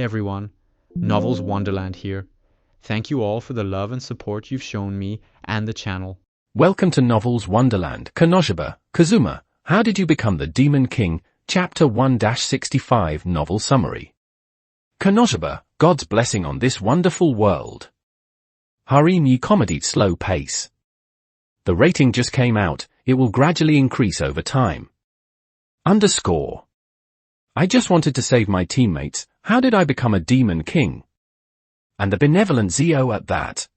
everyone, Novels Wonderland here. Thank you all for the love and support you've shown me and the channel. Welcome to Novels Wonderland. Konosuba, Kazuma, How Did You Become the Demon King? Chapter 1-65 Novel Summary. Konosuba, God's Blessing on This Wonderful World. Harim ye comedy slow pace. The rating just came out, it will gradually increase over time. Underscore. I just wanted to save my teammates, how did I become a demon king? And the benevolent Zio at that.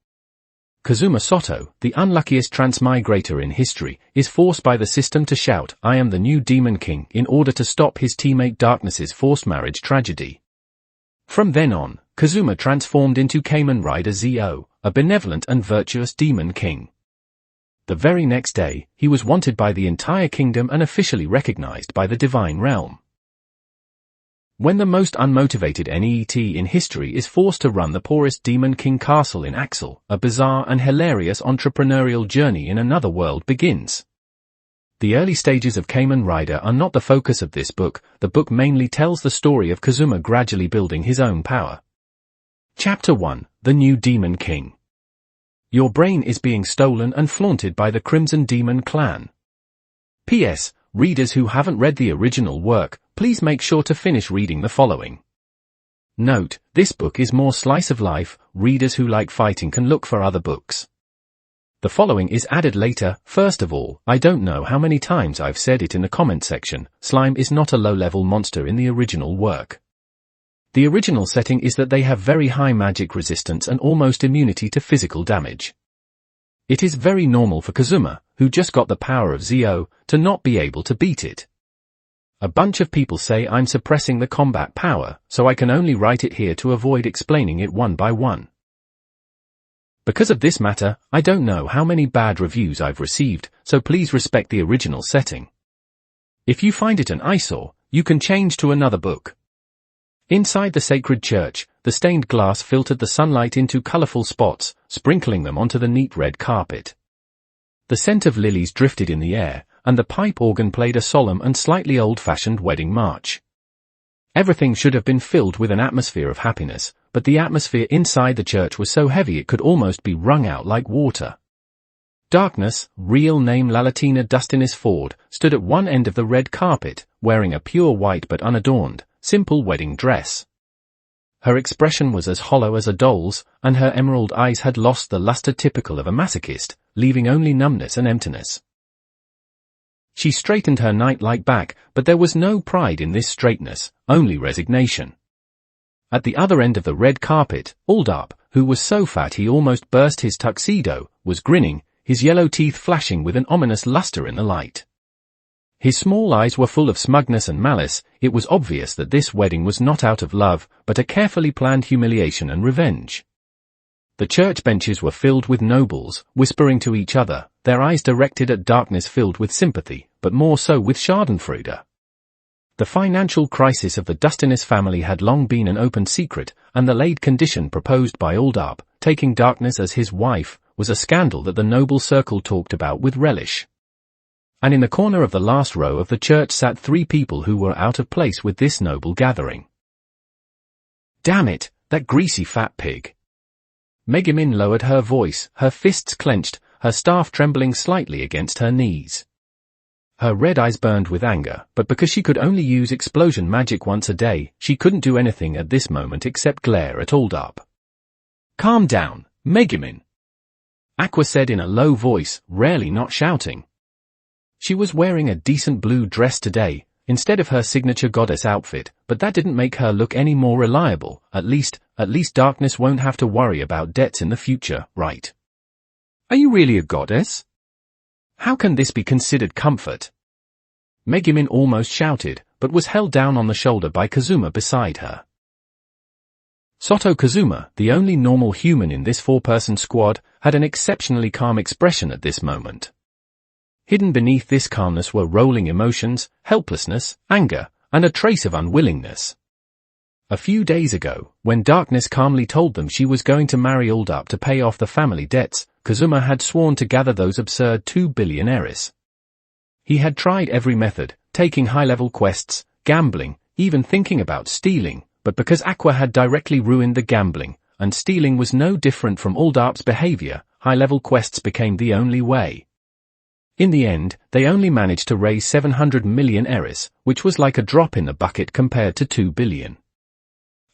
Kazuma Soto, the unluckiest transmigrator in history, is forced by the system to shout, I am the new demon king, in order to stop his teammate Darkness's forced marriage tragedy. From then on, Kazuma transformed into Kamen Rider Zio, a benevolent and virtuous demon king. The very next day, he was wanted by the entire kingdom and officially recognized by the divine realm. When the most unmotivated NEET in history is forced to run the poorest Demon King castle in Axel, a bizarre and hilarious entrepreneurial journey in another world begins. The early stages of Kamen Rider are not the focus of this book, the book mainly tells the story of Kazuma gradually building his own power. Chapter 1, The New Demon King. Your brain is being stolen and flaunted by the Crimson Demon Clan. P.S. Readers who haven't read the original work, please make sure to finish reading the following. Note, this book is more slice of life, readers who like fighting can look for other books. The following is added later. First of all, I don't know how many times I've said it in the comment section, slime is not a low-level monster in the original work. The original setting is that they have very high magic resistance and almost immunity to physical damage. It is very normal for Kazuma, who just got the power of Zio, to not be able to beat it. A bunch of people say I'm suppressing the combat power, so I can only write it here to avoid explaining it one by one. Because of this matter, I don't know how many bad reviews I've received, so please respect the original setting. If you find it an eyesore, you can change to another book. Inside the sacred church, the stained glass filtered the sunlight into colorful spots, sprinkling them onto the neat red carpet. The scent of lilies drifted in the air, and the pipe organ played a solemn and slightly old-fashioned wedding march. Everything should have been filled with an atmosphere of happiness, but the atmosphere inside the church was so heavy it could almost be wrung out like water. Darkness, real name Lalatina Dustinis Ford, stood at one end of the red carpet, wearing a pure white but unadorned, simple wedding dress. Her expression was as hollow as a doll's, and her emerald eyes had lost the luster typical of a masochist, leaving only numbness and emptiness. She straightened her knight-like back, but there was no pride in this straightness, only resignation. At the other end of the red carpet, Aldap, who was so fat he almost burst his tuxedo, was grinning, his yellow teeth flashing with an ominous luster in the light. His small eyes were full of smugness and malice. It was obvious that this wedding was not out of love, but a carefully planned humiliation and revenge. The church benches were filled with nobles, whispering to each other, their eyes directed at Darkness filled with sympathy, but more so with Schadenfreude. The financial crisis of the Dustinis family had long been an open secret, and the late condition proposed by Aldap, taking Darkness as his wife, was a scandal that the noble circle talked about with relish. And in the corner of the last row of the church sat three people who were out of place with this noble gathering. Damn it, that greasy fat pig. Megumin lowered her voice, her fists clenched, her staff trembling slightly against her knees. Her red eyes burned with anger, but because she could only use explosion magic once a day, she couldn't do anything at this moment except glare at Aldap. Calm down, Megumin. Aqua said in a low voice, rarely not shouting. She was wearing a decent blue dress today, instead of her signature goddess outfit, but that didn't make her look any more reliable. At least Darkness won't have to worry about debts in the future, right? Are you really a goddess? How can this be considered comfort? Megumin almost shouted, but was held down on the shoulder by Kazuma beside her. Soto Kazuma, the only normal human in this four-person squad, had an exceptionally calm expression at this moment. Hidden beneath this calmness were rolling emotions, helplessness, anger, and a trace of unwillingness. A few days ago, when Darkness calmly told them she was going to marry Aldap to pay off the family debts, Kazuma had sworn to gather those absurd 2 billion heiress. He had tried every method, taking high-level quests, gambling, even thinking about stealing, but because Aqua had directly ruined the gambling, and stealing was no different from Aldarp's behavior, high-level quests became the only way. In the end, they only managed to raise 700 million eris, which was like a drop in the bucket compared to 2 billion.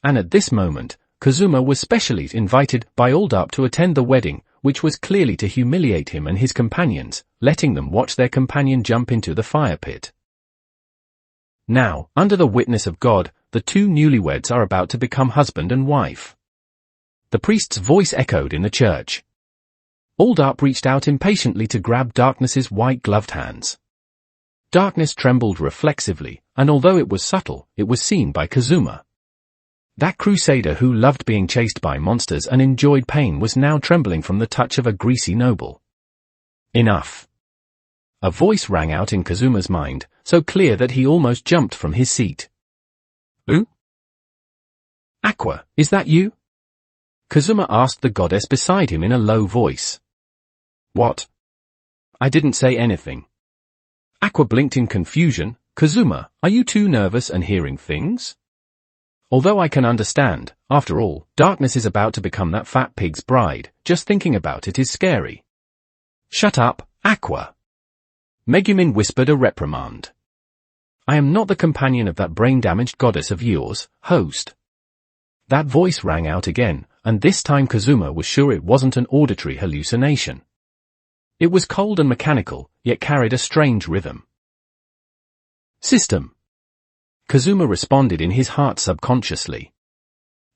And at this moment, Kazuma was specially invited by Aldarp to attend the wedding, which was clearly to humiliate him and his companions, letting them watch their companion jump into the fire pit. Now, under the witness of God, the two newlyweds are about to become husband and wife. The priest's voice echoed in the church. Aldarp reached out impatiently to grab Darkness's white-gloved hands. Darkness trembled reflexively, and although it was subtle, it was seen by Kazuma. That crusader who loved being chased by monsters and enjoyed pain was now trembling from the touch of a greasy noble. Enough. A voice rang out in Kazuma's mind, so clear that he almost jumped from his seat. Who? Aqua, is that you? Kazuma asked the goddess beside him in a low voice. What? I didn't say anything. Aqua blinked in confusion. Kazuma, are you too nervous and hearing things? Although I can understand, after all, Darkness is about to become that fat pig's bride, just thinking about it is scary. Shut up, Aqua. Megumin whispered a reprimand. I am not the companion of that brain-damaged goddess of yours, host. That voice rang out again, and this time Kazuma was sure it wasn't an auditory hallucination. It was cold and mechanical, yet carried a strange rhythm. System. Kazuma responded in his heart subconsciously.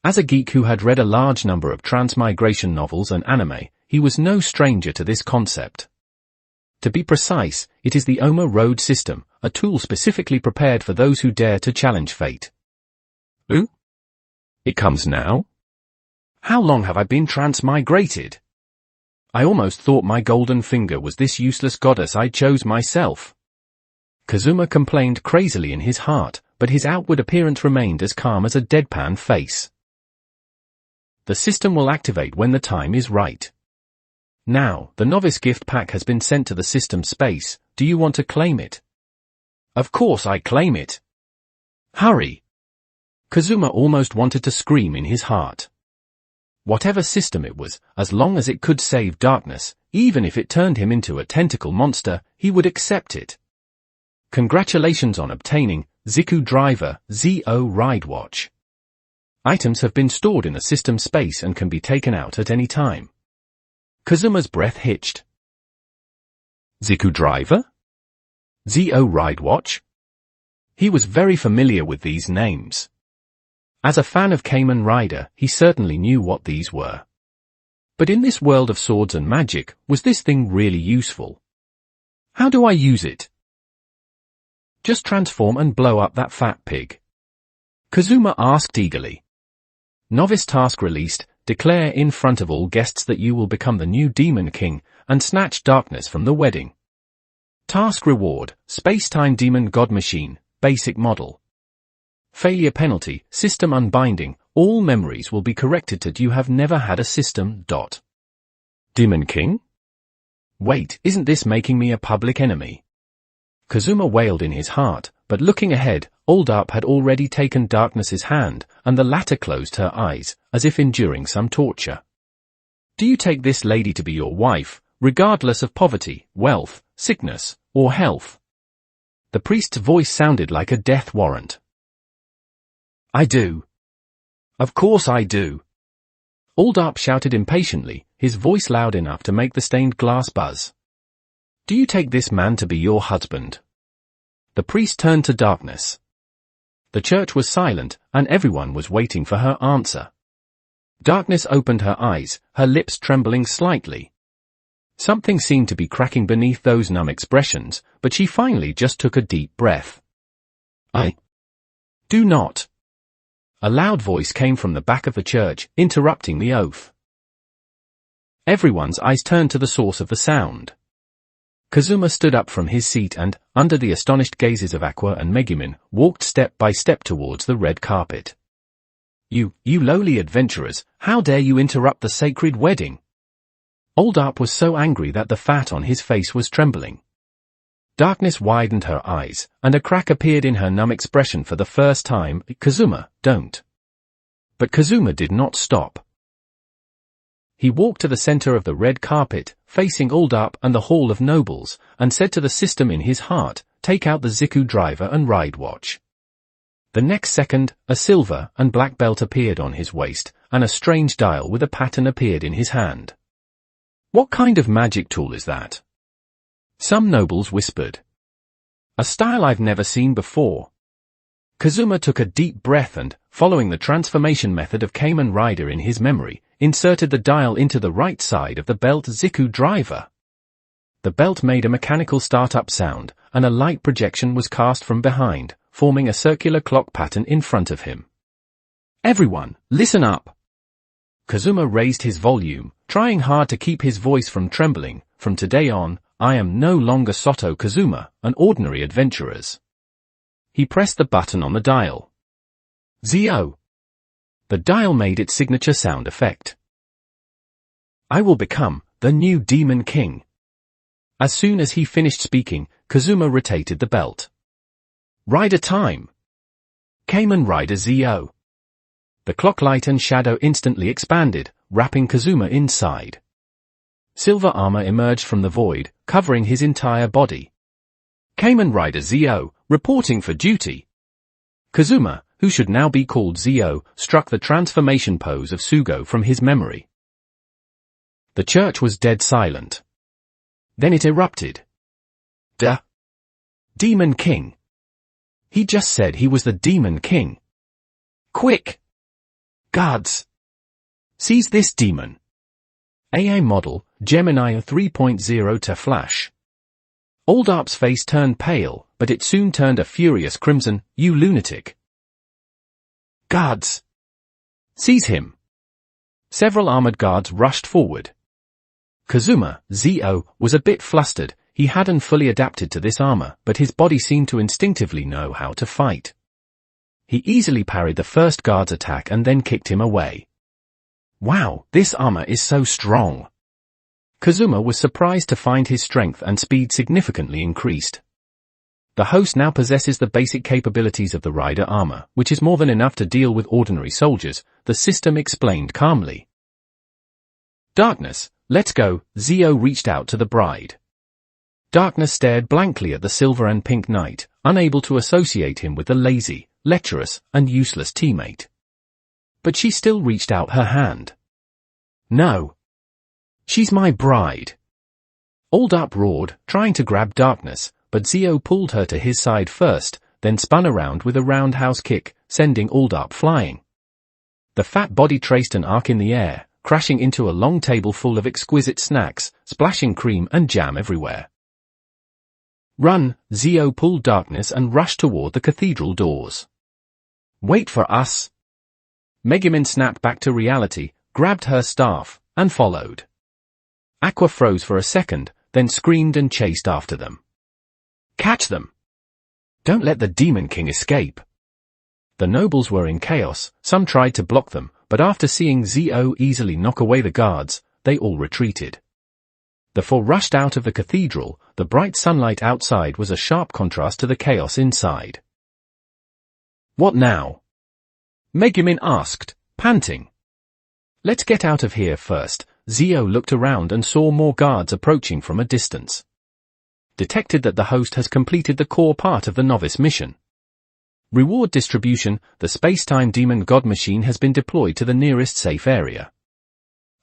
As a geek who had read a large number of transmigration novels and anime, he was no stranger to this concept. To be precise, it is the Oma Road system, a tool specifically prepared for those who dare to challenge fate. Ooh? It comes now? How long have I been transmigrated? I almost thought my golden finger was this useless goddess I chose myself. Kazuma complained crazily in his heart, but his outward appearance remained as calm as a deadpan face. The system will activate when the time is right. Now, the novice gift pack has been sent to the system space. Do you want to claim it? Of course I claim it. Hurry! Kazuma almost wanted to scream in his heart. Whatever system it was, as long as it could save Darkness, even if it turned him into a tentacle monster, he would accept it. Congratulations on obtaining Ziku Driver ZO Ride Watch. Items have been stored in the system space and can be taken out at any time. Kazuma's breath hitched. Ziku Driver? ZO Ride Watch? He was very familiar with these names. As a fan of Kamen Rider, he certainly knew what these were. But in this world of swords and magic, was this thing really useful? How do I use it? Just transform and blow up that fat pig. Kazuma asked eagerly. Novice task released, declare in front of all guests that you will become the new Demon King, and snatch Darkness from the wedding. Task reward, Space-Time Demon God Machine, basic model. Failure penalty, system unbinding, all memories will be corrected to you have never had a system. Demon King? Wait, isn't this making me a public enemy? Kazuma wailed in his heart, but looking ahead, Aldarp had already taken Darkness's hand, and the latter closed her eyes, as if enduring some torture. Do you take this lady to be your wife, regardless of poverty, wealth, sickness, or health? The priest's voice sounded like a death warrant. I do. Of course I do. Aldarp shouted impatiently, his voice loud enough to make the stained glass buzz. Do you take this man to be your husband? The priest turned to Darkness. The church was silent, and everyone was waiting for her answer. Darkness opened her eyes, her lips trembling slightly. Something seemed to be cracking beneath those numb expressions, but she finally just took a deep breath. I do not. A loud voice came from the back of the church, interrupting the oath. Everyone's eyes turned to the source of the sound. Kazuma stood up from his seat and, under the astonished gazes of Aqua and Megumin, walked step by step towards the red carpet. You lowly adventurers, how dare you interrupt the sacred wedding? Aldarp was so angry that the fat on his face was trembling. Darkness widened her eyes, and a crack appeared in her numb expression for the first time. Kazuma, don't. But Kazuma did not stop. He walked to the center of the red carpet, facing Uldarp and the Hall of Nobles, and said to the system in his heart, "Take out the Ziku driver and ride watch." The next second, a silver and black belt appeared on his waist, and a strange dial with a pattern appeared in his hand. "What kind of magic tool is that?" some nobles whispered. "A style I've never seen before." Kazuma took a deep breath and, following the transformation method of Kamen Rider in his memory, inserted the dial into the right side of the belt Ziku driver. The belt made a mechanical start-up sound, and a light projection was cast from behind, forming a circular clock pattern in front of him. "Everyone, listen up!" Kazuma raised his volume, trying hard to keep his voice from trembling. "From today on, I am no longer Soto Kazuma, an ordinary adventurer." He pressed the button on the dial. Zio! The dial made its signature sound effect. "I will become the new Demon King." As soon as he finished speaking, Kazuma rotated the belt. "Rider time!" Kamen Rider Zio! The clock light and shadow instantly expanded, wrapping Kazuma inside. Silver armor emerged from the void, covering his entire body. Kamen Rider Zio, reporting for duty. Kazuma, who should now be called Zio, struck the transformation pose of Sugo from his memory. The church was dead silent. Then it erupted. "Duh! Demon King! He just said he was the Demon King! Quick! Guards! Seize this demon!" AA model, Gemini 3.0 to flash. Uldarp's face turned pale, but it soon turned a furious crimson. "You lunatic! Guards! Seize him!" Several armored guards rushed forward. Kazuma, Zio, was a bit flustered. He hadn't fully adapted to this armor, but his body seemed to instinctively know how to fight. He easily parried the first guard's attack and then kicked him away. "Wow, this armor is so strong!" Kazuma was surprised to find his strength and speed significantly increased. The host now possesses the basic capabilities of the rider armor, which is more than enough to deal with ordinary soldiers, the system explained calmly. "Darkness, let's go." Zio reached out to the bride. Darkness stared blankly at the silver and pink knight, unable to associate him with the lazy, lecherous, and useless teammate. But she still reached out her hand. "No. She's my bride." Uldarp roared, trying to grab Darkness, but Zio pulled her to his side first, then spun around with a roundhouse kick, sending Uldarp flying. The fat body traced an arc in the air, crashing into a long table full of exquisite snacks, splashing cream and jam everywhere. "Run!" Zio pulled Darkness and rushed toward the cathedral doors. "Wait for us!" Megumin snapped back to reality, grabbed her staff, and followed. Aqua froze for a second, then screamed and chased after them. "Catch them! Don't let the Demon King escape!" The nobles were in chaos. Some tried to block them, but after seeing Zio easily knock away the guards, they all retreated. The four rushed out of the cathedral. The bright sunlight outside was a sharp contrast to the chaos inside. "What now?" Megumin asked, panting. "Let's get out of here first." Zio looked around and saw more guards approaching from a distance. Detected that the host has completed the core part of the novice mission. Reward distribution: the space-time demon god machine has been deployed to the nearest safe area.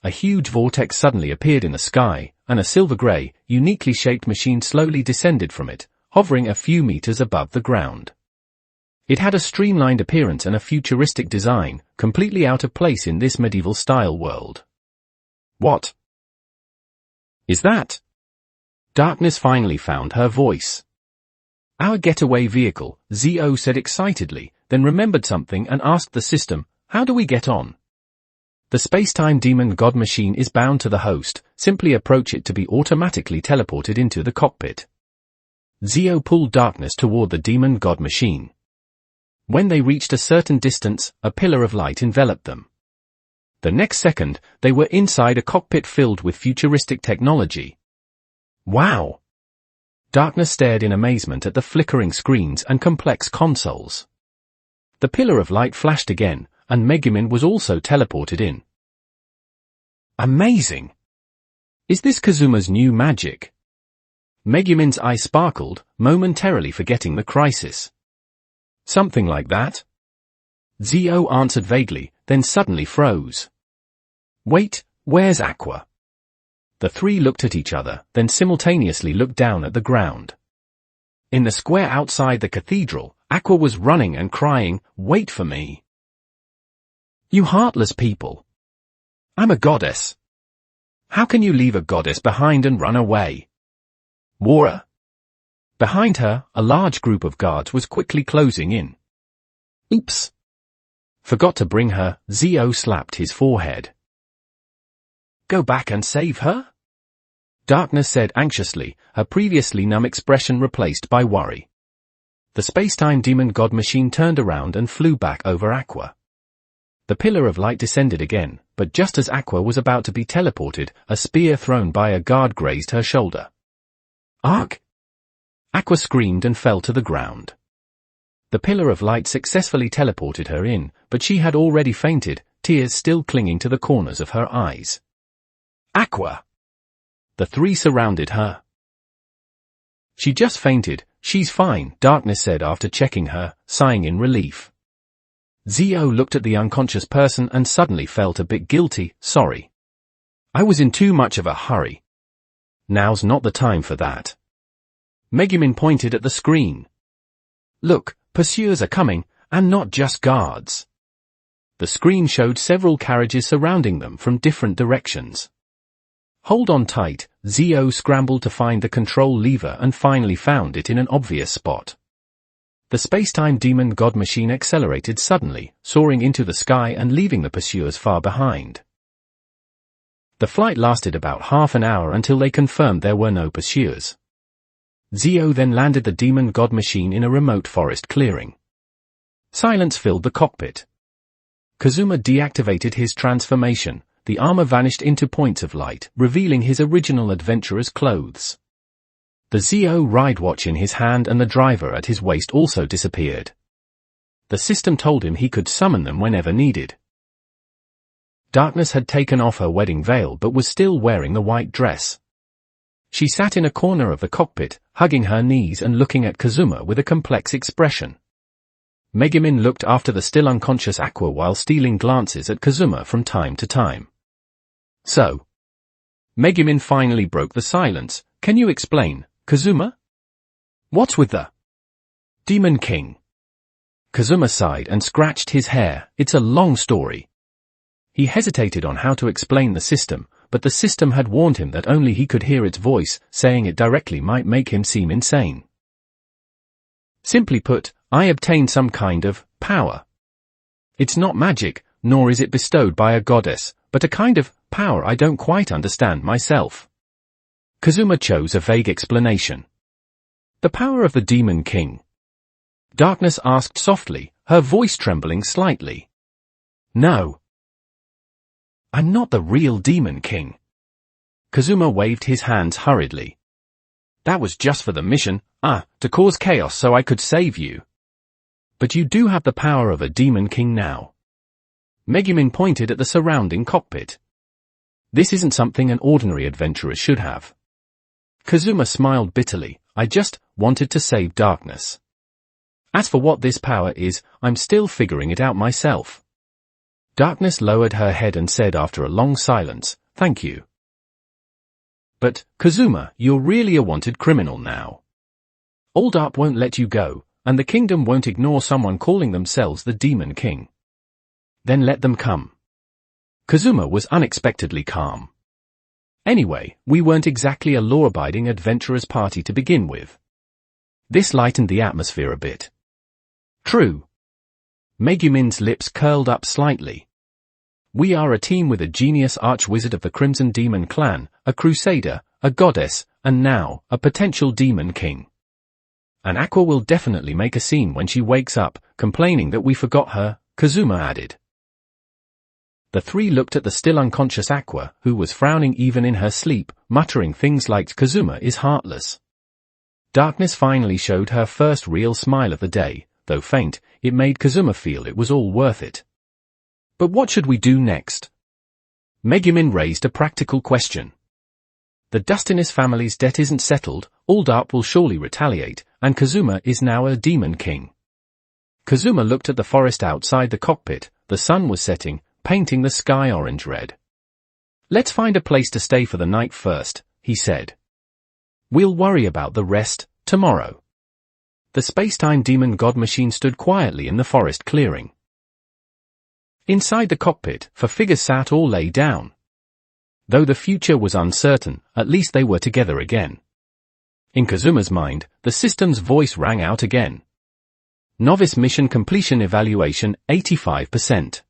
A huge vortex suddenly appeared in the sky, and a silver-gray, uniquely shaped machine slowly descended from it, hovering a few meters above the ground. It had a streamlined appearance and a futuristic design, completely out of place in this medieval-style world. "What is that?" Darkness finally found her voice. "Our getaway vehicle," Zio said excitedly, then remembered something and asked the system, "How do we get on?" "The space-time demon god machine is bound to the host. Simply approach it to be automatically teleported into the cockpit." Zio pulled Darkness toward the demon god machine. When they reached a certain distance, a pillar of light enveloped them. The next second, they were inside a cockpit filled with futuristic technology. "Wow!" Darkness stared in amazement at the flickering screens and complex consoles. The pillar of light flashed again, and Megumin was also teleported in. Amazing! Is this Kazuma's new magic? Megumin's eye sparkled, momentarily forgetting the crisis. Something like that? Zio answered vaguely, then suddenly froze. Wait, where's Aqua? The three looked at each other, then simultaneously looked down at the ground. In the square outside the cathedral, Aqua was running and crying, "Wait for me! You heartless people! I'm a goddess! How can you leave a goddess behind and run away? Wara!" Behind her, a large group of guards was quickly closing in. Oops! Forgot to bring her, Zio slapped his forehead. Go back and save her? Darkness said anxiously, her previously numb expression replaced by worry. The space-time demon god machine turned around and flew back over Aqua. The pillar of light descended again, but just as Aqua was about to be teleported, a spear thrown by a guard grazed her shoulder. Ark! Aqua screamed and fell to the ground. The pillar of light successfully teleported her in, but she had already fainted, tears still clinging to the corners of her eyes. Aqua! The three surrounded her. She just fainted, she's fine, Darkness said after checking her, sighing in relief. Zio looked at the unconscious person and suddenly felt a bit guilty, sorry. I was in too much of a hurry. Now's not the time for that. Megumin pointed at the screen. Look, pursuers are coming, and not just guards. The screen showed several carriages surrounding them from different directions. Hold on tight, Zio scrambled to find the control lever and finally found it in an obvious spot. The space-time demon god machine accelerated suddenly, soaring into the sky and leaving the pursuers far behind. The flight lasted about half an hour until they confirmed there were no pursuers. Zio then landed the demon god machine in a remote forest clearing. Silence filled the cockpit. Kazuma deactivated his transformation. The armor vanished into points of light, revealing his original adventurer's clothes. The Zio ride watch in his hand and the driver at his waist also disappeared. The system told him he could summon them whenever needed. Darkness had taken off her wedding veil but was still wearing the white dress. She sat in a corner of the cockpit, hugging her knees and looking at Kazuma with a complex expression. Megumin looked after the still unconscious Aqua while stealing glances at Kazuma from time to time. So, Megumin finally broke the silence. Can you explain, Kazuma? What's with the Demon King? Kazuma sighed and scratched his hair. It's a long story. He hesitated on how to explain the system, but the system had warned him that only he could hear its voice. Saying it directly might make him seem insane. Simply put, I obtained some kind of power. It's not magic, nor is it bestowed by a goddess, but a kind of power I don't quite understand myself. Kazuma chose a vague explanation. The power of the Demon King. Darkness asked softly, her voice trembling slightly. No. I'm not the real Demon King. Kazuma waved his hands hurriedly. That was just for the mission, to cause chaos so I could save you. But you do have the power of a Demon King now. Megumin pointed at the surrounding cockpit. This isn't something an ordinary adventurer should have. Kazuma smiled bitterly. I just wanted to save Darkness. As for what this power is, I'm still figuring it out myself. Darkness lowered her head and said after a long silence, thank you. But, Kazuma, you're really a wanted criminal now. Old Up won't let you go, and the kingdom won't ignore someone calling themselves the Demon King. Then let them come. Kazuma was unexpectedly calm. Anyway, we weren't exactly a law-abiding adventurers' party to begin with. This lightened the atmosphere a bit. True. Megumin's lips curled up slightly. We are a team with a genius arch-wizard of the Crimson Demon Clan, a crusader, a goddess, and now, a potential Demon King. And Aqua will definitely make a scene when she wakes up, complaining that we forgot her, Kazuma added. The three looked at the still unconscious Aqua, who was frowning even in her sleep, muttering things like Kazuma is heartless. Darkness finally showed her first real smile of the day, though faint, it made Kazuma feel it was all worth it. But what should we do next? Megumin raised a practical question. The Dustinus family's debt isn't settled, Uldarp will surely retaliate, and Kazuma is now a demon king. Kazuma looked at the forest outside the cockpit. The sun was setting, painting the sky orange-red. Let's find a place to stay for the night first, he said. We'll worry about the rest tomorrow. The space-time demon god machine stood quietly in the forest clearing. Inside the cockpit, 4 figures sat or lay down. Though the future was uncertain, at least they were together again. In Kazuma's mind, the system's voice rang out again. Novice mission completion evaluation, 85%.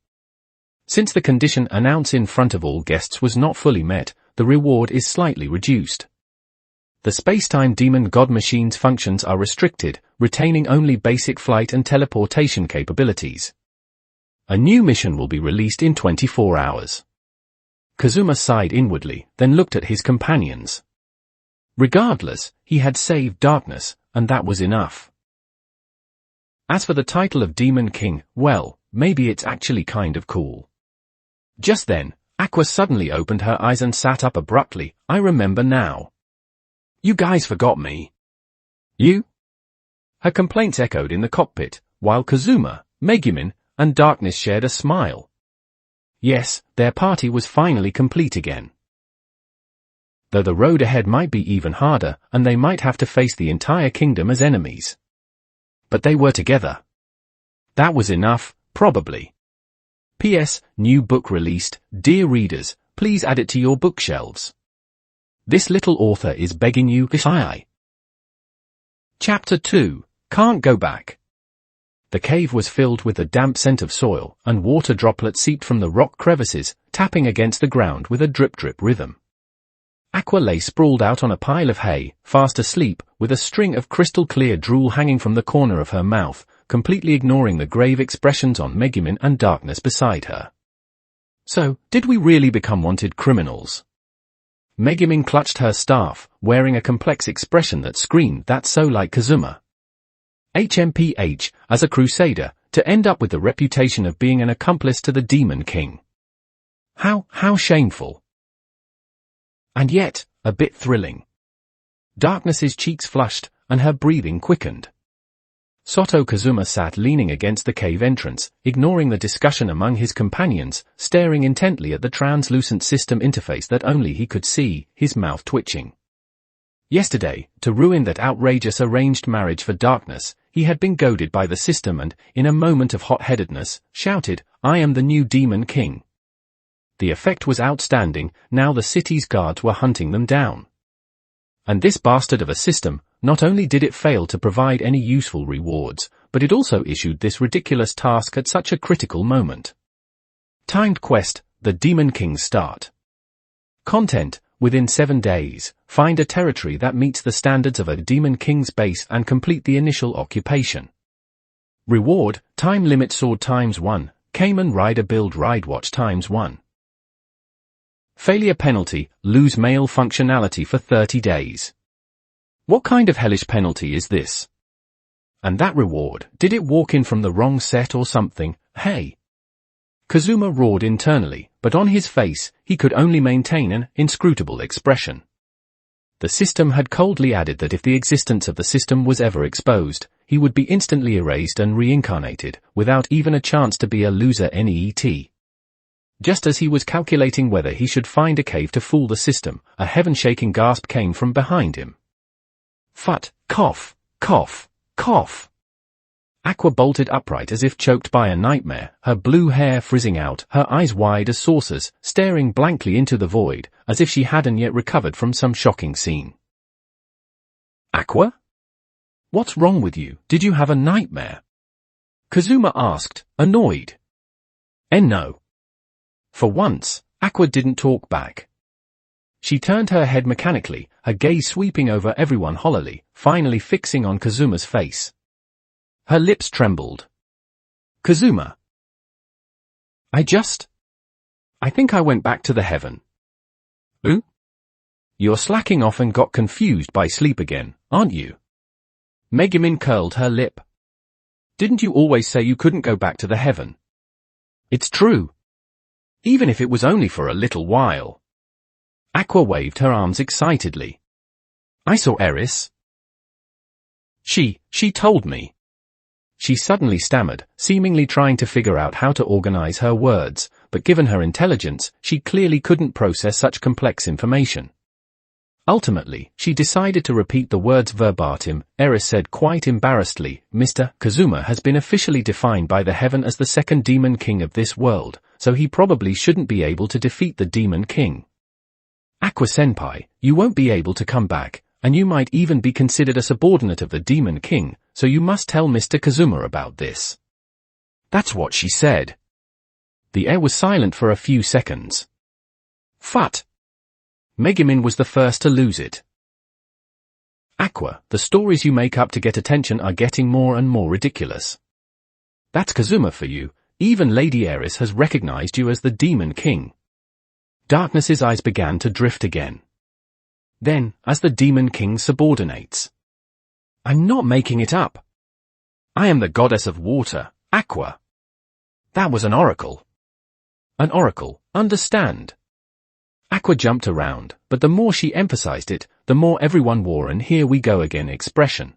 Since the condition announced in front of all guests was not fully met, the reward is slightly reduced. The space-time demon god machine's functions are restricted, retaining only basic flight and teleportation capabilities. A new mission will be released in 24 hours. Kazuma sighed inwardly, then looked at his companions. Regardless, he had saved darkness, and that was enough. As for the title of Demon King, well, maybe it's actually kind of cool. Just then, Aqua suddenly opened her eyes and sat up abruptly. I remember now. You guys forgot me. You? Her complaints echoed in the cockpit, while Kazuma, Megumin, and Darkness shared a smile. Yes, their party was finally complete again. Though the road ahead might be even harder, and they might have to face the entire kingdom as enemies. But they were together. That was enough, probably. P.S. New book released. Dear readers, please add it to your bookshelves. This little author is begging you. Chapter 2. Can't go back. The cave was filled with the damp scent of soil, and water droplets seeped from the rock crevices, tapping against the ground with a drip-drip rhythm. Aqua lay sprawled out on a pile of hay, fast asleep, with a string of crystal-clear drool hanging from the corner of her mouth, completely ignoring the grave expressions on Megumin and Darkness beside her. So, did we really become wanted criminals? Megumin clutched her staff, wearing a complex expression that screamed that's so like Kazuma. HMPH, as a crusader, to end up with the reputation of being an accomplice to the Demon King. How shameful. And yet, a bit thrilling. Darkness's cheeks flushed, and her breathing quickened. Soto Kazuma sat leaning against the cave entrance, ignoring the discussion among his companions, staring intently at the translucent system interface that only he could see, his mouth twitching. Yesterday, to ruin that outrageous arranged marriage for Darkness, he had been goaded by the system and, in a moment of hot-headedness, shouted, I am the new Demon King. The effect was outstanding. Now the city's guards were hunting them down. And this bastard of a system, not only did it fail to provide any useful rewards, but it also issued this ridiculous task at such a critical moment. Timed quest, the Demon King's start. Content, within 7 days, find a territory that meets the standards of a Demon King's base and complete the initial occupation. Reward, time limit sword ×1, Cayman rider build ride watch ×1. Failure penalty, lose mail functionality for 30 days. What kind of hellish penalty is this? And that reward, did it walk in from the wrong set or something? Hey! Kazuma roared internally, but on his face, he could only maintain an inscrutable expression. The system had coldly added that if the existence of the system was ever exposed, he would be instantly erased and reincarnated, without even a chance to be a loser NEET. Just as he was calculating whether he should find a cave to fool the system, a heaven-shaking gasp came from behind him. Phut, cough, cough, cough. Aqua bolted upright as if choked by a nightmare, her blue hair frizzing out, her eyes wide as saucers, staring blankly into the void, as if she hadn't yet recovered from some shocking scene. Aqua? What's wrong with you? Did you have a nightmare? Kazuma asked, annoyed. No. For once, Aqua didn't talk back. She turned her head mechanically, her gaze sweeping over everyone hollowly, finally fixing on Kazuma's face. Her lips trembled. Kazuma. I think I went back to the heaven. Ooh? You're slacking off and got confused by sleep again, aren't you? Megumin curled her lip. Didn't you always say you couldn't go back to the heaven? It's true, Even if it was only for a little while. Aqua waved her arms excitedly. I saw Eris. She told me. She suddenly stammered, seemingly trying to figure out how to organize her words, but given her intelligence, she clearly couldn't process such complex information. Ultimately, she decided to repeat the words verbatim. Eris said quite embarrassedly, Mr. Kazuma has been officially defined by the heaven as the second demon king of this world, so he probably shouldn't be able to defeat the demon king. Aqua-senpai, you won't be able to come back, and you might even be considered a subordinate of the demon king, so you must tell Mr. Kazuma about this. That's what she said. The air was silent for a few seconds. Phut! Megumin was the first to lose it. Aqua, the stories you make up to get attention are getting more and more ridiculous. That's Kazuma for you. Even Lady Eris has recognized you as the Demon King. Darkness's eyes began to drift again. Then, as the Demon King subordinates. I'm not making it up. I am the goddess of water, Aqua. That was an oracle. An oracle, understand. Aqua jumped around, but the more she emphasized it, the more everyone wore an here we go again expression.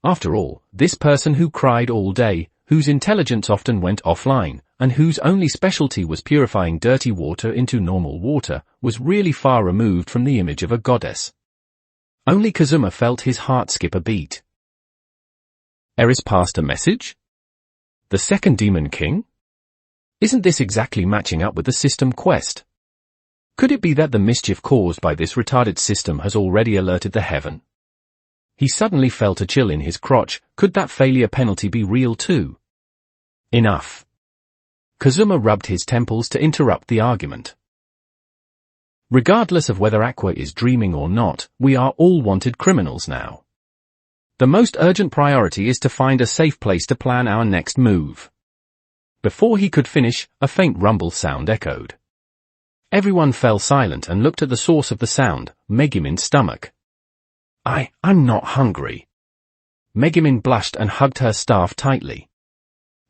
After all, this person who cried all day, whose intelligence often went offline, and whose only specialty was purifying dirty water into normal water, was really far removed from the image of a goddess. Only Kazuma felt his heart skip a beat. Eris passed a message? The second Demon King? Isn't this exactly matching up with the system quest? Could it be that the mischief caused by this retarded system has already alerted the heaven? He suddenly felt a chill in his crotch. Could that failure penalty be real too? Enough. Kazuma rubbed his temples to interrupt the argument. Regardless of whether Aqua is dreaming or not, we are all wanted criminals now. The most urgent priority is to find a safe place to plan our next move. Before he could finish, a faint rumble sound echoed. Everyone fell silent and looked at the source of the sound, Megumin's stomach. I'm not hungry. Megumin blushed and hugged her staff tightly.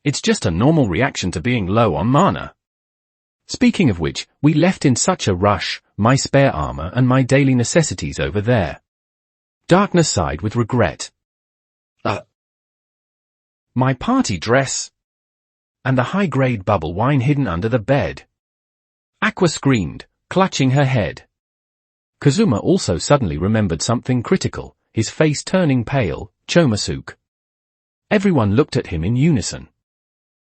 It's just a normal reaction to being low on mana. Speaking of which, we left in such a rush, my spare armor and my daily necessities over there. Darkness sighed with regret. My party dress. And the high-grade bubble wine hidden under the bed. Aqua screamed, clutching her head. Kazuma also suddenly remembered something critical, his face turning pale. Chomosuke. Everyone looked at him in unison.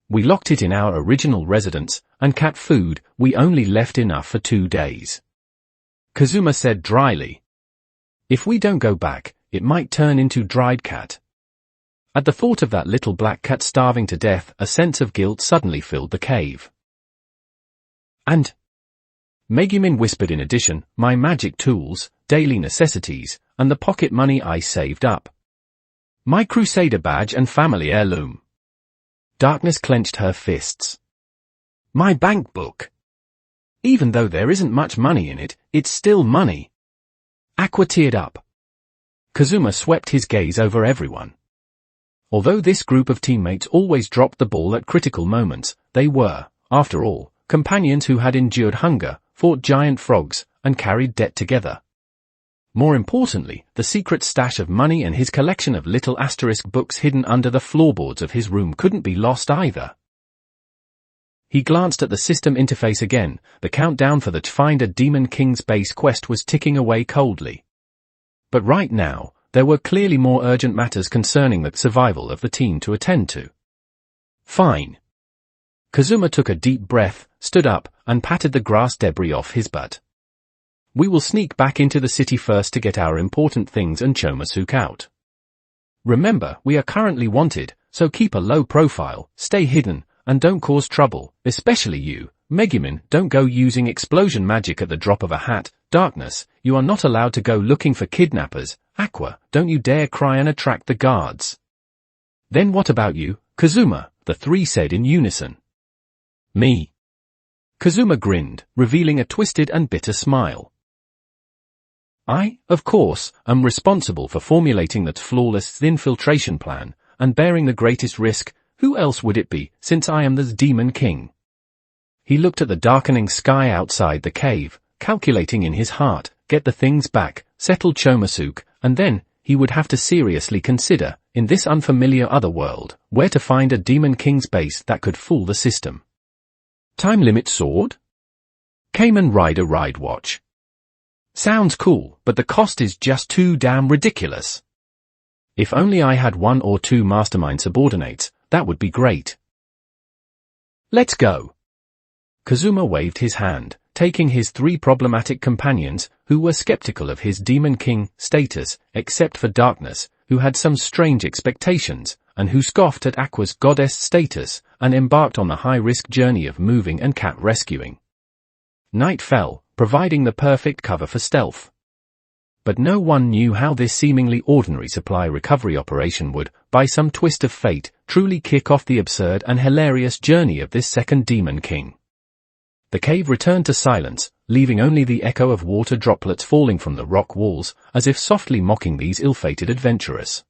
We locked it in our original residence, and cat food, we only left enough for 2 days. Kazuma said dryly. If we don't go back, it might turn into dried cat. At the thought of that little black cat starving to death, a sense of guilt suddenly filled the cave. And Megumin whispered in addition, my magic tools, daily necessities, and the pocket money I saved up. My Crusader badge and family heirloom. Darkness clenched her fists. My bank book. Even though there isn't much money in it, it's still money. Aqua teared up. Kazuma swept his gaze over everyone. Although this group of teammates always dropped the ball at critical moments, they were, after all, companions who had endured hunger, fought giant frogs, and carried debt together. More importantly, the secret stash of money and his collection of little asterisk books hidden under the floorboards of his room couldn't be lost either. He glanced at the system interface again. The countdown for the Find a Demon King's base quest was ticking away coldly. But right now, there were clearly more urgent matters concerning the survival of the team to attend to. Fine. Kazuma took a deep breath, stood up, and patted the grass debris off his butt. We will sneak back into the city first to get our important things and Chomosuke out. Remember, we are currently wanted, so keep a low profile, stay hidden, and don't cause trouble, especially you, Megumin. Don't go using explosion magic at the drop of a hat. Darkness, you are not allowed to go looking for kidnappers. Aqua, don't you dare cry and attract the guards. Then what about you, Kazuma? The three said in unison. Me. Kazuma grinned, revealing a twisted and bitter smile. I, of course, am responsible for formulating that flawless infiltration plan, and bearing the greatest risk. Who else would it be, since I am the Demon King? he looked at the darkening sky outside the cave, calculating in his heart, get the things back, settle Chomosuke, and then, he would have to seriously consider, in this unfamiliar otherworld, where to find a Demon King's base that could fool the system. Time limit sword? Kamen Rider ride watch. Sounds cool, but the cost is just too damn ridiculous. If only I had 1 or 2 mastermind subordinates, that would be great. Let's go. Kazuma waved his hand, taking his 3 problematic companions, who were skeptical of his Demon King status, except for Darkness, who had some strange expectations, and who scoffed at Aqua's goddess status, and embarked on the high-risk journey of moving and cat rescuing. Night fell, providing the perfect cover for stealth. But no one knew how this seemingly ordinary supply recovery operation would, by some twist of fate, truly kick off the absurd and hilarious journey of this second Demon King. The cave returned to silence, leaving only the echo of water droplets falling from the rock walls, as if softly mocking these ill-fated adventurers.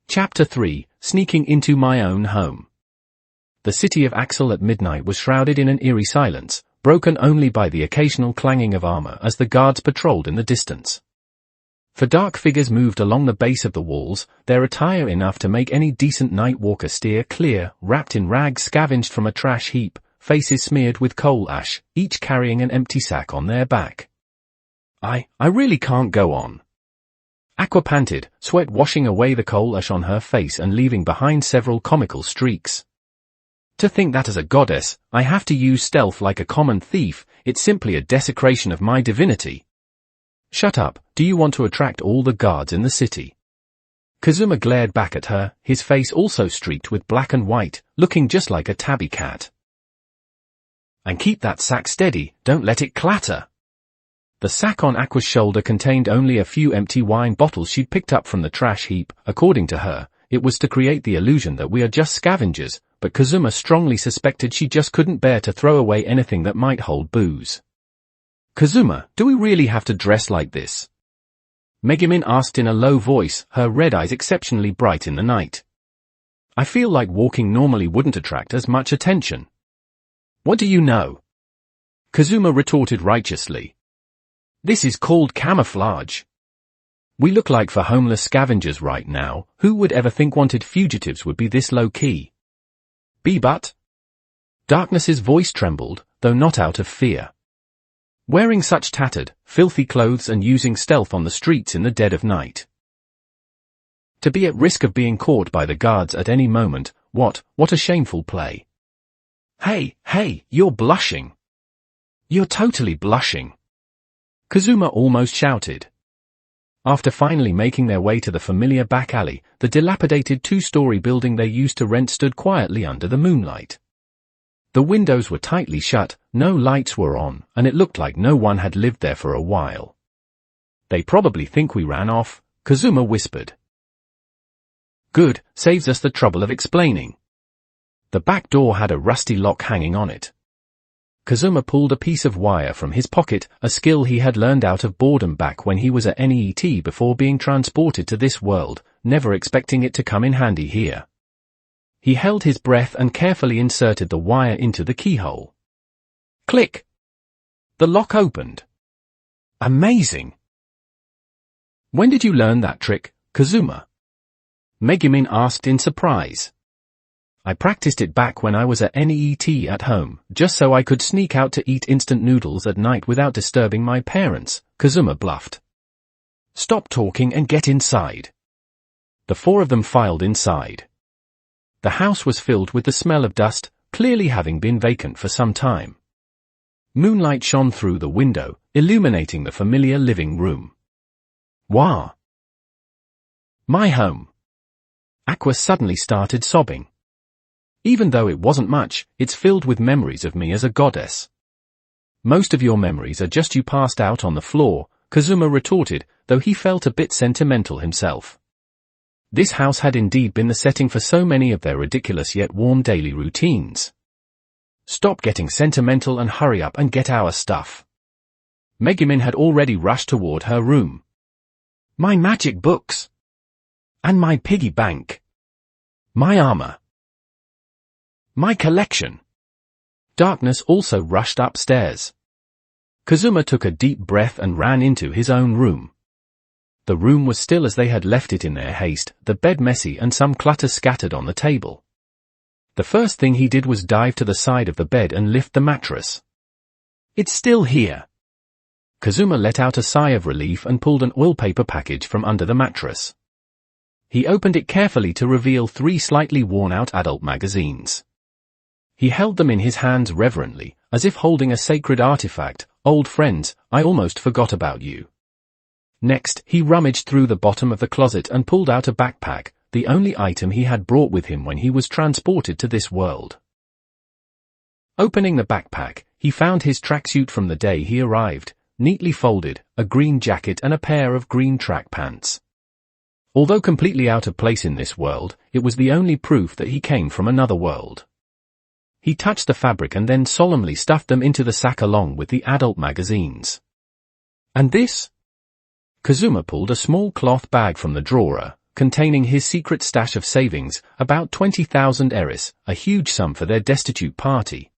Chapter 3, Sneaking into My Own Home. The city of Axel at midnight was shrouded in an eerie silence, broken only by the occasional clanging of armor as the guards patrolled in the distance. For dark figures moved along the base of the walls, their attire enough to make any decent night walker steer clear, wrapped in rags scavenged from a trash heap, faces smeared with coal ash, each carrying an empty sack on their back. I really can't go on. Aqua panted, sweat washing away the coal ash on her face and leaving behind several comical streaks. To think that as a goddess, I have to use stealth like a common thief, it's simply a desecration of my divinity. Shut up, do you want to attract all the guards in the city? Kazuma glared back at her, his face also streaked with black and white, looking just like a tabby cat. And keep that sack steady, don't let it clatter. The sack on Aqua's shoulder contained only a few empty wine bottles she'd picked up from the trash heap. According to her, it was to create the illusion that we are just scavengers, but Kazuma strongly suspected she just couldn't bear to throw away anything that might hold booze. Kazuma, do we really have to dress like this? Megumin asked in a low voice, her red eyes exceptionally bright in the night. I feel like walking normally wouldn't attract as much attention. What do you know? Kazuma retorted righteously. This is called camouflage. We look like for homeless scavengers right now. Who would ever think wanted fugitives would be this low-key? But? Darkness's voice trembled, though not out of fear. Wearing such tattered, filthy clothes and using stealth on the streets in the dead of night. To be at risk of being caught by the guards at any moment, what a shameful play. Hey, you're blushing. You're totally blushing. Kazuma almost shouted. After finally making their way to the familiar back alley, the dilapidated 2-story building they used to rent stood quietly under the moonlight. The windows were tightly shut, no lights were on, and it looked like no one had lived there for a while. They probably think we ran off, Kazuma whispered. Good, saves us the trouble of explaining. The back door had a rusty lock hanging on it. Kazuma pulled a piece of wire from his pocket, a skill he had learned out of boredom back when he was at NET before being transported to this world, never expecting it to come in handy here. He held his breath and carefully inserted the wire into the keyhole. Click! The lock opened. Amazing! When did you learn that trick, Kazuma? Megumin asked in surprise. I practiced it back when I was at NET at home, just so I could sneak out to eat instant noodles at night without disturbing my parents, Kazuma bluffed. Stop talking and get inside. The 4 of them filed inside. The house was filled with the smell of dust, clearly having been vacant for some time. Moonlight shone through the window, illuminating the familiar living room. Wow! My home. Aqua suddenly started sobbing. Even though it wasn't much, it's filled with memories of me as a goddess. Most of your memories are just you passed out on the floor, Kazuma retorted, though he felt a bit sentimental himself. This house had indeed been the setting for so many of their ridiculous yet warm daily routines. Stop getting sentimental and hurry up and get our stuff. Megumin had already rushed toward her room. My magic books. And my piggy bank. My armor. My collection. Darkness also rushed upstairs. Kazuma took a deep breath and ran into his own room. The room was still as they had left it in their haste, the bed messy and some clutter scattered on the table. The first thing he did was dive to the side of the bed and lift the mattress. It's still here. Kazuma let out a sigh of relief and pulled an oil paper package from under the mattress. He opened it carefully to reveal 3 slightly worn-out adult magazines. He held them in his hands reverently, as if holding a sacred artifact. Old friends, I almost forgot about you. Next, he rummaged through the bottom of the closet and pulled out a backpack, the only item he had brought with him when he was transported to this world. Opening the backpack, he found his tracksuit from the day he arrived, neatly folded, a green jacket and a pair of green track pants. Although completely out of place in this world, it was the only proof that he came from another world. He touched the fabric and then solemnly stuffed them into the sack along with the adult magazines. And this? Kazuma pulled a small cloth bag from the drawer, containing his secret stash of savings, about 20,000 eris, a huge sum for their destitute party.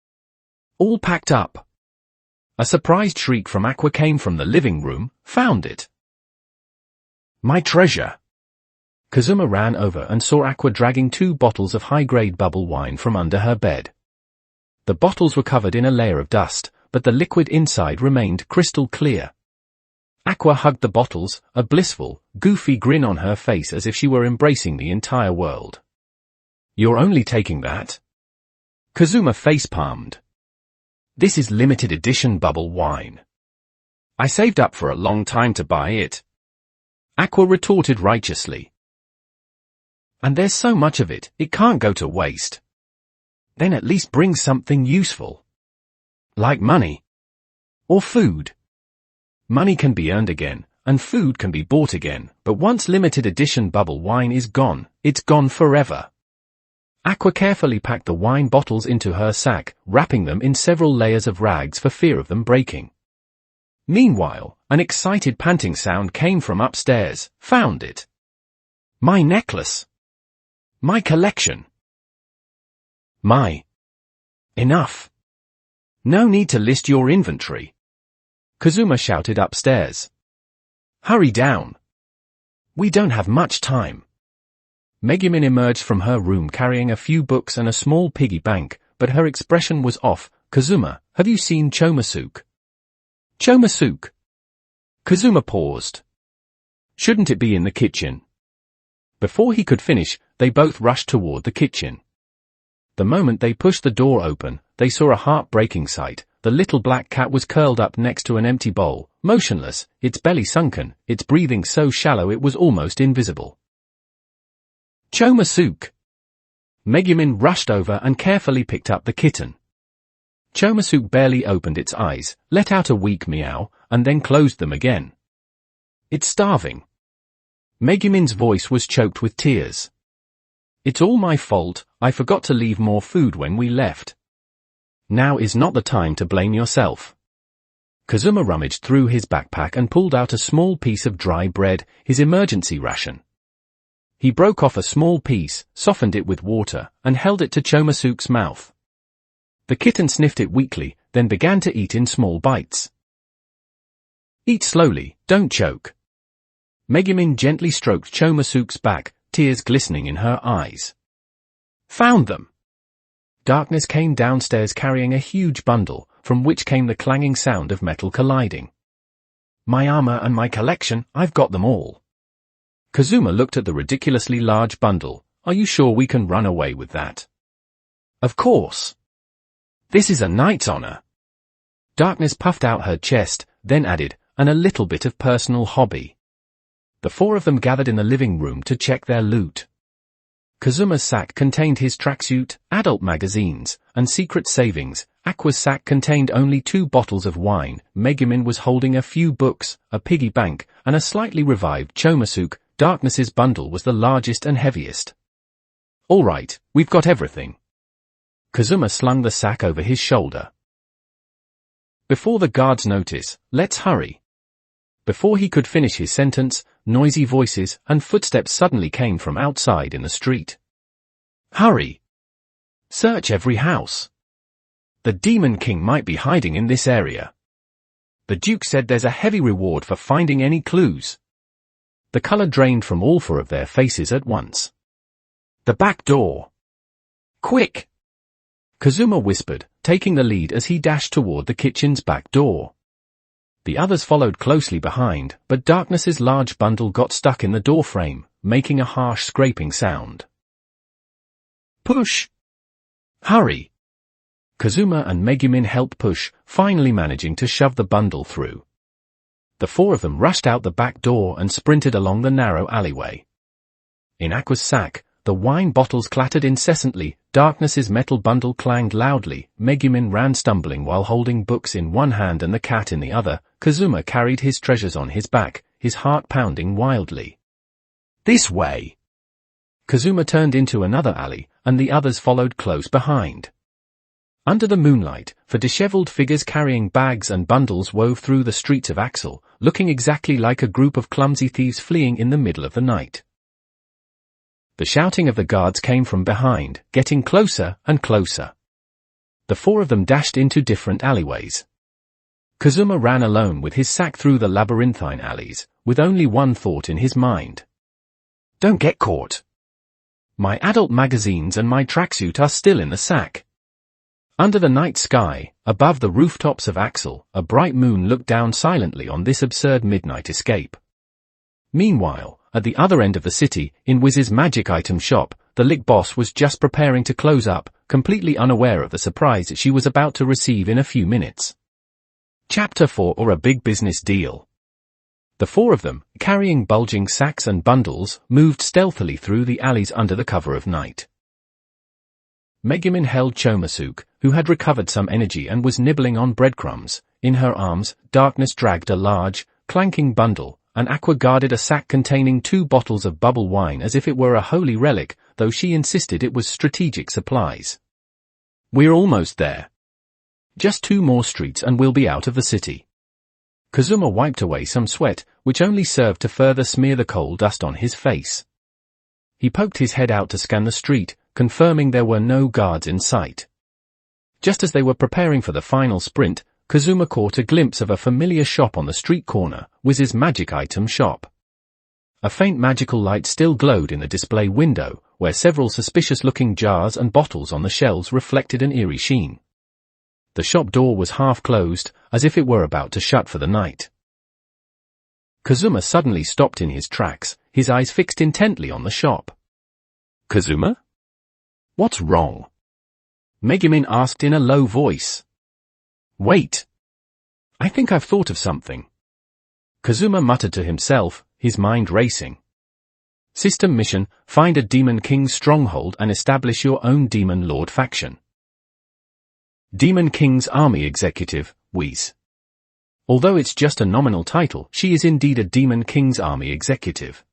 All packed up. A surprised shriek from Aqua came from the living room. Found it. My treasure. Kazuma ran over and saw Aqua dragging 2 bottles of high-grade bubble wine from under her bed. The bottles were covered in a layer of dust, but the liquid inside remained crystal clear. Aqua hugged the bottles, a blissful, goofy grin on her face as if she were embracing the entire world. You're only taking that? Kazuma face-palmed. This is limited edition bubble wine. I saved up for a long time to buy it. Aqua retorted righteously. And there's so much of it, it can't go to waste. Then at least bring something useful. Like money. Or food. Money can be earned again, and food can be bought again, but once limited edition bubble wine is gone, it's gone forever. Aqua carefully packed the wine bottles into her sack, wrapping them in several layers of rags for fear of them breaking. Meanwhile, an excited panting sound came from upstairs. Found it. My necklace. My collection. My. Enough. No need to list your inventory. Kazuma shouted upstairs. Hurry down. We don't have much time. Megumin emerged from her room carrying a few books and a small piggy bank, but her expression was off. Kazuma, have you seen Chomasuke? Chomasuke. Kazuma paused. Shouldn't it be in the kitchen? Before he could finish, they both rushed toward the kitchen. The moment they pushed the door open, they saw a heartbreaking sight. The little black cat was curled up next to an empty bowl, motionless, its belly sunken, its breathing so shallow it was almost invisible. Chomasuke! Megumin rushed over and carefully picked up the kitten. Chomasuke barely opened its eyes, let out a weak meow, and then closed them again. It's starving. Megumin's voice was choked with tears. It's all my fault, I forgot to leave more food when we left. Now is not the time to blame yourself. Kazuma rummaged through his backpack and pulled out a small piece of dry bread, his emergency ration. He broke off a small piece, softened it with water, and held it to Chomasuke's mouth. The kitten sniffed it weakly, then began to eat in small bites. Eat slowly, don't choke. Megumin gently stroked Chomasuke's back, tears glistening in her eyes. Found them. Darkness came downstairs carrying a huge bundle, from which came the clanging sound of metal colliding. My armor and my collection, I've got them all. Kazuma looked at the ridiculously large bundle. Are you sure we can run away with that? Of course. This is a knight's honor. Darkness puffed out her chest, then added, and a little bit of personal hobby. The 4 of them gathered in the living room to check their loot. Kazuma's sack contained his tracksuit, adult magazines, and secret savings. Aqua's sack contained only 2 bottles of wine. Megumin was holding a few books, a piggy bank, and a slightly revived Chomasuke. Darkness's bundle was the largest and heaviest. All right, we've got everything. Kazuma slung the sack over his shoulder. Before the guards notice, let's hurry. Before he could finish his sentence, noisy voices and footsteps suddenly came from outside in the street. Hurry! Search every house. The Demon King might be hiding in this area. The Duke said there's a heavy reward for finding any clues. The color drained from all four of their faces at once. The back door. Quick! Kazuma whispered, taking the lead as he dashed toward the kitchen's back door. The others followed closely behind, but Darkness's large bundle got stuck in the doorframe, making a harsh scraping sound. Push! Hurry! Kazuma and Megumin helped push, finally managing to shove the bundle through. The four of them rushed out the back door and sprinted along the narrow alleyway. In Aqua's sack, the wine bottles clattered incessantly, Darkness's metal bundle clanged loudly, Megumin ran stumbling while holding books in one hand and the cat in the other, Kazuma carried his treasures on his back, his heart pounding wildly. This way! Kazuma turned into another alley, and the others followed close behind. Under the moonlight, for disheveled figures carrying bags and bundles wove through the streets of Axel, looking exactly like a group of clumsy thieves fleeing in the middle of the night. The shouting of the guards came from behind, getting closer and closer. The four of them dashed into different alleyways. Kazuma ran alone with his sack through the labyrinthine alleys, with only one thought in his mind. Don't get caught. My adult magazines and my tracksuit are still in the sack. Under the night sky, above the rooftops of Axel, a bright moon looked down silently on this absurd midnight escape. Meanwhile, at the other end of the city, in Wiz's magic item shop, the Lick Boss was just preparing to close up, completely unaware of the surprise she was about to receive in a few minutes. Chapter 4 or a big business deal. The four of them, carrying bulging sacks and bundles, moved stealthily through the alleys under the cover of night. Megumin held Chomasuke, who had recovered some energy and was nibbling on breadcrumbs. In her arms, Darkness dragged a large, clanking bundle, and Aqua guarded a sack containing 2 bottles of bubble wine as if it were a holy relic, though she insisted it was strategic supplies. We're almost there. Just 2 more streets and we'll be out of the city. Kazuma wiped away some sweat, which only served to further smear the coal dust on his face. He poked his head out to scan the street, confirming there were no guards in sight. Just as they were preparing for the final sprint, Kazuma caught a glimpse of a familiar shop on the street corner, Wiz's magic item shop. A faint magical light still glowed in the display window, where several suspicious-looking jars and bottles on the shelves reflected an eerie sheen. The shop door was half closed, as if it were about to shut for the night. Kazuma suddenly stopped in his tracks, his eyes fixed intently on the shop. Kazuma? What's wrong? Megumin asked in a low voice. Wait. I think I've thought of something. Kazuma muttered to himself, his mind racing. System mission, find a Demon King's stronghold and establish your own Demon Lord faction. Demon King's Army Executive, Wiz. Although it's just a nominal title, she is indeed a Demon King's Army Executive.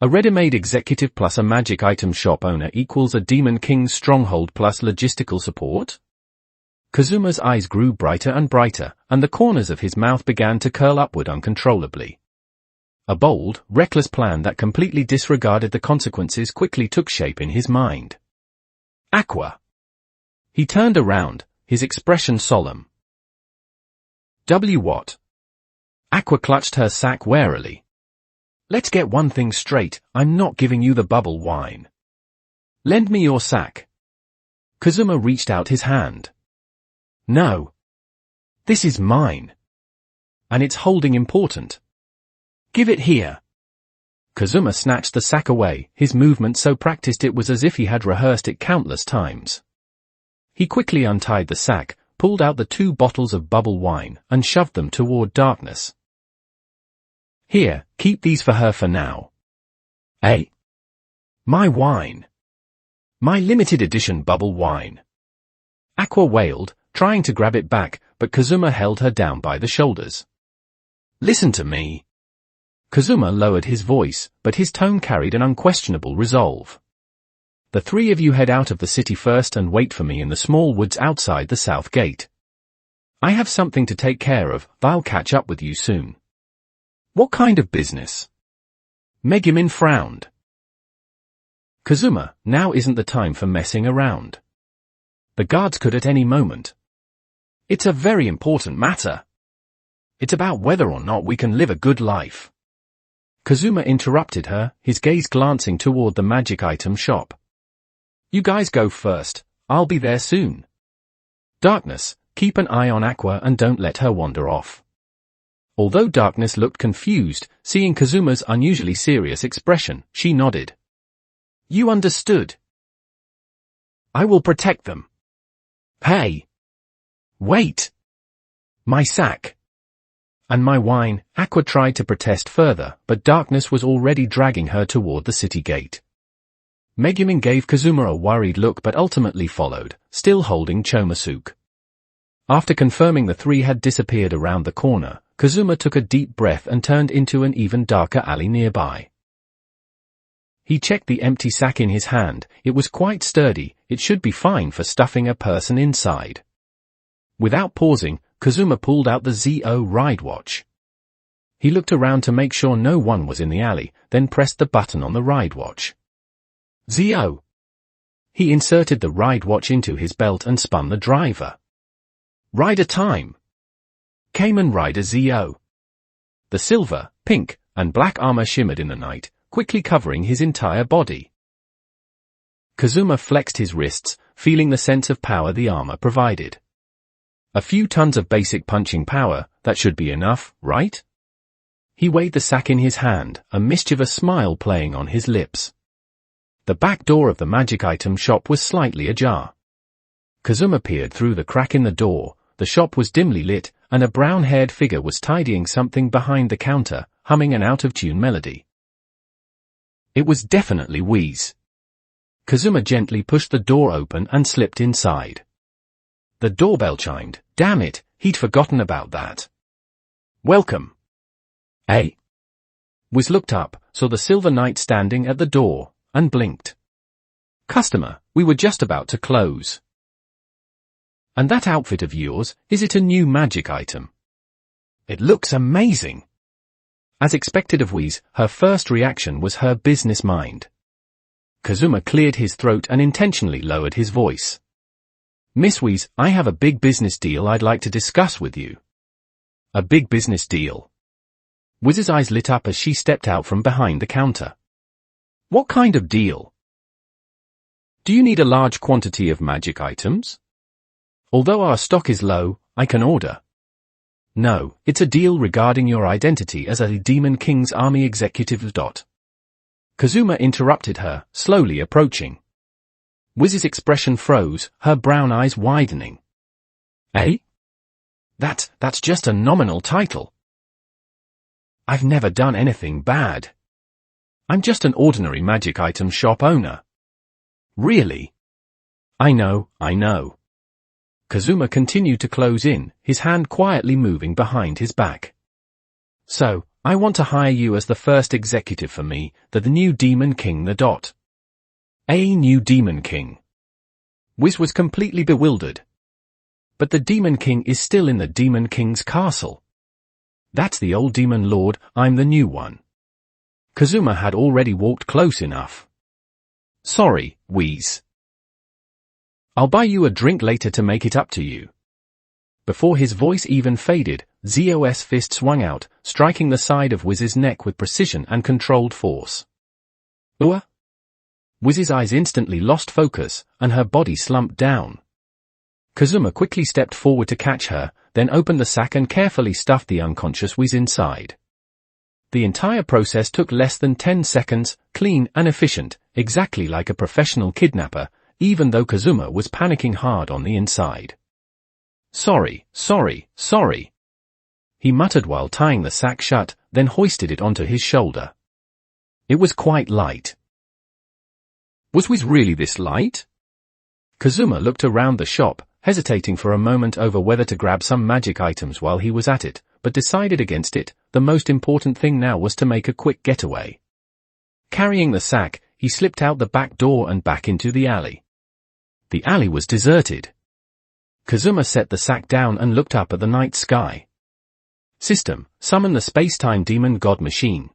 A ready-made executive plus a magic item shop owner equals a Demon King's stronghold plus logistical support? Kazuma's eyes grew brighter and brighter, and the corners of his mouth began to curl upward uncontrollably. A bold, reckless plan that completely disregarded the consequences quickly took shape in his mind. Aqua. He turned around, his expression solemn. What? Aqua clutched her sack warily. Let's get one thing straight, I'm not giving you the bubble wine. Lend me your sack. Kazuma reached out his hand. No. This is mine. And it's holding important. Give it here. Kazuma snatched the sack away, his movement so practiced it was as if he had rehearsed it countless times. He quickly untied the sack, pulled out the 2 bottles of bubble wine, and shoved them toward Darkness. Here, keep these for her for now. Hey! My wine! My limited edition bubble wine! Aqua wailed, trying to grab it back, but Kazuma held her down by the shoulders. Listen to me. Kazuma lowered his voice, but his tone carried an unquestionable resolve. The 3 of you head out of the city first and wait for me in the small woods outside the south gate. I have something to take care of, I'll catch up with you soon. What kind of business? Megumin frowned. Kazuma, now isn't the time for messing around. The guards could at any moment. It's a very important matter. It's about whether or not we can live a good life. Kazuma interrupted her, his gaze glancing toward the magic item shop. You guys go first, I'll be there soon. Darkness, keep an eye on Aqua and don't let her wander off. Although Darkness looked confused, seeing Kazuma's unusually serious expression, she nodded. You understood. I will protect them. Hey! Wait! My sack! And my wine. Aqua tried to protest further, but Darkness was already dragging her toward the city gate. Megumin gave Kazuma a worried look but ultimately followed, still holding Chomosuke. After confirming the three had disappeared around the corner, Kazuma took a deep breath and turned into an even darker alley nearby. He checked the empty sack in his hand. It was quite sturdy, it should be fine for stuffing a person inside. Without pausing, Kazuma pulled out the ZO ride watch. He looked around to make sure no one was in the alley, then pressed the button on the ride watch. ZO! He inserted the ride watch into his belt and spun the driver. Rider time! Kamen Rider ZO. The silver, pink, and black armor shimmered in the night, quickly covering his entire body. Kazuma flexed his wrists, feeling the sense of power the armor provided. A few tons of basic punching power, that should be enough, right? He weighed the sack in his hand, a mischievous smile playing on his lips. The back door of the magic item shop was slightly ajar. Kazuma peered through the crack in the door. The shop was dimly lit, and a brown-haired figure was tidying something behind the counter, humming an out-of-tune melody. It was definitely Whis. Kazuma gently pushed the door open and slipped inside. The doorbell chimed. Damn it, he'd forgotten about that. Welcome. Hey. Whis looked up, saw the silver knight standing at the door, and blinked. Customer, we were just about to close. And that outfit of yours, is it a new magic item? It looks amazing. As expected of Whis, her first reaction was her business mind. Kazuma cleared his throat and intentionally lowered his voice. Miss Whis, I have a big business deal I'd like to discuss with you. A big business deal. Whis's eyes lit up as she stepped out from behind the counter. What kind of deal? Do you need a large quantity of magic items? Although our stock is low, I can order. No, it's a deal regarding your identity as a Demon King's army executive. Kazuma interrupted her, slowly approaching. Whis's expression froze, her brown eyes widening. Eh? That's just a nominal title. I've never done anything bad. I'm just an ordinary magic item shop owner. Really? I know. Kazuma continued to close in, his hand quietly moving behind his back. So, I want to hire you as the first executive for me, the new Demon King. A new Demon King. Whis was completely bewildered. But the Demon King is still in the Demon King's castle. That's the old Demon Lord, I'm the new one. Kazuma had already walked close enough. Sorry, Whis. I'll buy you a drink later to make it up to you. Before his voice even faded, Zos fist swung out, striking the side of Whis's neck with precision and controlled force. Whis's eyes instantly lost focus, and her body slumped down. Kazuma quickly stepped forward to catch her, then opened the sack and carefully stuffed the unconscious Whis inside. The entire process took less than 10 seconds, clean and efficient, exactly like a professional kidnapper, even though Kazuma was panicking hard on the inside. Sorry. He muttered while tying the sack shut, then hoisted it onto his shoulder. It was quite light. Was Whis really this light? Kazuma looked around the shop, hesitating for a moment over whether to grab some magic items while he was at it, but decided against it. The most important thing now was to make a quick getaway. Carrying the sack, he slipped out the back door and back into the alley. The alley was deserted. Kazuma set the sack down and looked up at the night sky. System, summon the space-time demon god machine.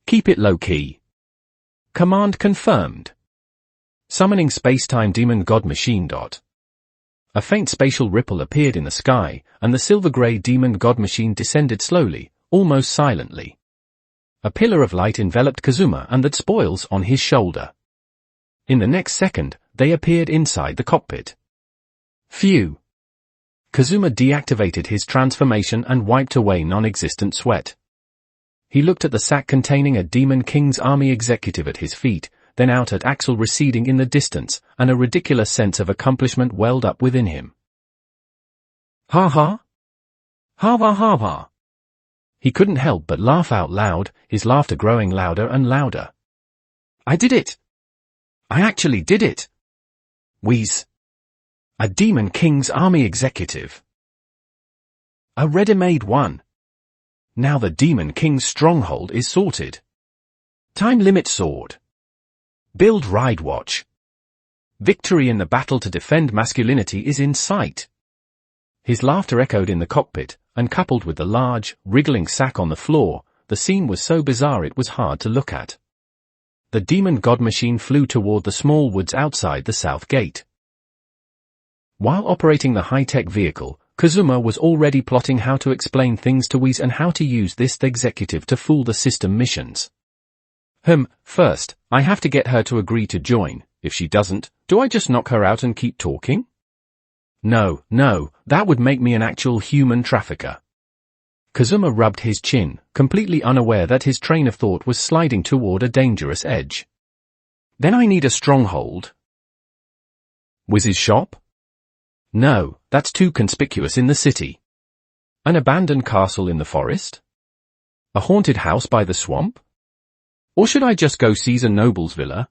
Keep it low-key. Command confirmed. Summoning space-time demon god machine. A faint spatial ripple appeared in the sky, and the silver-grey demon god machine descended slowly, almost silently. A pillar of light enveloped Kazuma and the spoils on his shoulder. In the next second, they appeared inside the cockpit. Phew! Kazuma deactivated his transformation and wiped away non-existent sweat. He looked at the sack containing a Demon King's army executive at his feet, then out at Axel receding in the distance, and a ridiculous sense of accomplishment welled up within him. Ha ha! Ha ha ha ha! He couldn't help but laugh out loud, his laughter growing louder and louder. I did it! I actually did it! Wheeze! A Demon King's army executive. A ready-made one. Now the Demon King's stronghold is sorted. Time limit sword. Build ride watch. Victory in the battle to defend masculinity is in sight. His laughter echoed in the cockpit, and coupled with the large, wriggling sack on the floor, the scene was so bizarre it was hard to look at. The demon god machine flew toward the small woods outside the south gate. While operating the high-tech vehicle, Kazuma was already plotting how to explain things to Whis and how to use this executive to fool the system missions. First, I have to get her to agree to join. If she doesn't, do I just knock her out and keep talking? No, that would make me an actual human trafficker. Kazuma rubbed his chin, completely unaware that his train of thought was sliding toward a dangerous edge. Then I need a stronghold. Wiz's shop? No, that's too conspicuous in the city. An abandoned castle in the forest? A haunted house by the swamp? Or should I just go Caesar Noble's villa?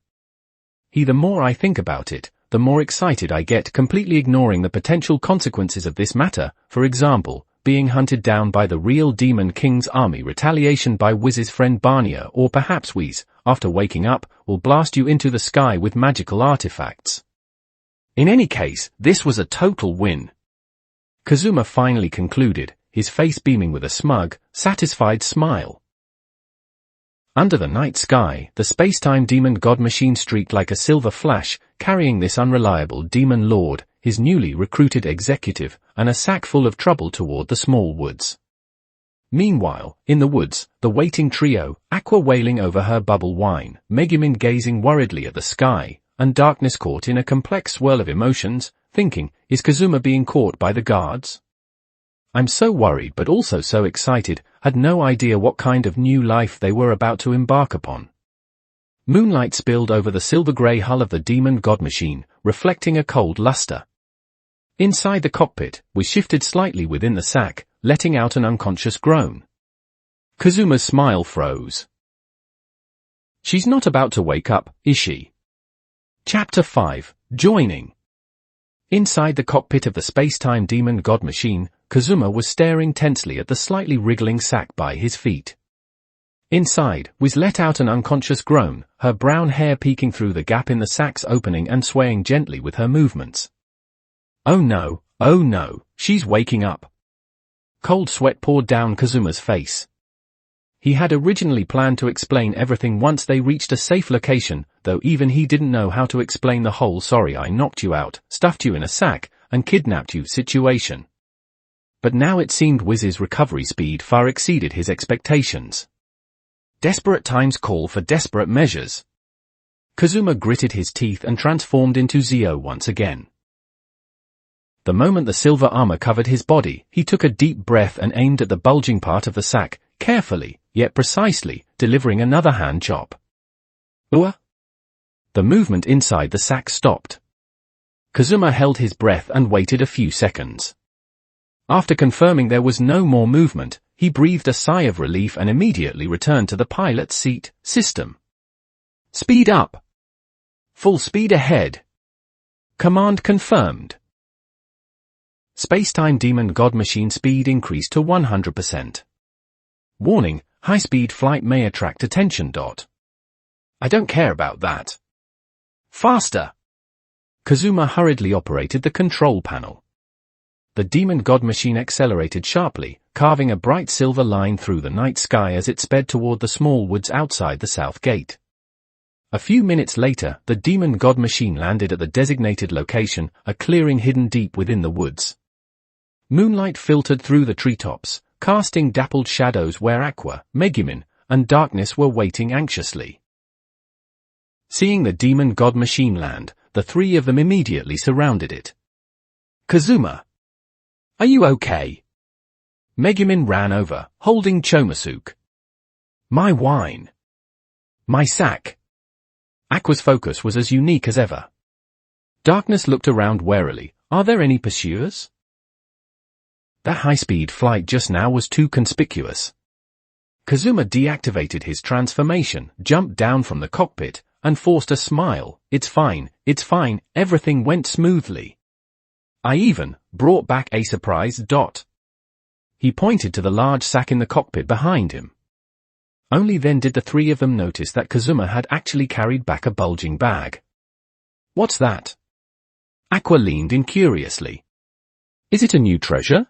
The more I think about it, the more excited I get, completely ignoring the potential consequences of this matter, for example, being hunted down by the real Demon King's army, retaliation by Wiz's friend Barnier, or perhaps Wiz, after waking up, will blast you into the sky with magical artifacts. In any case, this was a total win. Kazuma finally concluded, his face beaming with a smug, satisfied smile. Under the night sky, the space-time demon god machine streaked like a silver flash, carrying this unreliable demon lord, his newly recruited executive, and a sack full of trouble toward the small woods. Meanwhile, in the woods, the waiting trio, Aqua wailing over her bubble wine, Megumin gazing worriedly at the sky, and Darkness caught in a complex swirl of emotions, thinking, is Kazuma being caught by the guards? I'm so worried but also so excited, had no idea what kind of new life they were about to embark upon. Moonlight spilled over the silver-grey hull of the demon god machine, reflecting a cold luster. Inside the cockpit, we shifted slightly within the sack, letting out an unconscious groan. Kazuma's smile froze. She's not about to wake up, is she? Chapter 5, Joining. Inside the cockpit of the space-time demon god machine, Kazuma was staring tensely at the slightly wriggling sack by his feet. Inside, Wiz let out an unconscious groan, her brown hair peeking through the gap in the sack's opening and swaying gently with her movements. Oh no, she's waking up. Cold sweat poured down Kazuma's face. He had originally planned to explain everything once they reached a safe location, though even he didn't know how to explain the whole "sorry I knocked you out, stuffed you in a sack, and kidnapped you" situation. But now it seemed Wiz's recovery speed far exceeded his expectations. Desperate times call for desperate measures. Kazuma gritted his teeth and transformed into Zio once again. The moment the silver armor covered his body, he took a deep breath and aimed at the bulging part of the sack, carefully, yet precisely, delivering another hand chop. Ua! The movement inside the sack stopped. Kazuma held his breath and waited a few seconds. After confirming there was no more movement, he breathed a sigh of relief and immediately returned to the pilot's seat. System. Speed up. Full speed ahead. Command confirmed. Spacetime demon god machine speed increased to 100%. Warning, high-speed flight may attract attention. I don't care about that. Faster! Kazuma hurriedly operated the control panel. The demon god machine accelerated sharply, carving a bright silver line through the night sky as it sped toward the small woods outside the south gate. A few minutes later, the demon god machine landed at the designated location, a clearing hidden deep within the woods. Moonlight filtered through the treetops, casting dappled shadows where Aqua, Megumin, and Darkness were waiting anxiously. Seeing the demon god machine land, the three of them immediately surrounded it. "Kazuma! Are you okay?" Megumin ran over, holding Chomosuke. "My wine! My sack!" Aqua's focus was as unique as ever. Darkness looked around warily. Are there any pursuers? That high-speed flight just now was too conspicuous. Kazuma deactivated his transformation, jumped down from the cockpit, and forced a smile. It's fine, everything went smoothly. I even brought back a surprise. He pointed to the large sack in the cockpit behind him. Only then did the three of them notice that Kazuma had actually carried back a bulging bag. "What's that?" Aqua leaned in curiously. "Is it a new treasure?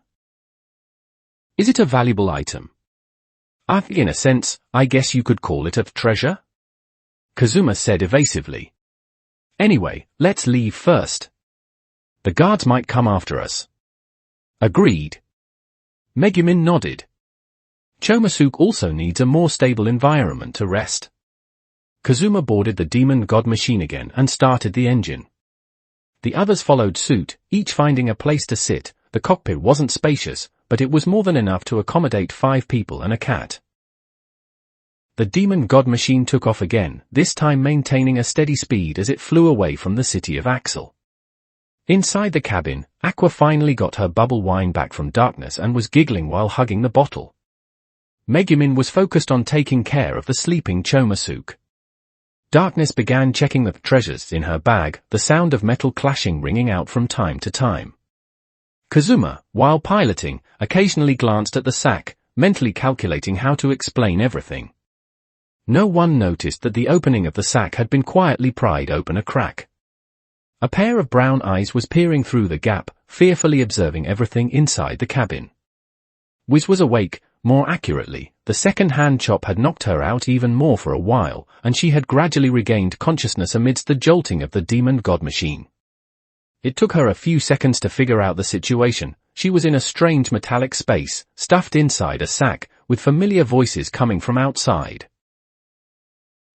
Is it a valuable item?" In a sense, I guess you could call it a treasure," Kazuma said evasively. "Anyway, let's leave first. The guards might come after us." "Agreed." Megumin nodded. Chomosuke also needs a more stable environment to rest. Kazuma boarded the demon god machine again and started the engine. The others followed suit, each finding a place to sit. The cockpit wasn't spacious, but it was more than enough to accommodate 5 people and a cat. The demon god machine took off again, this time maintaining a steady speed as it flew away from the city of Axel. Inside the cabin, Aqua finally got her bubble wine back from Darkness and was giggling while hugging the bottle. Megumin was focused on taking care of the sleeping Chomosuke. Darkness began checking the treasures in her bag, the sound of metal clashing ringing out from time to time. Kazuma, while piloting, occasionally glanced at the sack, mentally calculating how to explain everything. No one noticed that the opening of the sack had been quietly pried open a crack. A pair of brown eyes was peering through the gap, fearfully observing everything inside the cabin. Wiz was awake. More accurately, the second-hand chop had knocked her out even more for a while, and she had gradually regained consciousness amidst the jolting of the demon god machine. It took her a few seconds to figure out the situation. She was in a strange metallic space, stuffed inside a sack, with familiar voices coming from outside.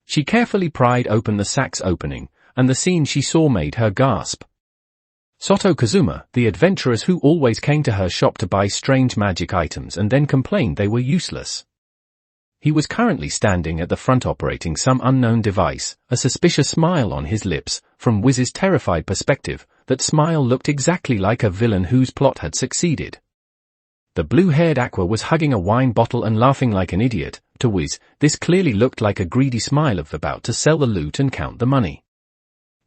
She carefully pried open the sack's opening, and the scene she saw made her gasp. Soto Kazuma, the adventurers who always came to her shop to buy strange magic items and then complained they were useless. He was currently standing at the front operating some unknown device, a suspicious smile on his lips. From Wiz's terrified perspective, that smile looked exactly like a villain whose plot had succeeded. The blue-haired Aqua was hugging a wine bottle and laughing like an idiot. To Wiz, this clearly looked like a greedy smile of about to sell the loot and count the money.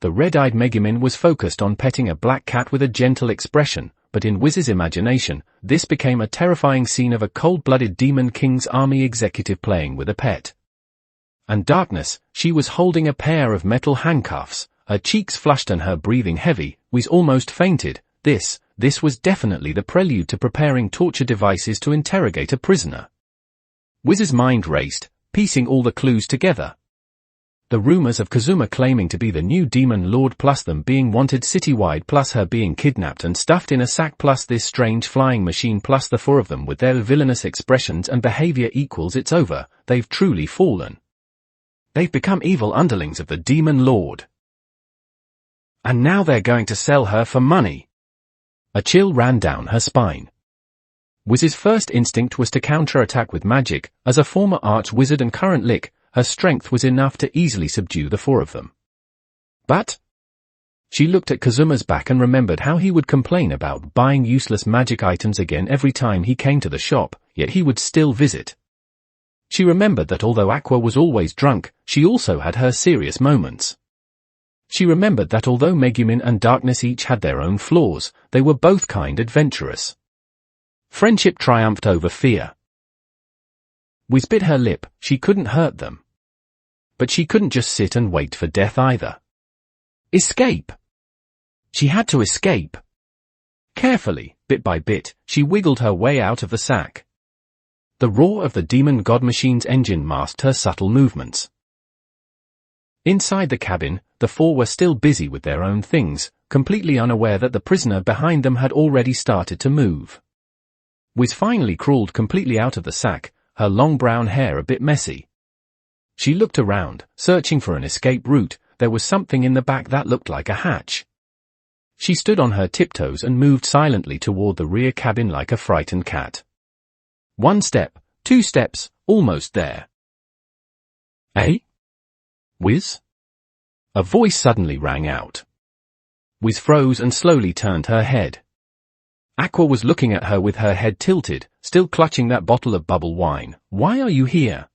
The red-eyed Megumin was focused on petting a black cat with a gentle expression, but in Wiz's imagination, this became a terrifying scene of a cold-blooded demon king's army executive playing with a pet. And Darkness, she was holding a pair of metal handcuffs, her cheeks flushed and her breathing heavy. Wiz almost fainted. This was definitely the prelude to preparing torture devices to interrogate a prisoner. Wiz's mind raced, piecing all the clues together. The rumors of Kazuma claiming to be the new demon lord plus them being wanted citywide plus her being kidnapped and stuffed in a sack plus this strange flying machine plus the 4 of them with their villainous expressions and behavior equals it's over. They've truly fallen. They've become evil underlings of the demon lord. And now they're going to sell her for money. A chill ran down her spine. Wiz's first instinct was to counterattack with magic. As a former arch-wizard and current lick, her strength was enough to easily subdue the 4 of them. But she looked at Kazuma's back and remembered how he would complain about buying useless magic items again every time he came to the shop, yet he would still visit. She remembered that although Aqua was always drunk, she also had her serious moments. She remembered that although Megumin and Darkness each had their own flaws, they were both kind adventurous. Friendship triumphed over fear. Wiz bit her lip. She couldn't hurt them. But she couldn't just sit and wait for death either. Escape! She had to escape. Carefully, bit by bit, she wiggled her way out of the sack. The roar of the demon god machine's engine masked her subtle movements. Inside the cabin, the four were still busy with their own things, completely unaware that the prisoner behind them had already started to move. Wiz finally crawled completely out of the sack, her long brown hair a bit messy. She looked around, searching for an escape route. There was something in the back that looked like a hatch. She stood on her tiptoes and moved silently toward the rear cabin like a frightened cat. 1 step, 2 steps, almost there. Eh? Wiz? A voice suddenly rang out. Wiz froze and slowly turned her head. Aqua was looking at her with her head tilted, still clutching that bottle of bubble wine. Why are you here?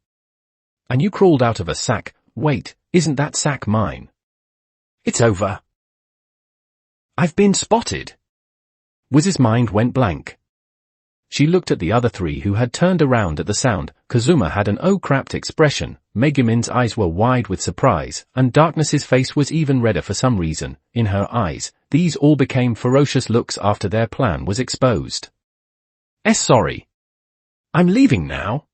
And you crawled out of a sack. Wait, isn't that sack mine? It's over. I've been spotted. Wiz's mind went blank. She looked at the other three who had turned around at the sound. Kazuma had an oh crapped expression, Megumin's eyes were wide with surprise, and Darkness's face was even redder for some reason. In her eyes, these all became ferocious looks after their plan was exposed. Sorry. I'm leaving now.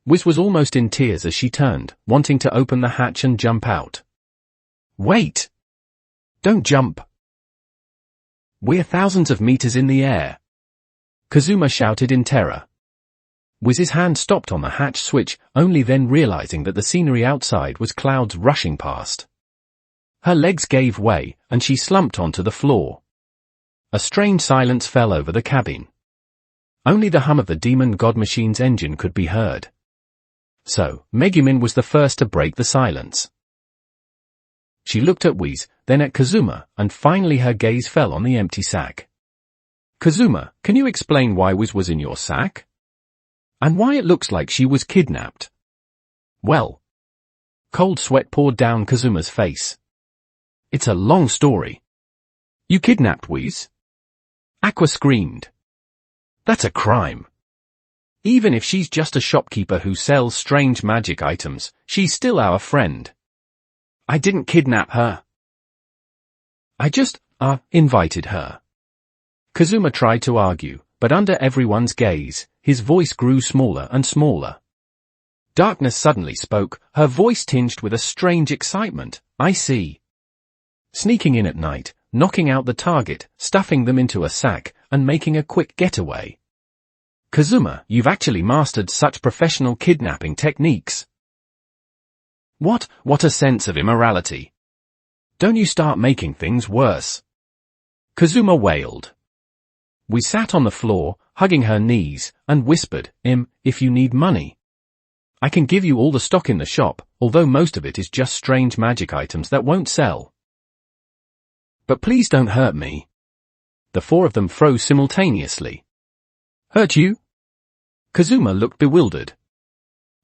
Wiz was almost in tears as she turned, wanting to open the hatch and jump out. Wait! Don't jump! We're thousands of meters in the air. Kazuma shouted in terror. Wiz's hand stopped on the hatch switch, only then realizing that the scenery outside was clouds rushing past. Her legs gave way, and she slumped onto the floor. A strange silence fell over the cabin. Only the hum of the demon god machine's engine could be heard. So, Megumin was the first to break the silence. She looked at Wiz, then at Kazuma, and finally her gaze fell on the empty sack. Kazuma, can you explain why Wiz was in your sack? And why it looks like she was kidnapped? Well. Cold sweat poured down Kazuma's face. It's a long story. You kidnapped Wiz? Aqua screamed. That's a crime. Even if she's just a shopkeeper who sells strange magic items, she's still our friend. I didn't kidnap her. I just, invited her. Kazuma tried to argue, but under everyone's gaze, his voice grew smaller and smaller. Darkness suddenly spoke, her voice tinged with a strange excitement. I see. Sneaking in at night, knocking out the target, stuffing them into a sack, and making a quick getaway. Kazuma, you've actually mastered such professional kidnapping techniques. What a sense of immorality. Don't you start making things worse. Kazuma wailed. We sat on the floor, hugging her knees, and whispered, if you need money. I can give you all the stock in the shop, although most of it is just strange magic items that won't sell. But please don't hurt me. The four of them froze simultaneously. Hurt you? Kazuma looked bewildered.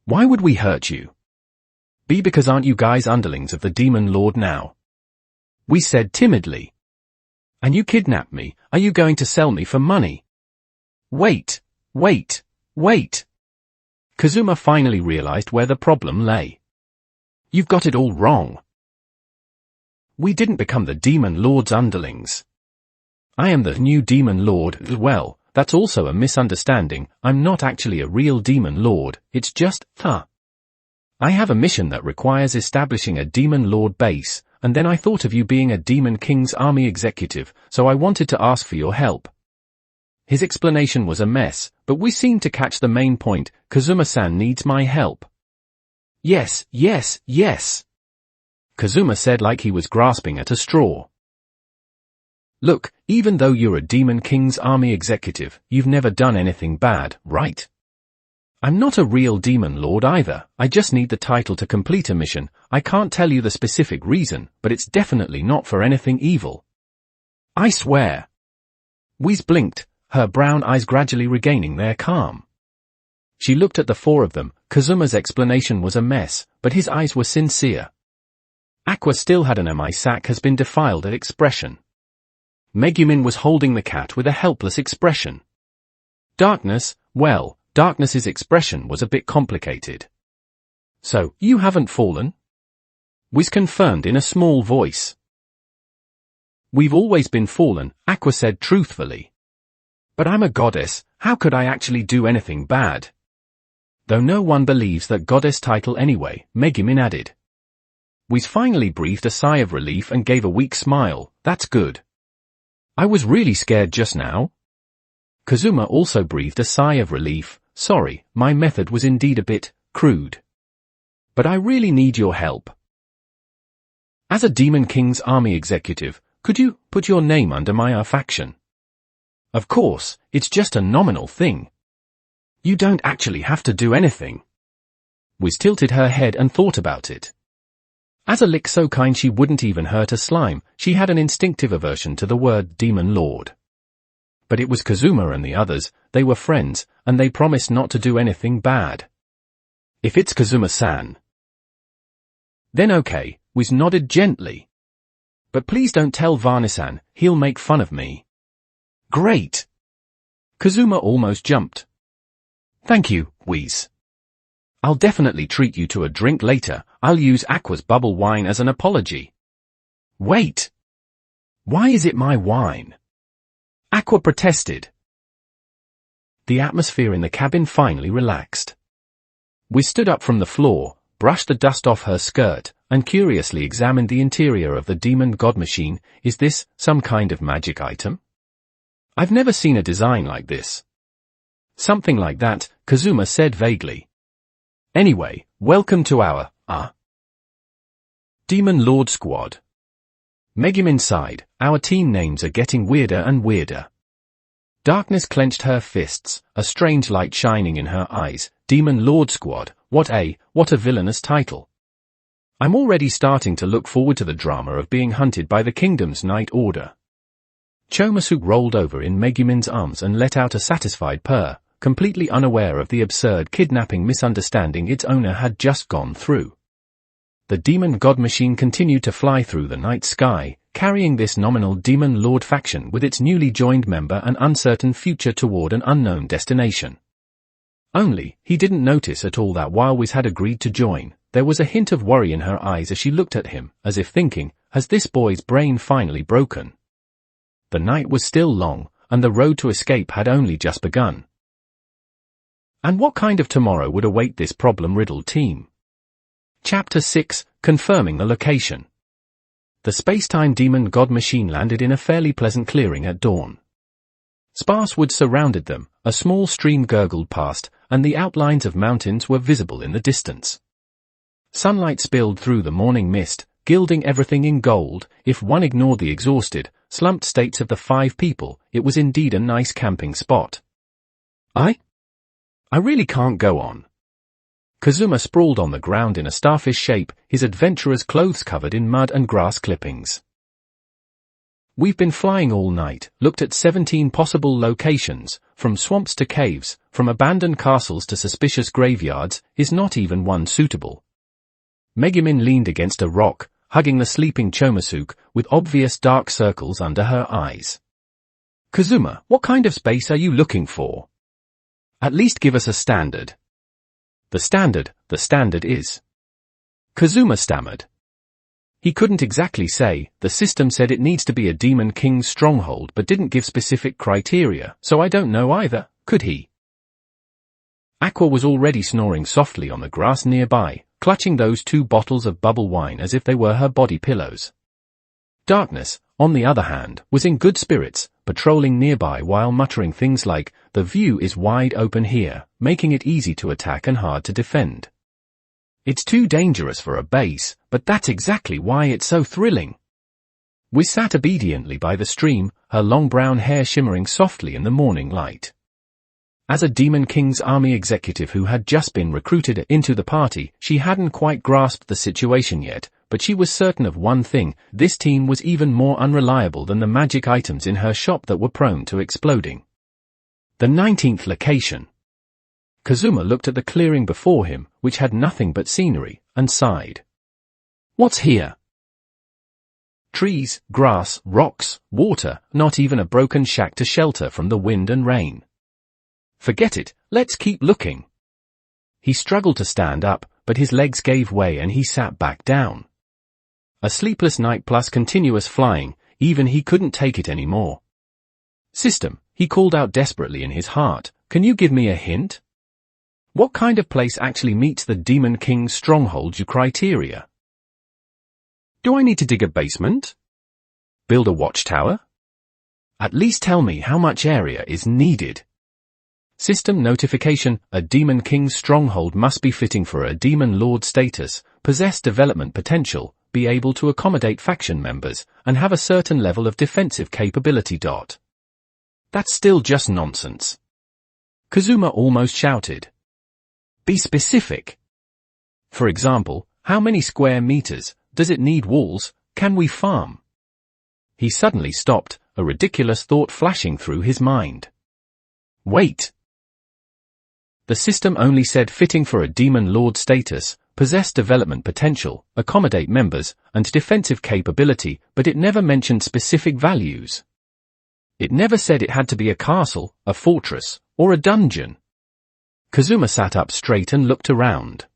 Why would we hurt you? Because aren't you guys underlings of the Demon Lord now? We said timidly. And you kidnapped me, are you going to sell me for money? Wait. Kazuma finally realized where the problem lay. You've got it all wrong. We didn't become the Demon Lord's underlings. I am the new Demon Lord. Well, that's also a misunderstanding. I'm not actually a real Demon Lord, it's just, I have a mission that requires establishing a Demon Lord base, and then I thought of you being a Demon King's army executive, so I wanted to ask for your help. His explanation was a mess, but we seemed to catch the main point. Kazuma-san needs my help. Yes. Kazuma said like he was grasping at a straw. Look, even though you're a Demon King's army executive, you've never done anything bad, right? I'm not a real Demon Lord either, I just need the title to complete a mission. I can't tell you the specific reason, but it's definitely not for anything evil. I swear. Wiz blinked, her brown eyes gradually regaining their calm. She looked at the four of them. Kazuma's explanation was a mess, but his eyes were sincere. Aqua still had an "my sack has been defiled" expression. Megumin was holding the cat with a helpless expression. Darkness's expression was a bit complicated. So, you haven't fallen? Wiz confirmed in a small voice. We've always been fallen, Aqua said truthfully. But I'm a goddess, how could I actually do anything bad? Though no one believes that goddess title anyway, Megumin added. Whis finally breathed a sigh of relief and gave a weak smile. That's good. I was really scared just now. Kazuma also breathed a sigh of relief. Sorry, my method was indeed a bit crude. But I really need your help. As a Demon King's army executive, could you put your name under my faction? Of course, it's just a nominal thing. You don't actually have to do anything. Whis tilted her head and thought about it. As a lick so kind she wouldn't even hurt a slime, she had an instinctive aversion to the word Demon Lord. But it was Kazuma and the others, they were friends, and they promised not to do anything bad. If it's Kazuma-san. Then okay, Whis nodded gently. But please don't tell Varnisan, he'll make fun of me. Great! Kazuma almost jumped. Thank you, Whis. I'll definitely treat you to a drink later. I'll use Aqua's bubble wine as an apology. Wait! Why is it my wine? Aqua protested. The atmosphere in the cabin finally relaxed. Whis stood up from the floor, brushed the dust off her skirt, and curiously examined the interior of the demon god machine. Is this some kind of magic item? I've never seen a design like this. Something like that, Kazuma said vaguely. Anyway, welcome to our, Demon Lord Squad. Megumin sighed. Our team names are getting weirder and weirder. Darkness clenched her fists, a strange light shining in her eyes. Demon Lord Squad, what a villainous title. I'm already starting to look forward to the drama of being hunted by the kingdom's Night Order. Chomasuk rolled over in Megumin's arms and let out a satisfied purr, completely unaware of the absurd kidnapping misunderstanding its owner had just gone through. The demon god machine continued to fly through the night sky, carrying this nominal demon lord faction with its newly joined member an uncertain future toward an unknown destination. Only, he didn't notice at all that while Whis had agreed to join, there was a hint of worry in her eyes as she looked at him, as if thinking, has this boy's brain finally broken? The night was still long, and the road to escape had only just begun. And what kind of tomorrow would await this problem-riddled team? Chapter 6, Confirming the Location. The space-time demon god machine landed in a fairly pleasant clearing at dawn. Sparse woods surrounded them, a small stream gurgled past, and the outlines of mountains were visible in the distance. Sunlight spilled through the morning mist, gilding everything in gold. If one ignored the exhausted, slumped states of the 5 people, it was indeed a nice camping spot. I really can't go on. Kazuma sprawled on the ground in a starfish shape, his adventurer's clothes covered in mud and grass clippings. We've been flying all night, looked at 17 possible locations, from swamps to caves, from abandoned castles to suspicious graveyards. Is not even one suitable. Megumin leaned against a rock, hugging the sleeping Chomasuk, with obvious dark circles under her eyes. Kazuma, what kind of space are you looking for? At least give us a standard. The standard is. Kazuma stammered. He couldn't exactly say. The system said it needs to be a Demon King's stronghold but didn't give specific criteria, so I don't know either, could he? Aqua was already snoring softly on the grass nearby, clutching those 2 bottles of bubble wine as if they were her body pillows. Darkness, on the other hand, was in good spirits, patrolling nearby while muttering things like, the view is wide open here, making it easy to attack and hard to defend. It's too dangerous for a base, but that's exactly why it's so thrilling. Whis sat obediently by the stream, her long brown hair shimmering softly in the morning light. As a Demon King's army executive who had just been recruited into the party, she hadn't quite grasped the situation yet, but she was certain of one thing: this team was even more unreliable than the magic items in her shop that were prone to exploding. The 19th location. Kazuma looked at the clearing before him, which had nothing but scenery, and sighed. What's here? Trees, grass, rocks, water, not even a broken shack to shelter from the wind and rain. Forget it, let's keep looking. He struggled to stand up, but his legs gave way and he sat back down. A sleepless night plus continuous flying, even he couldn't take it anymore. System, he called out desperately in his heart, can you give me a hint? What kind of place actually meets the Demon King's stronghold criteria? Do I need to dig a basement? Build a watchtower? At least tell me how much area is needed. System notification: a Demon King's stronghold must be fitting for a Demon Lord status, possess development potential, be able to accommodate faction members, and have a certain level of defensive capability. That's still just nonsense. Kazuma almost shouted. Be specific. For example, how many square meters? Does it need walls? Can we farm? He suddenly stopped, a ridiculous thought flashing through his mind. Wait. The system only said fitting for a Demon Lord status, possess development potential, accommodate members, and defensive capability, but it never mentioned specific values. It never said it had to be a castle, a fortress, or a dungeon. Kazuma sat up straight and looked around.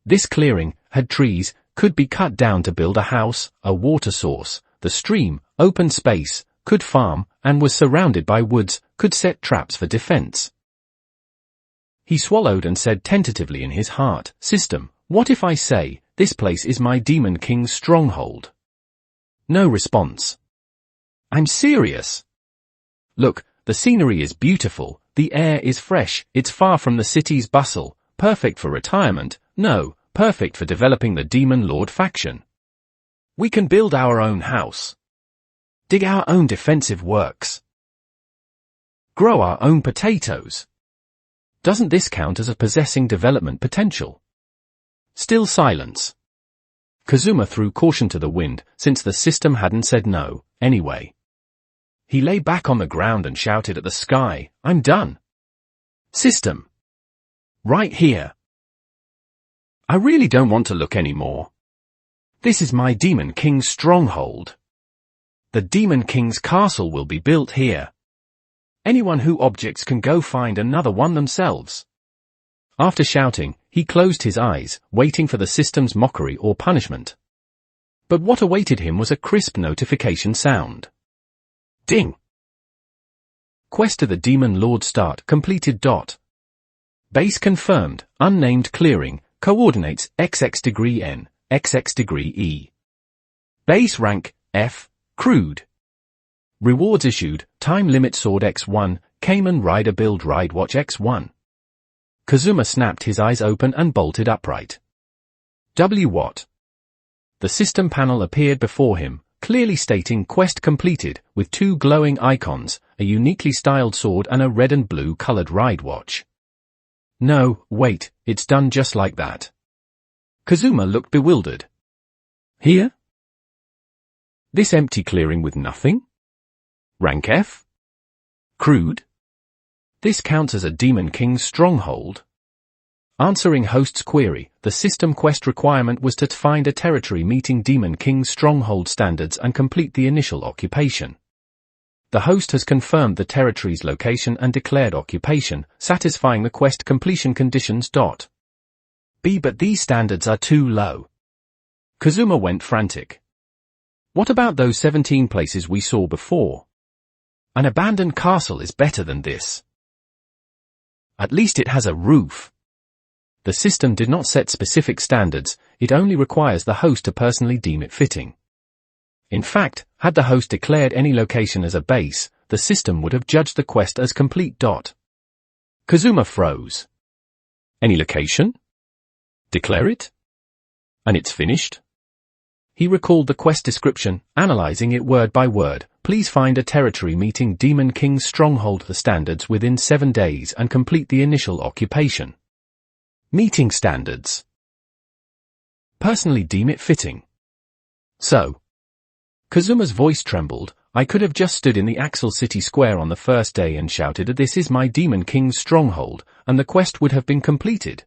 This clearing had trees, could be cut down to build a house, a water source, the stream, open space, could farm, and was surrounded by woods, could set traps for defense. He swallowed and said tentatively in his heart, System, what if I say, this place is my Demon King's stronghold? No response. I'm serious. Look, the scenery is beautiful, the air is fresh, it's far from the city's bustle, perfect for retirement, no, perfect for developing the Demon Lord faction. We can build our own house. Dig our own defensive works. Grow our own potatoes. Doesn't this count as a possessing development potential? Still silence. Kazuma threw caution to the wind, since the system hadn't said no, anyway. He lay back on the ground and shouted at the sky, I'm done. System. Right here. I really don't want to look anymore. This is my Demon King's stronghold. The Demon King's castle will be built here. Anyone who objects can go find another one themselves. After shouting, he closed his eyes, waiting for the system's mockery or punishment. But what awaited him was a crisp notification sound. Ding! Quest to the Demon Lord start completed. Base confirmed, unnamed clearing, coordinates XX°N, XX°E. Base rank, F, crude. Rewards issued, time limit sword X1, Cayman rider build ride watch X1. Kazuma snapped his eyes open and bolted upright. What? The system panel appeared before him, clearly stating quest completed, with two glowing icons, a uniquely styled sword and a red and blue colored ride watch. No, wait, it's done just like that. Kazuma looked bewildered. Here? This empty clearing with nothing? Rank F? Crude? This counts as a Demon King's stronghold? Answering host's query, the system quest requirement was to find a territory meeting Demon King's stronghold standards and complete the initial occupation. The host has confirmed the territory's location and declared occupation, satisfying the quest completion conditions. B. But these standards are too low. Kazuma went frantic. What about those 17 places we saw before? An abandoned castle is better than this. At least it has a roof. The system did not set specific standards, it only requires the host to personally deem it fitting. In fact, had the host declared any location as a base, the system would have judged the quest as complete. Kazuma froze. Any location? Declare it? And it's finished? He recalled the quest description, analyzing it word by word. Please find a territory meeting Demon King's stronghold the standards within 7 days and complete the initial occupation. Meeting standards. Personally deem it fitting. So. Kazuma's voice trembled. I could have just stood in the Axel City Square on the first day and shouted, this is my Demon King's stronghold, and the quest would have been completed.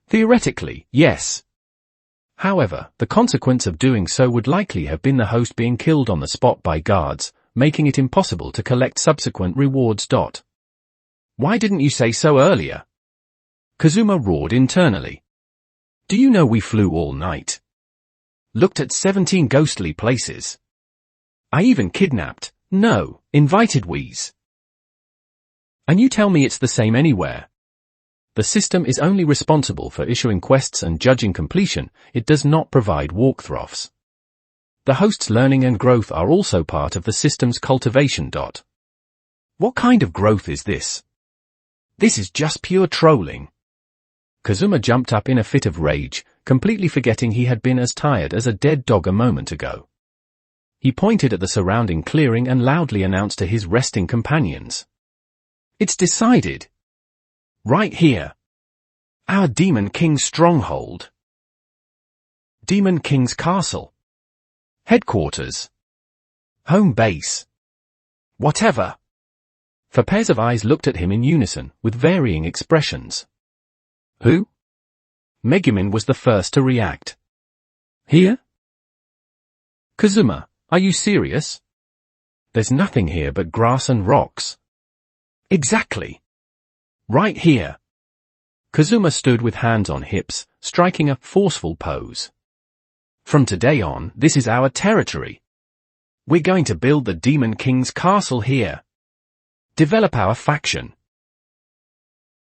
Theoretically, yes. However, the consequence of doing so would likely have been the host being killed on the spot by guards, making it impossible to collect subsequent rewards. Why didn't you say so earlier? Kazuma roared internally. Do you know we flew all night? Looked at 17 ghostly places. I even kidnapped, no, invited Wheeze. And you tell me it's the same anywhere. The system is only responsible for issuing quests and judging completion, it does not provide walkthroughs. the host's learning and growth are also part of the system's cultivation. What kind of growth is this? This is just pure trolling. Kazuma jumped up in a fit of rage, completely forgetting he had been as tired as a dead dog a moment ago. He pointed at the surrounding clearing and loudly announced to his resting companions. It's decided. Right here. Our Demon King's stronghold. Demon King's castle. Headquarters. Home base. Whatever. Four pairs of eyes looked at him in unison, with varying expressions. Who? Megumin was the first to react. Here? Kazuma, are you serious? There's nothing here but grass and rocks. Exactly. Right here. Kazuma stood with hands on hips, striking a forceful pose. From today on, this is our territory. We're going to build the Demon King's castle here. Develop our faction.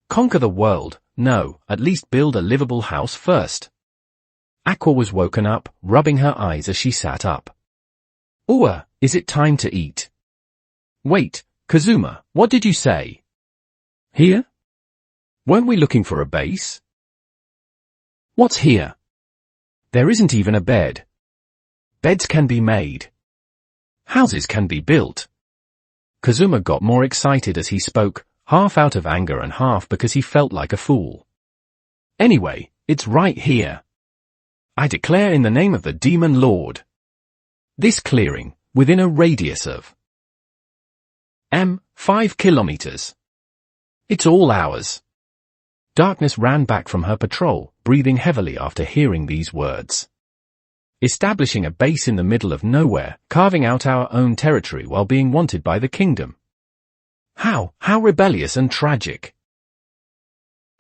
Conquer the world, no, at least build a livable house first. Aqua was woken up, rubbing her eyes as she sat up. Ua, is it time to eat? Wait, Kazuma, what did you say? Here? Weren't we looking for a base? What's here? There isn't even a bed. Beds can be made. Houses can be built. Kazuma got more excited as he spoke, half out of anger and half because he felt like a fool. Anyway, it's right here. I declare in the name of the Demon Lord. This clearing, within a radius of 5 kilometers. It's all ours. Darkness ran back from her patrol, breathing heavily after hearing these words. Establishing a base in the middle of nowhere, carving out our own territory while being wanted by the kingdom. How rebellious and tragic.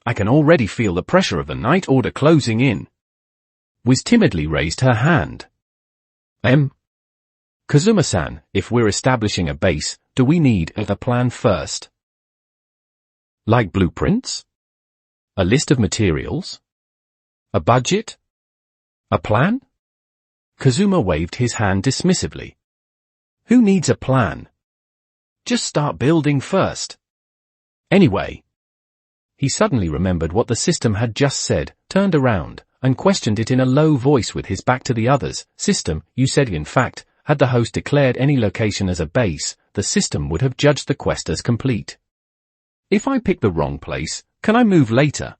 I can already feel the pressure of the Night Order closing in. Wiz timidly raised her hand. Kazuma-san, if we're establishing a base, do we need a plan first? Like blueprints? A list of materials? A budget? A plan? Kazuma waved his hand dismissively. Who needs a plan? Just start building first. Anyway. He suddenly remembered what the system had just said, turned around, and questioned it in a low voice with his back to the others. System, you said in fact, had the host declared any location as a base, the system would have judged the quest as complete. If I pick the wrong place, can I move later?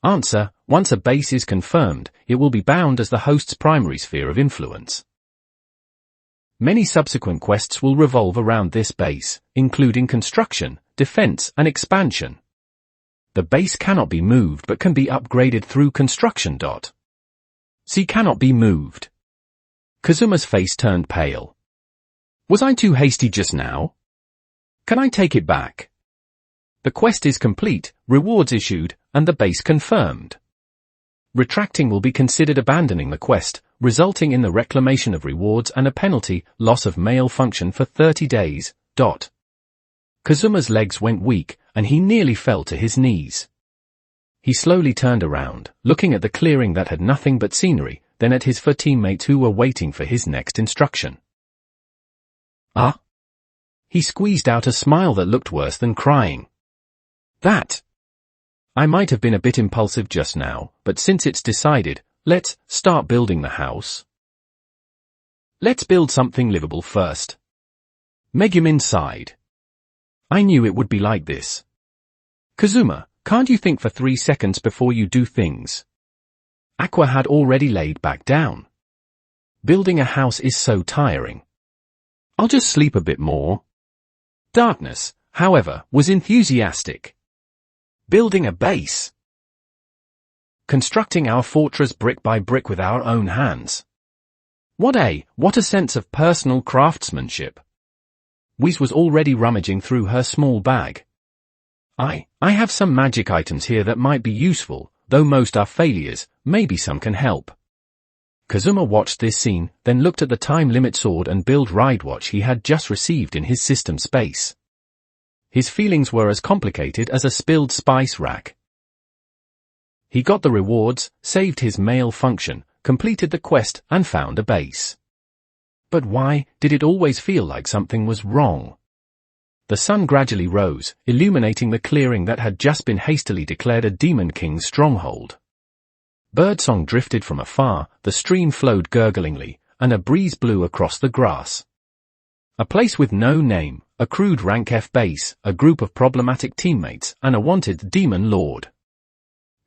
Answer, once a base is confirmed, it will be bound as the host's primary sphere of influence. Many subsequent quests will revolve around this base, including construction, defense, and expansion. The base cannot be moved but can be upgraded through construction. See cannot be moved. Kazuma's face turned pale. Was I too hasty just now? Can I take it back? The quest is complete, rewards issued, and the base confirmed. Retracting will be considered abandoning the quest, resulting in the reclamation of rewards and a penalty, loss of male function for 30 days. Kazuma's legs went weak, and he nearly fell to his knees. He slowly turned around, looking at the clearing that had nothing but scenery, then at his 4 teammates who were waiting for his next instruction. Ah? He squeezed out a smile that looked worse than crying. That. I might have been a bit impulsive just now, but since it's decided, let's start building the house. Let's build something livable first. Megumin sighed. I knew it would be like this. Kazuma, can't you think for 3 seconds before you do things? Aqua had already laid back down. Building a house is so tiring. I'll just sleep a bit more. Darkness, however, was enthusiastic. Building a base. Constructing our fortress brick by brick with our own hands. What a sense of personal craftsmanship. Wiz was already rummaging through her small bag. I have some magic items here that might be useful, though most are failures, maybe some can help. Kazuma watched this scene, then looked at the time limit sword and build ride watch he had just received in his system space. His feelings were as complicated as a spilled spice rack. He got the rewards, saved his male function, completed the quest, and found a base. But why did it always feel like something was wrong? The sun gradually rose, illuminating the clearing that had just been hastily declared a Demon King's stronghold. Birdsong drifted from afar, the stream flowed gurglingly, and a breeze blew across the grass. A place with no name, a crude rank F base, a group of problematic teammates, and a wanted demon lord.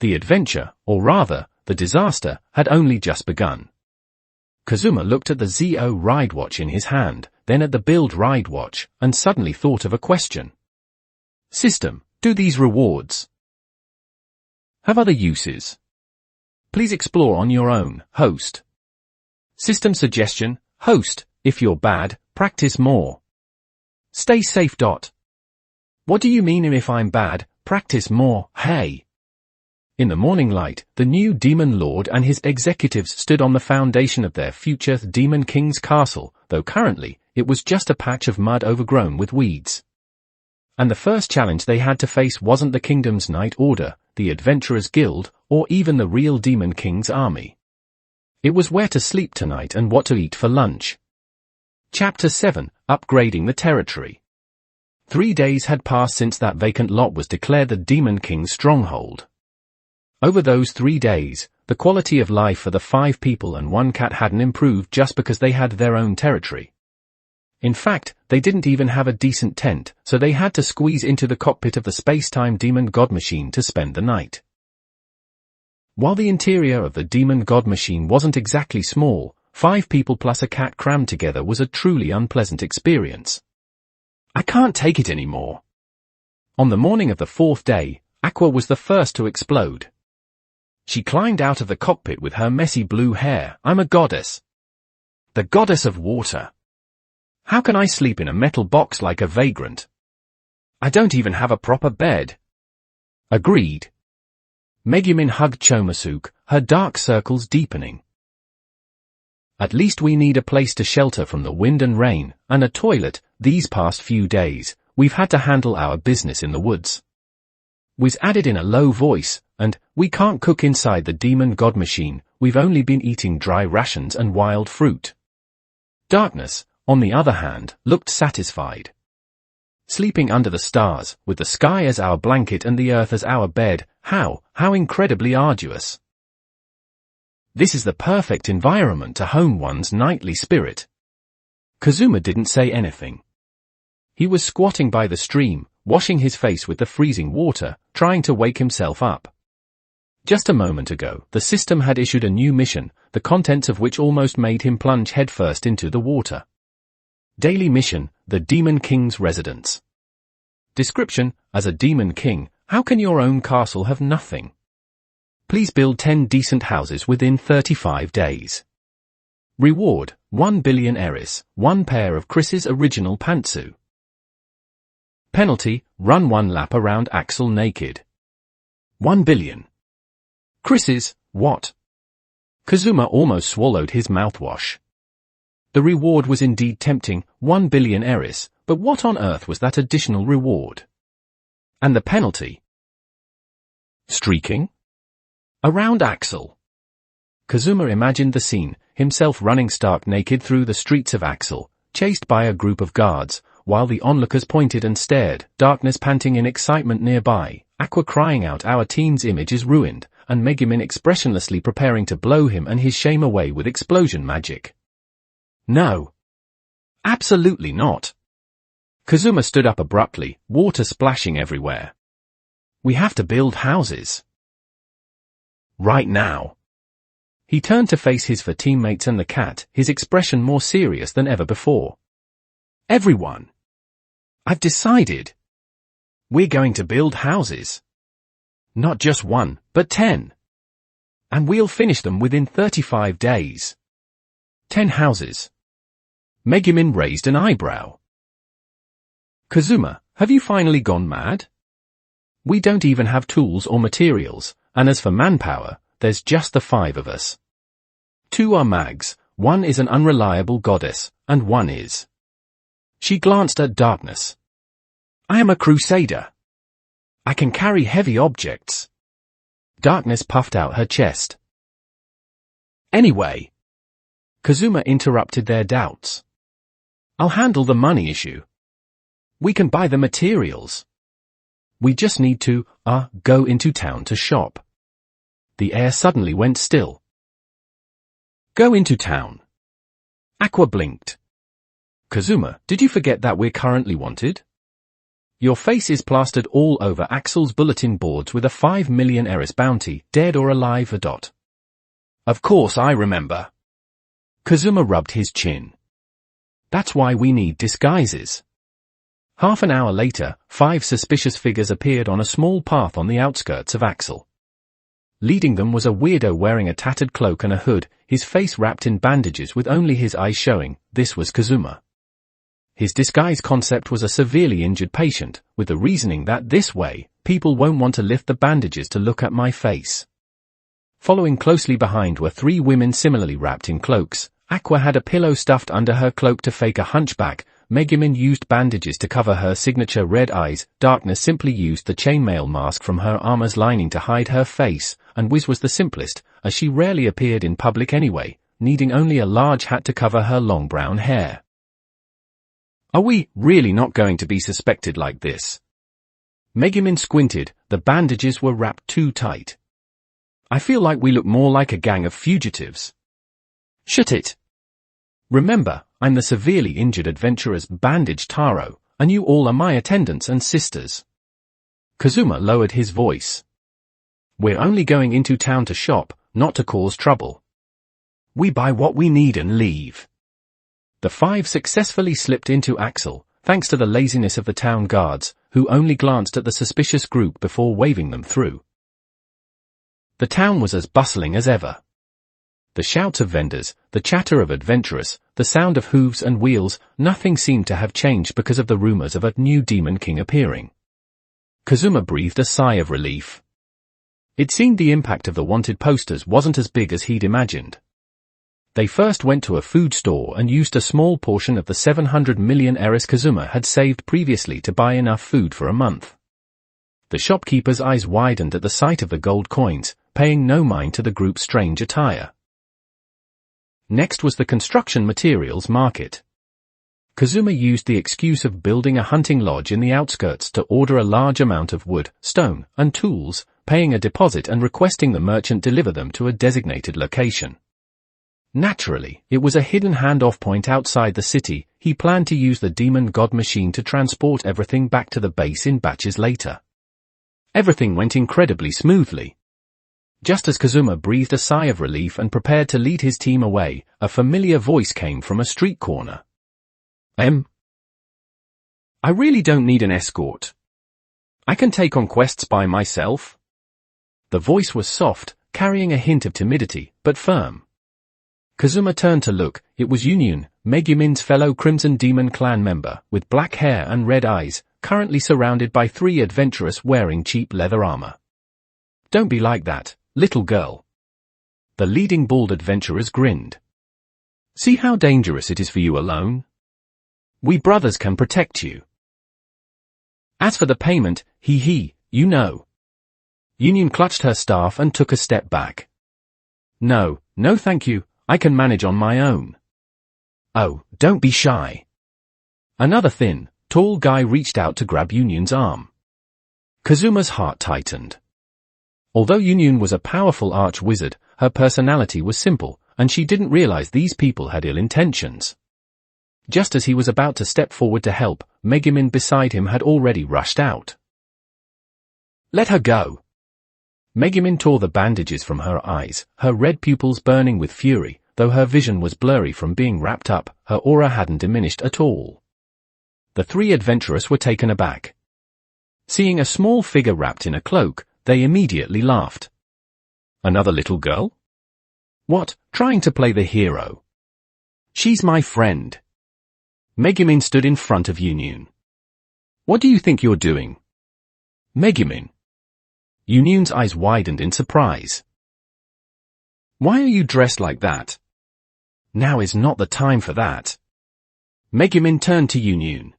The adventure, or rather, the disaster, had only just begun. Kazuma looked at the ZO ride watch in his hand, then at the build ride watch, and suddenly thought of a question. System, do these rewards have other uses? Please explore on your own, host. System suggestion, host, if you're bad, practice more. Stay safe. What do you mean if I'm bad, practice more, hey? In the morning light, the new Demon Lord and his executives stood on the foundation of their future Demon King's castle, though currently, it was just a patch of mud overgrown with weeds. And the first challenge they had to face wasn't the kingdom's Night Order, the Adventurers Guild, or even the real Demon King's army. It was where to sleep tonight and what to eat for lunch. Chapter 7, Upgrading the Territory. 3 days had passed since that vacant lot was declared the Demon King's stronghold. Over those 3 days, the quality of life for the 5 people and 1 cat hadn't improved just because they had their own territory. In fact, they didn't even have a decent tent, so they had to squeeze into the cockpit of the space-time demon god machine to spend the night. While the interior of the demon god machine wasn't exactly small, 5 people plus a cat crammed together was a truly unpleasant experience. I can't take it anymore. On the morning of the 4th day, Aqua was the first to explode. She climbed out of the cockpit with her messy blue hair. I'm a goddess. The goddess of water. How can I sleep in a metal box like a vagrant? I don't even have a proper bed. Agreed. Megumin hugged Chomasuke, her dark circles deepening. At least we need a place to shelter from the wind and rain, and a toilet. These past few days, we've had to handle our business in the woods. Wiz added in a low voice, and we can't cook inside the demon god machine. We've only been eating dry rations and wild fruit. Darkness, on the other hand, looked satisfied. Sleeping under the stars, with the sky as our blanket and the earth as our bed, how incredibly arduous. This is the perfect environment to hone one's knightly spirit. Kazuma didn't say anything. He was squatting by the stream, washing his face with the freezing water, trying to wake himself up. Just a moment ago, the system had issued a new mission, the contents of which almost made him plunge headfirst into the water. Daily mission, the Demon King's residence. Description, as a Demon King, how can your own castle have nothing? Please build 10 decent houses within 35 days. Reward, 1 billion eris, 1 pair of Chris's original pantsu. Penalty, run 1 lap around Axel naked. 1 billion. Chris's, what? Kazuma almost swallowed his mouthwash. The reward was indeed tempting, 1 billion eris, but what on earth was that additional reward? And the penalty? Streaking? Around Axel. Kazuma imagined the scene, himself running stark naked through the streets of Axel, chased by a group of guards, while the onlookers pointed and stared, darkness panting in excitement nearby, Aqua crying out our teen's image is ruined, and Megumin expressionlessly preparing to blow him and his shame away with explosion magic. No. Absolutely not. Kazuma stood up abruptly, water splashing everywhere. We have to build houses. Right now. He turned to face his 4 teammates and the cat, his expression more serious than ever before. Everyone. I've decided. We're going to build houses. Not just 1, but 10. And we'll finish them within 35 days. 10 houses. Megumin raised an eyebrow. Kazuma, have you finally gone mad? We don't even have tools or materials, and as for manpower, there's just the 5 of us. 2 are mags, 1 is an unreliable goddess, and 1 is. She glanced at darkness. I am a crusader. I can carry heavy objects. Darkness puffed out her chest. Anyway. Kazuma interrupted their doubts. I'll handle the money issue. We can buy the materials. We just need to, go into town to shop. The air suddenly went still. Go into town. Aqua blinked. Kazuma, did you forget that we're currently wanted? Your face is plastered all over Axel's bulletin boards with a 5 million Eris bounty, dead or alive . Of course I remember. Kazuma rubbed his chin. That's why we need disguises. Half an hour later, 5 suspicious figures appeared on a small path on the outskirts of Axel. Leading them was a weirdo wearing a tattered cloak and a hood, his face wrapped in bandages with only his eyes showing. This was Kazuma. His disguise concept was a severely injured patient, with the reasoning that this way, people won't want to lift the bandages to look at my face. Following closely behind were 3 women similarly wrapped in cloaks. Aqua had a pillow stuffed under her cloak to fake a hunchback. Megumin used bandages to cover her signature red eyes. Darkness simply used the chainmail mask from her armor's lining to hide her face, and Wiz was the simplest, as she rarely appeared in public anyway, needing only a large hat to cover her long brown hair. Are we really not going to be suspected like this? Megumin squinted. The bandages were wrapped too tight. I feel like we look more like a gang of fugitives. Shut it. Remember, I'm the severely injured adventurer's bandaged Taro, and you all are my attendants and sisters. Kazuma lowered his voice. We're only going into town to shop, not to cause trouble. We buy what we need and leave. The 5 successfully slipped into Axel, thanks to the laziness of the town guards, who only glanced at the suspicious group before waving them through. The town was as bustling as ever. The shouts of vendors, the chatter of adventurers, the sound of hooves and wheels, nothing seemed to have changed because of the rumors of a new Demon King appearing. Kazuma breathed a sigh of relief. It seemed the impact of the wanted posters wasn't as big as he'd imagined. They first went to a food store and used a small portion of the 700 million Eris Kazuma had saved previously to buy enough food for a month. The shopkeeper's eyes widened at the sight of the gold coins, paying no mind to the group's strange attire. Next was the construction materials market. Kazuma used the excuse of building a hunting lodge in the outskirts to order a large amount of wood, stone, and tools, paying a deposit and requesting the merchant deliver them to a designated location. Naturally, it was a hidden handoff point outside the city. He planned to use the demon god machine to transport everything back to the base in batches later. Everything went incredibly smoothly. Just as Kazuma breathed a sigh of relief and prepared to lead his team away, a familiar voice came from a street corner. I really don't need an escort. I can take on quests by myself. The voice was soft, carrying a hint of timidity, but firm. Kazuma turned to look. It was Union, Megumin's fellow Crimson Demon clan member, with black hair and red eyes, currently surrounded by 3 adventurers wearing cheap leather armor. Don't be like that, little girl. The leading bald adventurers grinned. See how dangerous it is for you alone? We brothers can protect you. As for the payment, you know. Union clutched her staff and took a step back. No thank you, I can manage on my own. Oh, don't be shy. Another thin, tall guy reached out to grab Union's arm. Kazuma's heart tightened. Although Union was a powerful arch-wizard, her personality was simple, and she didn't realize these people had ill intentions. Just as he was about to step forward to help, Megumin beside him had already rushed out. Let her go. Megumin tore the bandages from her eyes, her red pupils burning with fury. Though her vision was blurry from being wrapped up, her aura hadn't diminished at all. The 3 adventurers were taken aback. Seeing a small figure wrapped in a cloak, they immediately laughed. Another little girl? What, trying to play the hero? She's my friend. Megumin stood in front of Union. What do you think you're doing? Megumin. Union's eyes widened in surprise. Why are you dressed like that? Now is not the time for that. Megumin turned to Union.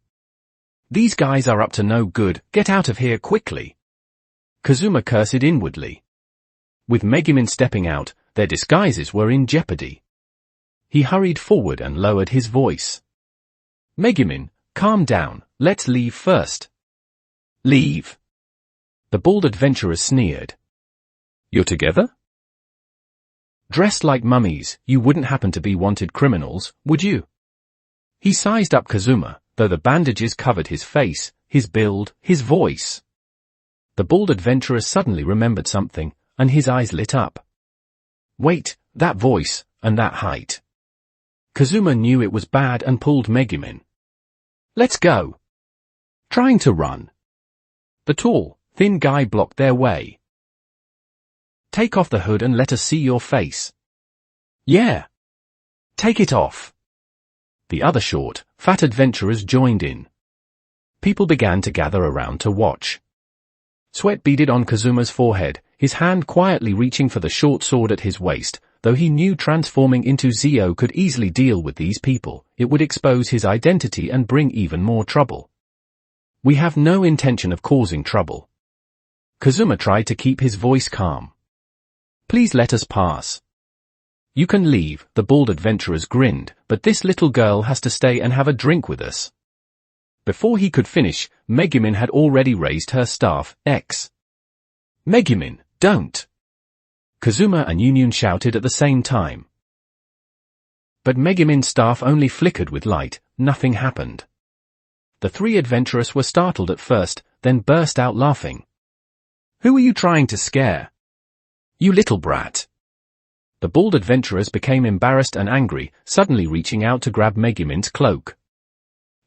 These guys are up to no good, get out of here quickly. Kazuma cursed inwardly. With Megumin stepping out, their disguises were in jeopardy. He hurried forward and lowered his voice. Megumin, calm down, let's leave first. Leave? The bald adventurer sneered. You're together? Dressed like mummies, you wouldn't happen to be wanted criminals, would you? He sized up Kazuma, though the bandages covered his face, his build, his voice. The bald adventurer suddenly remembered something, and his eyes lit up. Wait, that voice, and that height. Kazuma knew it was bad and pulled Megumin. Let's go. Trying to run. The tall, thin guy blocked their way. Take off the hood and let us see your face. Yeah. Take it off. The other short, fat adventurers joined in. People began to gather around to watch. Sweat beaded on Kazuma's forehead, his hand quietly reaching for the short sword at his waist. Though he knew transforming into Zio could easily deal with these people, it would expose his identity and bring even more trouble. We have no intention of causing trouble. Kazuma tried to keep his voice calm. Please let us pass. You can leave, the bald adventurers grinned, but this little girl has to stay and have a drink with us. Before he could finish, Megumin had already raised her staff, X. Megumin, don't! Kazuma and Yunyun shouted at the same time. But Megumin's staff only flickered with light, nothing happened. The three adventurers were startled at first, then burst out laughing. Who are you trying to scare? You little brat. The bald adventurers became embarrassed and angry, suddenly reaching out to grab Megumin's cloak.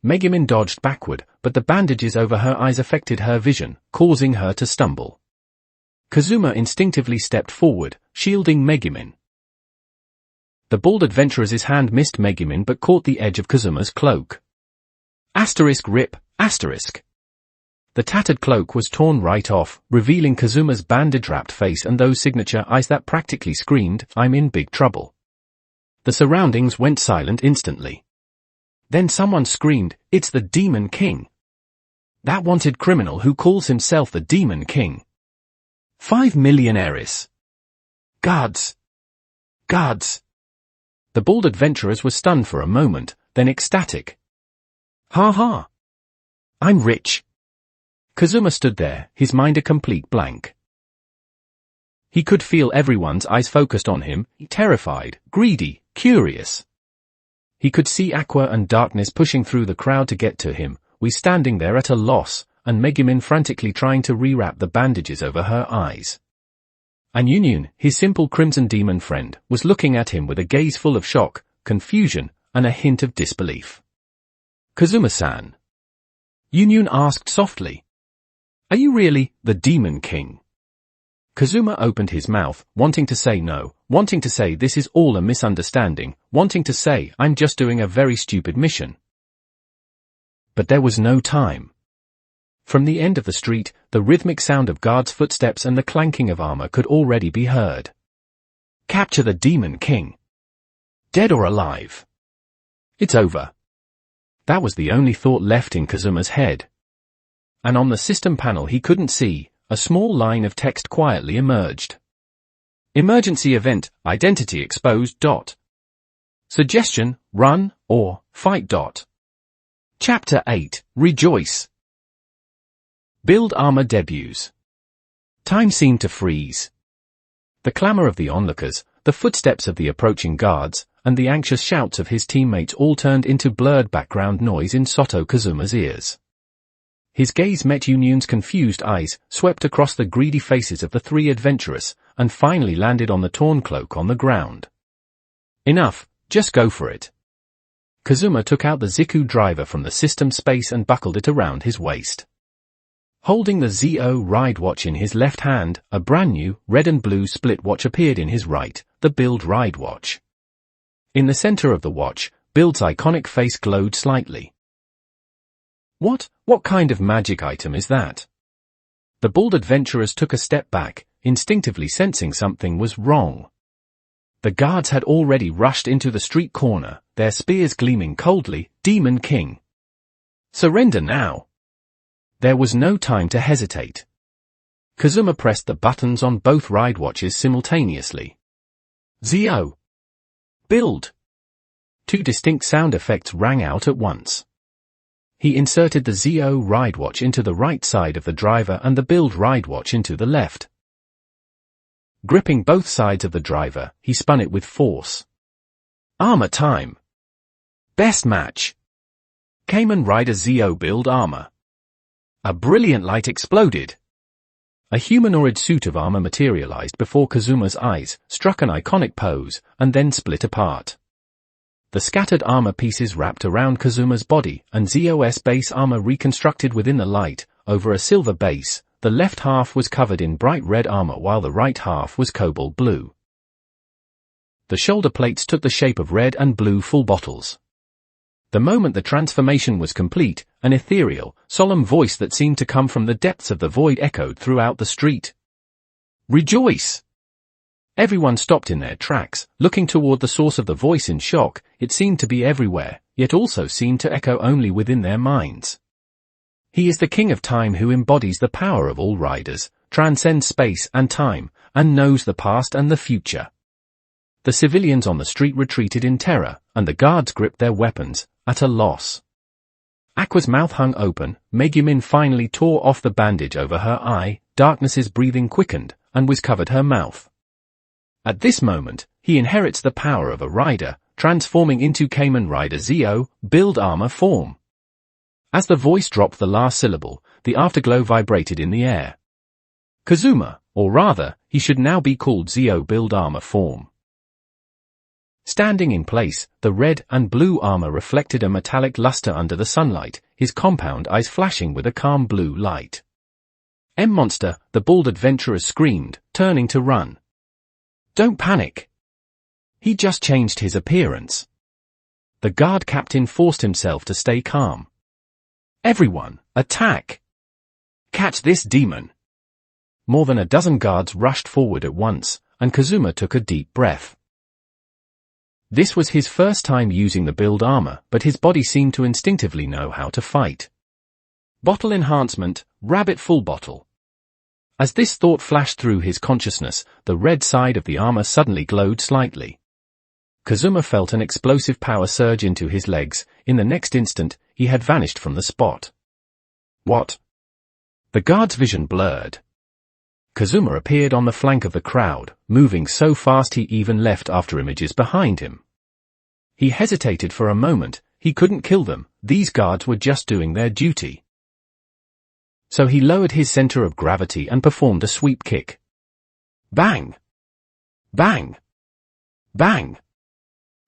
Megumin dodged backward, but the bandages over her eyes affected her vision, causing her to stumble. Kazuma instinctively stepped forward, shielding Megumin. The bald adventurer's hand missed Megumin but caught the edge of Kazuma's cloak. Asterisk rip, asterisk. The tattered cloak was torn right off, revealing Kazuma's bandage-wrapped face and those signature eyes that practically screamed, I'm in big trouble. The surroundings went silent instantly. Then someone screamed, it's the Demon King. That wanted criminal who calls himself the Demon King. 5 millionaires. Guards! Guards! The bald adventurers were stunned for a moment, then ecstatic. Ha ha! I'm rich. Kazuma stood there, his mind a complete blank. He could feel everyone's eyes focused on him, terrified, greedy, curious. He could see Aqua and Darkness pushing through the crowd to get to him, we standing there at a loss, and Megumin frantically trying to rewrap the bandages over her eyes. And Yunyun, his simple crimson demon friend, was looking at him with a gaze full of shock, confusion, and a hint of disbelief. Kazuma-san. Yunyun asked softly. Are you really the Demon King? Kazuma opened his mouth, wanting to say no, wanting to say this is all a misunderstanding, wanting to say I'm just doing a very stupid mission. But there was no time. From the end of the street, the rhythmic sound of guards' footsteps and the clanking of armor could already be heard. Capture the Demon King. Dead or alive? It's over. That was the only thought left in Kazuma's head. And on the system panel he couldn't see, a small line of text quietly emerged. Emergency event, identity exposed. Suggestion, run, or fight. Chapter 8, Rejoice. Build armor debuts. Time seemed to freeze. The clamor of the onlookers, the footsteps of the approaching guards, and the anxious shouts of his teammates all turned into blurred background noise in Soto Kazuma's ears. His gaze met Yunyun's confused eyes, swept across the greedy faces of the three adventurers, and finally landed on the torn cloak on the ground. Enough, just go for it. Kazuma took out the Ziku driver from the system space and buckled it around his waist. Holding the ZO ride watch in his left hand, a brand new, red and blue split watch appeared in his right, the Build ride watch. In the center of the watch, Build's iconic face glowed slightly. What kind of magic item is that? The bald adventurers took a step back, instinctively sensing something was wrong. The guards had already rushed into the street corner, their spears gleaming coldly, Demon King. Surrender now. There was no time to hesitate. Kazuma pressed the buttons on both ride watches simultaneously. Zio! Build! two distinct sound effects rang out at once. He inserted the ZO ride watch into the right side of the driver and the build ride watch into the left. Gripping both sides of the driver, he spun it with force. Armor time. Best match. Kamen Rider ZO build armor. A brilliant light exploded. A humanoid suit of armor materialized before Kazuma's eyes, struck an iconic pose, and then split apart. The scattered armor pieces wrapped around Kazuma's body, and ZO's base armor reconstructed within the light, over a silver base. The left half was covered in bright red armor while the right half was cobalt blue. The shoulder plates took the shape of red and blue full bottles. The moment the transformation was complete, an ethereal, solemn voice that seemed to come from the depths of the void echoed throughout the street. Rejoice! Everyone stopped in their tracks, looking toward the source of the voice in shock. It seemed to be everywhere, yet also seemed to echo only within their minds. He is the King of Time who embodies the power of all riders, transcends space and time, and knows the past and the future. The civilians on the street retreated in terror, and the guards gripped their weapons, at a loss. Aqua's mouth hung open. Megumin finally tore off the bandage over her eye. Darkness's breathing quickened, and was covered her mouth. At this moment, he inherits the power of a rider, transforming into Kamen Rider ZO, build armor form. As the voice dropped the last syllable, the afterglow vibrated in the air. Kazuma, or rather, he should now be called ZO build armor form. Standing in place, the red and blue armor reflected a metallic luster under the sunlight, his compound eyes flashing with a calm blue light. M-Monster, the bald adventurer screamed, turning to run. Don't panic. He just changed his appearance. The guard captain forced himself to stay calm. Everyone, attack! Catch this demon! More than a dozen guards rushed forward at once, and Kazuma took a deep breath. This was his first time using the build armor, but his body seemed to instinctively know how to fight. Bottle enhancement, rabbit full bottle. As this thought flashed through his consciousness, the red side of the armor suddenly glowed slightly. Kazuma felt an explosive power surge into his legs. In the next instant, he had vanished from the spot. What? The guard's vision blurred. Kazuma appeared on the flank of the crowd, moving so fast he even left afterimages behind him. He hesitated for a moment. He couldn't kill them. These guards were just doing their duty. So he lowered his center of gravity and performed a sweep kick. Bang! Bang! Bang!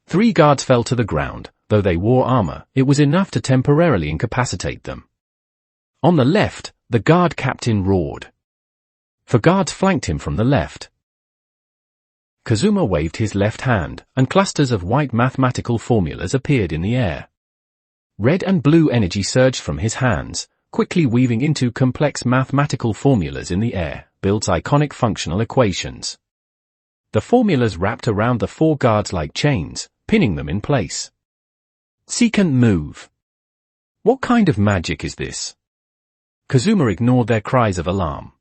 3 guards fell to the ground. Though they wore armor, it was enough to temporarily incapacitate them. On the left, the guard captain roared. 4 guards flanked him from the left. Kazuma waved his left hand, and clusters of white mathematical formulas appeared in the air. Red and blue energy surged from his hands, quickly weaving into complex mathematical formulas in the air, builds iconic functional equations. The formulas wrapped around the 4 guards like chains, pinning them in place. Secant move. What kind of magic is this? Kazuma ignored their cries of alarm.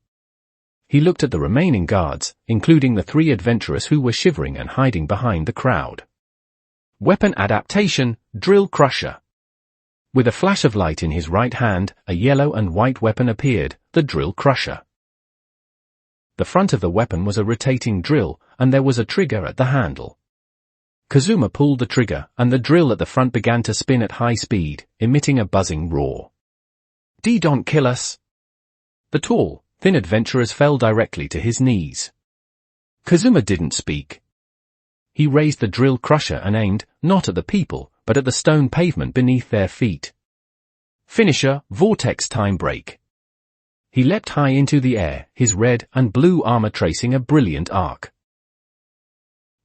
He looked at the remaining guards, including the 3 adventurers who were shivering and hiding behind the crowd. Weapon adaptation, drill crusher. With a flash of light in his right hand, a yellow and white weapon appeared, the drill crusher. The front of the weapon was a rotating drill, and there was a trigger at the handle. Kazuma pulled the trigger, and the drill at the front began to spin at high speed, emitting a buzzing roar. Don't kill us! The tall, thin adventurers fell directly to his knees. Kazuma didn't speak. He raised the drill crusher and aimed, not at the people, but at the stone pavement beneath their feet. Finisher, vortex time break. He leapt high into the air, his red and blue armor tracing a brilliant arc.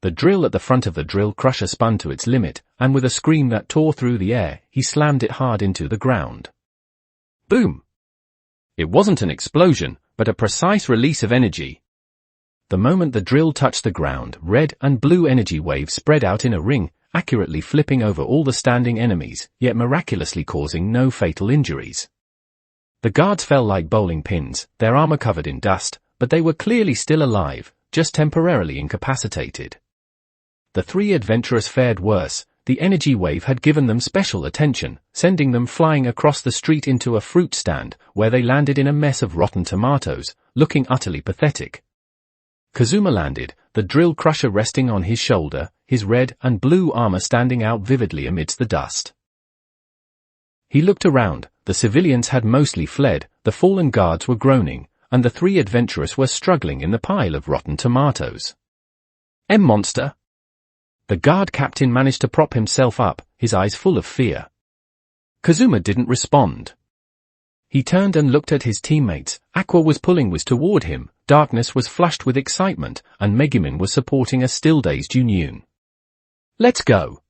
The drill at the front of the drill crusher spun to its limit, and with a scream that tore through the air, he slammed it hard into the ground. Boom! It wasn't an explosion, but a precise release of energy. The moment the drill touched the ground, red and blue energy waves spread out in a ring, accurately flipping over all the standing enemies, yet miraculously causing no fatal injuries. The guards fell like bowling pins, their armor covered in dust, but they were clearly still alive, just temporarily incapacitated. The 3 adventurers fared worse. the energy wave had given them special attention, sending them flying across the street into a fruit stand, where they landed in a mess of rotten tomatoes, looking utterly pathetic. Kazuma landed, the drill crusher resting on his shoulder, his red and blue armor standing out vividly amidst the dust. He looked around. The civilians had mostly fled, the fallen guards were groaning, and the three adventurers were struggling in the pile of rotten tomatoes. Monster! The guard captain managed to prop himself up, his eyes full of fear. Kazuma didn't respond. He turned and looked at his teammates. Aqua was pulling Wiz toward him, Darkness was flushed with excitement, and Megumin was supporting a still-dazed Yunyun. Let's go!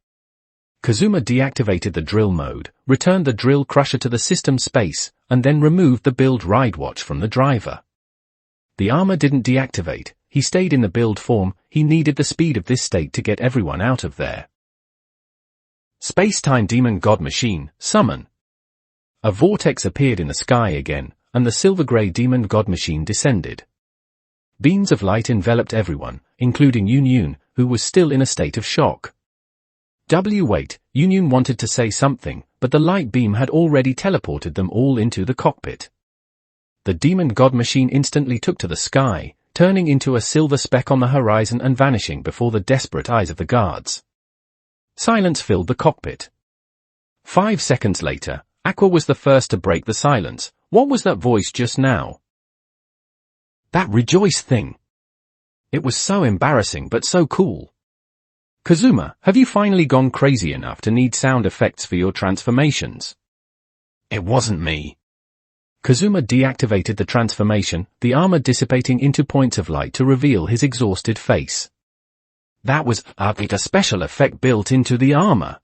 Kazuma deactivated the drill mode, returned the drill crusher to the system space, and then removed the build ride watch from the driver. The armor didn't deactivate, he stayed in the build form, he needed the speed of this state to get everyone out of there. Space-time demon god machine, summon. A vortex appeared in the sky again, and the silver-grey demon god machine descended. Beams of light enveloped everyone, including Yunyun, who was still in a state of shock. Wait, Yunyun wanted to say something, but the light beam had already teleported them all into the cockpit. The demon god machine instantly took to the sky, turning into a silver speck on the horizon and vanishing before the desperate eyes of the guards. Silence filled the cockpit. 5 seconds later, Aqua was the first to break the silence. What was that voice just now? That rejoice thing. It was so embarrassing but so cool. Kazuma, have you finally gone crazy enough to need sound effects for your transformations? It wasn't me. Kazuma deactivated the transformation, the armor dissipating into points of light to reveal his exhausted face. That was a special effect built into the armor.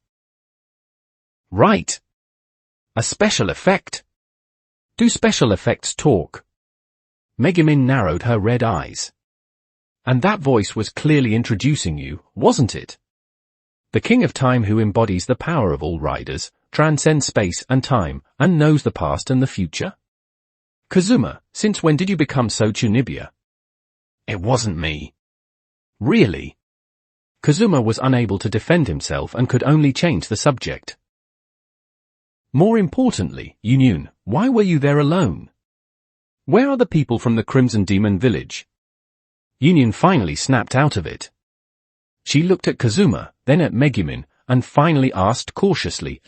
Right. A special effect? Do special effects talk? Megumin narrowed her red eyes. And that voice was clearly introducing you, wasn't it? The King of Time who embodies the power of all riders, transcends space and time, and knows the past and the future? Kazuma, since when did you become so Chunibyo? It wasn't me. Really? Kazuma was unable to defend himself and could only change the subject. More importantly, Yunyun, why were you there alone? Where are the people from the Crimson Demon Village? Yunyun finally snapped out of it. She looked at Kazuma, then at Megumin, and finally asked cautiously,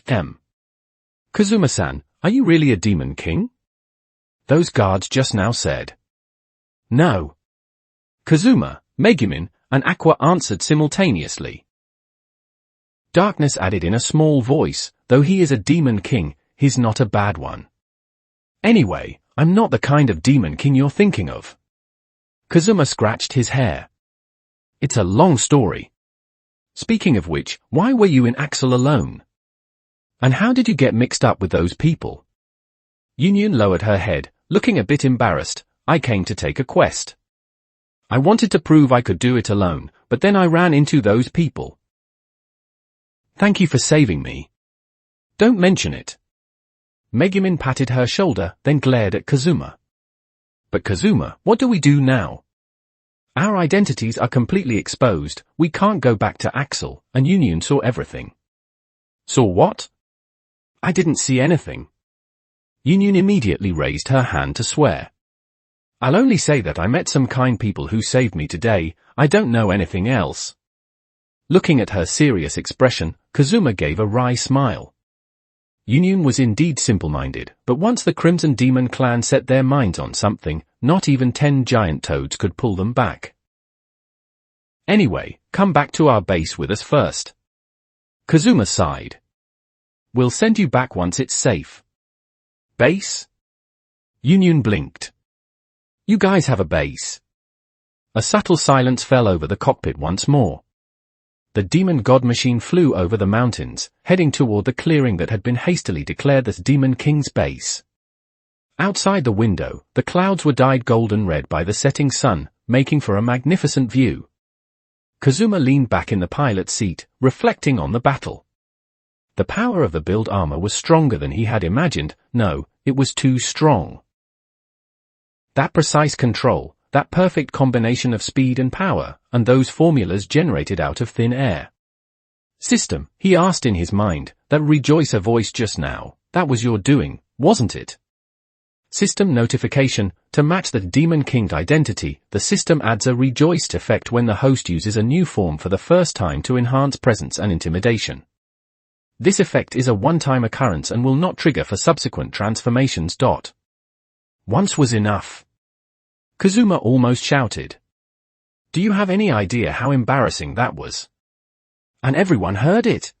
Kazuma-san, are you really a demon king? Those guards just now said. No. Kazuma, Megumin, and Aqua answered simultaneously. Darkness added in a small voice, though he is a demon king, he's not a bad one. Anyway, I'm not the kind of demon king you're thinking of. Kazuma scratched his hair. It's a long story. Speaking of which, why were you in Axel alone? And how did you get mixed up with those people? Yunyun lowered her head, looking a bit embarrassed. I came to take a quest. I wanted to prove I could do it alone, but then I ran into those people. Thank you for saving me. Don't mention it. Megumin patted her shoulder, then glared at Kazuma. But Kazuma, what do we do now? Our identities are completely exposed, we can't go back to Axel, and Yunyun saw everything. Saw what? I didn't see anything. Yunyun immediately raised her hand to swear. I'll only say that I met some kind people who saved me today, I don't know anything else. Looking at her serious expression, Kazuma gave a wry smile. Yunyun was indeed simple-minded, but once the Crimson Demon clan set their minds on something, not even 10 giant toads could pull them back. Anyway, come back to our base with us first. Kazuma sighed. We'll send you back once it's safe. Base? Yunyun blinked. You guys have a base. A subtle silence fell over the cockpit once more. The demon god machine flew over the mountains, heading toward the clearing that had been hastily declared the Demon King's base. Outside the window, the clouds were dyed golden red by the setting sun, making for a magnificent view. Kazuma leaned back in the pilot's seat, reflecting on the battle. The power of the build armor was stronger than he had imagined. No, it was too strong. That precise control, that perfect combination of speed and power, and those formulas generated out of thin air. System, he asked in his mind, that rejoicer voice just now, that was your doing, wasn't it? System notification, to match the Demon King identity, the system adds a rejoiced effect when the host uses a new form for the first time to enhance presence and intimidation. This effect is a one-time occurrence and will not trigger for subsequent transformations. Once was enough. Kazuma almost shouted. Do you have any idea how embarrassing that was? And everyone heard it.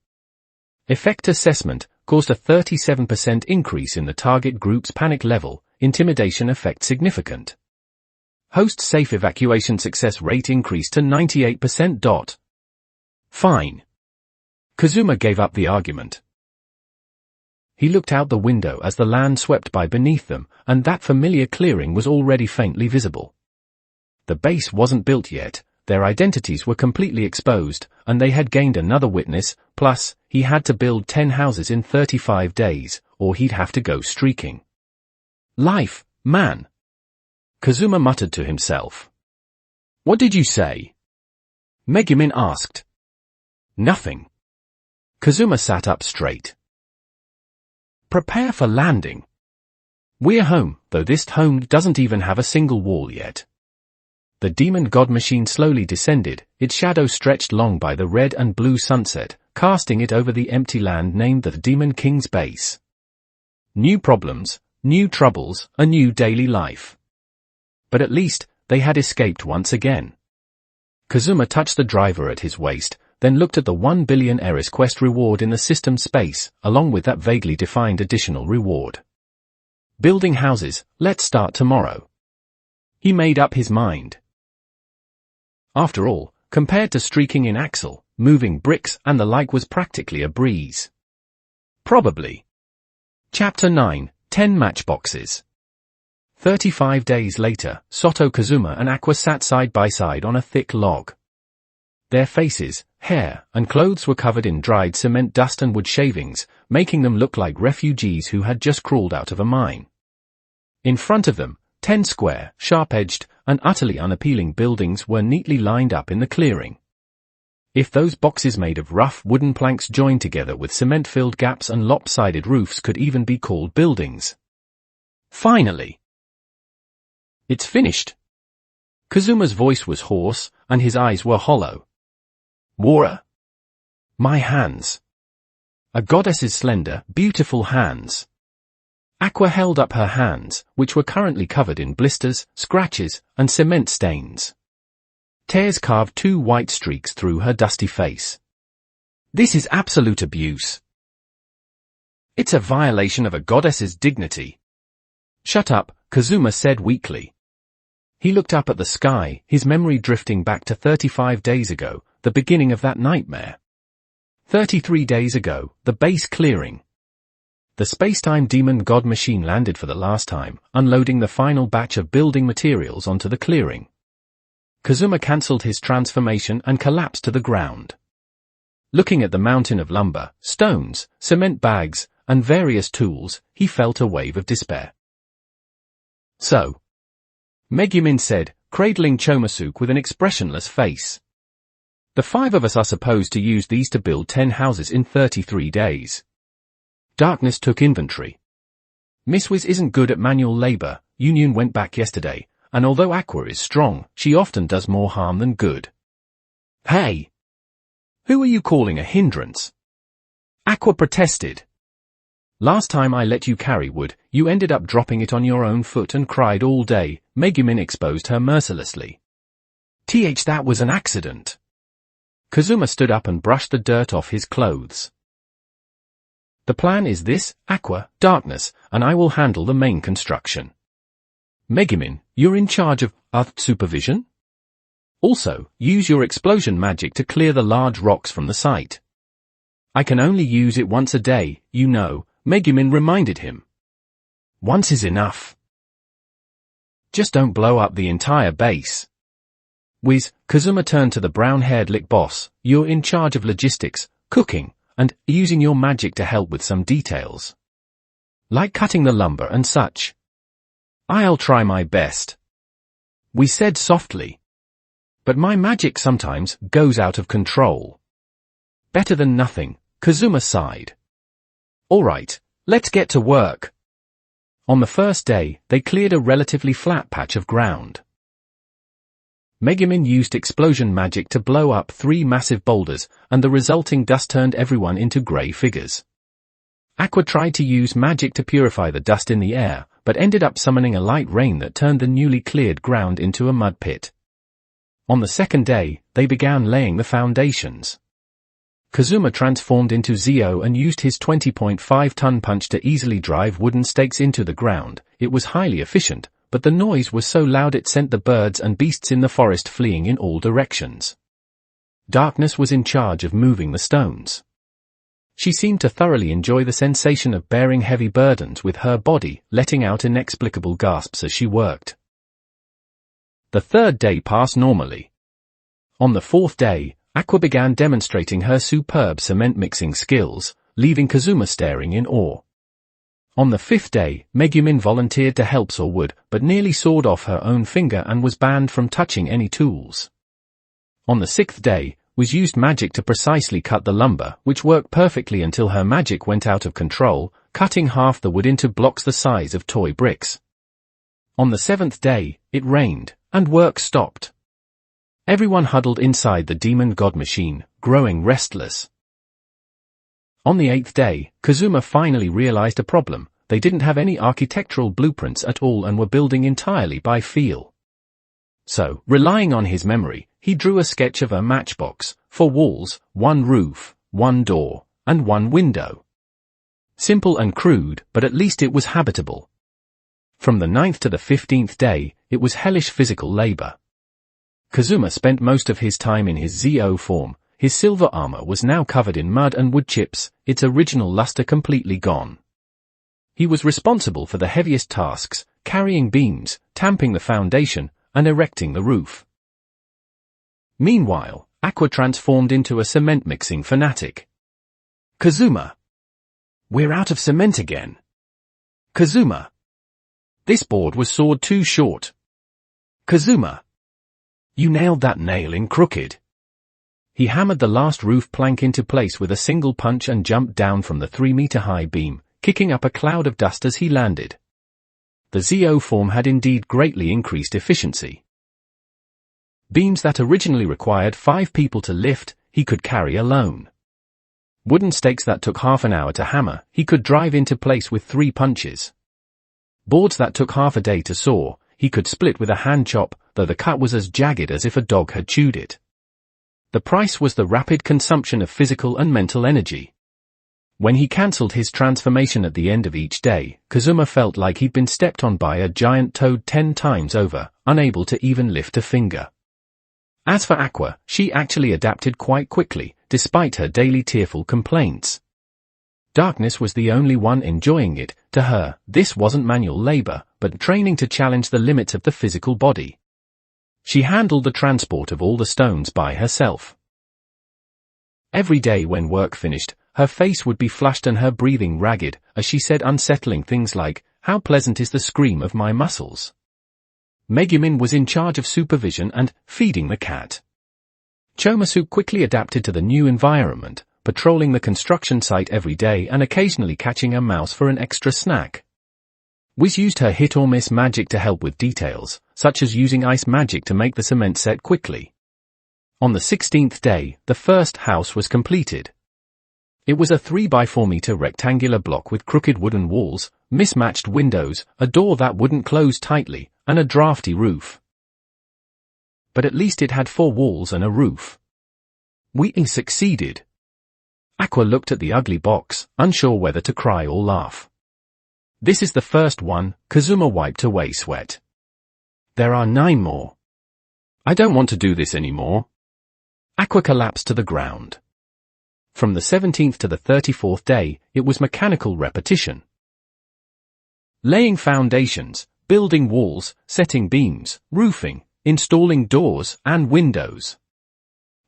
Effect assessment caused a 37% increase in the target group's panic level, intimidation effect significant. Host safe evacuation success rate increased to 98%. Fine. Kazuma gave up the argument. He looked out the window as the land swept by beneath them, and that familiar clearing was already faintly visible. The base wasn't built yet, their identities were completely exposed, and they had gained another witness, plus, he had to build 10 houses in 35 days, or he'd have to go streaking. Life, man. Kazuma muttered to himself. What did you say? Megumin asked. Nothing. Kazuma sat up straight. Prepare for landing. We're home, though this home doesn't even have a single wall yet. The demon god machine slowly descended, its shadow stretched long by the red and blue sunset, casting it over the empty land named the Demon King's base. New problems, new troubles, a new daily life. But at least, they had escaped once again. Kazuma touched the driver at his waist, then looked at the 1 billion Eris quest reward in the system space, along with that vaguely defined additional reward. Building houses, let's start tomorrow. He made up his mind. After all, compared to streaking in Axel, moving bricks and the like was practically a breeze. Probably. Chapter 9, 10 Matchboxes. 35 days later, Soto Kazuma and Aqua sat side by side on a thick log. Their faces, hair, and clothes were covered in dried cement dust and wood shavings, making them look like refugees who had just crawled out of a mine. In front of them, 10 square, sharp-edged, and utterly unappealing buildings were neatly lined up in the clearing. If those boxes made of rough wooden planks joined together with cement-filled gaps and lopsided roofs could even be called buildings. Finally! It's finished! Kazuma's voice was hoarse, and his eyes were hollow. Wara? My hands. A goddess's slender, beautiful hands. Aqua held up her hands, which were currently covered in blisters, scratches, and cement stains. Tears carved 2 white streaks through her dusty face. This is absolute abuse. It's a violation of a goddess's dignity. Shut up, Kazuma said weakly. He looked up at the sky, his memory drifting back to 35 days ago, the beginning of that nightmare. 33 days ago, the base clearing. The space-time demon god machine landed for the last time, unloading the final batch of building materials onto the clearing. Kazuma cancelled his transformation and collapsed to the ground. Looking at the mountain of lumber, stones, cement bags, and various tools, he felt a wave of despair. So, Megumin said, cradling Chomosuke with an expressionless face. The 5 of us are supposed to use these to build 10 houses in 33 days. Darkness took inventory. Miss Wiz isn't good at manual labor, Union went back yesterday, and although Aqua is strong, she often does more harm than good. Hey! Who are you calling a hindrance? Aqua protested. Last time I let you carry wood, you ended up dropping it on your own foot and cried all day, Megumin exposed her mercilessly. That was an accident. Kazuma stood up and brushed the dirt off his clothes. The plan is this, Aqua, Darkness, and I will handle the main construction. Megumin, you're in charge of Earth supervision? Also, use your explosion magic to clear the large rocks from the site. I can only use it once a day, you know, Megumin reminded him. Once is enough. Just don't blow up the entire base. Wiz, Kazuma turned to the brown-haired lick boss, you're in charge of logistics, cooking, and using your magic to help with some details. Like cutting the lumber and such. I'll try my best. We said softly. But my magic sometimes goes out of control. Better than nothing, Kazuma sighed. Alright, let's get to work. On the first day, they cleared a relatively flat patch of ground. Megumin used explosion magic to blow up 3 massive boulders, and the resulting dust turned everyone into grey figures. Aqua tried to use magic to purify the dust in the air, but ended up summoning a light rain that turned the newly cleared ground into a mud pit. On the second day, they began laying the foundations. Kazuma transformed into Zio and used his 20.5-ton punch to easily drive wooden stakes into the ground. It was highly efficient, but the noise was so loud it sent the birds and beasts in the forest fleeing in all directions. Darkness was in charge of moving the stones. She seemed to thoroughly enjoy the sensation of bearing heavy burdens with her body, letting out inexplicable gasps as she worked. The third day passed normally. On the fourth day, Aqua began demonstrating her superb cement mixing skills, leaving Kazuma staring in awe. On the fifth day, Megumin volunteered to help saw wood, but nearly sawed off her own finger and was banned from touching any tools. On the sixth day, was used magic to precisely cut the lumber, which worked perfectly until her magic went out of control, cutting half the wood into blocks the size of toy bricks. On the seventh day, it rained, and work stopped. Everyone huddled inside the demon god machine, growing restless. On the eighth day, Kazuma finally realized a problem. They didn't have any architectural blueprints at all and were building entirely by feel. So, relying on his memory, he drew a sketch of a matchbox, 4 walls, 1 roof, 1 door, and 1 window. Simple and crude, but at least it was habitable. From the 9th to the 15th day, it was hellish physical labor. Kazuma spent most of his time in his Zo form. His silver armor was now covered in mud and wood chips, its original luster completely gone. He was responsible for the heaviest tasks, carrying beams, tamping the foundation, and erecting the roof. Meanwhile, Aqua transformed into a cement mixing fanatic. Kazuma! We're out of cement again. Kazuma! This board was sawed too short. Kazuma! You nailed that nail in crooked. He hammered the last roof plank into place with a single punch and jumped down from the 3-meter-high beam, kicking up a cloud of dust as he landed. The Zo form had indeed greatly increased efficiency. Beams that originally required 5 people to lift, he could carry alone. Wooden stakes that took half an hour to hammer, he could drive into place with 3 punches. Boards that took half a day to saw, he could split with a hand chop, though the cut was as jagged as if a dog had chewed it. The price was the rapid consumption of physical and mental energy. When he cancelled his transformation at the end of each day, Kazuma felt like he'd been stepped on by a giant toad 10 times over, unable to even lift a finger. As for Aqua, she actually adapted quite quickly, despite her daily tearful complaints. Darkness was the only one enjoying it. To her, this wasn't manual labor, but training to challenge the limits of the physical body. She handled the transport of all the stones by herself. Every day when work finished, her face would be flushed and her breathing ragged, as she said unsettling things like, "How pleasant is the scream of my muscles." Megumin was in charge of supervision and feeding the cat. Chomasu quickly adapted to the new environment, patrolling the construction site every day and occasionally catching a mouse for an extra snack. Wiz used her hit-or-miss magic to help with details, such as using ice magic to make the cement set quickly. On the 16th day, the first house was completed. It was a 3x4-meter rectangular block with crooked wooden walls, mismatched windows, a door that wouldn't close tightly, and a drafty roof. But at least it had 4 walls and a roof. We succeeded. Aqua looked at the ugly box, unsure whether to cry or laugh. This is the first one, Kazuma wiped away sweat. There are 9 more. I don't want to do this anymore. Aqua collapsed to the ground. From the 17th to the 34th day, it was mechanical repetition. Laying foundations, building walls, setting beams, roofing, installing doors and windows.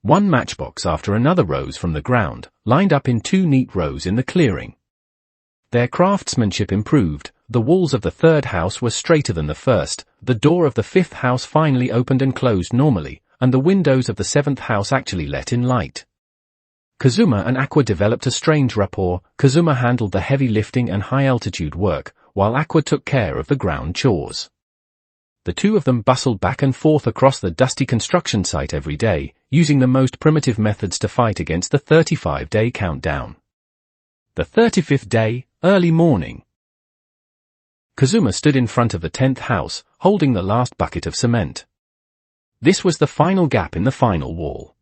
One matchbox after another rose from the ground, lined up in 2 neat rows in the clearing. Their craftsmanship improved, the walls of the 3rd house were straighter than the 1st, the door of the 5th house finally opened and closed normally, and the windows of the 7th house actually let in light. Kazuma and Aqua developed a strange rapport. Kazuma handled the heavy lifting and high-altitude work, while Aqua took care of the ground chores. The two of them bustled back and forth across the dusty construction site every day, using the most primitive methods to fight against the 35-day countdown. The 35th day, early morning. Kazuma stood in front of the 10th house, holding the last bucket of cement. This was the final gap in the final wall.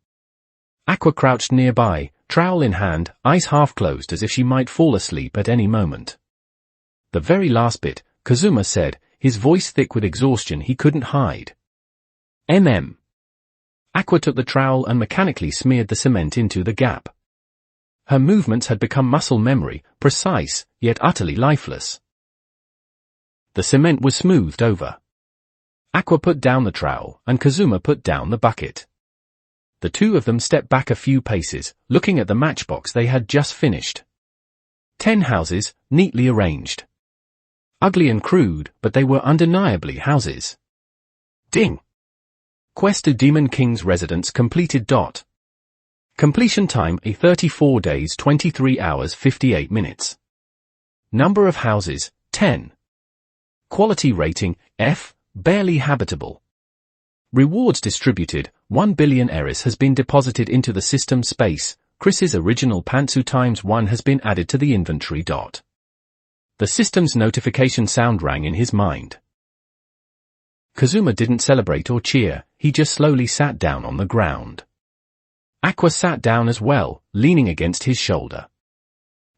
Aqua crouched nearby, trowel in hand, eyes half closed as if she might fall asleep at any moment. The very last bit, Kazuma said, his voice thick with exhaustion he couldn't hide. Aqua took the trowel and mechanically smeared the cement into the gap. Her movements had become muscle memory, precise, yet utterly lifeless. The cement was smoothed over. Aqua put down the trowel, and Kazuma put down the bucket. The two of them stepped back a few paces, looking at the matchbox they had just finished. 10 houses, neatly arranged. Ugly and crude, but they were undeniably houses. Ding! Quest to Demon King's residence completed. Completion time: 34 days 23 hours 58 minutes. Number of houses: 10. Quality rating: F, barely habitable. Rewards distributed: 1 billion Eris has been deposited into the system space. Chris's original pantsu ×1 has been added to the inventory. The system's notification sound rang in his mind. Kazuma didn't celebrate or cheer, he just slowly sat down on the ground. Aqua sat down as well, leaning against his shoulder.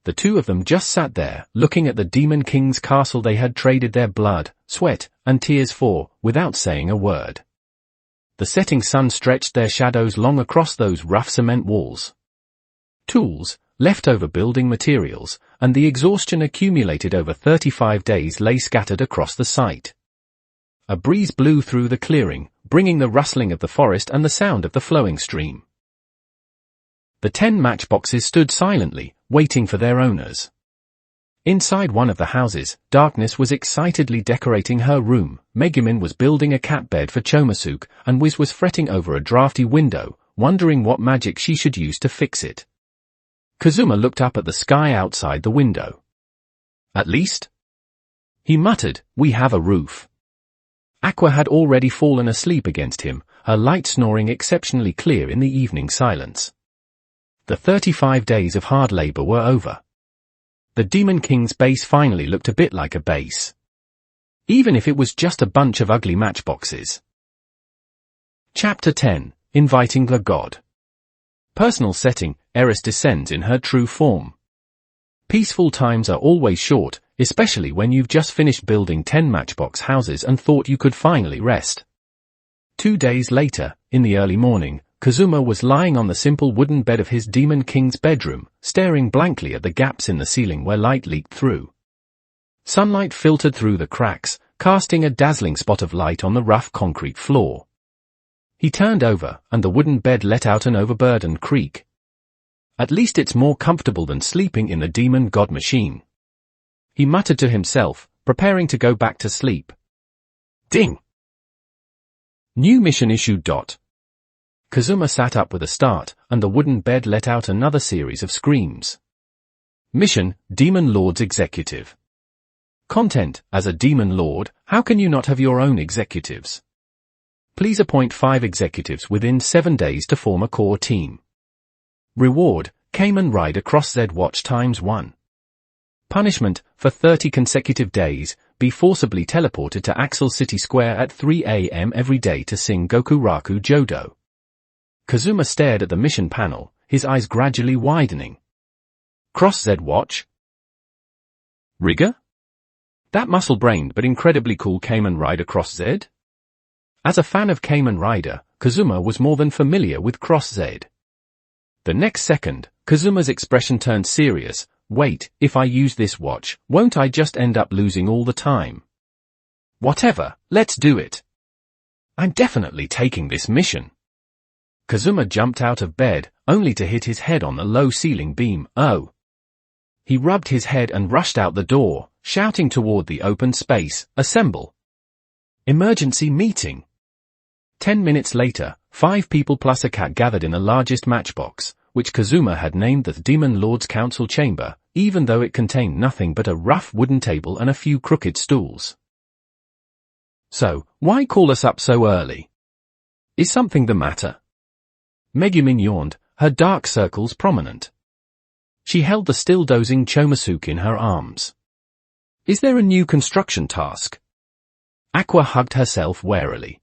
The two of them just sat there, looking at the Demon King's castle they had traded their blood, sweat, and tears for, without saying a word. The setting sun stretched their shadows long across those rough cement walls. Tools, leftover building materials, and the exhaustion accumulated over 35 days lay scattered across the site. A breeze blew through the clearing, bringing the rustling of the forest and the sound of the flowing stream. The 10 matchboxes stood silently, waiting for their owners. Inside one of the houses, Darkness was excitedly decorating her room, Megumin was building a cat bed for Chomasuke, and Wiz was fretting over a drafty window, wondering what magic she should use to fix it. Kazuma looked up at the sky outside the window. At least? He muttered, we have a roof. Aqua had already fallen asleep against him, her light snoring exceptionally clear in the evening silence. The 35 days of hard labor were over. The Demon King's base finally looked a bit like a base. Even if it was just a bunch of ugly matchboxes. Chapter 10, Inviting the God. Personal setting: Eris descends in her true form. Peaceful times are always short, especially when you've just finished building 10 matchbox houses and thought you could finally rest. 2 days later, in the early morning, Kazuma was lying on the simple wooden bed of his Demon King's bedroom, staring blankly at the gaps in the ceiling where light leaked through. Sunlight filtered through the cracks, casting a dazzling spot of light on the rough concrete floor. He turned over, and the wooden bed let out an overburdened creak. At least it's more comfortable than sleeping in the Demon God machine. He muttered to himself, preparing to go back to sleep. Ding! New mission issued. Kazuma sat up with a start, and the wooden bed let out another series of screams. Mission: Demon Lord's Executive. Content: as a Demon Lord, how can you not have your own executives? Please appoint 5 executives within 7 days to form a core team. Reward: Kamen Rider Cross Z Watch ×1. Punishment: for 30 consecutive days, be forcibly teleported to Axel City Square at 3 a.m. every day to sing Gokuraku Jodo. Kazuma stared at the mission panel, his eyes gradually widening. Cross Z Watch? Rigger? That muscle-brained but incredibly cool Kamen Rider Cross Z? As a fan of Kamen Rider, Kazuma was more than familiar with Cross Z. The next second, Kazuma's expression turned serious. Wait, if I use this watch, won't I just end up losing all the time? Whatever, let's do it. I'm definitely taking this mission. Kazuma jumped out of bed, only to hit his head on the low ceiling beam. Oh! He rubbed his head and rushed out the door, shouting toward the open space, assemble. Emergency meeting. 10 minutes later, 5 people plus a cat gathered in the largest matchbox, which Kazuma had named the Demon Lord's Council Chamber, even though it contained nothing but a rough wooden table and a few crooked stools. So, why call us up so early? Is something the matter? Megumin yawned, her dark circles prominent. She held the still dozing Chomosuke in her arms. Is there a new construction task? Aqua hugged herself warily.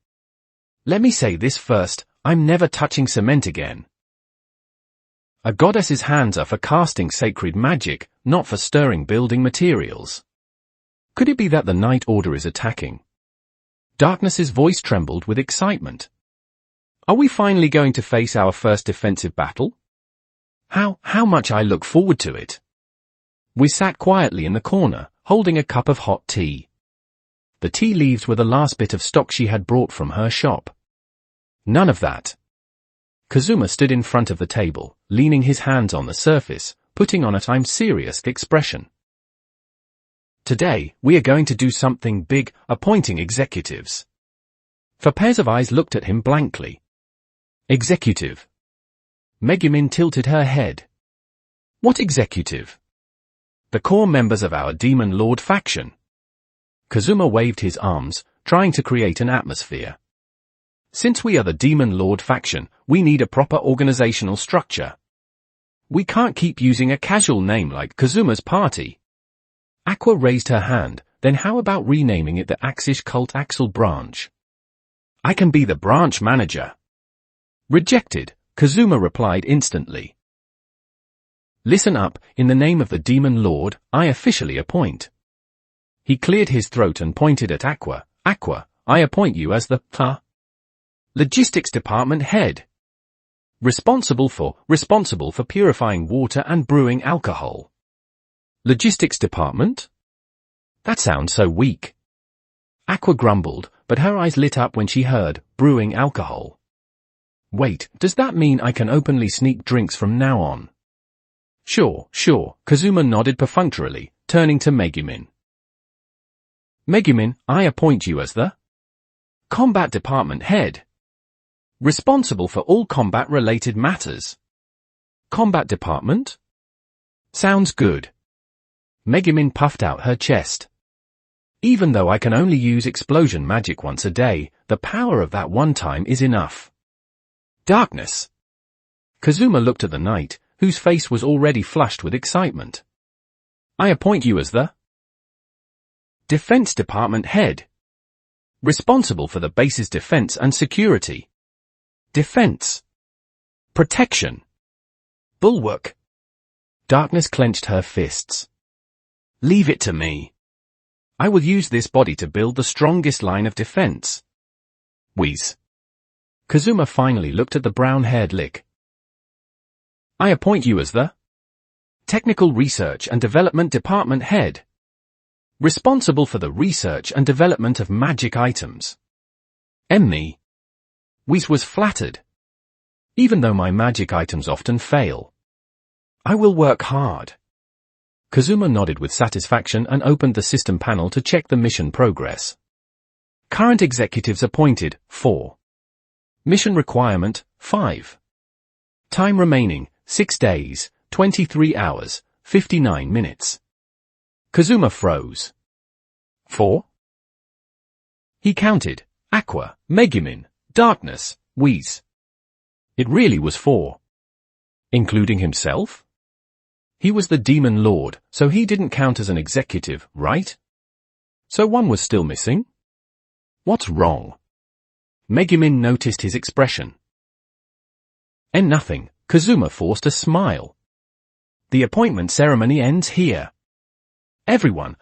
Let me say this first, I'm never touching cement again. A goddess's hands are for casting sacred magic, not for stirring building materials. Could it be that the Night Order is attacking? Darkness's voice trembled with excitement. Are we finally going to face our first defensive battle? How much I look forward to it. We sat quietly in the corner, holding a cup of hot tea. The tea leaves were the last bit of stock she had brought from her shop. None of that. Kazuma stood in front of the table, leaning his hands on the surface, putting on a I'm serious expression. Today, we are going to do something big, appointing executives. Four pairs of eyes looked at him blankly. Executive. Megumin tilted her head. What executive? The core members of our Demon Lord faction. Kazuma waved his arms, trying to create an atmosphere. Since we are the Demon Lord faction, we need a proper organizational structure. We can't keep using a casual name like Kazuma's party. Aqua raised her hand, then how about renaming it the Axish Cult Axel Branch? I can be the branch manager. Rejected, Kazuma replied instantly. Listen up, in the name of the Demon Lord, I officially appoint. He cleared his throat and pointed at Aqua. Aqua, I appoint you as the Logistics Department Head. Responsible for purifying water and brewing alcohol. Logistics Department? That sounds so weak. Aqua grumbled, but her eyes lit up when she heard, brewing alcohol. Wait, does that mean I can openly sneak drinks from now on? Sure, Kazuma nodded perfunctorily, turning to Megumin. Megumin, I appoint you as the Combat Department Head. Responsible for all combat-related matters. Combat Department? Sounds good. Megumin puffed out her chest. Even though I can only use explosion magic once a day, the power of that one time is enough. Darkness. Kazuma looked at the knight, whose face was already flushed with excitement. I appoint you as the Defense Department Head. Responsible for the base's defense and security. Defense. Protection. Bulwark. Darkness clenched her fists. Leave it to me. I will use this body to build the strongest line of defense. Wheeze. Kazuma finally looked at the brown-haired lick. I appoint you as the Technical Research and Development Department Head. Responsible for the research and development of magic items. Me. Whis was flattered. Even though my magic items often fail. I will work hard. Kazuma nodded with satisfaction and opened the system panel to check the mission progress. Current executives appointed, 4. Mission requirement, 5. Time remaining, 6 days, 23 hours, 59 minutes. Kazuma froze. 4? He counted, Aqua, Megumin, Darkness, Wheeze. It really was 4. Including himself? He was the Demon Lord, so he didn't count as an executive, right? So one was still missing? What's wrong? Megumin noticed his expression. Nothing, Kazuma forced a smile. The appointment ceremony ends here. Everyone,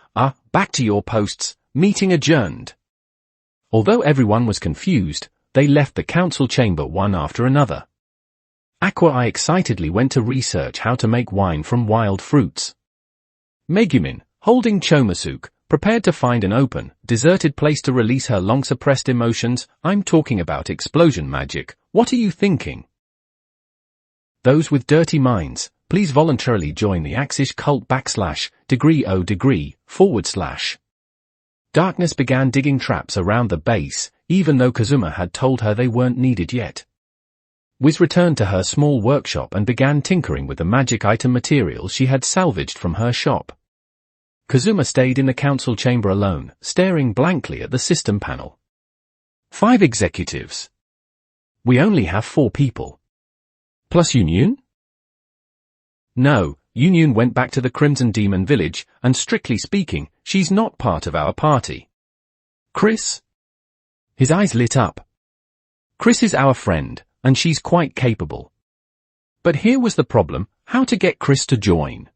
back to your posts, meeting adjourned. Although everyone was confused, they left the council chamber one after another. Aqua excitedly went to research how to make wine from wild fruits. Megumin, holding Chomosuke, prepared to find an open, deserted place to release her long-suppressed emotions. I'm talking about explosion magic, what are you thinking? Those with dirty minds, please voluntarily join the Axish Cult /degree/. Darkness began digging traps around the base, even though Kazuma had told her they weren't needed yet. Wiz returned to her small workshop and began tinkering with the magic item materials she had salvaged from her shop. Kazuma stayed in the council chamber alone, staring blankly at the system panel. 5 executives. We only have 4 people. Plus Union? No, Union went back to the Crimson Demon Village, and strictly speaking, she's not part of our party. Chris? His eyes lit up. Chris is our friend, and she's quite capable. But here was the problem, how to get Chris to join.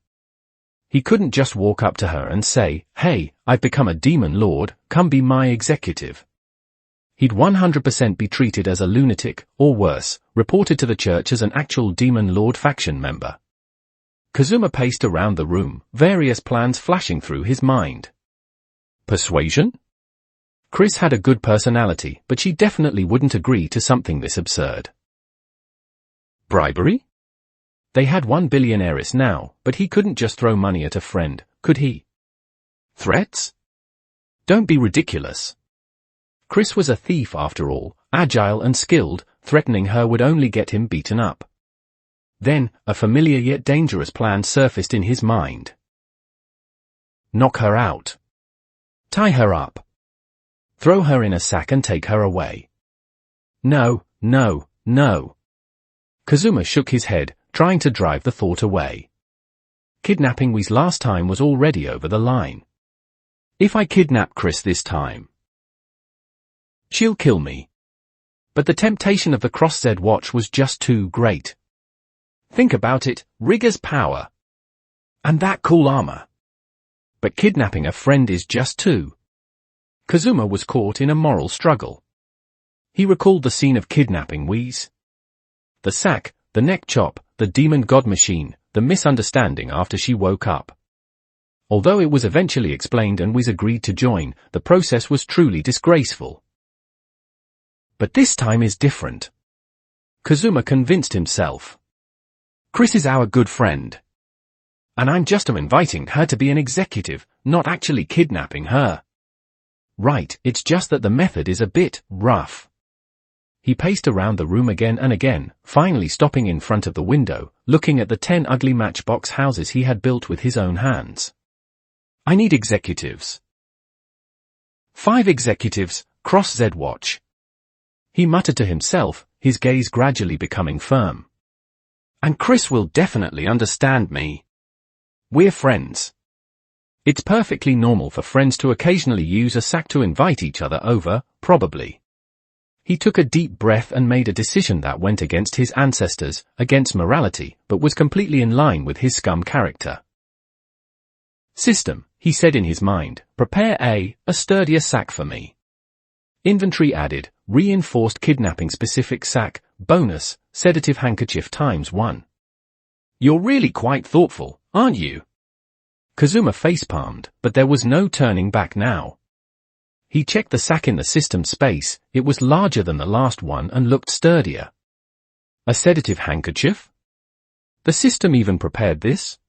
He couldn't just walk up to her and say, "Hey, I've become a demon lord, come be my executive." He'd 100% be treated as a lunatic, or worse, reported to the church as an actual demon lord faction member. Kazuma paced around the room, various plans flashing through his mind. Persuasion? Chris had a good personality, but she definitely wouldn't agree to something this absurd. Bribery? They had one billionaireess now, but he couldn't just throw money at a friend, could he? Threats? Don't be ridiculous. Chris was a thief after all, agile and skilled, threatening her would only get him beaten up. Then, a familiar yet dangerous plan surfaced in his mind. Knock her out. Tie her up. Throw her in a sack and take her away. No, no, no. Kazuma shook his head, trying to drive the thought away. Kidnapping Wiz last time was already over the line. If I kidnap Chris this time, she'll kill me. But the temptation of the Cross-Z watch was just too great. Think about it, Rigger's power. And that cool armor. But kidnapping a friend is just too. Kazuma was caught in a moral struggle. He recalled the scene of kidnapping Wiz. The sack, the neck chop, the demon god machine, the misunderstanding after she woke up. Although it was eventually explained and Wiz agreed to join, the process was truly disgraceful. But this time is different. Kazuma convinced himself. Chris is our good friend. And I'm just inviting her to be an executive, not actually kidnapping her. Right, it's just that the method is a bit rough. He paced around the room again and again, finally stopping in front of the window, looking at the 10 ugly matchbox houses he had built with his own hands. I need executives. 5 executives, Cross-Z watch. He muttered to himself, his gaze gradually becoming firm. And Chris will definitely understand me. We're friends. It's perfectly normal for friends to occasionally use a sack to invite each other over, probably. He took a deep breath and made a decision that went against his ancestors, against morality, but was completely in line with his scum character. System, he said in his mind, prepare a sturdier sack for me. Inventory added, reinforced kidnapping specific sack, bonus, sedative handkerchief ×1. You're really quite thoughtful, aren't you? Kazuma facepalmed, but there was no turning back now. He checked the sack in the system space, it was larger than the last one and looked sturdier. A sedative handkerchief? The system even prepared this?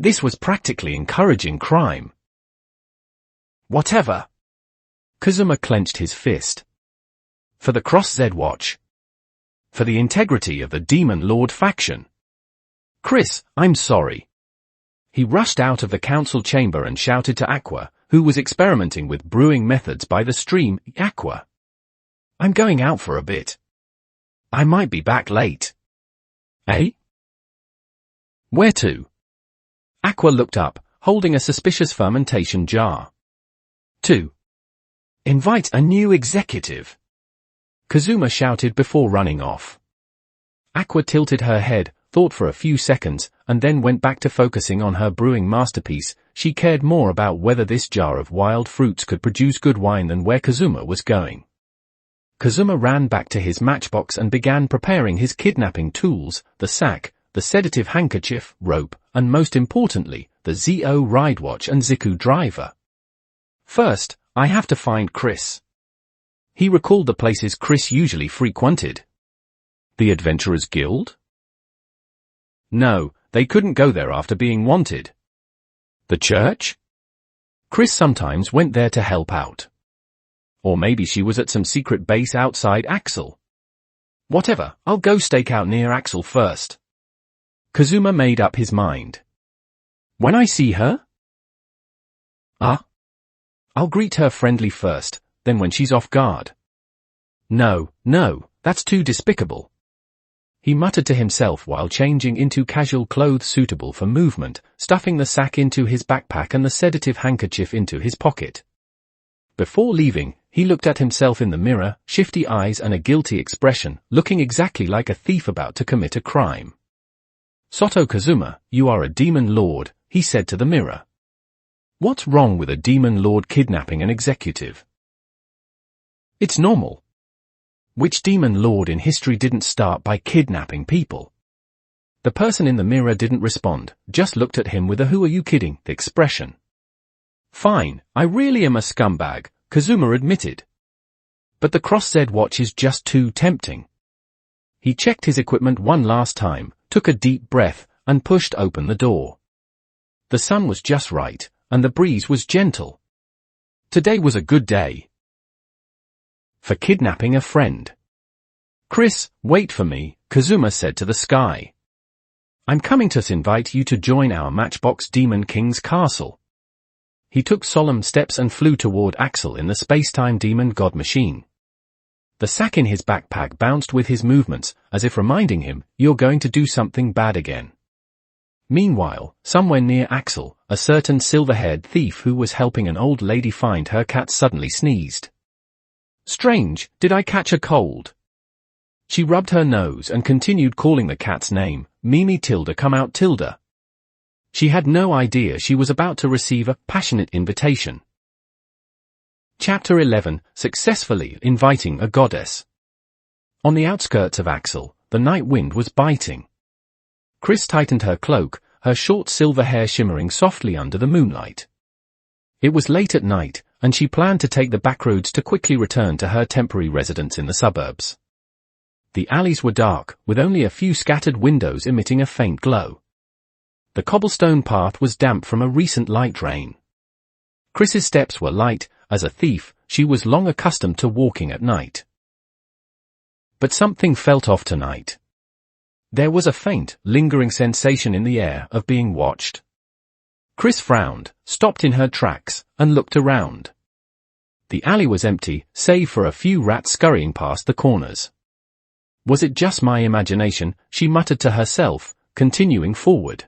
This was practically encouraging crime. Whatever. Kazuma clenched his fist. For the Cross-Z watch. For the integrity of the Demon Lord faction. Chris, I'm sorry. He rushed out of the council chamber and shouted to Aqua, who was experimenting with brewing methods by the stream. Aqua. I'm going out for a bit. I might be back late. Eh? Where to? Aqua looked up, holding a suspicious fermentation jar. 2. Invite a new executive. Kazuma shouted before running off. Aqua tilted her head, thought for a few seconds, and then went back to focusing on her brewing masterpiece. She cared more about whether this jar of wild fruits could produce good wine than where Kazuma was going. Kazuma ran back to his matchbox and began preparing his kidnapping tools, the sack, the sedative handkerchief, rope, and most importantly, the Zo ride watch and Ziku driver. First, I have to find Chris. He recalled the places Chris usually frequented. The Adventurers Guild? No, they couldn't go there after being wanted. The church? Chris sometimes went there to help out. Or maybe she was at some secret base outside Axel. Whatever, I'll go stake out near Axel first. Kazuma made up his mind. When I see her? I'll greet her friendly first, then when she's off guard. No, that's too despicable. He muttered to himself while changing into casual clothes suitable for movement, stuffing the sack into his backpack and the sedative handkerchief into his pocket. Before leaving, he looked at himself in the mirror, shifty eyes and a guilty expression, looking exactly like a thief about to commit a crime. Soto Kazuma, you are a demon lord, he said to the mirror. What's wrong with a demon lord kidnapping an executive? It's normal. Which demon lord in history didn't start by kidnapping people? The person in the mirror didn't respond, just looked at him with a "who are you kidding" expression. Fine, I really am a scumbag, Kazuma admitted. But the Cross-Z watch is just too tempting. He checked his equipment one last time, took a deep breath, and pushed open the door. The sun was just right, and the breeze was gentle. Today was a good day for kidnapping a friend. Chris, wait for me, Kazuma said to the sky. I'm coming to invite you to join our Matchbox Demon King's castle. He took solemn steps and flew toward Axel in the space-time demon god machine. The sack in his backpack bounced with his movements, as if reminding him, you're going to do something bad again. Meanwhile, somewhere near Axel, a certain silver-haired thief who was helping an old lady find her cat suddenly sneezed. Strange, did I catch a cold? She rubbed her nose and continued calling the cat's name, Mimi tilde come out tilde. She had no idea she was about to receive a passionate invitation. Chapter 11, Successfully Inviting a Goddess. On the outskirts of Axel, the night wind was biting. Chris tightened her cloak, her short silver hair shimmering softly under the moonlight. It was late at night, and she planned to take the backroads to quickly return to her temporary residence in the suburbs. The alleys were dark, with only a few scattered windows emitting a faint glow. The cobblestone path was damp from a recent light rain. Chris's steps were light. As a thief, she was long accustomed to walking at night. But something felt off tonight. There was a faint, lingering sensation in the air of being watched. Chris frowned, stopped in her tracks, and looked around. The alley was empty, save for a few rats scurrying past the corners. Was it just my imagination, she muttered to herself, continuing forward.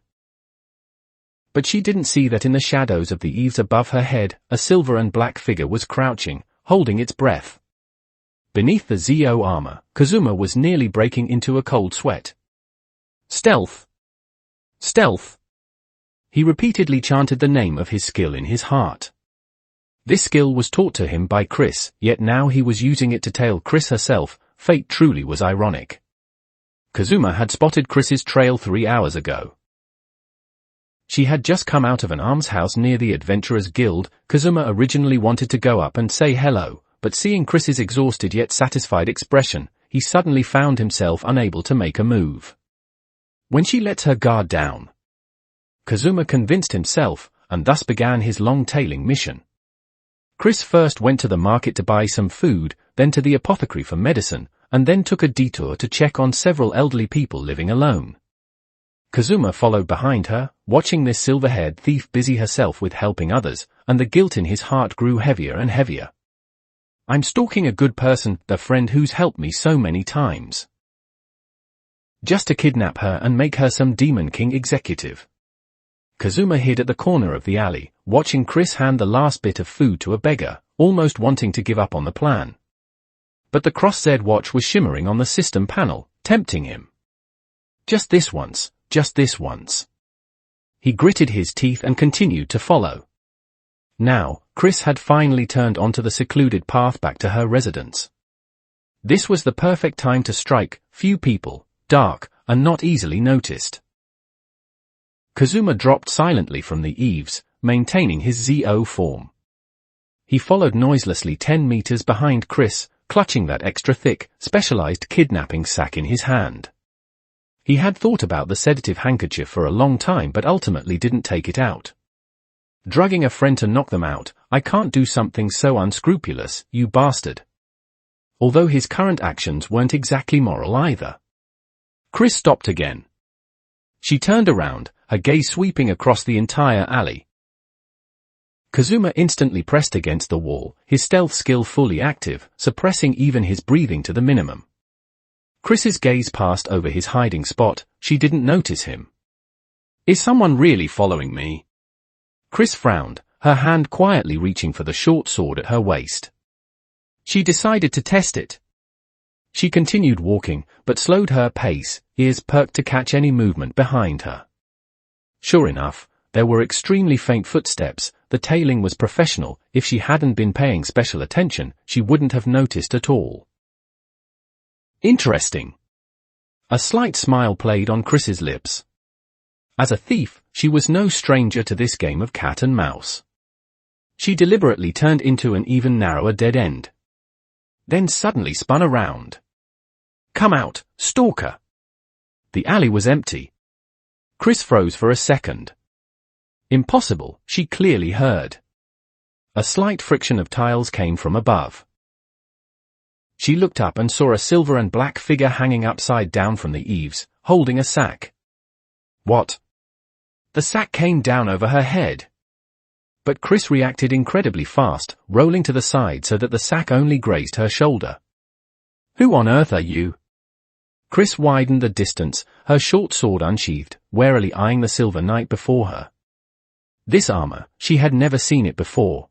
But she didn't see that in the shadows of the eaves above her head, a silver and black figure was crouching, holding its breath. Beneath the ZO armor, Kazuma was nearly breaking into a cold sweat. Stealth! Stealth! He repeatedly chanted the name of his skill in his heart. This skill was taught to him by Chris, yet now he was using it to tail Chris herself. Fate truly was ironic. Kazuma had spotted Chris's trail 3 hours ago. She had just come out of an almshouse near the Adventurers Guild. Kazuma originally wanted to go up and say hello, but seeing Chris's exhausted yet satisfied expression, he suddenly found himself unable to make a move. When she let her guard down, Kazuma convinced himself, and thus began his long-tailing mission. Chris first went to the market to buy some food, then to the apothecary for medicine, and then took a detour to check on several elderly people living alone. Kazuma followed behind her, watching this silver-haired thief busy herself with helping others, and the guilt in his heart grew heavier and heavier. I'm stalking a good person, the friend who's helped me so many times. Just to kidnap her and make her some Demon King executive. Kazuma hid at the corner of the alley, watching Chris hand the last bit of food to a beggar, almost wanting to give up on the plan. But the Cross-Z watch was shimmering on the system panel, tempting him. Just this once, just this once. He gritted his teeth and continued to follow. Now, Chris had finally turned onto the secluded path back to her residence. This was the perfect time to strike, few people, dark, and not easily noticed. Kazuma dropped silently from the eaves, maintaining his ZO form. He followed noiselessly 10 meters behind Chris, clutching that extra thick, specialized kidnapping sack in his hand. He had thought about the sedative handkerchief for a long time but ultimately didn't take it out. Drugging a friend to knock them out, I can't do something so unscrupulous, you bastard. although his current actions weren't exactly moral either. Chris stopped again. She turned around, her gaze sweeping across the entire alley. Kazuma instantly pressed against the wall, his stealth skill fully active, suppressing even his breathing to the minimum. Chris's gaze passed over his hiding spot. She didn't notice him. Is someone really following me? Chris frowned, her hand quietly reaching for the short sword at her waist. She decided to test it. She continued walking, but slowed her pace, ears perked to catch any movement behind her. Sure enough, there were extremely faint footsteps. The tailing was professional. If she hadn't been paying special attention, she wouldn't have noticed at all. Interesting. A slight smile played on Chris's lips. As a thief, she was no stranger to this game of cat and mouse. She deliberately turned into an even narrower dead end. Then suddenly spun around. Come out, stalker! The alley was empty. Chris froze for a second. Impossible, she clearly heard. A slight friction of tiles came from above. She looked up and saw a silver and black figure hanging upside down from the eaves, holding a sack. What? The sack came down over her head. But Chris reacted incredibly fast, rolling to the side so that the sack only grazed her shoulder. Who on earth are you? Chris widened the distance, her short sword unsheathed, warily eyeing the silver knight before her. This armor, she had never seen it before.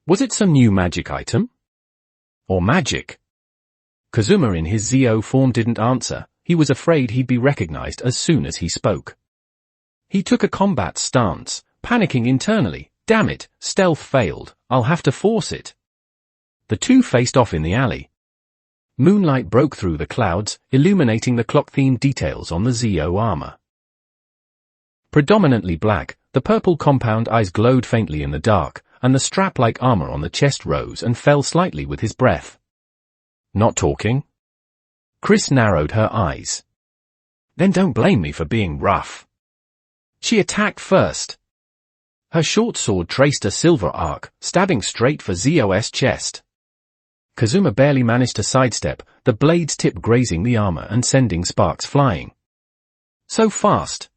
Was it some new magic item? Or magic? Kazuma in his Zio form didn't answer. He was afraid he'd be recognized as soon as he spoke. He took a combat stance, panicking internally. Damn it, stealth failed, I'll have to force it. The two faced off in the alley. Moonlight broke through the clouds, illuminating the clock-themed details on the Zio armor. Predominantly black, the purple compound eyes glowed faintly in the dark, and the strap-like armor on the chest rose and fell slightly with his breath. Not talking? Chris narrowed her eyes. Then don't blame me for being rough. She attacked first. Her short sword traced a silver arc, stabbing straight for Zio's chest. Kazuma barely managed to sidestep, the blade's tip grazing the armor and sending sparks flying. So fast.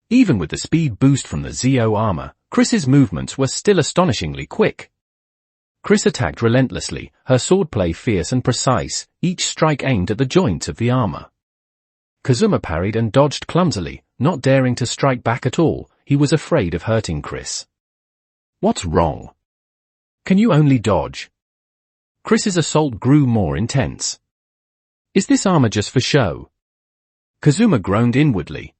Even with the speed boost from the Zio armor, Chris's movements were still astonishingly quick. Chris attacked relentlessly, her swordplay fierce and precise, each strike aimed at the joints of the armor. Kazuma parried and dodged clumsily, not daring to strike back at all. He was afraid of hurting Chris. What's wrong? Can you only dodge? Chris's assault grew more intense. Is this armor just for show? Kazuma groaned inwardly.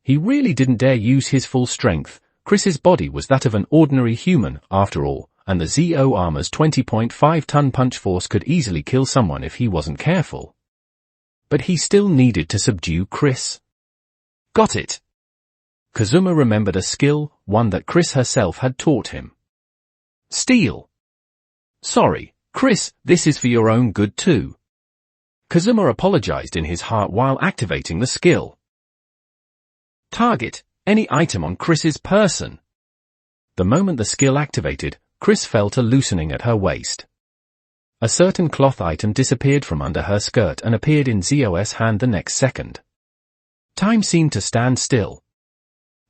He really didn't dare use his full strength. Chris's body was that of an ordinary human, after all, and the Zio armor's 20.5-ton punch force could easily kill someone if he wasn't careful. But he still needed to subdue Chris. Got it! Kazuma remembered a skill, one that Chris herself had taught him. Steal! Sorry, Chris, this is for your own good too. Kazuma apologized in his heart while activating the skill. Target, any item on Chris's person. The moment the skill activated, Chris felt a loosening at her waist. A certain cloth item disappeared from under her skirt and appeared in Zio's hand the next second. Time seemed to stand still.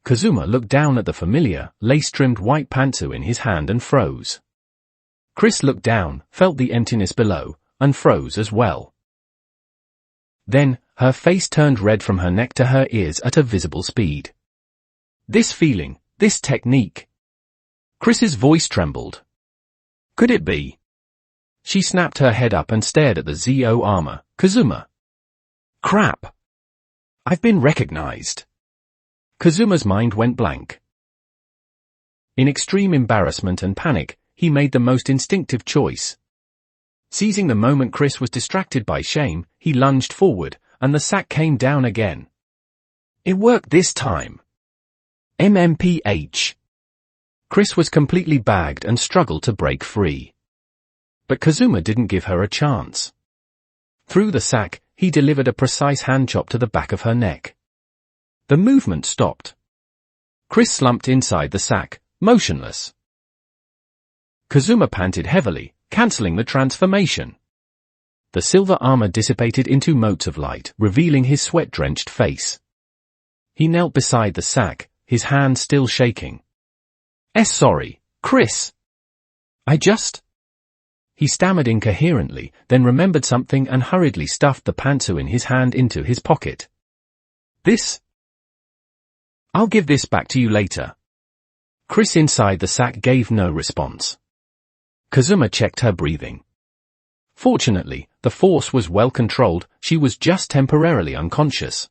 Kazuma looked down at the familiar, lace-trimmed white pantsu in his hand and froze. Chris looked down, felt the emptiness below, and froze as well. Then, her face turned red from her neck to her ears at a visible speed. This feeling, this technique. Chris's voice trembled. Could it be? She snapped her head up and stared at the Zio armor. Kazuma. Crap. I've been recognized. Kazuma's mind went blank. In extreme embarrassment and panic, he made the most instinctive choice. Seizing the moment Chris was distracted by shame, he lunged forward, and the sack came down again. It worked this time. MMPH. Chris was completely bagged and struggled to break free. But Kazuma didn't give her a chance. Through the sack, he delivered a precise hand chop to the back of her neck. The movement stopped. Chris slumped inside the sack, motionless. Kazuma panted heavily, cancelling the transformation. The silver armor dissipated into motes of light, revealing his sweat-drenched face. He knelt beside the sack, his hand still shaking. Sorry, Chris. He stammered incoherently, then remembered something and hurriedly stuffed the pantsu in his hand into his pocket. I'll give this back to you later. Chris inside the sack gave no response. Kazuma checked her breathing. Fortunately, the force was well controlled, she was just temporarily unconscious.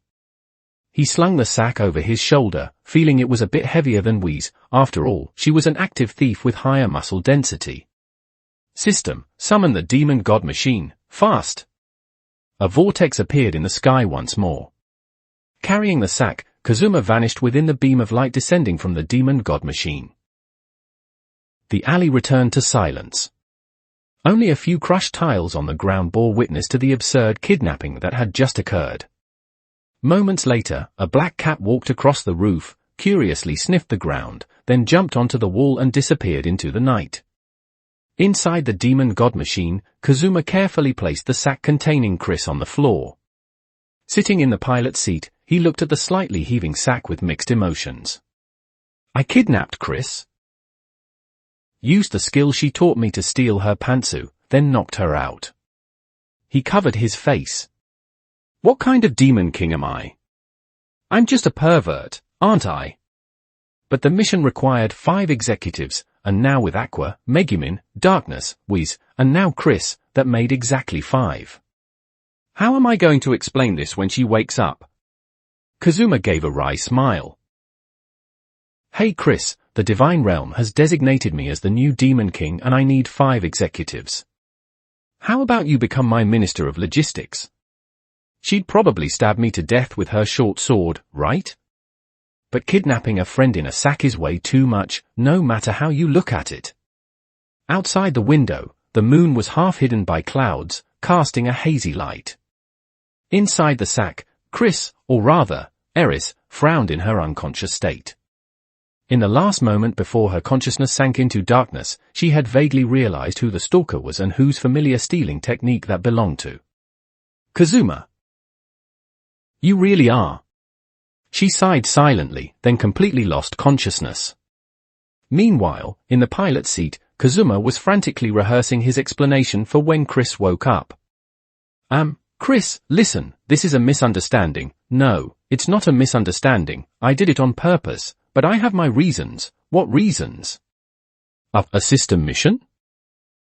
He slung the sack over his shoulder, feeling it was a bit heavier than Whi's. After all, she was an active thief with higher muscle density. System, summon the demon god machine, fast! A vortex appeared in the sky once more. Carrying the sack, Kazuma vanished within the beam of light descending from the demon god machine. The alley returned to silence. Only a few crushed tiles on the ground bore witness to the absurd kidnapping that had just occurred. Moments later, a black cat walked across the roof, curiously sniffed the ground, then jumped onto the wall and disappeared into the night. Inside the demon god machine, Kazuma carefully placed the sack containing Chris on the floor. Sitting in the pilot's seat, he looked at the slightly heaving sack with mixed emotions. I kidnapped Chris. Used the skill she taught me to steal her pantsu, then knocked her out. He covered his face. What kind of demon king am I? I'm just a pervert, aren't I? But the mission required 5 executives, and now with Aqua, Megumin, Darkness, Whis, and now Chris, that made exactly 5. How am I going to explain this when she wakes up? Kazuma gave a wry smile. Hey Chris, the Divine Realm has designated me as the new Demon King and I need 5 executives. How about you become my Minister of Logistics? She'd probably stab me to death with her short sword, right? But kidnapping a friend in a sack is way too much, no matter how you look at it. Outside the window, the moon was half hidden by clouds, casting a hazy light. Inside the sack, Chris, or rather, Eris, frowned in her unconscious state. In the last moment before her consciousness sank into darkness, she had vaguely realized who the stalker was and whose familiar stealing technique that belonged to. Kazuma. You really are. She sighed silently, then completely lost consciousness. Meanwhile, in the pilot's seat, Kazuma was frantically rehearsing his explanation for when Chris woke up. Chris, listen, this is a misunderstanding. No, it's not a misunderstanding, I did it on purpose, but I have my reasons. What reasons? A system mission?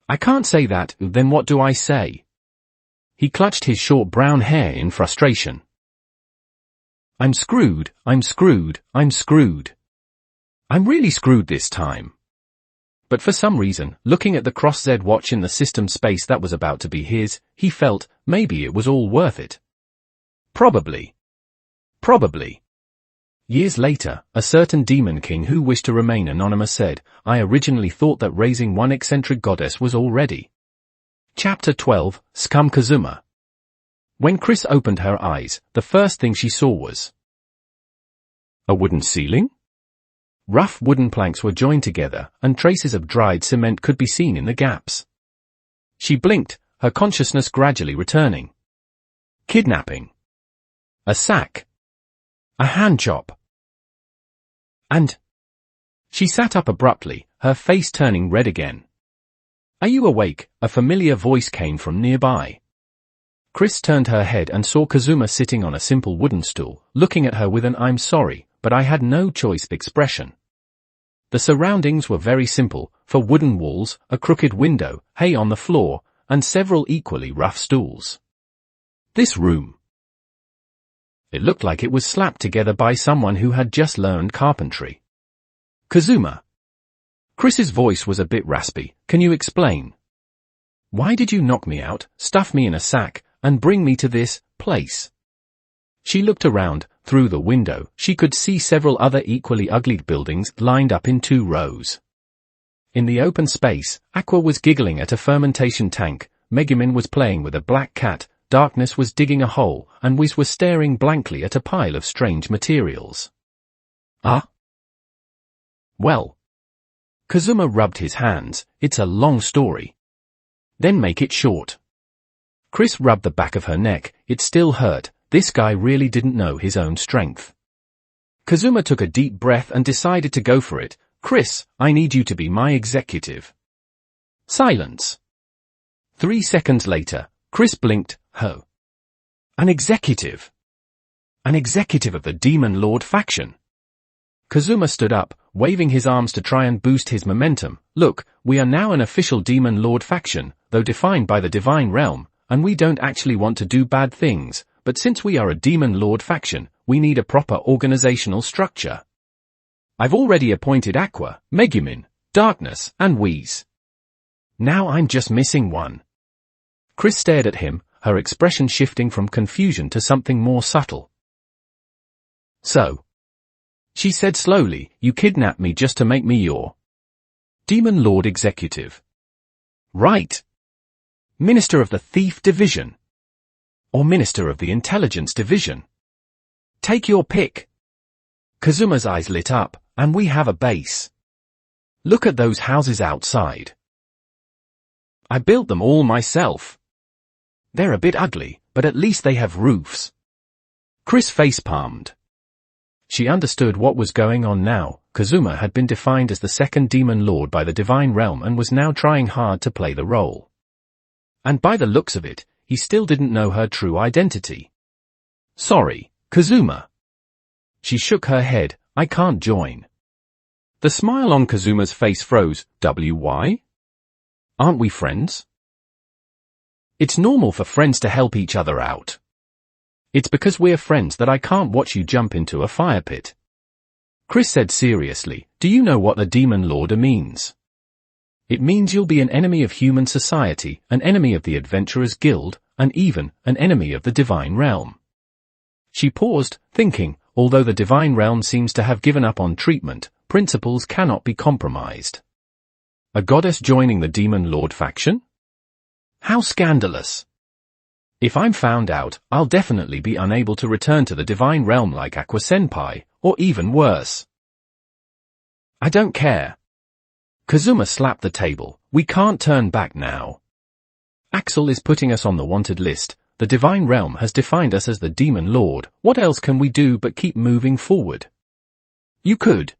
I can't say that, then what do I say? He clutched his short brown hair in frustration. I'm screwed, I'm screwed, I'm screwed. I'm really screwed this time. But for some reason, looking at the Cross-Z watch in the system space that was about to be his, he felt, maybe it was all worth it. Probably. Years later, a certain demon king who wished to remain anonymous said, I originally thought that raising one eccentric goddess was all ready. Chapter 12, Scum Kazuma. When Chris opened her eyes, the first thing she saw was a wooden ceiling? Rough wooden planks were joined together, and traces of dried cement could be seen in the gaps. She blinked, her consciousness gradually returning. Kidnapping. A sack. A hand chop. And she sat up abruptly, her face turning red again. Are you awake? A familiar voice came from nearby. Chris turned her head and saw Kazuma sitting on a simple wooden stool, looking at her with an I'm sorry, but I had no choice expression. The surroundings were very simple, for wooden walls, a crooked window, hay on the floor, and several equally rough stools. This room. It looked like it was slapped together by someone who had just learned carpentry. Kazuma. Chris's voice was a bit raspy. Can you explain? Why did you knock me out, stuff me in a sack, and bring me to this place? She looked around. Through the window, she could see several other equally ugly buildings lined up in 2 rows. In the open space, Aqua was giggling at a fermentation tank, Megumin was playing with a black cat, Darkness was digging a hole, and Whis was staring blankly at a pile of strange materials. Well. Kazuma rubbed his hands, it's a long story. Then make it short. Chris rubbed the back of her neck. It still hurt. This guy really didn't know his own strength. Kazuma took a deep breath and decided to go for it. Chris, I need you to be my executive. Silence. 3 seconds later, Chris blinked. Ho. An executive. An executive of the Demon Lord faction. Kazuma stood up, waving his arms to try and boost his momentum. Look, we are now an official Demon Lord faction, though defined by the Divine Realm, and we don't actually want to do bad things, but since we are a Demon Lord faction, we need a proper organizational structure. I've already appointed Aqua, Megumin, Darkness, and Wheeze. Now I'm just missing one. Chris stared at him, her expression shifting from confusion to something more subtle. So, she said slowly, you kidnapped me just to make me your Demon Lord Executive. Right. Minister of the Thief Division. Or Minister of the Intelligence Division. Take your pick. Kazuma's eyes lit up, and we have a base. Look at those houses outside. I built them all myself. They're a bit ugly, but at least they have roofs. Chris face-palmed. She understood what was going on now. Kazuma had been defined as the second Demon Lord by the Divine Realm and was now trying hard to play the role. And by the looks of it, he still didn't know her true identity. Sorry, Kazuma. She shook her head. I can't join. The smile on Kazuma's face froze. Why? Aren't we friends? It's normal for friends to help each other out. It's because we're friends that I can't watch you jump into a fire pit. Chris said seriously, do you know what a Demon Lord means? It means you'll be an enemy of human society, an enemy of the Adventurers Guild, and even an enemy of the Divine Realm. She paused, thinking, although the Divine Realm seems to have given up on treatment, principles cannot be compromised. A goddess joining the Demon Lord faction? How scandalous! If I'm found out, I'll definitely be unable to return to the Divine Realm like Aqua Senpai, or even worse. I don't care. Kazuma slapped the table. We can't turn back now. Axel is putting us on the wanted list. The Divine Realm has defined us as the Demon Lord. What else can we do but keep moving forward? You could.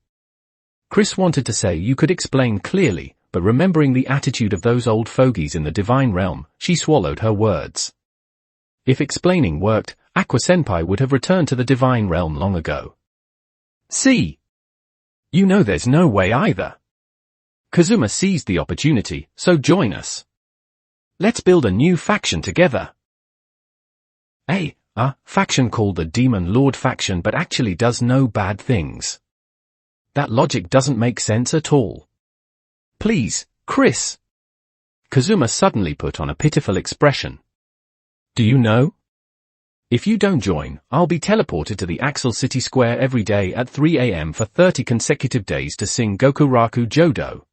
Chris wanted to say you could explain clearly, but remembering the attitude of those old fogies in the Divine Realm, she swallowed her words. If explaining worked, Aqua Senpai would have returned to the Divine Realm long ago. See? You know there's no way either. Kazuma seized the opportunity, so join us. Let's build a new faction together. A faction called the Demon Lord faction but actually does no bad things. That logic doesn't make sense at all. Please, Chris. Kazuma suddenly put on a pitiful expression. Do you know? If you don't join, I'll be teleported to the Axel City Square every day at 3 a.m. for 30 consecutive days to sing Gokuraku Jodo.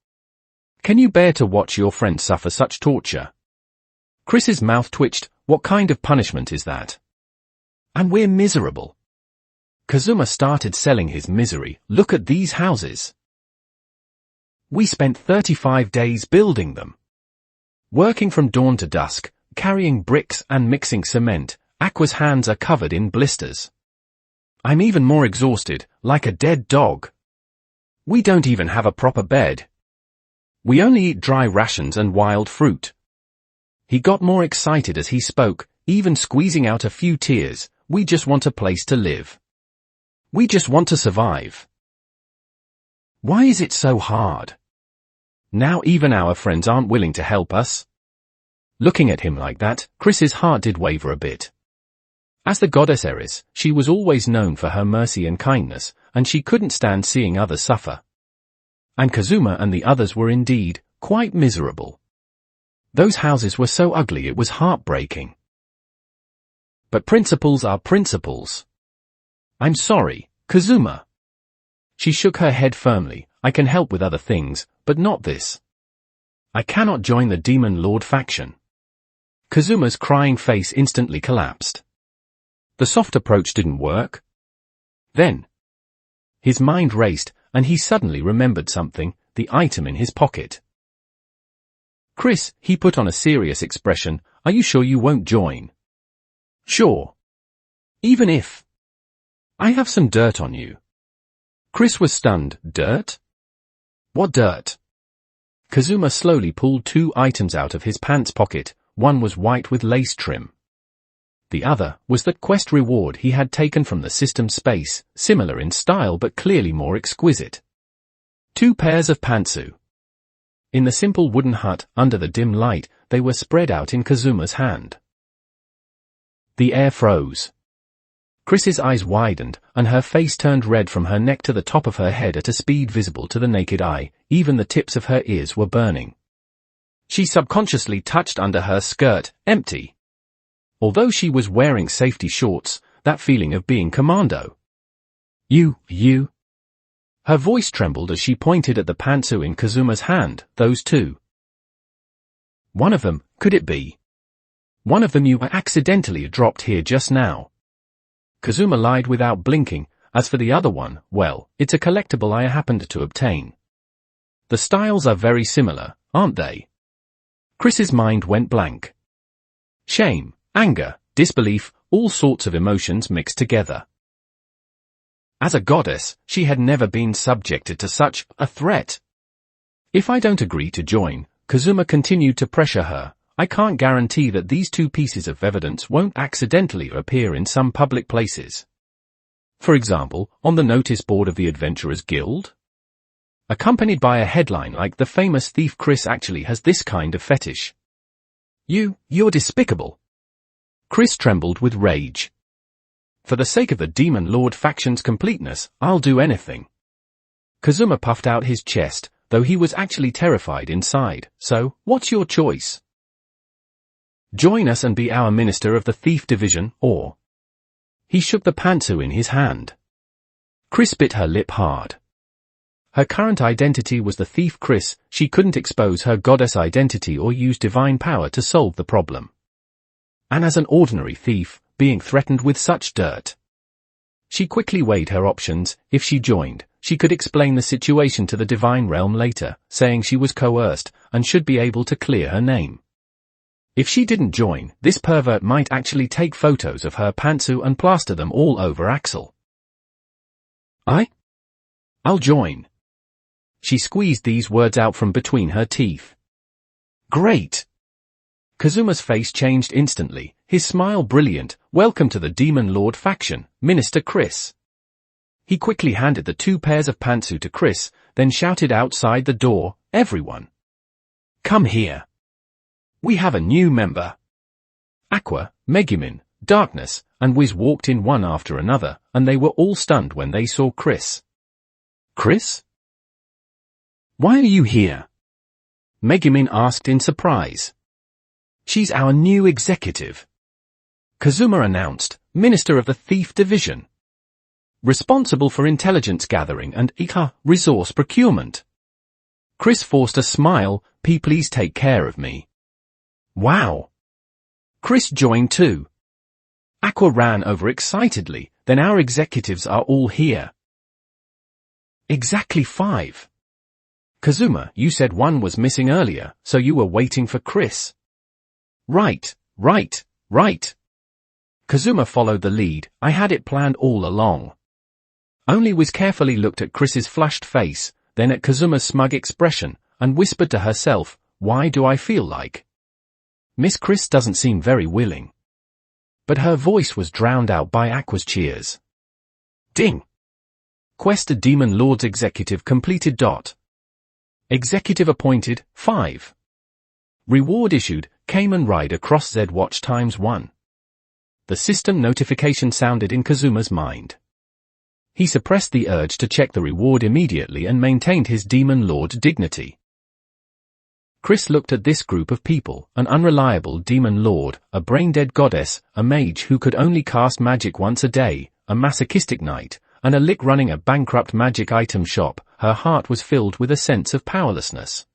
Can you bear to watch your friend suffer such torture? Chris's mouth twitched. What kind of punishment is that? And we're miserable. Kazuma started selling his misery. Look at these houses. We spent 35 days building them. Working from dawn to dusk, carrying bricks and mixing cement, Aqua's hands are covered in blisters. I'm even more exhausted, like a dead dog. We don't even have a proper bed. We only eat dry rations and wild fruit. He got more excited as he spoke, even squeezing out a few tears. We just want a place to live. We just want to survive. Why is it so hard? Now even our friends aren't willing to help us. Looking at him like that, Chris's heart did waver a bit. As the goddess Eris, she was always known for her mercy and kindness, and she couldn't stand seeing others suffer. And Kazuma and the others were indeed quite miserable. Those houses were so ugly it was heartbreaking. But principles are principles. I'm sorry, Kazuma. She shook her head firmly. I can help with other things, but not this. I cannot join the Demon Lord faction. Kazuma's crying face instantly collapsed. The soft approach didn't work. Then, his mind raced, and he suddenly remembered something, the item in his pocket. Chris, he put on a serious expression, are you sure you won't join? Sure. Even if I have some dirt on you. Chris was stunned. Dirt? What dirt? Kazuma slowly pulled 2 items out of his pants pocket. One was white with lace trim. The other was the quest reward he had taken from the system space, similar in style but clearly more exquisite. 2 pairs of pantsu. In the simple wooden hut, under the dim light, they were spread out in Kazuma's hand. The air froze. Chris's eyes widened, and her face turned red from her neck to the top of her head at a speed visible to the naked eye. Even the tips of her ears were burning. She subconsciously touched under her skirt, empty. Although she was wearing safety shorts, that feeling of being commando. You. Her voice trembled as she pointed at the pantsu in Kazuma's hand, those 2. One of them, could it be? One of them you accidentally dropped here just now. Kazuma lied without blinking. As for the other one, well, it's a collectible I happened to obtain. The styles are very similar, aren't they? Chris's mind went blank. Shame, anger, disbelief, all sorts of emotions mixed together. As a goddess, she had never been subjected to such a threat. If I don't agree to join, Kazuma continued to pressure her, I can't guarantee that these 2 pieces of evidence won't accidentally appear in some public places. For example, on the notice board of the Adventurers Guild? Accompanied by a headline like the famous thief Chris actually has this kind of fetish. You're despicable. Chris trembled with rage. For the sake of the Demon Lord faction's completeness, I'll do anything. Kazuma puffed out his chest, though he was actually terrified inside. So, what's your choice? Join us and be our minister of the thief division, or... He shook the pantsu in his hand. Chris bit her lip hard. Her current identity was the thief Chris. She couldn't expose her goddess identity or use divine power to solve the problem. And as an ordinary thief, being threatened with such dirt. She quickly weighed her options. If she joined, she could explain the situation to the divine realm later, saying she was coerced, and should be able to clear her name. If she didn't join, this pervert might actually take photos of her pantsu and plaster them all over Axel. I'll join. She squeezed these words out from between her teeth. Great! Kazuma's face changed instantly, his smile brilliant. Welcome to the Demon Lord faction, Minister Chris. He quickly handed the 2 pairs of pantsu to Chris, then shouted outside the door, everyone. Come here. We have a new member. Aqua, Megumin, Darkness, and Wiz walked in one after another, and they were all stunned when they saw Chris. Chris? Why are you here? Megumin asked in surprise. She's our new executive. Kazuma announced, Minister of the Thief Division. Responsible for intelligence gathering and resource procurement. Chris forced a smile. Please take care of me. Wow. Chris joined too. Aqua ran over excitedly. Then our executives are all here. Exactly 5. Kazuma, you said one was missing earlier, so you were waiting for Chris. Right. Kazuma followed the lead. I had it planned all along. Only Wiz carefully looked at Chris's flushed face, then at Kazuma's smug expression, and whispered to herself, why do I feel like Miss Chris doesn't seem very willing. But her voice was drowned out by Aqua's cheers. Ding! Quest a Demon Lord's executive completed. Executive appointed, 5. Reward issued, Kamen Rider Cross Z Watch ×1. The system notification sounded in Kazuma's mind. He suppressed the urge to check the reward immediately and maintained his Demon Lord dignity. Chris looked at this group of people, an unreliable Demon Lord, a brain-dead goddess, a mage who could only cast magic once a day, a masochistic knight, and a lick running a bankrupt magic item shop. Her heart was filled with a sense of powerlessness.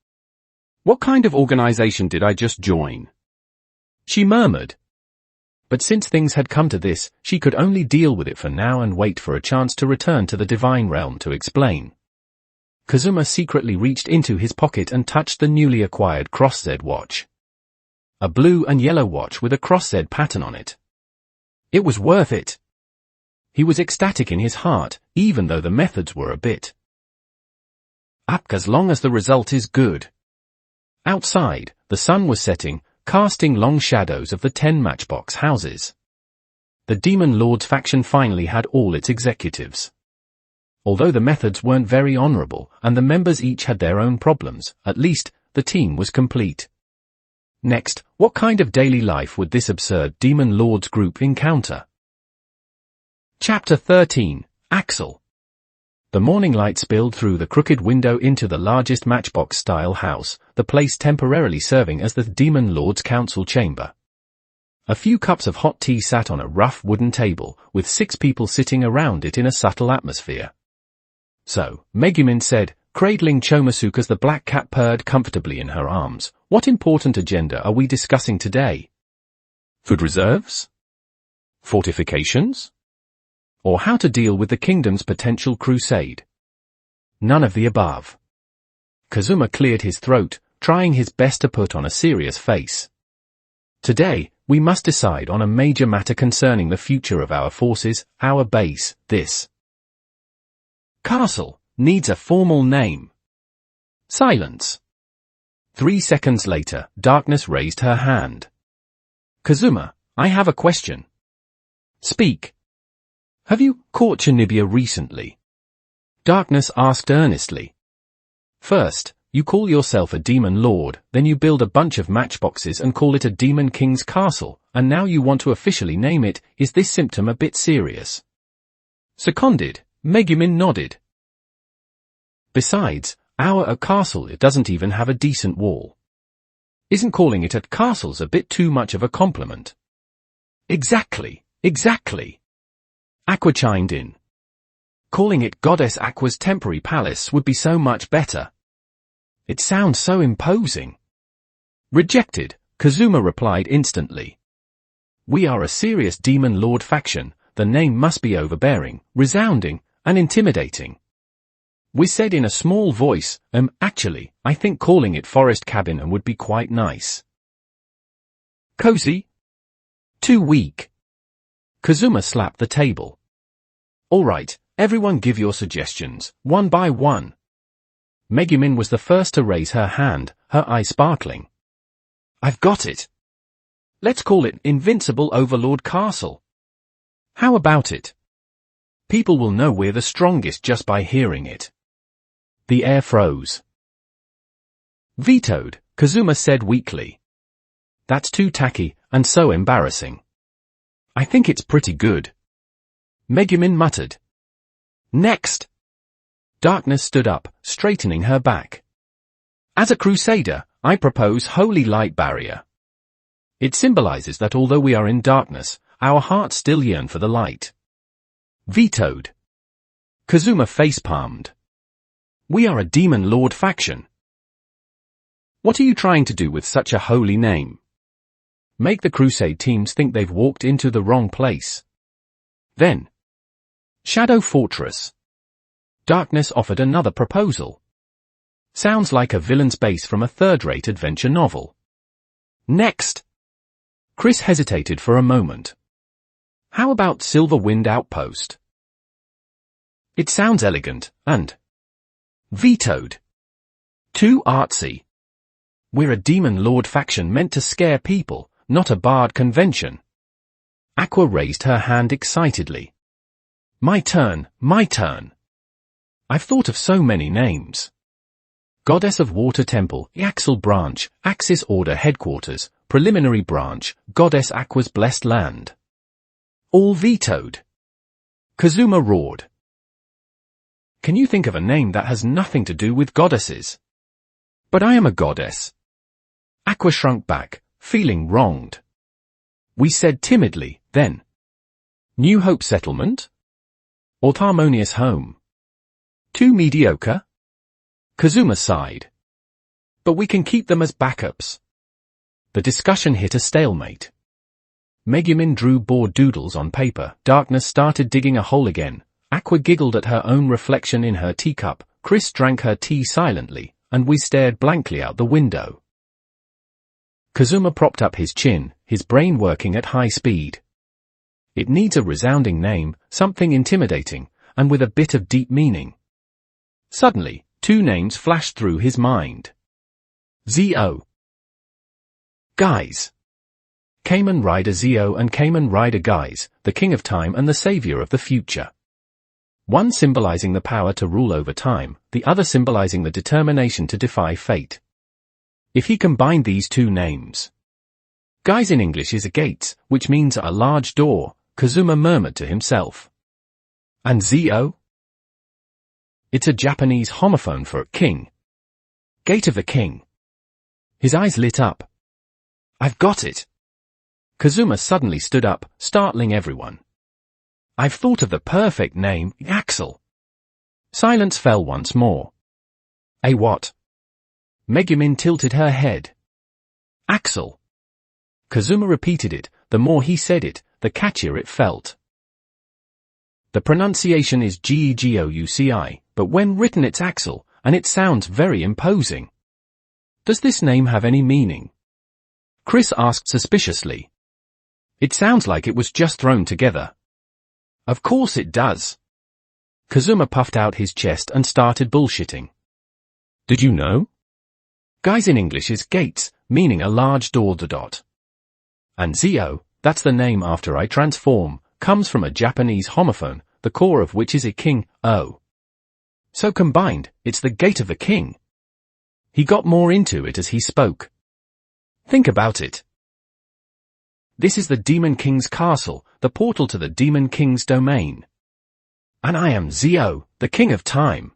What kind of organization did I just join? She murmured. But since things had come to this, she could only deal with it for now and wait for a chance to return to the divine realm to explain. Kazuma secretly reached into his pocket and touched the newly acquired cross-Z watch. A blue and yellow watch with a cross-Z pattern on it. It was worth it. He was ecstatic in his heart, even though the methods were a bit up as long as the result is good. Outside, the sun was setting, casting long shadows of the 10 matchbox houses. The Demon Lord's faction finally had all its executives. Although the methods weren't very honorable, and the members each had their own problems, at least, the team was complete. Next, what kind of daily life would this absurd Demon Lords group encounter? Chapter 13, Axel. The morning light spilled through the crooked window into the largest matchbox-style house, the place temporarily serving as the Demon Lord's council chamber. A few cups of hot tea sat on a rough wooden table, with 6 people sitting around it in a subtle atmosphere. So, Megumin said, cradling Chomasook as the black cat purred comfortably in her arms, what important agenda are we discussing today? Food reserves? Fortifications? Or how to deal with the kingdom's potential crusade? None of the above. Kazuma cleared his throat, trying his best to put on a serious face. Today, we must decide on a major matter concerning the future of our forces, our base, this castle, needs a formal name. Silence. 3 seconds later, Darkness raised her hand. Kazuma, I have a question. Speak. Have you caught Chinibia recently? Darkness asked earnestly. First, you call yourself a demon lord, then you build a bunch of matchboxes and call it a demon king's castle, and now you want to officially name it. Is this symptom a bit serious? Seconded, Megumin nodded. Besides, our castle it doesn't even have a decent wall. Isn't calling it a castle's a bit too much of a compliment? Exactly. Aqua chimed in. Calling it Goddess Aqua's temporary palace would be so much better. It sounds so imposing. Rejected, Kazuma replied instantly. We are a serious Demon Lord faction, the name must be overbearing, resounding, and intimidating. We said in a small voice, actually, I think calling it Forest Cabin would be quite nice. Cozy? Too weak. Kazuma slapped the table. All right, everyone give your suggestions, one by one. Megumin was the first to raise her hand, her eyes sparkling. I've got it. Let's call it Invincible Overlord Castle. How about it? People will know we're the strongest just by hearing it. The air froze. Vetoed, Kazuma said weakly. That's too tacky, and so embarrassing. I think it's pretty good. Megumin muttered. Next. Darkness stood up, straightening her back. As a crusader, I propose Holy Light Barrier. It symbolizes that although we are in darkness, our hearts still yearn for the light. Vetoed. Kazuma face-palmed. We are a Demon Lord faction. What are you trying to do with such a holy name? Make the crusade teams think they've walked into the wrong place. Then. Shadow Fortress. Darkness offered another proposal. Sounds like a villain's base from a third-rate adventure novel. Next. Chris hesitated for a moment. How about Silver Wind Outpost? It sounds elegant, and vetoed. Too artsy. We're a Demon Lord faction meant to scare people, not a bard convention. Aqua raised her hand excitedly. My turn, my turn. I've thought of so many names. Goddess of Water Temple, Axel Branch, Axis Order Headquarters, Preliminary Branch, Goddess Aqua's Blessed Land. All vetoed. Kazuma roared. Can you think of a name that has nothing to do with goddesses? But I am a goddess. Aqua shrunk back, feeling wronged. We said timidly, then. New Hope Settlement? Or Harmonious Home? Too mediocre? Kazuma sighed. But we can keep them as backups. The discussion hit a stalemate. Megumin drew bored doodles on paper. Darkness started digging a hole again. Aqua giggled at her own reflection in her teacup, Chris drank her tea silently, and we stared blankly out the window. Kazuma propped up his chin, his brain working at high speed. It needs a resounding name, something intimidating, and with a bit of deep meaning. Suddenly, two names flashed through his mind. Zio. Guys. Kamen Rider Zio and Kamen Rider Guys, the King of Time and the Savior of the Future. One symbolizing the power to rule over time, the other symbolizing the determination to defy fate. If he combined these two names. Guys in English is a gates, which means a large door, Kazuma murmured to himself. And Zio? It's a Japanese homophone for king. Gate of the King. His eyes lit up. I've got it. Kazuma suddenly stood up, startling everyone. I've thought of the perfect name, Axel. Silence fell once more. A what? Megumin tilted her head. Axel. Kazuma repeated it, the more he said it, the catchier it felt. The pronunciation is Gegouci, but when written it's Axel, and it sounds very imposing. Does this name have any meaning? Chris asked suspiciously. It sounds like it was just thrown together. Of course it does. Kazuma puffed out his chest and started bullshitting. Did you know? Guys in English is gates, meaning a large door. And Zio, that's the name after I transform, comes from a Japanese homophone, the core of which is a king, o. So combined, it's the Gate of the King. He got more into it as he spoke. Think about it. This is the Demon King's castle, the portal to the Demon King's domain. And I am Zio, the King of Time.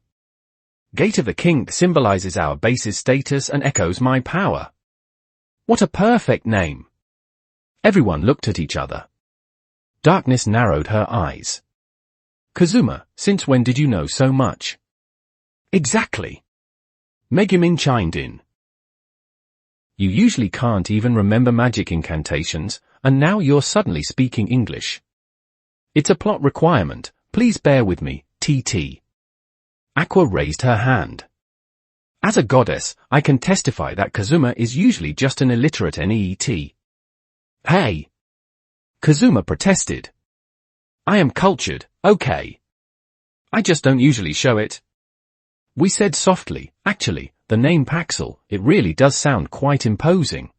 Gate of the King symbolizes our base's status and echoes my power. What a perfect name. Everyone looked at each other. Darkness narrowed her eyes. Kazuma, since when did you know so much? Exactly. Megumin chimed in. You usually can't even remember magic incantations, and now you're suddenly speaking English. It's a plot requirement, please bear with me, TT. Aqua raised her hand. As a goddess, I can testify that Kazuma is usually just an illiterate NEET. Hey! Kazuma protested. I am cultured, okay. I just don't usually show it. We said softly, actually, the name Paxel, it really does sound quite imposing.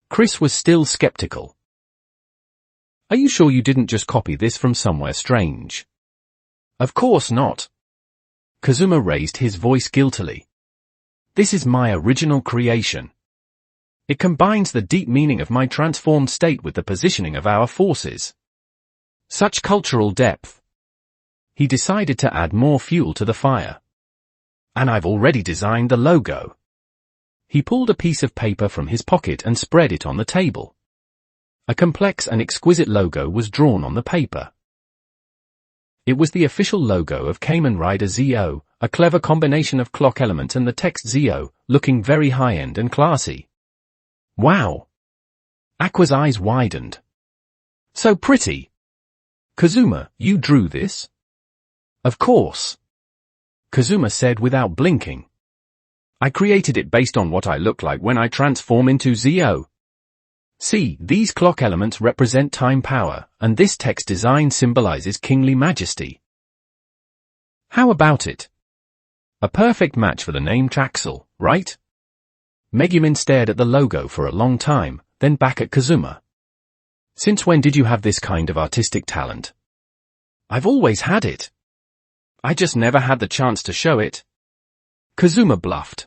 Chris was still skeptical. Are you sure you didn't just copy this from somewhere strange? Of course not. Kazuma raised his voice guiltily. This is my original creation. It combines the deep meaning of my transformed state with the positioning of our forces. Such cultural depth. He decided to add more fuel to the fire. And I've already designed the logo. He pulled a piece of paper from his pocket and spread it on the table. A complex and exquisite logo was drawn on the paper. It was the official logo of Kamen Rider Zio, a clever combination of clock elements and the text Zio, looking very high-end and classy. Wow! Aqua's eyes widened. So pretty! Kazuma, you drew this? Of course. Kazuma said without blinking. I created it based on what I look like when I transform into Zio. See, these clock elements represent time power, and this text design symbolizes kingly majesty. How about it? A perfect match for the name Traxel, right? Megumin stared at the logo for a long time, then back at Kazuma. Since when did you have this kind of artistic talent? I've always had it. I just never had the chance to show it. Kazuma bluffed.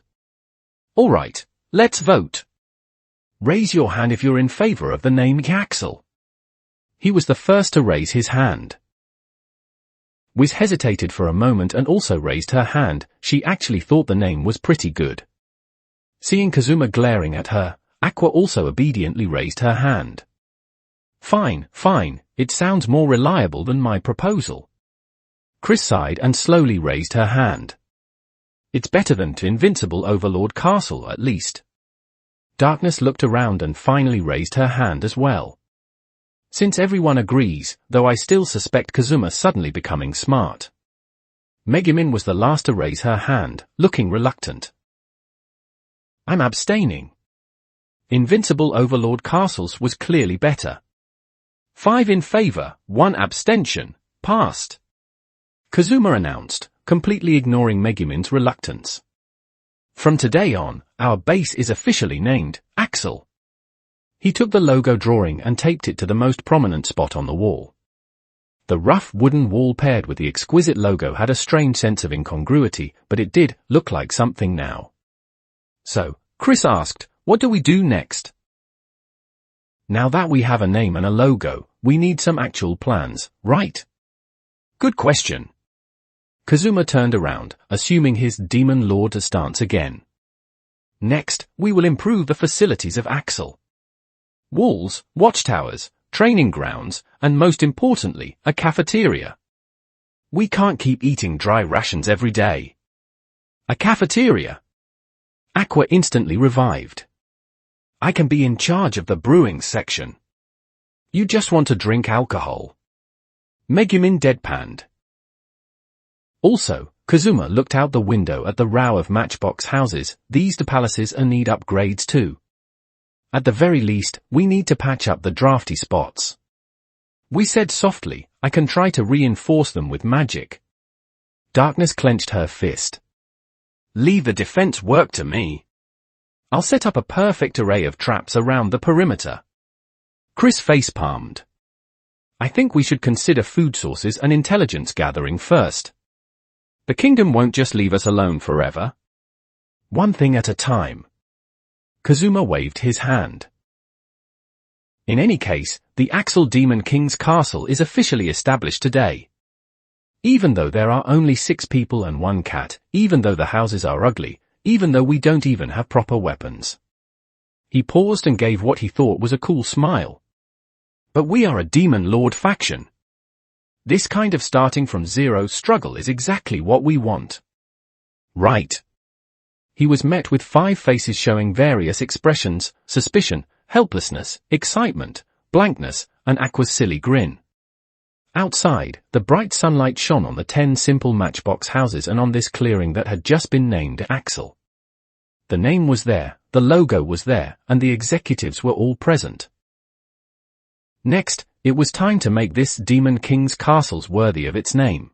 All right, let's vote. Raise your hand if you're in favor of the name Axel. He was the first to raise his hand. Wiz hesitated for a moment and also raised her hand. She actually thought the name was pretty good. Seeing Kazuma glaring at her, Aqua also obediently raised her hand. Fine, it sounds more reliable than my proposal. Chris sighed and slowly raised her hand. It's better than to Invincible Overlord Castle at least. Darkness looked around and finally raised her hand as well. Since everyone agrees, though I still suspect Kazuma suddenly becoming smart. Megumin was the last to raise her hand, looking reluctant. I'm abstaining. Invincible Overlord Castles was clearly better. 5 in favor, 1 abstention, passed. Kazuma announced, completely ignoring Megumin's reluctance. From today on, our base is officially named Axel. He took the logo drawing and taped it to the most prominent spot on the wall. The rough wooden wall paired with the exquisite logo had a strange sense of incongruity, but it did look like something now. So, Chris asked, what do we do next? Now that we have a name and a logo, we need some actual plans, right? Good question. Kazuma turned around, assuming his Demon Lord stance again. Next, we will improve the facilities of Axel. Walls, watchtowers, training grounds, and most importantly, a cafeteria. We can't keep eating dry rations every day. A cafeteria. Aqua instantly revived. I can be in charge of the brewing section. You just want to drink alcohol. Megumin deadpanned. Also, Kazuma looked out the window at the row of matchbox houses. These palaces need upgrades too. At the very least, we need to patch up the drafty spots. We said softly, I can try to reinforce them with magic. Darkness clenched her fist. Leave the defense work to me. I'll set up a perfect array of traps around the perimeter. Chris face-palmed. I think we should consider food sources and intelligence gathering first. The kingdom won't just leave us alone forever. One thing at a time. Kazuma waved his hand. In any case, the Axel Demon King's castle is officially established today. Even though there are only 6 people and 1 cat, even though the houses are ugly, even though we don't even have proper weapons. He paused and gave what he thought was a cool smile. But we are a Demon Lord faction. This kind of starting from zero struggle is exactly what we want. Right. He was met with 5 faces showing various expressions: suspicion, helplessness, excitement, blankness, and Aqua's silly grin. Outside, the bright sunlight shone on the 10 simple matchbox houses and on this clearing that had just been named Axel. The name was there, the logo was there, and the executives were all present. Next, it was time to make this Demon King's castles worthy of its name.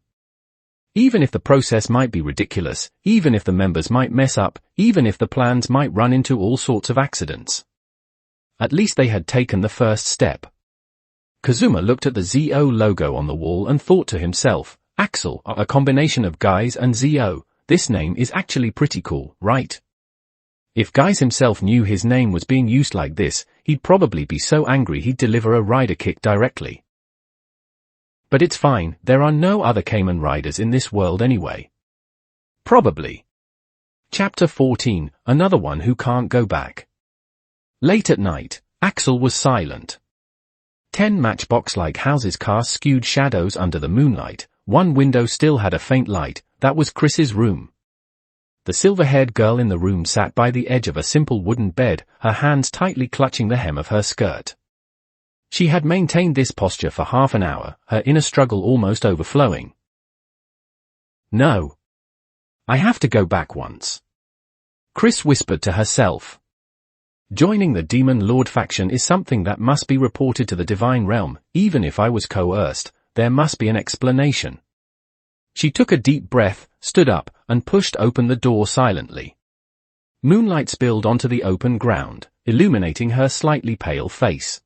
Even if the process might be ridiculous, even if the members might mess up, even if the plans might run into all sorts of accidents. At least they had taken the first step. Kazuma looked at the ZO logo on the wall and thought to himself, Axel, a combination of Guys and ZO, this name is actually pretty cool, right? If Guys himself knew his name was being used like this, he'd probably be so angry he'd deliver a rider kick directly. But it's fine, there are no other Cayman riders in this world anyway. Probably. Chapter 14, Another One Who Can't Go Back. Late at night, Axel was silent. 10 matchbox-like houses cast skewed shadows under the moonlight. 1 window still had a faint light, that was Chris's room. The silver-haired girl in the room sat by the edge of a simple wooden bed, her hands tightly clutching the hem of her skirt. She had maintained this posture for half an hour, her inner struggle almost overflowing. No. I have to go back once. Chris whispered to herself. Joining the Demon Lord faction is something that must be reported to the Divine Realm. Even if I was coerced, there must be an explanation. She took a deep breath, stood up, and pushed open the door silently. Moonlight spilled onto the open ground, illuminating her slightly pale face.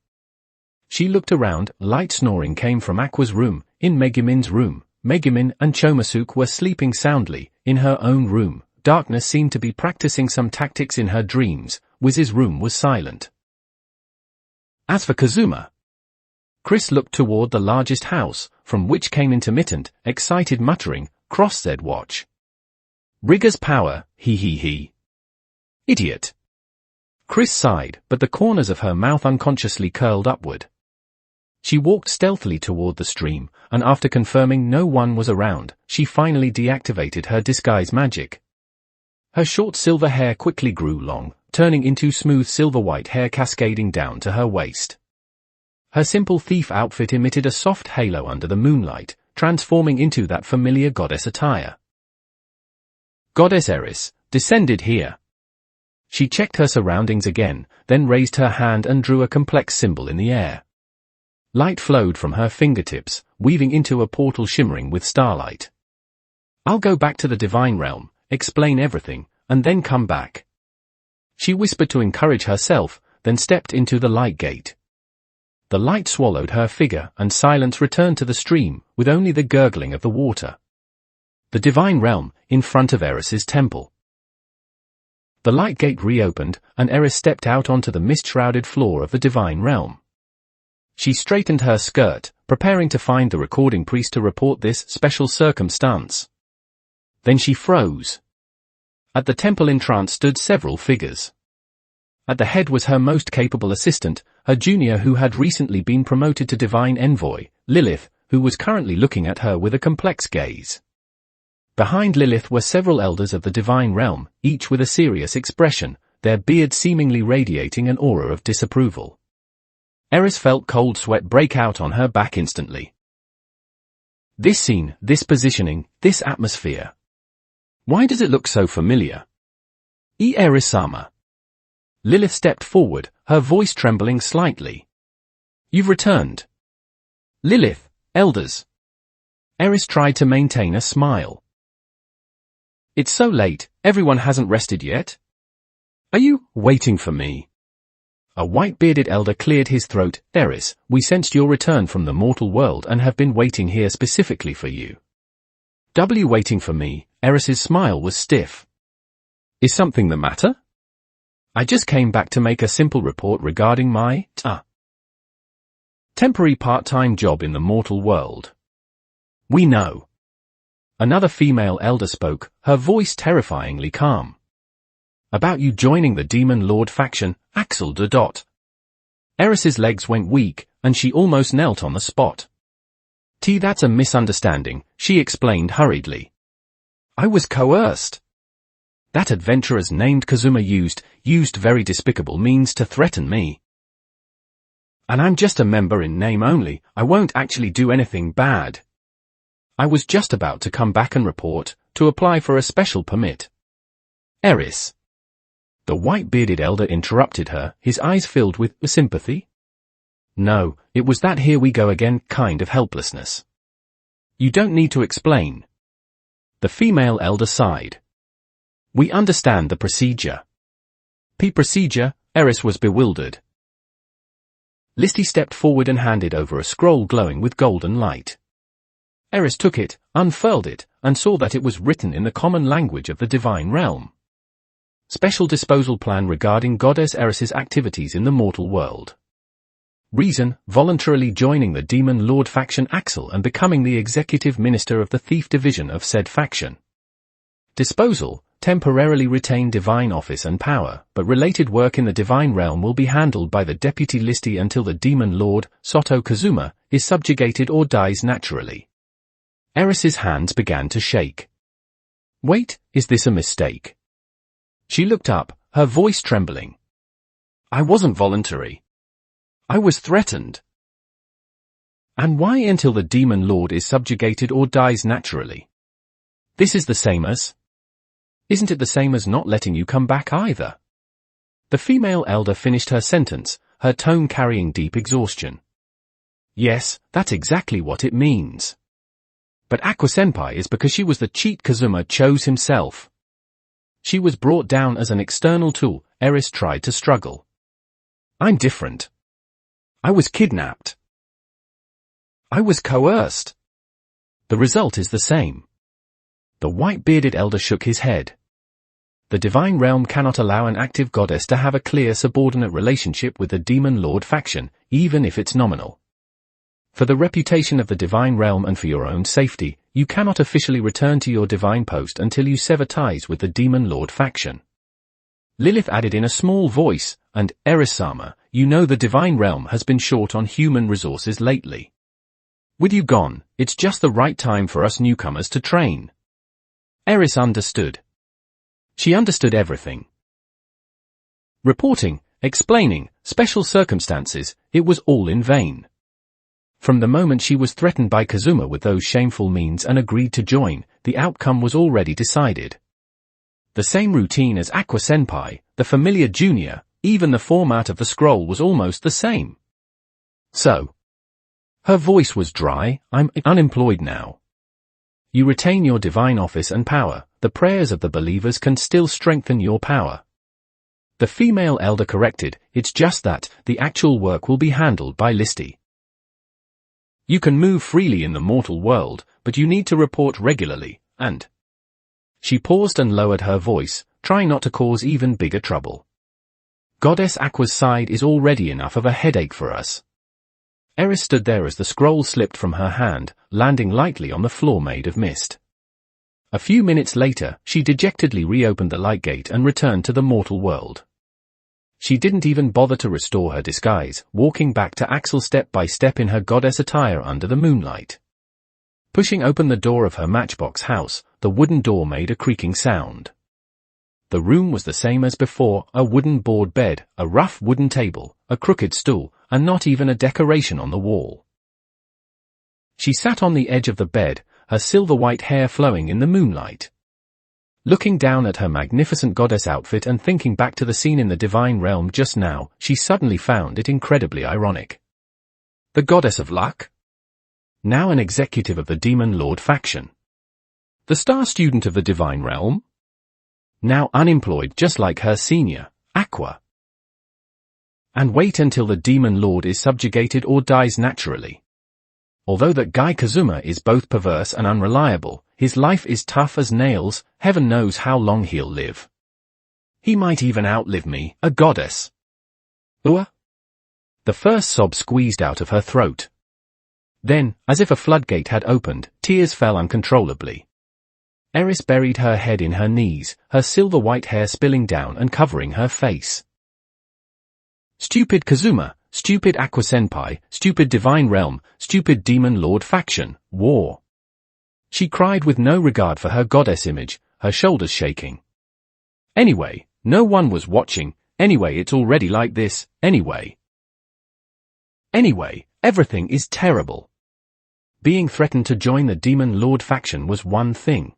She looked around. Light snoring came from Aqua's room. In Megumin's room, Megumin and Chomosuke were sleeping soundly. In her own room, Darkness seemed to be practicing some tactics in her dreams. Wiz's room was silent. As for Kazuma, Chris looked toward the largest house, from which came intermittent, excited muttering. Cross said watch. Rigger's power, he. Idiot. Chris sighed, but the corners of her mouth unconsciously curled upward. She walked stealthily toward the stream, and after confirming no one was around, she finally deactivated her disguise magic. Her short silver hair quickly grew long, turning into smooth silver-white hair cascading down to her waist. Her simple thief outfit emitted a soft halo under the moonlight, transforming into that familiar goddess attire. Goddess Eris, descended here. She checked her surroundings again, then raised her hand and drew a complex symbol in the air. Light flowed from her fingertips, weaving into a portal shimmering with starlight. I'll go back to the divine realm, explain everything, and then come back. She whispered to encourage herself, then stepped into the light gate. The light swallowed her figure and silence returned to the stream, with only the gurgling of the water. The divine realm, in front of Eris's temple. The light gate reopened, and Eris stepped out onto the mist-shrouded floor of the divine realm. She straightened her skirt, preparing to find the recording priest to report this special circumstance. Then she froze. At the temple entrance stood several figures. At the head was her most capable assistant, a junior who had recently been promoted to divine envoy, Lilith, who was currently looking at her with a complex gaze. Behind Lilith were several elders of the divine realm, each with a serious expression, their beards seemingly radiating an aura of disapproval. Eris felt cold sweat break out on her back instantly. This scene, this positioning, this atmosphere. Why does it look so familiar? Eris-sama. Lilith stepped forward, her voice trembling slightly. You've returned. Lilith, elders. Eris tried to maintain a smile. It's so late, everyone hasn't rested yet? Are you waiting for me? A white-bearded elder cleared his throat. Eris, we sensed your return from the mortal world and have been waiting here specifically for you. Waiting for me? Eris's smile was stiff. Is something the matter? I just came back to make a simple report regarding my temporary part-time job in the mortal world. We know. Another female elder spoke, her voice terrifyingly calm. About you joining the Demon Lord faction, Axel de Dot. Eris's legs went weak, and she almost knelt on the spot. That's a misunderstanding, she explained hurriedly. I was coerced. That adventurers named Kazuma used very despicable means to threaten me. And I'm just a member in name only, I won't actually do anything bad. I was just about to come back and report, to apply for a special permit. Eris. The white-bearded elder interrupted her, his eyes filled with sympathy. No, it was that here we go again kind of helplessness. You don't need to explain. The female elder sighed. We understand the procedure. Procedure? Eris was bewildered. Listy stepped forward and handed over a scroll glowing with golden light. Eris took it, unfurled it, and saw that it was written in the common language of the divine realm. Special disposal plan regarding Goddess Eris's activities in the mortal world. Reason, voluntarily joining the Demon Lord faction Axel and becoming the executive minister of the thief division of said faction. Disposal, temporarily retain divine office and power, but related work in the divine realm will be handled by the deputy Listy until the Demon Lord, Soto Kazuma, is subjugated or dies naturally. Eris's hands began to shake. Wait, is this a mistake? She looked up, her voice trembling. I wasn't voluntary. I was threatened. And why until the Demon Lord is subjugated or dies naturally? This is the same as... Isn't it the same as not letting you come back either? The female elder finished her sentence, her tone carrying deep exhaustion. Yes, that's exactly what it means. But Aqua-senpai is because she was the cheat Kazuma chose himself. She was brought down as an external tool. Eris tried to struggle. I'm different. I was kidnapped. I was coerced. The result is the same. The white-bearded elder shook his head. The divine realm cannot allow an active goddess to have a clear subordinate relationship with the Demon Lord faction, even if it's nominal. For the reputation of the divine realm and for your own safety, you cannot officially return to your divine post until you sever ties with the Demon Lord faction. Lilith added in a small voice, and, Eris-sama, you know the divine realm has been short on human resources lately. With you gone, it's just the right time for us newcomers to train. Eris understood. She understood everything. Reporting, explaining, special circumstances, it was all in vain. From the moment she was threatened by Kazuma with those shameful means and agreed to join, the outcome was already decided. The same routine as Aqua Senpai, the familiar junior, even the format of the scroll was almost the same. So. Her voice was dry, I'm unemployed now. You retain your divine office and power, the prayers of the believers can still strengthen your power. The female elder corrected, it's just that, the actual work will be handled by Listy. You can move freely in the mortal world, but you need to report regularly, and... She paused and lowered her voice, trying not to cause even bigger trouble. Goddess Aqua's side is already enough of a headache for us. Eris stood there as the scroll slipped from her hand, landing lightly on the floor made of mist. A few minutes later, she dejectedly reopened the light gate and returned to the mortal world. She didn't even bother to restore her disguise, walking back to Axel step by step in her goddess attire under the moonlight. Pushing open the door of her matchbox house, the wooden door made a creaking sound. The room was the same as before, a wooden board bed, a rough wooden table, a crooked stool, and not even a decoration on the wall. She sat on the edge of the bed, her silver-white hair flowing in the moonlight. Looking down at her magnificent goddess outfit and thinking back to the scene in the divine realm just now, she suddenly found it incredibly ironic. The goddess of luck? Now an executive of the Demon Lord faction. The star student of the divine realm? Now unemployed just like her senior, Aqua. And wait until the Demon Lord is subjugated or dies naturally. Although that guy Kazuma is both perverse and unreliable, his life is tough as nails, heaven knows how long he'll live. He might even outlive me, a goddess. The first sob squeezed out of her throat. Then, as if a floodgate had opened, tears fell uncontrollably. Eris buried her head in her knees, her silver-white hair spilling down and covering her face. Stupid Kazuma, stupid Aqua Senpai, stupid Divine Realm, stupid Demon Lord faction, war. She cried with no regard for her goddess image, her shoulders shaking. Anyway, no one was watching, anyway it's already like this, anyway. Anyway, everything is terrible. Being threatened to join the Demon Lord faction was one thing.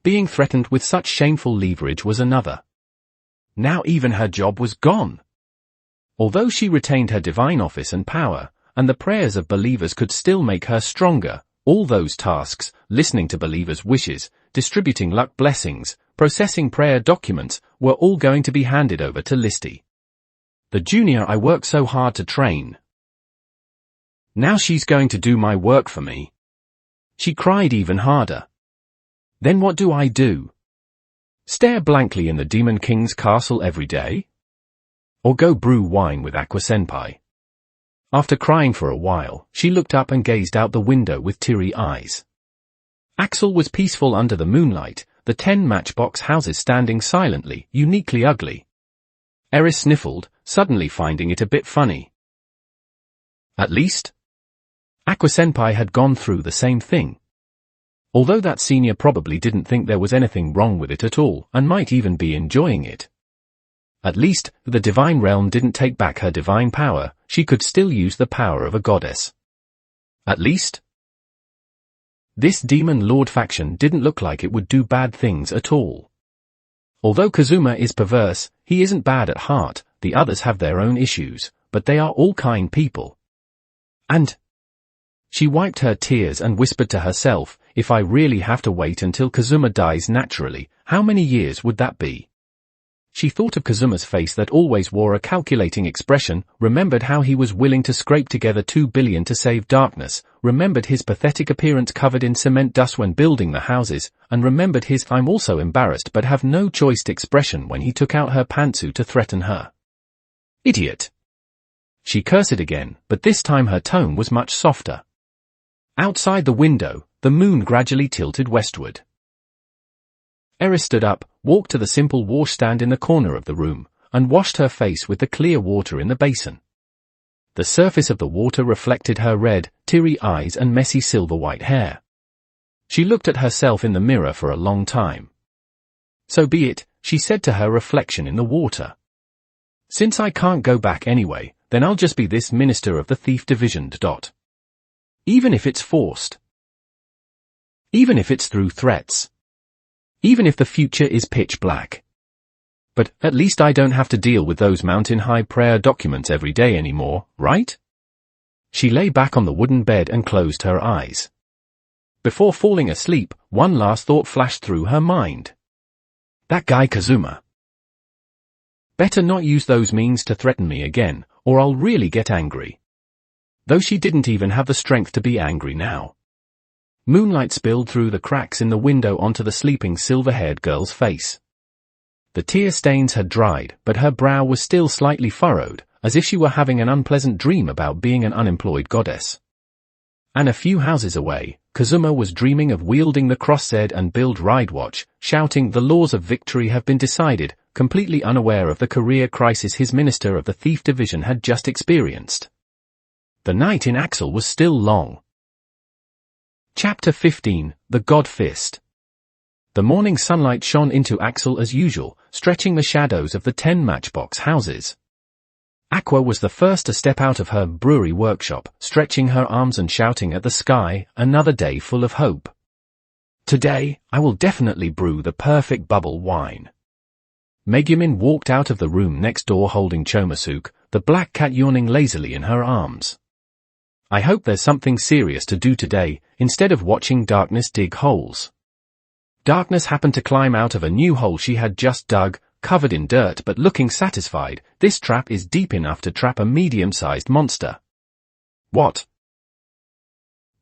Being threatened with such shameful leverage was another. Now even her job was gone. Although she retained her divine office and power, and the prayers of believers could still make her stronger, all those tasks, listening to believers' wishes, distributing luck blessings, processing prayer documents, were all going to be handed over to Listy. The junior I worked so hard to train. Now she's going to do my work for me. She cried even harder. Then what do I do? Stare blankly in the Demon King's castle every day? Or go brew wine with Aqua Senpai? After crying for a while, she looked up and gazed out the window with teary eyes. Axel was peaceful under the moonlight, the 10 matchbox houses standing silently, uniquely ugly. Eris sniffled, suddenly finding it a bit funny. At least? Aqua Senpai had gone through the same thing. Although that senior probably didn't think there was anything wrong with it at all, and might even be enjoying it. At least, the divine realm didn't take back her divine power, she could still use the power of a goddess. At least? This Demon Lord faction didn't look like it would do bad things at all. Although Kazuma is perverse, he isn't bad at heart, the others have their own issues, but they are all kind people. And... She wiped her tears and whispered to herself, if I really have to wait until Kazuma dies naturally, how many years would that be? She thought of Kazuma's face that always wore a calculating expression, remembered how he was willing to scrape together 2 billion to save darkness, remembered his pathetic appearance covered in cement dust when building the houses, and remembered his I'm also embarrassed but have no choice expression when he took out her pantsuit to threaten her. Idiot! She cursed again, but this time her tone was much softer. Outside the window, the moon gradually tilted westward. Eris stood up, walked to the simple washstand in the corner of the room, and washed her face with the clear water in the basin. The surface of the water reflected her red, teary eyes and messy silver-white hair. She looked at herself in the mirror for a long time. So be it, she said to her reflection in the water. Since I can't go back anyway, then I'll just be this minister of the thief division. Even if it's forced. Even if it's through threats. Even if the future is pitch black. But at least I don't have to deal with those mountain-high prayer documents every day anymore, right? She lay back on the wooden bed and closed her eyes. Before falling asleep, one last thought flashed through her mind. That guy Kazuma. Better not use those means to threaten me again, or I'll really get angry. Though she didn't even have the strength to be angry now. Moonlight spilled through the cracks in the window onto the sleeping silver-haired girl's face. The tear stains had dried, but her brow was still slightly furrowed, as if she were having an unpleasant dream about being an unemployed goddess. And a few houses away, Kazuma was dreaming of wielding the crossed and build ride watch, shouting the laws of victory have been decided, completely unaware of the career crisis his minister of the thief division had just experienced. The night in Axel was still long. Chapter 15, The God Fist. The morning sunlight shone into Axel as usual, stretching the shadows of the 10 matchbox houses. Aqua was the first to step out of her brewery workshop, stretching her arms and shouting at the sky, another day full of hope. Today, I will definitely brew the perfect bubble wine. Megumin walked out of the room next door holding Chomasuke, the black cat yawning lazily in her arms. I hope there's something serious to do today, instead of watching Darkness dig holes. Darkness happened to climb out of a new hole she had just dug, covered in dirt but looking satisfied. This trap is deep enough to trap a medium-sized monster. What?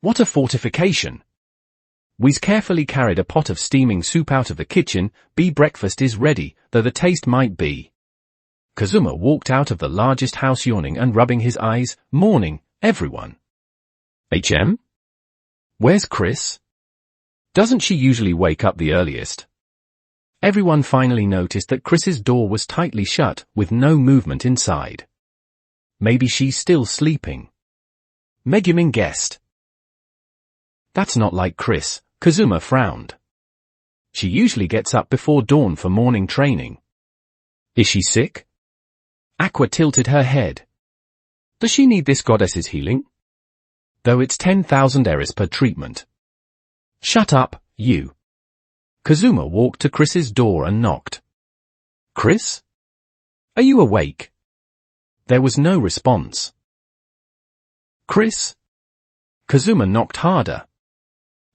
What a fortification! Whiz carefully carried a pot of steaming soup out of the kitchen. Breakfast is ready, though the taste might be. Kazuma walked out of the largest house yawning and rubbing his eyes. Morning, everyone. HM? Where's Chris? Doesn't she usually wake up the earliest? Everyone finally noticed that Chris's door was tightly shut, with no movement inside. Maybe she's still sleeping. Megumin guessed. That's not like Chris, Kazuma frowned. She usually gets up before dawn for morning training. Is she sick? Aqua tilted her head. Does she need this goddess's healing? Though it's 10,000 eris per treatment. Shut up, you. Kazuma walked to Chris's door and knocked. Chris? Are you awake? There was no response. Chris? Kazuma knocked harder.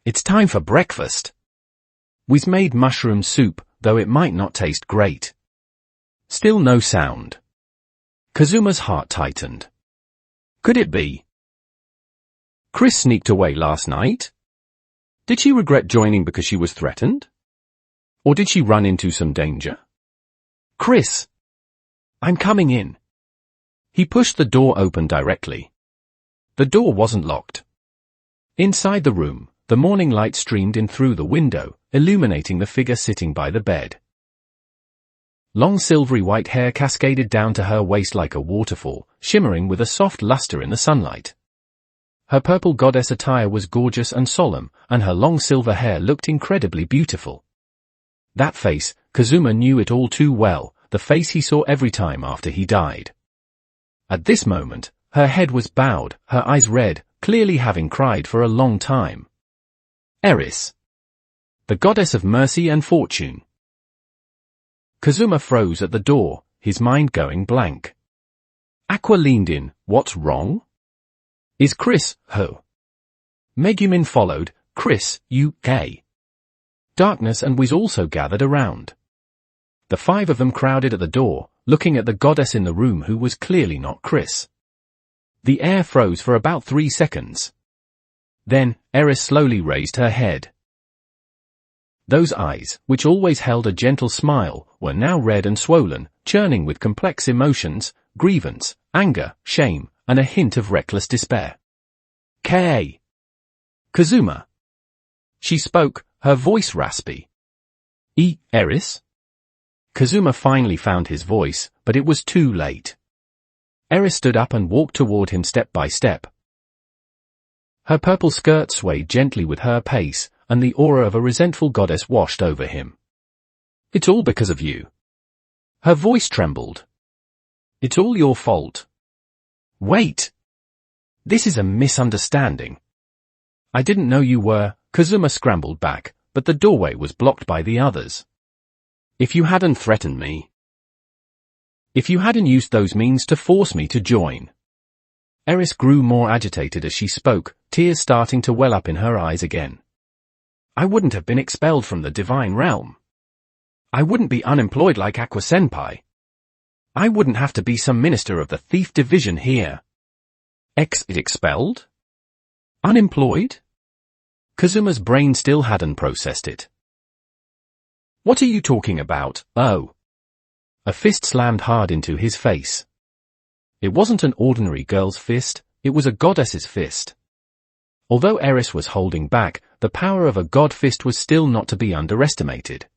It's time for breakfast. We've made mushroom soup, though it might not taste great. Still no sound. Kazuma's heart tightened. Could it be? Chris sneaked away last night? Did she regret joining because she was threatened? Or did she run into some danger? Chris! I'm coming in. He pushed the door open directly. The door wasn't locked. Inside the room, the morning light streamed in through the window, illuminating the figure sitting by the bed. Long silvery white hair cascaded down to her waist like a waterfall, shimmering with a soft luster in the sunlight. Her purple goddess attire was gorgeous and solemn, and her long silver hair looked incredibly beautiful. That face, Kazuma knew it all too well, the face he saw every time after he died. At this moment, her head was bowed, her eyes red, clearly having cried for a long time. Eris. The goddess of mercy and fortune. Kazuma froze at the door, his mind going blank. Aqua leaned in. What's wrong? Is Chris, ho? Megumin followed. Chris, you gay. Darkness and Wiz also gathered around. The 5 of them crowded at the door, looking at the goddess in the room who was clearly not Chris. The air froze for about 3 seconds. Then, Eris slowly raised her head. Those eyes, which always held a gentle smile, were now red and swollen, churning with complex emotions, grievance, anger, shame, and a hint of reckless despair. K. Kazuma. She spoke, her voice raspy. Eris? Kazuma finally found his voice, but it was too late. Eris stood up and walked toward him step by step. Her purple skirt swayed gently with her pace, and the aura of a resentful goddess washed over him. It's all because of you. Her voice trembled. It's all your fault. Wait. This is a misunderstanding. I didn't know you were, Kazuma scrambled back, but the doorway was blocked by the others. If you hadn't threatened me. If you hadn't used those means to force me to join. Eris grew more agitated as she spoke, tears starting to well up in her eyes again. I wouldn't have been expelled from the divine realm. I wouldn't be unemployed like Aqua-senpai. I wouldn't have to be some minister of the thief division here. Expelled? Unemployed? Kazuma's brain still hadn't processed it. What are you talking about? Oh. A fist slammed hard into his face. It wasn't an ordinary girl's fist, it was a goddess's fist. Although Eris was holding back, the power of a god fist was still not to be underestimated.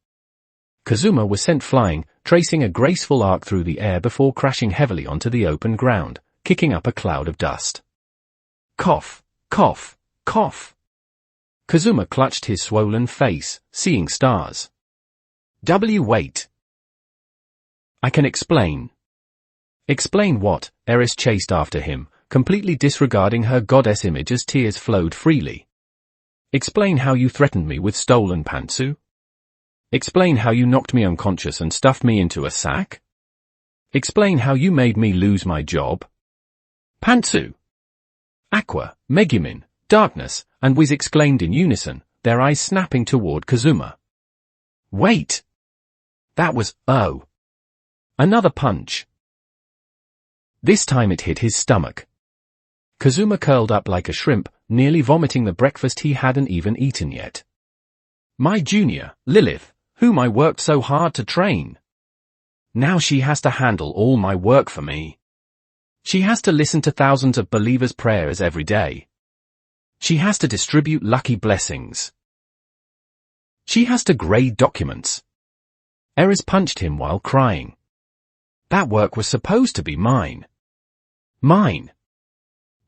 Kazuma was sent flying, tracing a graceful arc through the air before crashing heavily onto the open ground, kicking up a cloud of dust. Cough, cough, cough. Kazuma clutched his swollen face, seeing stars. Wait. I can explain. Explain what? Eris chased after him, completely disregarding her goddess image as tears flowed freely. Explain how you threatened me with stolen pantsu? Explain how you knocked me unconscious and stuffed me into a sack? Explain how you made me lose my job? Pantsu! Aqua, Megumin, Darkness, and Wiz exclaimed in unison, their eyes snapping toward Kazuma. Wait! That was, oh! Another punch. This time it hit his stomach. Kazuma curled up like a shrimp, nearly vomiting the breakfast he hadn't even eaten yet. My junior, Lilith, whom I worked so hard to train. Now she has to handle all my work for me. She has to listen to thousands of believers' prayers every day. She has to distribute lucky blessings. She has to grade documents. Eris punched him while crying. That work was supposed to be mine. Mine.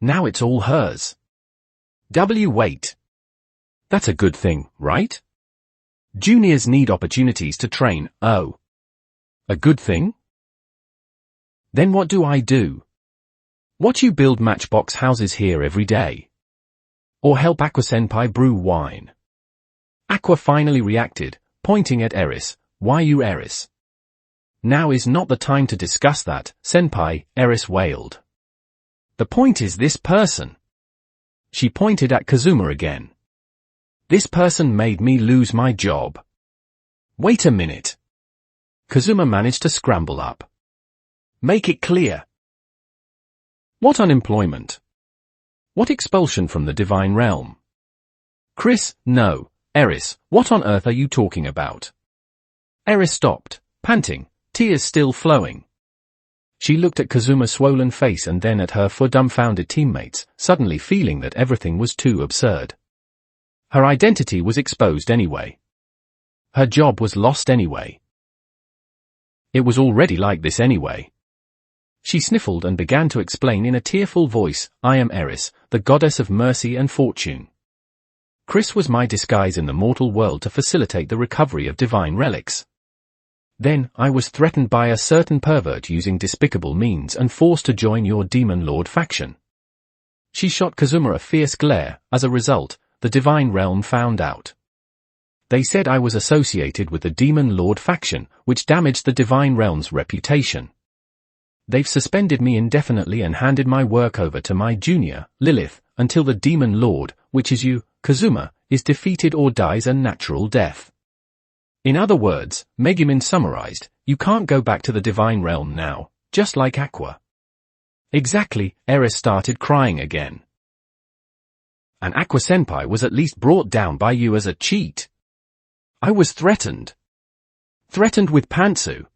Now it's all hers. Wait. That's a good thing, right? Juniors need opportunities to train, oh. A good thing? Then what do I do? Watch you build matchbox houses here every day. Or help Aqua-senpai brew wine. Aqua finally reacted, pointing at Eris. Why you Eris? Now is not the time to discuss that, senpai, Eris wailed. The point is this person. She pointed at Kazuma again. This person made me lose my job. Wait a minute. Kazuma managed to scramble up. Make it clear. What unemployment? What expulsion from the divine realm? Chris, no. Eris, what on earth are you talking about? Eris stopped, panting, tears still flowing. She looked at Kazuma's swollen face and then at her four dumbfounded teammates, suddenly feeling that everything was too absurd. Her identity was exposed anyway. Her job was lost anyway. It was already like this anyway. She sniffled and began to explain in a tearful voice, I am Eris, the goddess of mercy and fortune. Chris was my disguise in the mortal world to facilitate the recovery of divine relics. Then, I was threatened by a certain pervert using despicable means and forced to join your Demon Lord faction. She shot Kazuma a fierce glare. As a result, the divine realm found out. They said I was associated with the Demon Lord faction, which damaged the divine realm's reputation. They've suspended me indefinitely and handed my work over to my junior, Lilith, until the Demon Lord, which is you, Kazuma, is defeated or dies a natural death. In other words, Megumin summarized, you can't go back to the divine realm now, just like Aqua. Exactly, Eris started crying again. And Aqua-senpai was at least brought down by you as a cheat. I was threatened. Threatened with pantsu.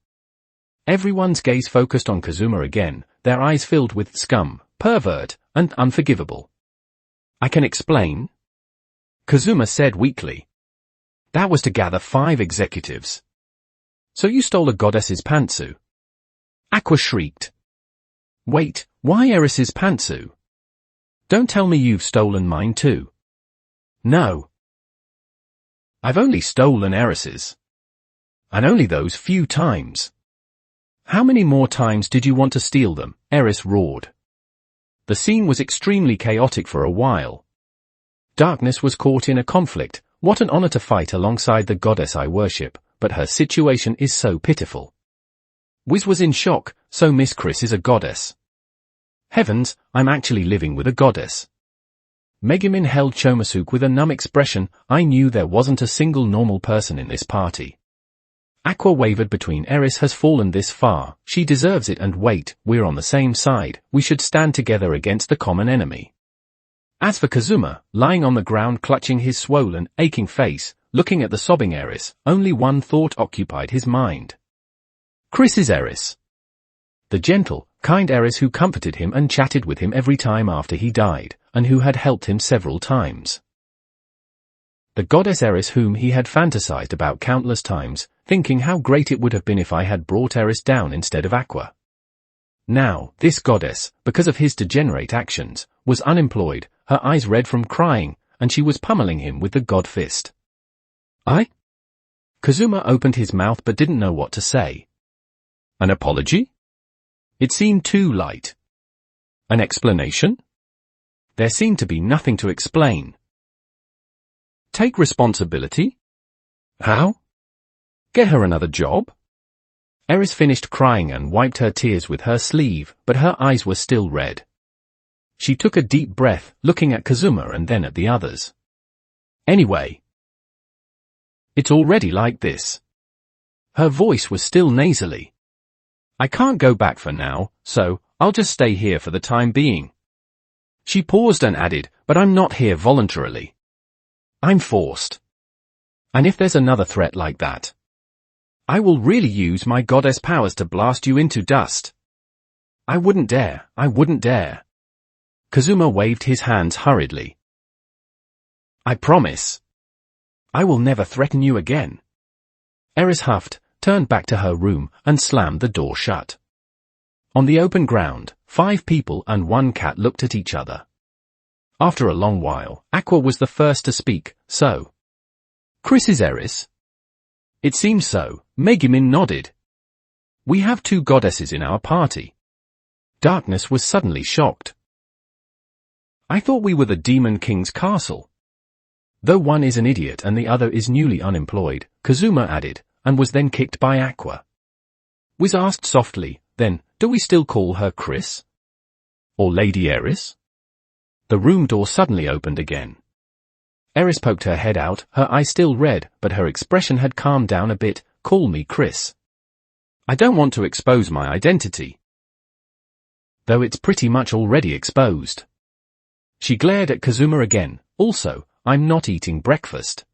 Everyone's gaze focused on Kazuma again, their eyes filled with scum, pervert, and unforgivable. I can explain? Kazuma said weakly. That was to gather 5 executives. So you stole a goddess's pantsu? Aqua shrieked. Wait, why Eris's pantsu? Don't tell me you've stolen mine too. No. I've only stolen Eris's. And only those few times. How many more times did you want to steal them? Eris roared. The scene was extremely chaotic for a while. Darkness was caught in a conflict. What an honor to fight alongside the goddess I worship, but her situation is so pitiful. Wiz was in shock, so Miss Chris is a goddess. Heavens, I'm actually living with a goddess. Megumin held Chomosuke with a numb expression. I knew there wasn't a single normal person in this party. Aqua wavered between. Eris has fallen this far, she deserves it, and wait, we're on the same side, we should stand together against the common enemy. As for Kazuma, lying on the ground clutching his swollen, aching face, looking at the sobbing Eris, only one thought occupied his mind. Chris's Eris. The gentle, kind Eris who comforted him and chatted with him every time after he died, and who had helped him several times. The goddess Eris whom he had fantasized about countless times, thinking how great it would have been if I had brought Eris down instead of Aqua. Now, this goddess, because of his degenerate actions, was unemployed, her eyes red from crying, and she was pummeling him with the god fist. Kazuma opened his mouth but didn't know what to say. An apology? It seemed too light. An explanation? There seemed to be nothing to explain. Take responsibility? How? Get her another job? Eris finished crying and wiped her tears with her sleeve, but her eyes were still red. She took a deep breath, looking at Kazuma and then at the others. Anyway. It's already like this. Her voice was still nasally. I can't go back for now, so I'll just stay here for the time being. She paused and added, but I'm not here voluntarily. I'm forced. And if there's another threat like that, I will really use my goddess powers to blast you into dust. I wouldn't dare, I wouldn't dare. Kazuma waved his hands hurriedly. I promise. I will never threaten you again. Eris huffed, turned back to her room, and slammed the door shut. On the open ground, 5 people and 1 cat looked at each other. After a long while, Aqua was the first to speak. So, Chris is Eris? It seems so. Megumin nodded. We have 2 goddesses in our party. Darkness was suddenly shocked. I thought we were the Demon King's castle. Though one is an idiot and the other is newly unemployed, Kazuma added, and was then kicked by Aqua. Wiz asked softly, then, do we still call her Chris? Or Lady Eris? The room door suddenly opened again. Eris poked her head out, her eyes still red, but her expression had calmed down a bit. Call me Chris. I don't want to expose my identity. Though it's pretty much already exposed. She glared at Kazuma again. Also, I'm not eating breakfast.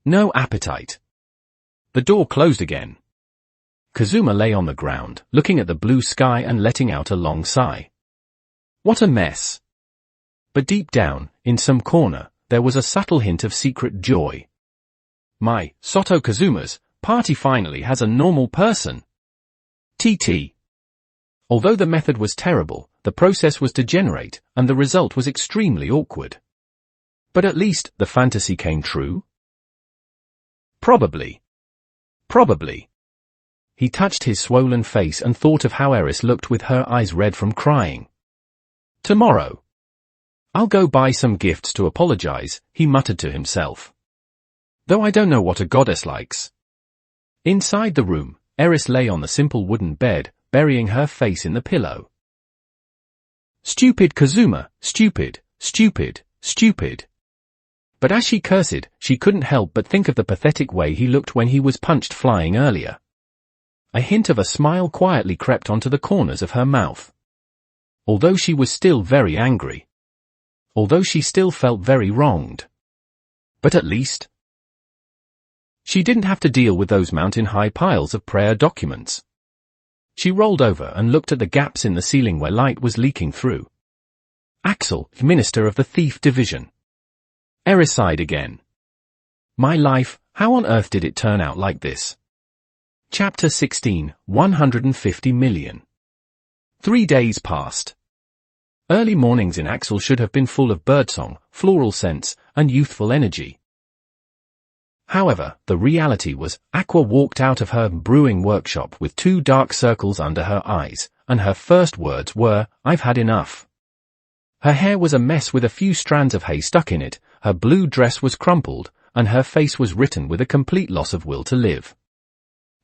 No appetite. The door closed again. Kazuma lay on the ground, looking at the blue sky and letting out a long sigh. What a mess. But deep down, in some corner, there was a subtle hint of secret joy. My, Soto Kazuma's party finally has a normal person. TT. Although the method was terrible, the process was degenerate, and the result was extremely awkward. But at least, the fantasy came true? Probably. Probably. He touched his swollen face and thought of how Eris looked with her eyes red from crying. Tomorrow. I'll go buy some gifts to apologize, he muttered to himself. Though I don't know what a goddess likes. Inside the room, Eris lay on the simple wooden bed, burying her face in the pillow. Stupid Kazuma, stupid, stupid, stupid. But as she cursed, she couldn't help but think of the pathetic way he looked when he was punched flying earlier. A hint of a smile quietly crept onto the corners of her mouth. Although she was still very angry. Although she still felt very wronged. But at least, she didn't have to deal with those mountain-high piles of prayer documents. She rolled over and looked at the gaps in the ceiling where light was leaking through. Axel, Minister of the Thief Division. Eris sighed again. My life, how on earth did it turn out like this? Chapter 16, 150 million. 3 days passed. Early mornings in Axel should have been full of birdsong, floral scents, and youthful energy. However, the reality was, Aqua walked out of her brewing workshop with 2 dark circles under her eyes, and her first words were, I've had enough. Her hair was a mess with a few strands of hay stuck in it, her blue dress was crumpled, and her face was written with a complete loss of will to live.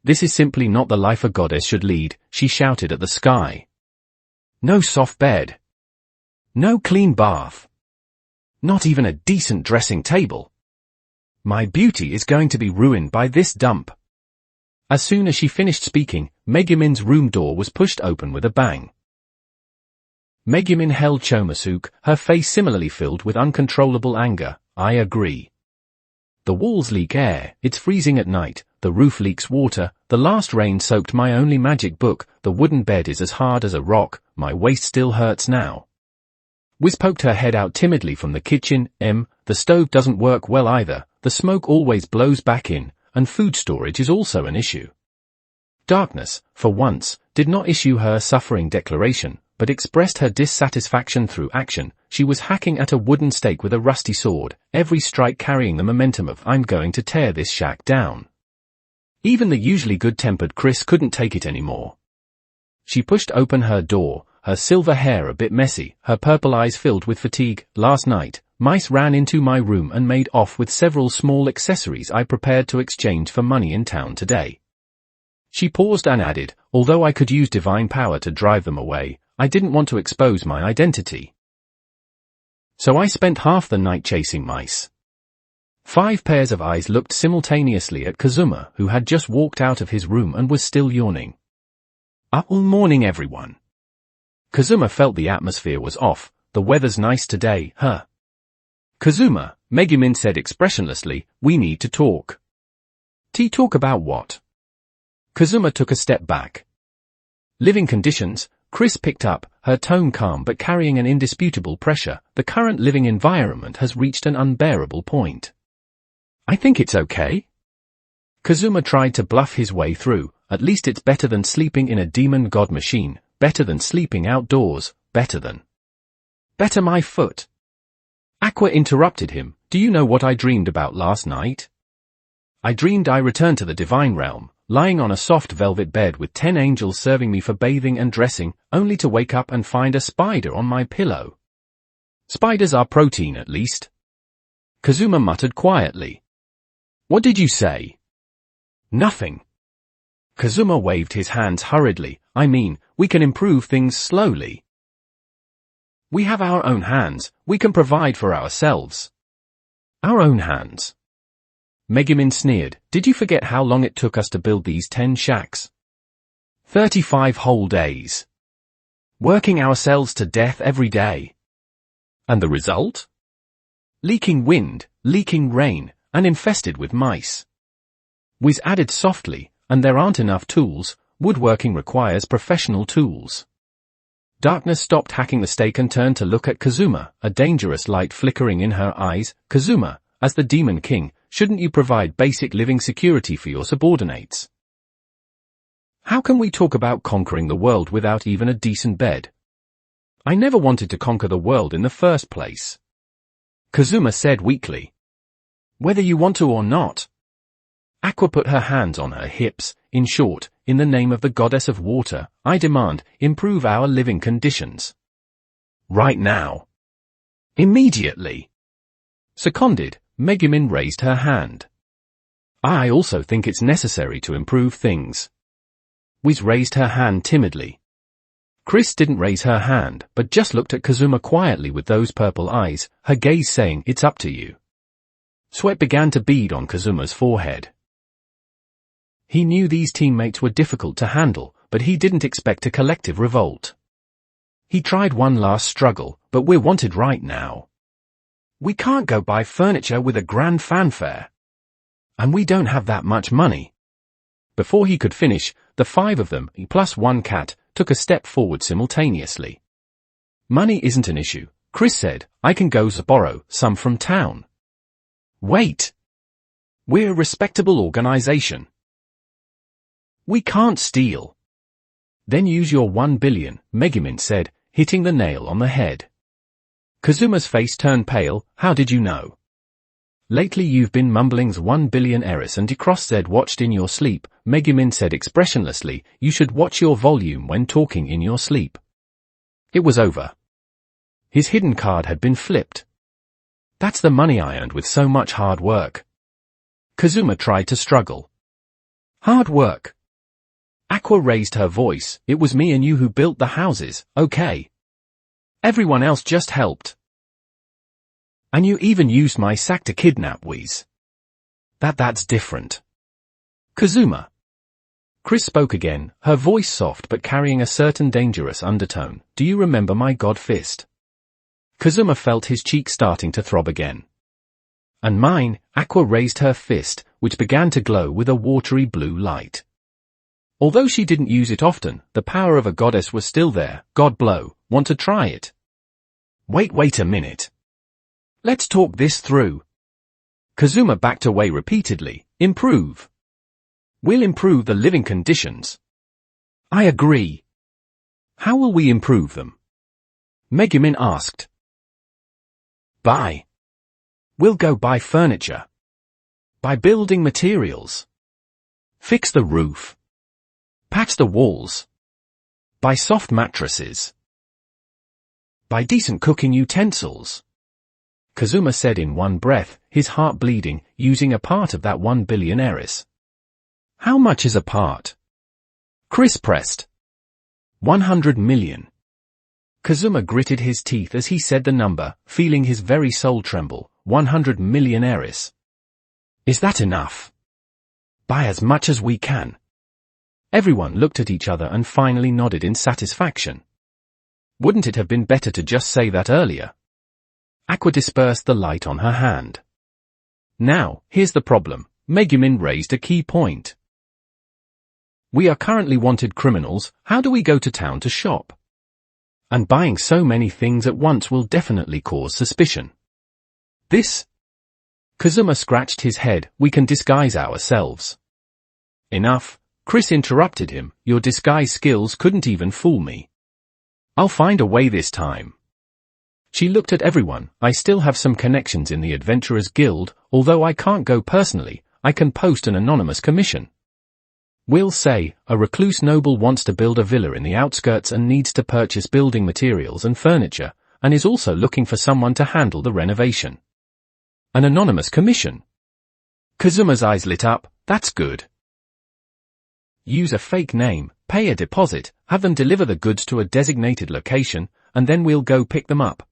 "This is simply not the life a goddess should lead," she shouted at the sky. "No soft bed. No clean bath. Not even a decent dressing table. My beauty is going to be ruined by this dump." As soon as she finished speaking, Megumin's room door was pushed open with a bang. Megumin held Chomosuke, her face similarly filled with uncontrollable anger. "I agree. The walls leak air, it's freezing at night, the roof leaks water, the last rain soaked my only magic book, the wooden bed is as hard as a rock, my waist still hurts now." Wiz poked her head out timidly from the kitchen. The stove doesn't work well either, the smoke always blows back in, and food storage is also an issue." Darkness, for once, did not issue her suffering declaration, but expressed her dissatisfaction through action. She was hacking at a wooden stake with a rusty sword, every strike carrying the momentum of "I'm going to tear this shack down." Even the usually good-tempered Chris couldn't take it anymore. She pushed open her door, her silver hair a bit messy, her purple eyes filled with fatigue. "Last night, mice ran into my room and made off with several small accessories I prepared to exchange for money in town today." She paused and added, "Although I could use divine power to drive them away, I didn't want to expose my identity. So I spent half the night chasing mice." 5 pairs of eyes looked simultaneously at Kazuma, who had just walked out of his room and was still yawning. "All morning, everyone." Kazuma felt the atmosphere was off. "The weather's nice today, huh?" "Kazuma," Megumin said expressionlessly, "we need to talk." Talk about what?" Kazuma took a step back. "Living conditions," Chris picked up, her tone calm but carrying an indisputable pressure. "The current living environment has reached an unbearable point." "I think it's okay." Kazuma tried to bluff his way through. "At least it's better than sleeping in a demon god machine, better than sleeping outdoors, better my foot." Aqua interrupted him. "Do you know what I dreamed about last night? I dreamed I returned to the divine realm, lying on a soft velvet bed with 10 angels serving me for bathing and dressing, only to wake up and find a spider on my pillow." "Spiders are protein at least." Kazuma muttered quietly. "What did you say?" "Nothing." Kazuma waved his hands hurriedly. "I mean, we can improve things slowly. We have our own hands, we can provide for ourselves." "Our own hands?" Megumin sneered. "Did you forget how long it took us to build these 10 shacks? 35 whole days. Working ourselves to death every day. And the result? Leaking wind, leaking rain, and infested with mice." Wiz added softly, "And there aren't enough tools, woodworking requires professional tools." Darkness stopped hacking the stake and turned to look at Kazuma, a dangerous light flickering in her eyes. "Kazuma, as the Demon King, shouldn't you provide basic living security for your subordinates? How can we talk about conquering the world without even a decent bed? I never wanted to conquer the world in the first place." Kazuma said weakly. "Whether you want to or not." Aqua put her hands on her hips. "In short, in the name of the goddess of water, I demand, improve our living conditions. Right now. Immediately." Seconded, Megumin raised her hand. "I also think it's necessary to improve things." Wiz raised her hand timidly. Chris didn't raise her hand, but just looked at Kazuma quietly with those purple eyes, her gaze saying, "It's up to you." Sweat began to bead on Kazuma's forehead. He knew these teammates were difficult to handle, but he didn't expect a collective revolt. He tried one last struggle, "But we're wanted right now. We can't go buy furniture with a grand fanfare. And we don't have that much money." Before he could finish, the 5 of them, plus 1 cat, took a step forward simultaneously. "Money isn't an issue," Chris said. "I can go borrow some from town." "Wait. We're a respectable organization. We can't steal." "Then use your 1 billion, Megumin said, hitting the nail on the head. Kazuma's face turned pale. "How did you know?" "Lately you've been mumbling's 1 billion Eris and Decross said watched in your sleep," Megumin said expressionlessly. "You should watch your volume when talking in your sleep." It was over. His hidden card had been flipped. That's the money I earned with so much hard work. Kazuma tried to struggle. Hard work. Aqua raised her voice. It was me and you who built the houses, okay? Everyone else just helped. And you even used my sack to kidnap Whis. That's different. Kazuma. Chris spoke again, her voice soft but carrying a certain dangerous undertone. Do you remember my god fist? Kazuma felt his cheek starting to throb again. And mine. Aqua raised her fist, which began to glow with a watery blue light. Although she didn't use it often, the power of a goddess was still there. God blow, want to try it? Wait a minute. Let's talk this through. Kazuma backed away repeatedly. Improve. We'll improve the living conditions. I agree. How will we improve them? Megumin asked. Buy. We'll go buy furniture. Buy building materials. Fix the roof. Patch the walls. Buy soft mattresses. Buy decent cooking utensils. Kazuma said in one breath, his heart bleeding, using a part of that 1 billion heiress. How much is a part? Chris pressed. 100 million. Kazuma gritted his teeth as he said the number, feeling his very soul tremble. 100 million heiress. Is that enough? Buy as much as we can. Everyone looked at each other and finally nodded in satisfaction. Wouldn't it have been better to just say that earlier? Aqua dispersed the light on her hand. Now, here's the problem. Megumin raised a key point. We are currently wanted criminals. How do we go to town to shop? And buying so many things at once will definitely cause suspicion. This? Kazuma scratched his head. We can disguise ourselves. Enough. Chris interrupted him. Your disguise skills couldn't even fool me. I'll find a way this time. She looked at everyone. I still have some connections in the Adventurers Guild. Although I can't go personally, I can post an anonymous commission. We'll say, a recluse noble wants to build a villa in the outskirts and needs to purchase building materials and furniture, and is also looking for someone to handle the renovation. An anonymous commission. Kazuma's eyes lit up. That's good. Use a fake name, pay a deposit, have them deliver the goods to a designated location, and then we'll go pick them up.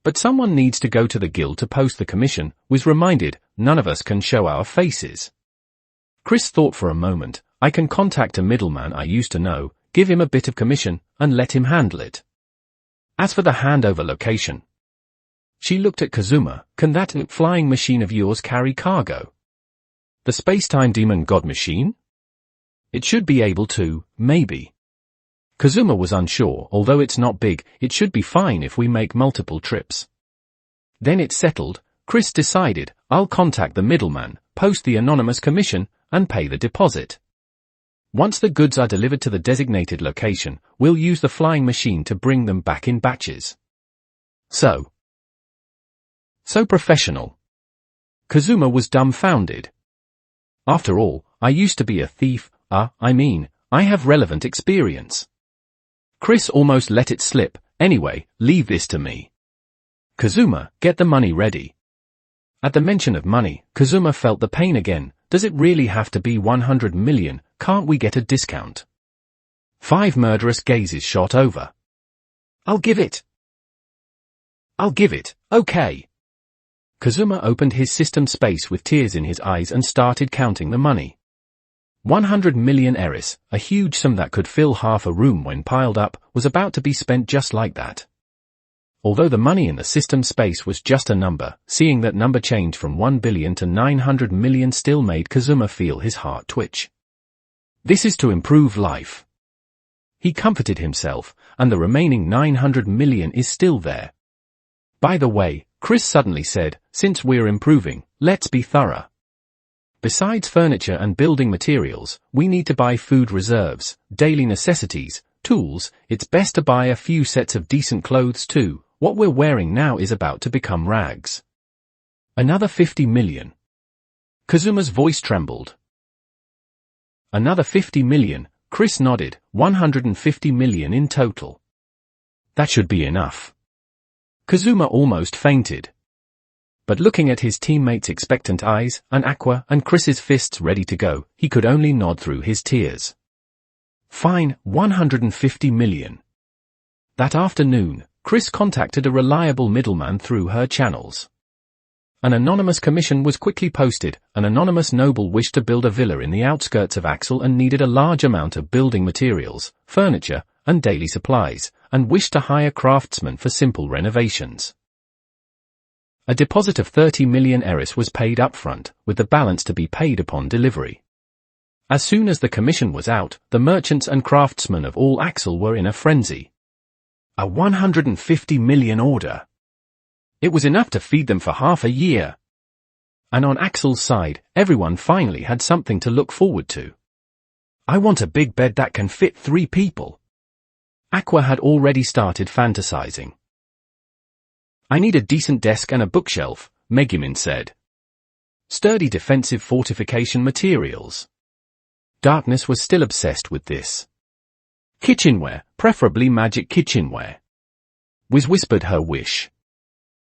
But someone needs to go to the guild to post the commission. Was reminded, none of us can show our faces. Chris thought for a moment. I can contact a middleman I used to know, give him a bit of commission, and let him handle it. As for the handover location. She looked at Kazuma. Can that flying machine of yours carry cargo? The space-time demon god machine? It should be able to, maybe. Kazuma was unsure. Although it's not big, it should be fine if we make multiple trips. Then it's settled. Chris decided, I'll contact the middleman, post the anonymous commission, and pay the deposit. Once the goods are delivered to the designated location, we'll use the flying machine to bring them back in batches. So professional. Kazuma was dumbfounded. After all, I used to be a thief. I have relevant experience. Chris almost let it slip. Anyway, leave this to me. Kazuma, get the money ready. At the mention of money, Kazuma felt the pain again. Does it really have to be 100 million? Can't we get a discount? 5 murderous gazes shot over. I'll give it, okay. Kazuma opened his system space with tears in his eyes and started counting the money. 100 million heiress, a huge sum that could fill half a room when piled up, was about to be spent just like that. Although the money in the system space was just a number, seeing that number change from 1 billion to 900 million still made Kazuma feel his heart twitch. This is to improve life. He comforted himself, and the remaining 900 million is still there. By the way, Chris suddenly said, since we're improving, let's be thorough. Besides furniture and building materials, we need to buy food reserves, daily necessities, tools. It's best to buy a few sets of decent clothes too. What we're wearing now is about to become rags. Another 50 million. Kazuma's voice trembled. Another 50 million, Chris nodded. 150 million in total. That should be enough. Kazuma almost fainted. But looking at his teammates' expectant eyes, and Aqua and Chris's fists ready to go, he could only nod through his tears. Fine, 150 million. That afternoon, Chris contacted a reliable middleman through her channels. An anonymous commission was quickly posted. An anonymous noble wished to build a villa in the outskirts of Axel and needed a large amount of building materials, furniture, and daily supplies, and wished to hire craftsmen for simple renovations. A deposit of 30 million eris was paid upfront, with the balance to be paid upon delivery. As soon as the commission was out, the merchants and craftsmen of all Axel were in a frenzy. A 150 million order. It was enough to feed them for half a year. And on Axel's side, everyone finally had something to look forward to. I want a big bed that can fit 3 people. Aqua had already started fantasizing. I need a decent desk and a bookshelf, Megumin said. Sturdy defensive fortification materials. Darkness was still obsessed with this. Kitchenware, preferably magic kitchenware. Wiz whispered her wish.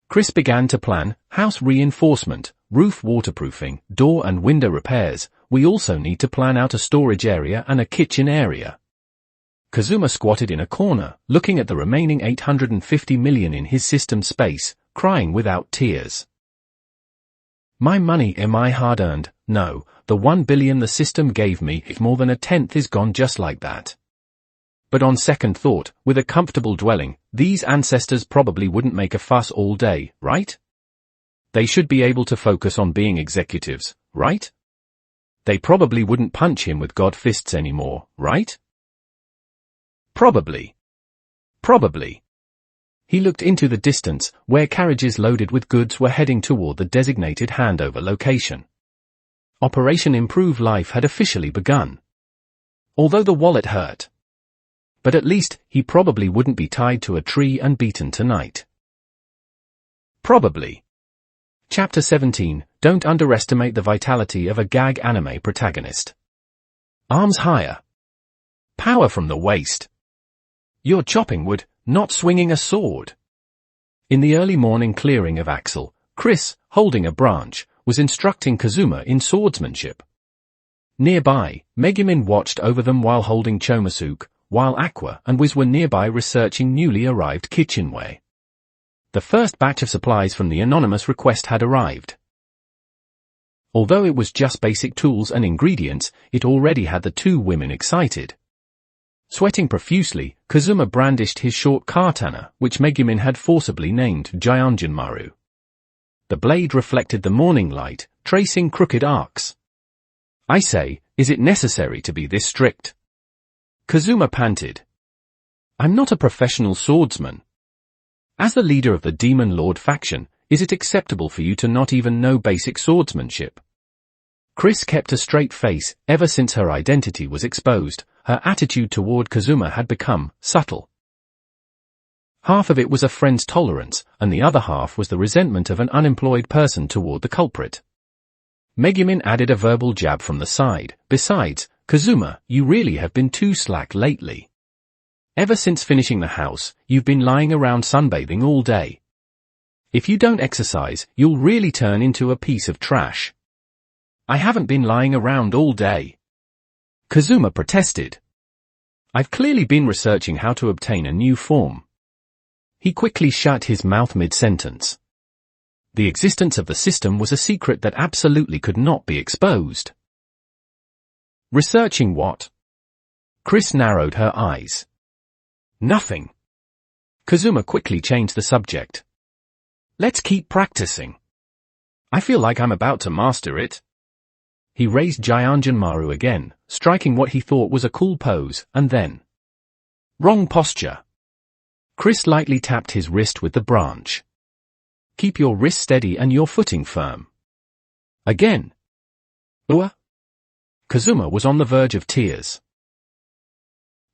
Chris began to plan house reinforcement, roof waterproofing, door and window repairs. We also need to plan out a storage area and a kitchen area. Kazuma squatted in a corner, looking at the remaining 850 million in his system space, crying without tears. My money am I hard-earned? No, the 1 billion the system gave me, if more than a tenth is gone just like that. But on second thought, with a comfortable dwelling, these ancestors probably wouldn't make a fuss all day, right? They should be able to focus on being executives, right? They probably wouldn't punch him with god fists anymore, right? Probably. He looked into the distance, where carriages loaded with goods were heading toward the designated handover location. Operation Improve Life had officially begun. Although the wallet hurt. But at least, he probably wouldn't be tied to a tree and beaten tonight. Probably. Chapter 17, Don't underestimate the vitality of a gag anime protagonist. Arms higher. Power from the waist. You're chopping wood, not swinging a sword. In the early morning clearing of Axel, Chris, holding a branch, was instructing Kazuma in swordsmanship. Nearby, Megumin watched over them while holding Chomasuke, while Aqua and Wiz were nearby researching newly arrived kitchenware. The first batch of supplies from the anonymous request had arrived. Although it was just basic tools and ingredients, it already had the 2 women excited. Sweating profusely, Kazuma brandished his short katana, which Megumin had forcibly named Gyanjinmaru. The blade reflected the morning light, tracing crooked arcs. I say, is it necessary to be this strict? Kazuma panted. I'm not a professional swordsman. As the leader of the Demon Lord faction, is it acceptable for you to not even know basic swordsmanship? Chris kept a straight face. Ever since her identity was exposed, her attitude toward Kazuma had become subtle. Half of it was a friend's tolerance, and the other half was the resentment of an unemployed person toward the culprit. Megumin added a verbal jab from the side. Besides, Kazuma, you really have been too slack lately. Ever since finishing the house, you've been lying around sunbathing all day. If you don't exercise, you'll really turn into a piece of trash. I haven't been lying around all day. Kazuma protested. I've clearly been researching how to obtain a new form. He quickly shut his mouth mid-sentence. The existence of the system was a secret that absolutely could not be exposed. Researching what? Chris narrowed her eyes. Nothing. Kazuma quickly changed the subject. Let's keep practicing. I feel like I'm about to master it. He raised Gyanjinmaru again, striking what he thought was a cool pose, and then... Wrong posture. Chris lightly tapped his wrist with the branch. Keep your wrist steady and your footing firm. Again. Kazuma was on the verge of tears.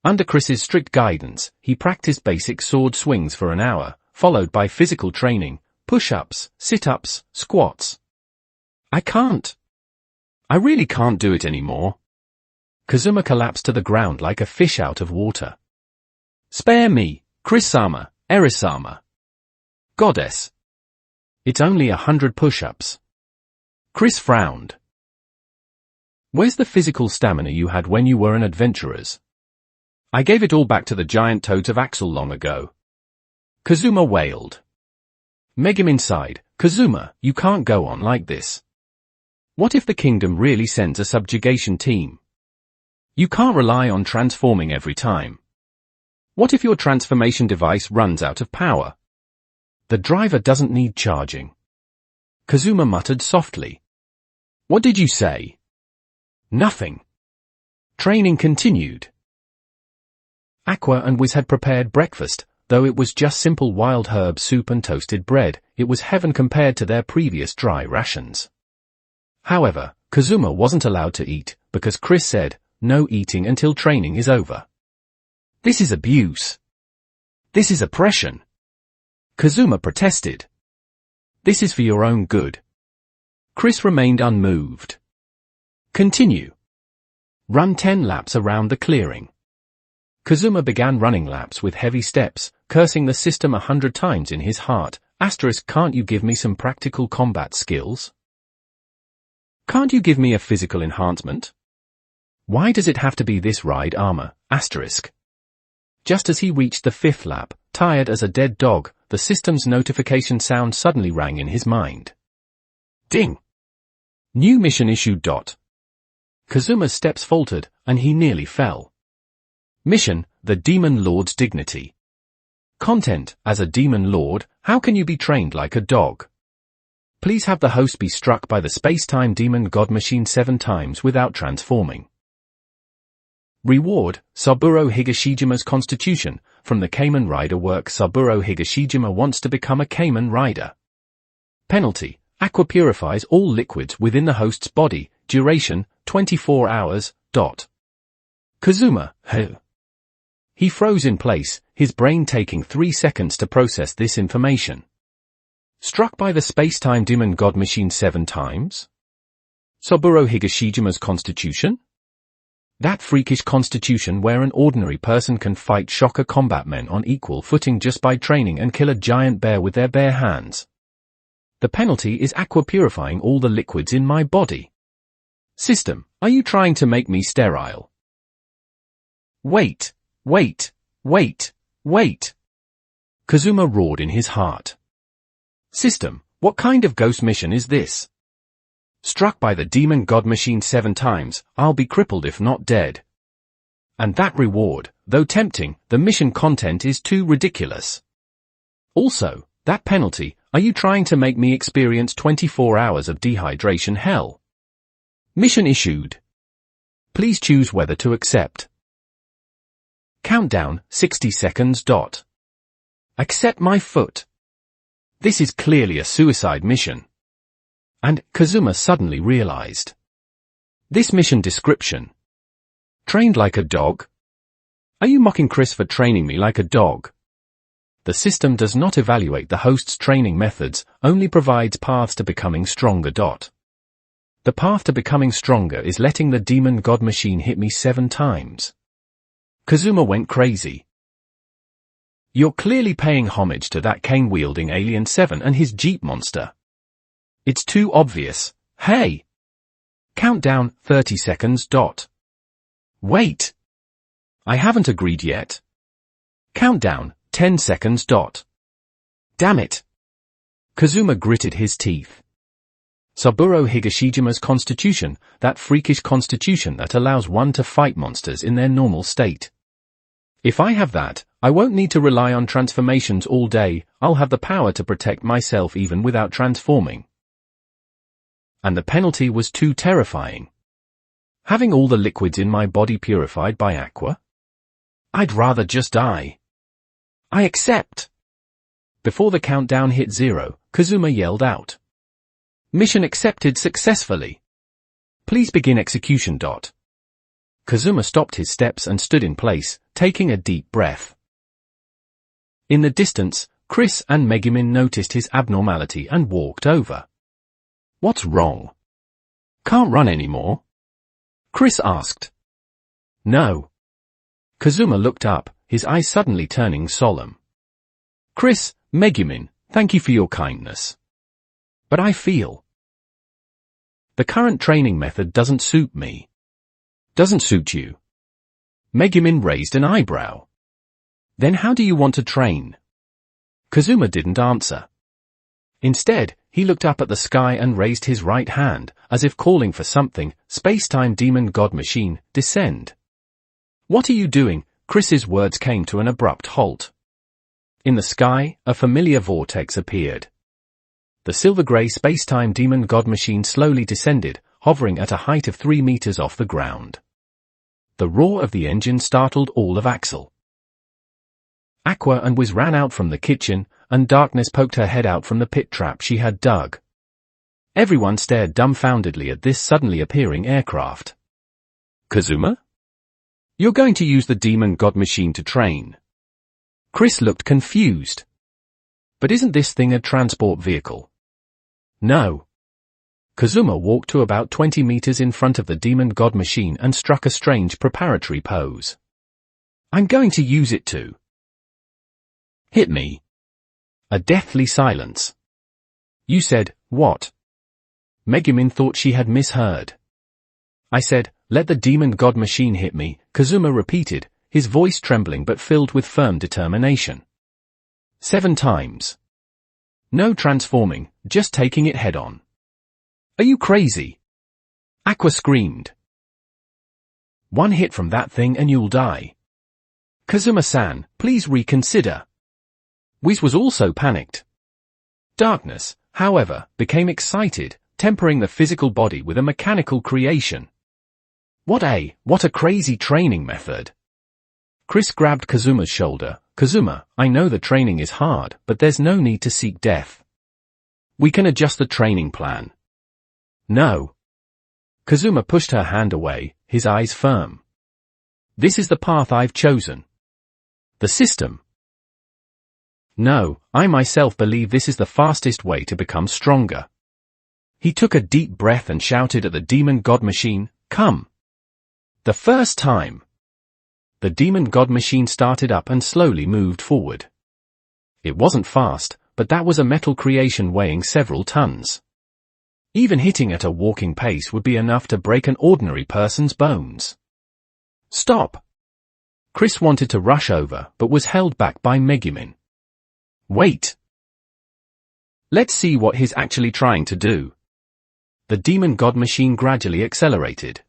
Under Chris's strict guidance, he practiced basic sword swings for an hour, followed by physical training, push-ups, sit-ups, squats. I can't. I really can't do it anymore. Kazuma collapsed to the ground like a fish out of water. Spare me, Chris-sama, Eris-sama. Goddess. It's only 100 push-ups. Chris frowned. Where's the physical stamina you had when you were an adventurers? I gave it all back to the giant toads of Axel long ago. Kazuma wailed. Megumin sighed. Kazuma, you can't go on like this. What if the kingdom really sends a subjugation team? You can't rely on transforming every time. What if your transformation device runs out of power? The driver doesn't need charging. Kazuma muttered softly. What did you say? Nothing. Training continued. Aqua and Wiz had prepared breakfast. Though it was just simple wild herb soup and toasted bread, it was heaven compared to their previous dry rations. However, Kazuma wasn't allowed to eat, because Chris said, no eating until training is over. This is abuse. This is oppression. Kazuma protested. This is for your own good. Chris remained unmoved. Continue. Run 10 laps around the clearing. Kazuma began running laps with heavy steps, cursing the system 100 times in his heart. Can't you give me some practical combat skills? Can't you give me a physical enhancement? Why does it have to be this ride armor? Just as he reached the 5th lap, tired as a dead dog, the system's notification sound suddenly rang in his mind. Ding! New mission issued. Kazuma's steps faltered, and he nearly fell. Mission, the Demon Lord's Dignity. Content, as a Demon Lord, how can you be trained like a dog? Please have the host be struck by the space-time demon god machine 7 times without transforming. Reward, Saburo Higashijima's Constitution. From the Kamen Rider work, Saburo Higashijima wants to become a Kamen Rider. Penalty, Aqua purifies all liquids within the host's body, duration, 24 hours. Kazuma, He froze in place, his brain taking 3 seconds to process this information. Struck by the space-time demon god machine 7 times? Saburo Higashijima's Constitution? That freakish constitution where an ordinary person can fight shocker combat men on equal footing just by training and kill a giant bear with their bare hands. The penalty is Aqua purifying all the liquids in my body. System, are you trying to make me sterile? Wait. Kazuma roared in his heart. System, what kind of ghost mission is this? Struck by the demon god machine 7 times, I'll be crippled if not dead. And that reward, though tempting, the mission content is too ridiculous. Also, that penalty, are you trying to make me experience 24 hours of dehydration hell? Mission issued. Please choose whether to accept. Countdown, 60 seconds. Accept my foot. This is clearly a suicide mission. And Kazuma suddenly realized. This mission description. Trained like a dog? Are you mocking Chris for training me like a dog? The system does not evaluate the host's training methods, only provides paths to becoming stronger. The path to becoming stronger is letting the demon god machine hit me 7 times. Kazuma went crazy. You're clearly paying homage to that cane-wielding Alien 7 and his Jeep monster. It's too obvious. Hey! Countdown, 30 seconds. Wait! I haven't agreed yet. Countdown, 10 seconds. Damn it! Kazuma gritted his teeth. Saburo Higashijima's Constitution, that freakish constitution that allows one to fight monsters in their normal state. If I have that, I won't need to rely on transformations all day, I'll have the power to protect myself even without transforming. And the penalty was too terrifying. Having all the liquids in my body purified by Aqua? I'd rather just die. I accept. Before the countdown hit 0, Kazuma yelled out. Mission accepted successfully. Please begin execution. Kazuma stopped his steps and stood in place, taking a deep breath. In the distance, Chris and Megumin noticed his abnormality and walked over. What's wrong? Can't run anymore? Chris asked. No. Kazuma looked up, his eyes suddenly turning solemn. Chris, Megumin, Thank you for your kindness. But I feel the current training method doesn't suit me. Doesn't suit you? Megumin raised an eyebrow. Then how do you want to train? Kazuma didn't answer. Instead, he looked up at the sky and raised his right hand, as if calling for something. Space-time demon god machine, descend. What are you doing? Chris's words came to an abrupt halt. In the sky, a familiar vortex appeared. The silver-grey space-time demon god machine slowly descended, hovering at a height of 3 meters off the ground. The roar of the engine startled all of Axel. Aqua and Wiz ran out from the kitchen, and Darkness poked her head out from the pit trap she had dug. Everyone stared dumbfoundedly at this suddenly appearing aircraft. Kazuma? You're going to use the demon god machine to train? Chris looked confused. But isn't this thing a transport vehicle? No. Kazuma walked to about 20 meters in front of the demon god machine and struck a strange preparatory pose. I'm going to use it to hit me. A deathly silence. You said, what? Megumin thought she had misheard. I said, let the demon god machine hit me, Kazuma repeated, his voice trembling but filled with firm determination. 7 times. No transforming, just taking it head on. Are you crazy? Aqua screamed. 1 hit from that thing and you'll die. Kazuma-san, please reconsider. Wiz was also panicked. Darkness, however, became excited, tempering the physical body with a mechanical creation. What a crazy training method. Chris grabbed Kazuma's shoulder. Kazuma, I know the training is hard, but there's no need to seek death. We can adjust the training plan. No. Kazuma pushed her hand away, his eyes firm. This is the path I've chosen. The system. No, I myself believe this is the fastest way to become stronger. He took a deep breath and shouted at the demon god machine, come. The first time. The demon god machine started up and slowly moved forward. It wasn't fast, but that was a metal creation weighing several tons. Even hitting at a walking pace would be enough to break an ordinary person's bones. Stop! Chris wanted to rush over but was held back by Megumin. Wait. Let's see what he's actually trying to do. The demon god machine gradually accelerated.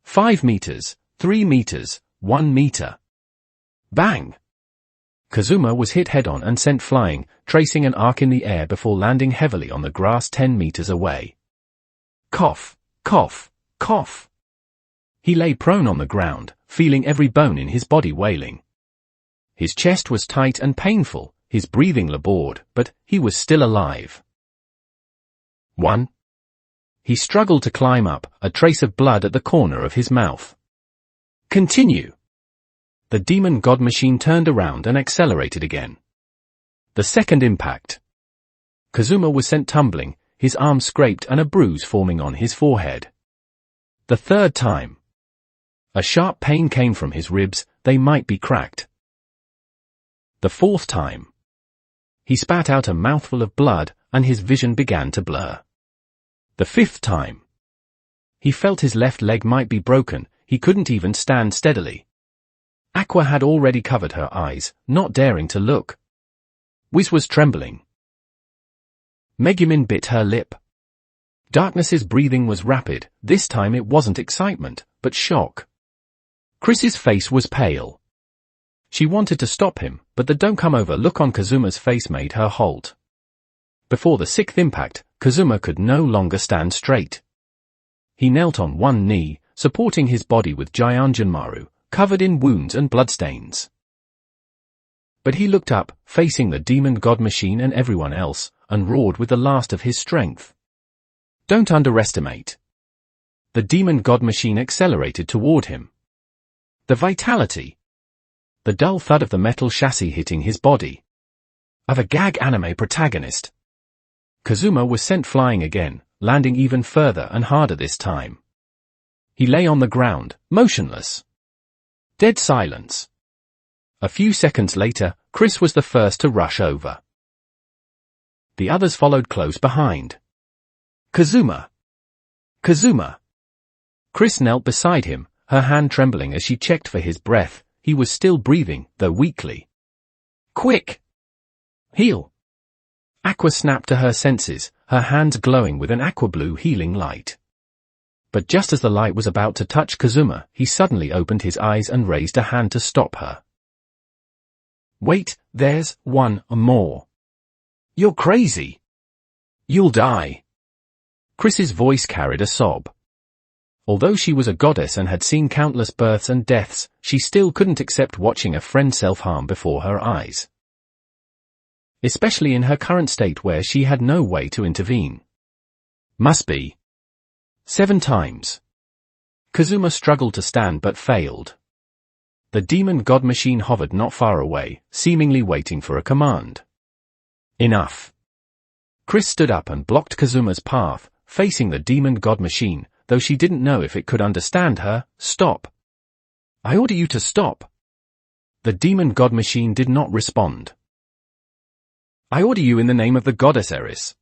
5 meters, 3 meters, 1 meter. Bang! Kazuma was hit head-on and sent flying, tracing an arc in the air before landing heavily on the grass 10 meters away. Cough, cough, cough. He lay prone on the ground, feeling every bone in his body wailing. His chest was tight and painful, his breathing labored, but he was still alive. 1. He struggled to climb up, a trace of blood at the corner of his mouth. Continue. The demon god machine turned around and accelerated again. The second impact. Kazuma was sent tumbling, his arm scraped and a bruise forming on his forehead. The third time. A sharp pain came from his ribs, they might be cracked. The fourth time. He spat out a mouthful of blood, and his vision began to blur. The fifth time. He felt his left leg might be broken, he couldn't even stand steadily. Aqua had already covered her eyes, not daring to look. Wiz was trembling. Megumin bit her lip. Darkness's breathing was rapid, this time it wasn't excitement, but shock. Chris's face was pale. She wanted to stop him, but the don't come over look on Kazuma's face made her halt. Before the 6th impact, Kazuma could no longer stand straight. He knelt on one knee, supporting his body with Gianjanmaru, covered in wounds and bloodstains. But he looked up, facing the demon god machine and everyone else, and roared with the last of his strength. Don't underestimate. The demon god machine accelerated toward him. The vitality. The dull thud of the metal chassis hitting his body. Of a gag anime protagonist. Kazuma was sent flying again, landing even further and harder this time. He lay on the ground, motionless. Dead silence. A few seconds later, Chris was the first to rush over. The others followed close behind. Kazuma! Kazuma! Chris knelt beside him, her hand trembling as she checked for his breath. He was still breathing, though weakly. Quick! Heal! Aqua snapped to her senses, her hands glowing with an aqua-blue healing light. But just as the light was about to touch Kazuma, he suddenly opened his eyes and raised a hand to stop her. Wait, there's one more. You're crazy. You'll die. Chris's voice carried a sob. Although she was a goddess and had seen countless births and deaths, she still couldn't accept watching a friend self-harm before her eyes. Especially in her current state where she had no way to intervene. Must be 7 times. Kazuma struggled to stand but failed. The demon god machine hovered not far away, seemingly waiting for a command. Enough. Chris stood up and blocked Kazuma's path, facing the demon god machine, though she didn't know if it could understand her. Stop. I order you to stop. The demon god machine did not respond. I order you in the name of the goddess Eris.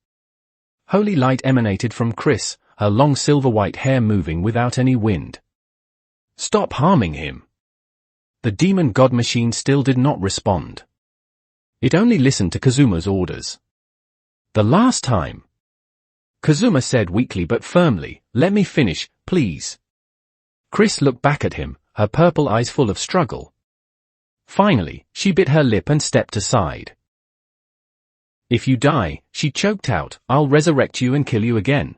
Holy light emanated from Chris, her long silver-white hair moving without any wind. Stop harming him. The demon god machine still did not respond. It only listened to Kazuma's orders. The last time. Kazuma said weakly but firmly, let me finish, please. Chris looked back at him, her purple eyes full of struggle. Finally, she bit her lip and stepped aside. If you die, she choked out, I'll resurrect you and kill you again.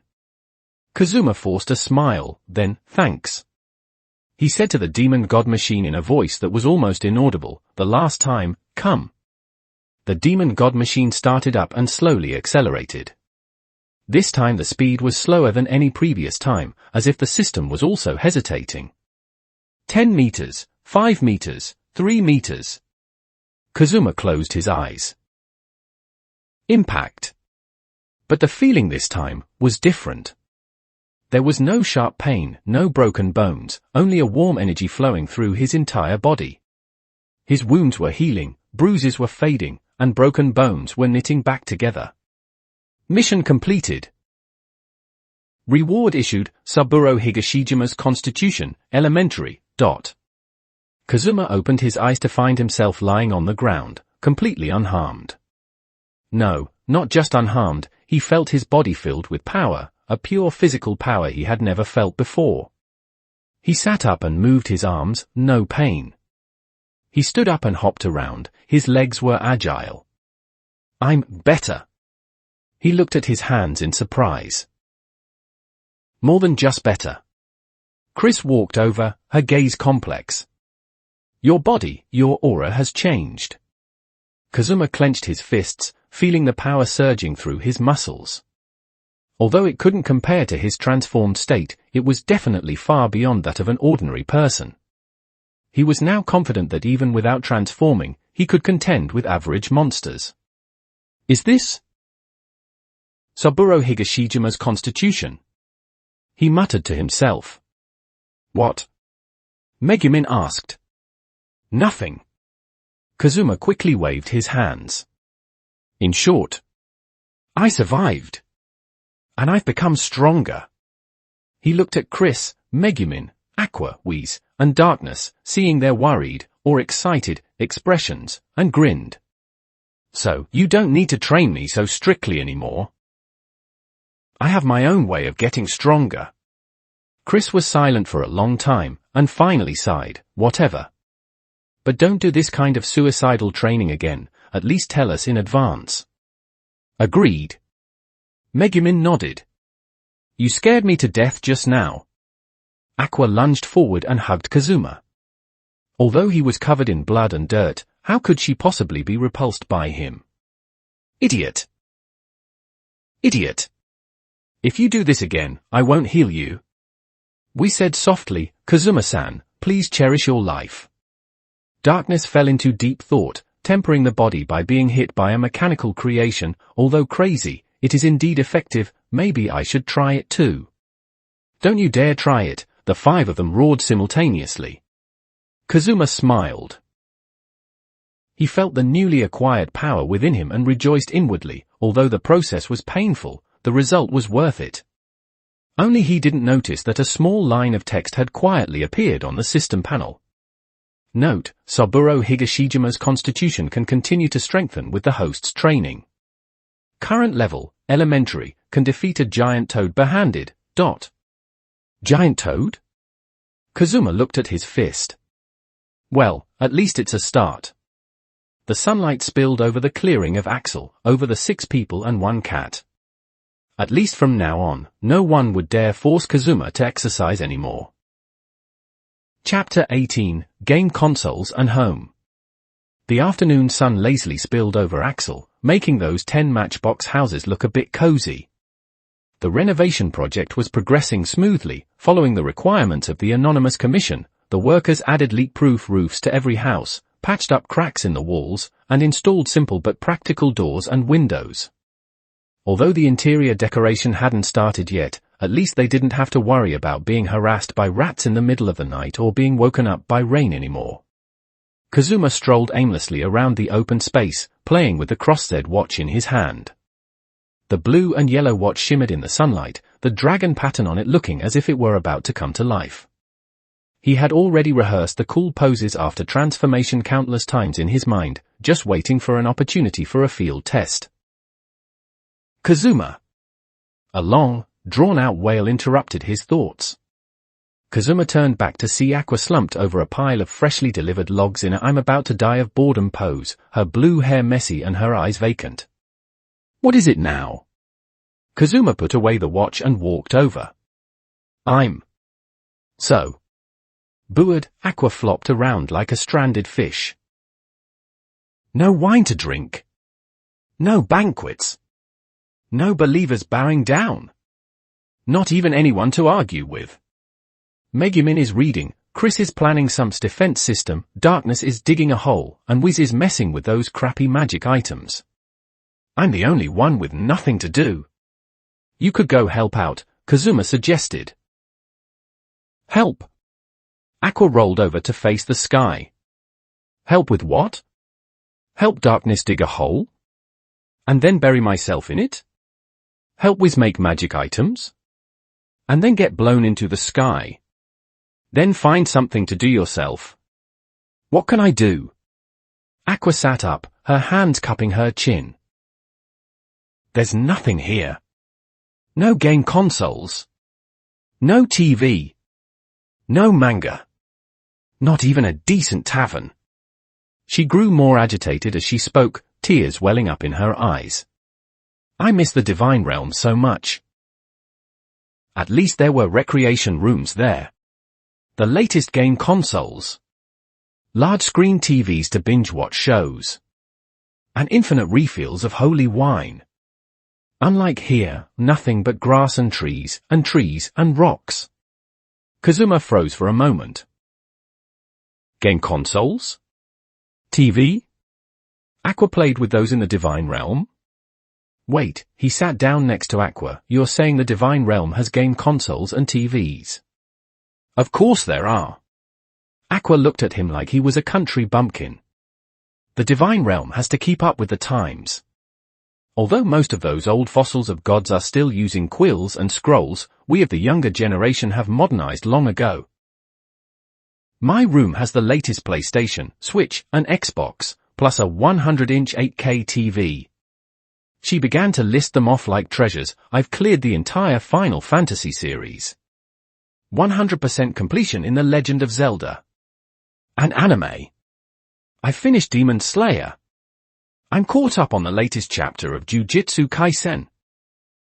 Kazuma forced a smile, then, thanks. He said to the demon god machine in a voice that was almost inaudible, the last time, come. The demon god machine started up and slowly accelerated. This time the speed was slower than any previous time, as if the system was also hesitating. 10 meters, 5 meters, 3 meters. Kazuma closed his eyes. Impact. But the feeling this time was different. There was no sharp pain, no broken bones, only a warm energy flowing through his entire body. His wounds were healing, bruises were fading, and broken bones were knitting back together. Mission completed. Reward issued, Saburo Higashijima's Constitution, Elementary, . Kazuma opened his eyes to find himself lying on the ground, completely unharmed. No, not just unharmed, he felt his body filled with power, a pure physical power he had never felt before. He sat up and moved his arms, no pain. He stood up and hopped around, his legs were agile. I'm better. He looked at his hands in surprise. More than just better. Chris walked over, her gaze complex. Your body, your aura has changed. Kazuma clenched his fists, feeling the power surging through his muscles. Although it couldn't compare to his transformed state, it was definitely far beyond that of an ordinary person. He was now confident that even without transforming, he could contend with average monsters. Is this Saburo Higashijima's Constitution? He muttered to himself. What? Megumin asked. Nothing. Kazuma quickly waved his hands. In short, I survived. And I've become stronger. He looked at Chris, Megumin, Aqua, Whis, and Darkness, seeing their worried, or excited, expressions, and grinned. So, you don't need to train me so strictly anymore. I have my own way of getting stronger. Chris was silent for a long time, and finally sighed, whatever. But don't do this kind of suicidal training again, at least tell us in advance. Agreed. Megumin nodded. You scared me to death just now. Aqua lunged forward and hugged Kazuma. Although he was covered in blood and dirt, how could she possibly be repulsed by him? Idiot. Idiot. If you do this again, I won't heal you. We said softly, Kazuma-san, please cherish your life. Darkness fell into deep thought, tempering the body by being hit by a mechanical creation. Although crazy, it is indeed effective, maybe I should try it too. Don't you dare try it, the 5 of them roared simultaneously. Kazuma smiled. He felt the newly acquired power within him and rejoiced inwardly, although the process was painful, the result was worth it. Only he didn't notice that a small line of text had quietly appeared on the system panel. Note: Saburo Higashijima's constitution can continue to strengthen with the host's training. Current level, elementary, can defeat a giant toad barehanded. Giant toad? Kazuma looked at his fist. Well, at least it's a start. The sunlight spilled over the clearing of Axel, over the 6 people and 1 cat. At least from now on, no one would dare force Kazuma to exercise anymore. Chapter 18, Game Consoles and Home. The afternoon sun lazily spilled over Axel, making those 10 matchbox houses look a bit cozy. The renovation project was progressing smoothly, following the requirements of the Anonymous Commission. The workers added leak-proof roofs to every house, patched up cracks in the walls, and installed simple but practical doors and windows. Although the interior decoration hadn't started yet, at least they didn't have to worry about being harassed by rats in the middle of the night or being woken up by rain anymore. Kazuma strolled aimlessly around the open space, playing with the crossed watch in his hand. The blue and yellow watch shimmered in the sunlight, the dragon pattern on it looking as if it were about to come to life. He had already rehearsed the cool poses after transformation countless times in his mind, just waiting for an opportunity for a field test. Kazuma! A long, drawn-out wail interrupted his thoughts. Kazuma turned back to see Aqua slumped over a pile of freshly delivered logs in a I'm about to die of boredom pose, her blue hair messy and her eyes vacant. What is it now? Kazuma put away the watch and walked over. So. Buoyed, Aqua flopped around like a stranded fish. No wine to drink. No banquets. No believers bowing down. Not even anyone to argue with. Megumin is reading, Chris is planning some defense system, Darkness is digging a hole, and Wiz is messing with those crappy magic items. I'm the only one with nothing to do. You could go help out, Kazuma suggested. Help. Aqua rolled over to face the sky. Help with what? Help Darkness dig a hole? And then bury myself in it? Help Wiz make magic items? And then get blown into the sky? Then find something to do yourself. What can I do? Aqua sat up, her hands cupping her chin. There's nothing here. No game consoles. No TV. No manga. Not even a decent tavern. She grew more agitated as she spoke, tears welling up in her eyes. I miss the Divine Realm so much. At least there were recreation rooms there. The latest game consoles. Large-screen TVs to binge-watch shows. And infinite refills of holy wine. Unlike here, nothing but grass and trees and rocks. Kazuma froze for a moment. Game consoles? TV? Aqua played with those in the Divine Realm? Wait, he sat down next to Aqua. You're saying the Divine Realm has game consoles and TVs? Of course there are. Aqua looked at him like he was a country bumpkin. The Divine Realm has to keep up with the times. Although most of those old fossils of gods are still using quills and scrolls, we of the younger generation have modernized long ago. My room has the latest PlayStation, Switch, and Xbox, plus a 100-inch 8K TV. She began to list them off like treasures. I've cleared the entire Final Fantasy series. 100% completion in The Legend of Zelda. An anime. I finished Demon Slayer. I'm caught up on the latest chapter of Jujutsu Kaisen.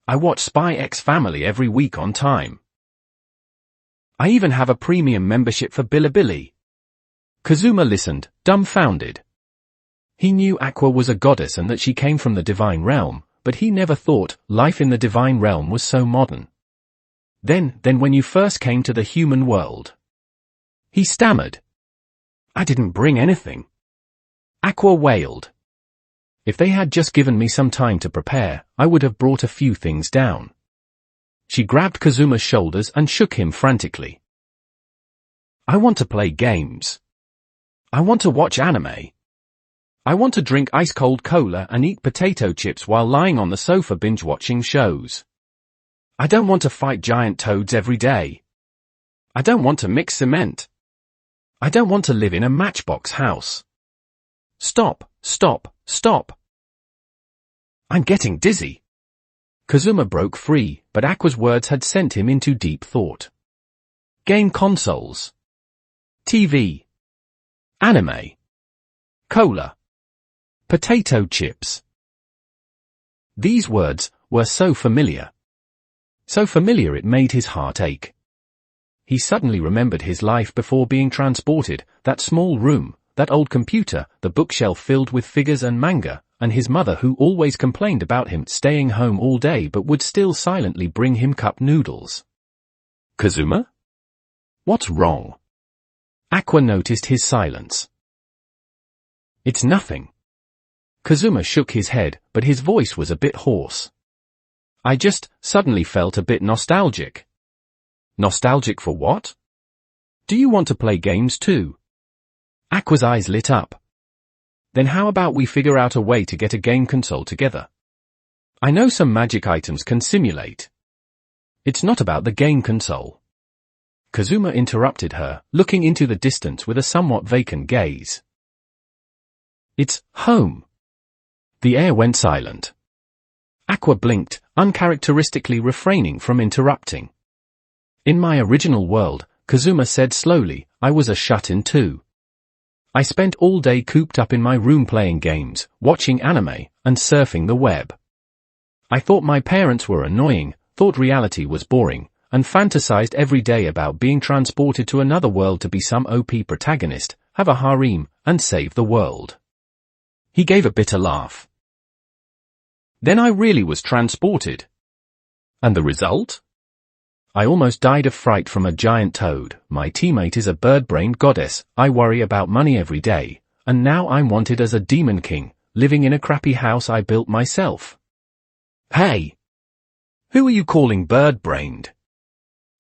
I watch Spy X Family every week on time. I even have a premium membership for Bilibili. Kazuma listened, dumbfounded. He knew Aqua was a goddess and that she came from the Divine Realm, but he never thought life in the Divine Realm was so modern. Then when you first came to the human world. He stammered. I didn't bring anything. Aqua wailed. If they had just given me some time to prepare, I would have brought a few things down. She grabbed Kazuma's shoulders and shook him frantically. I want to play games. I want to watch anime. I want to drink ice-cold cola and eat potato chips while lying on the sofa binge-watching shows. I don't want to fight giant toads every day. I don't want to mix cement. I don't want to live in a matchbox house. Stop, stop, stop. I'm getting dizzy. Kazuma broke free, but Aqua's words had sent him into deep thought. Game consoles. TV. Anime. Cola. Potato chips. These words were so familiar. So familiar it made his heart ache. He suddenly remembered his life before being transported, that small room, that old computer, the bookshelf filled with figures and manga, and his mother who always complained about him staying home all day but would still silently bring him cup noodles. Kazuma? What's wrong? Aqua noticed his silence. It's nothing. Kazuma shook his head, but his voice was a bit hoarse. I just suddenly felt a bit nostalgic. Nostalgic for what? Do you want to play games too? Aqua's eyes lit up. Then how about we figure out a way to get a game console together? I know some magic items can simulate. It's not about the game console. Kazuma interrupted her, looking into the distance with a somewhat vacant gaze. It's home. The air went silent. Aqua blinked, uncharacteristically refraining from interrupting. In my original world, Kazuma said slowly, I was a shut-in too. I spent all day cooped up in my room playing games, watching anime, and surfing the web. I thought my parents were annoying, thought reality was boring, and fantasized every day about being transported to another world to be some OP protagonist, have a harem, and save the world. He gave a bitter laugh. Then I really was transported. And the result? I almost died of fright from a giant toad, my teammate is a bird-brained goddess, I worry about money every day, and now I'm wanted as a demon king, living in a crappy house I built myself. Hey! Who are you calling bird-brained?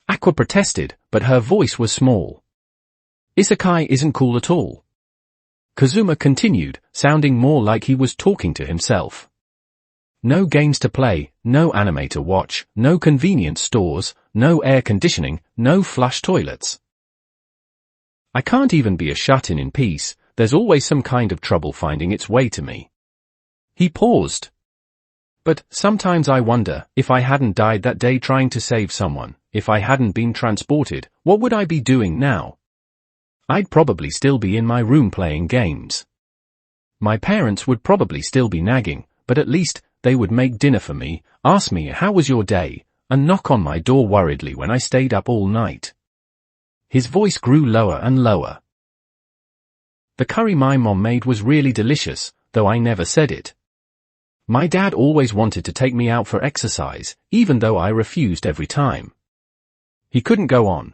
Aqua protested, but her voice was small. Isekai isn't cool at all. Kazuma continued, sounding more like he was talking to himself. No games to play, no anime to watch, no convenience stores, no air conditioning, no flush toilets. I can't even be a shut-in in peace, there's always some kind of trouble finding its way to me. He paused. But sometimes I wonder, if I hadn't died that day trying to save someone, if I hadn't been transported, what would I be doing now? I'd probably still be in my room playing games. My parents would probably still be nagging, but at least they would make dinner for me, ask me how was your day, and knock on my door worriedly when I stayed up all night. His voice grew lower and lower. The curry my mom made was really delicious, though I never said it. My dad always wanted to take me out for exercise, even though I refused every time. He couldn't go on.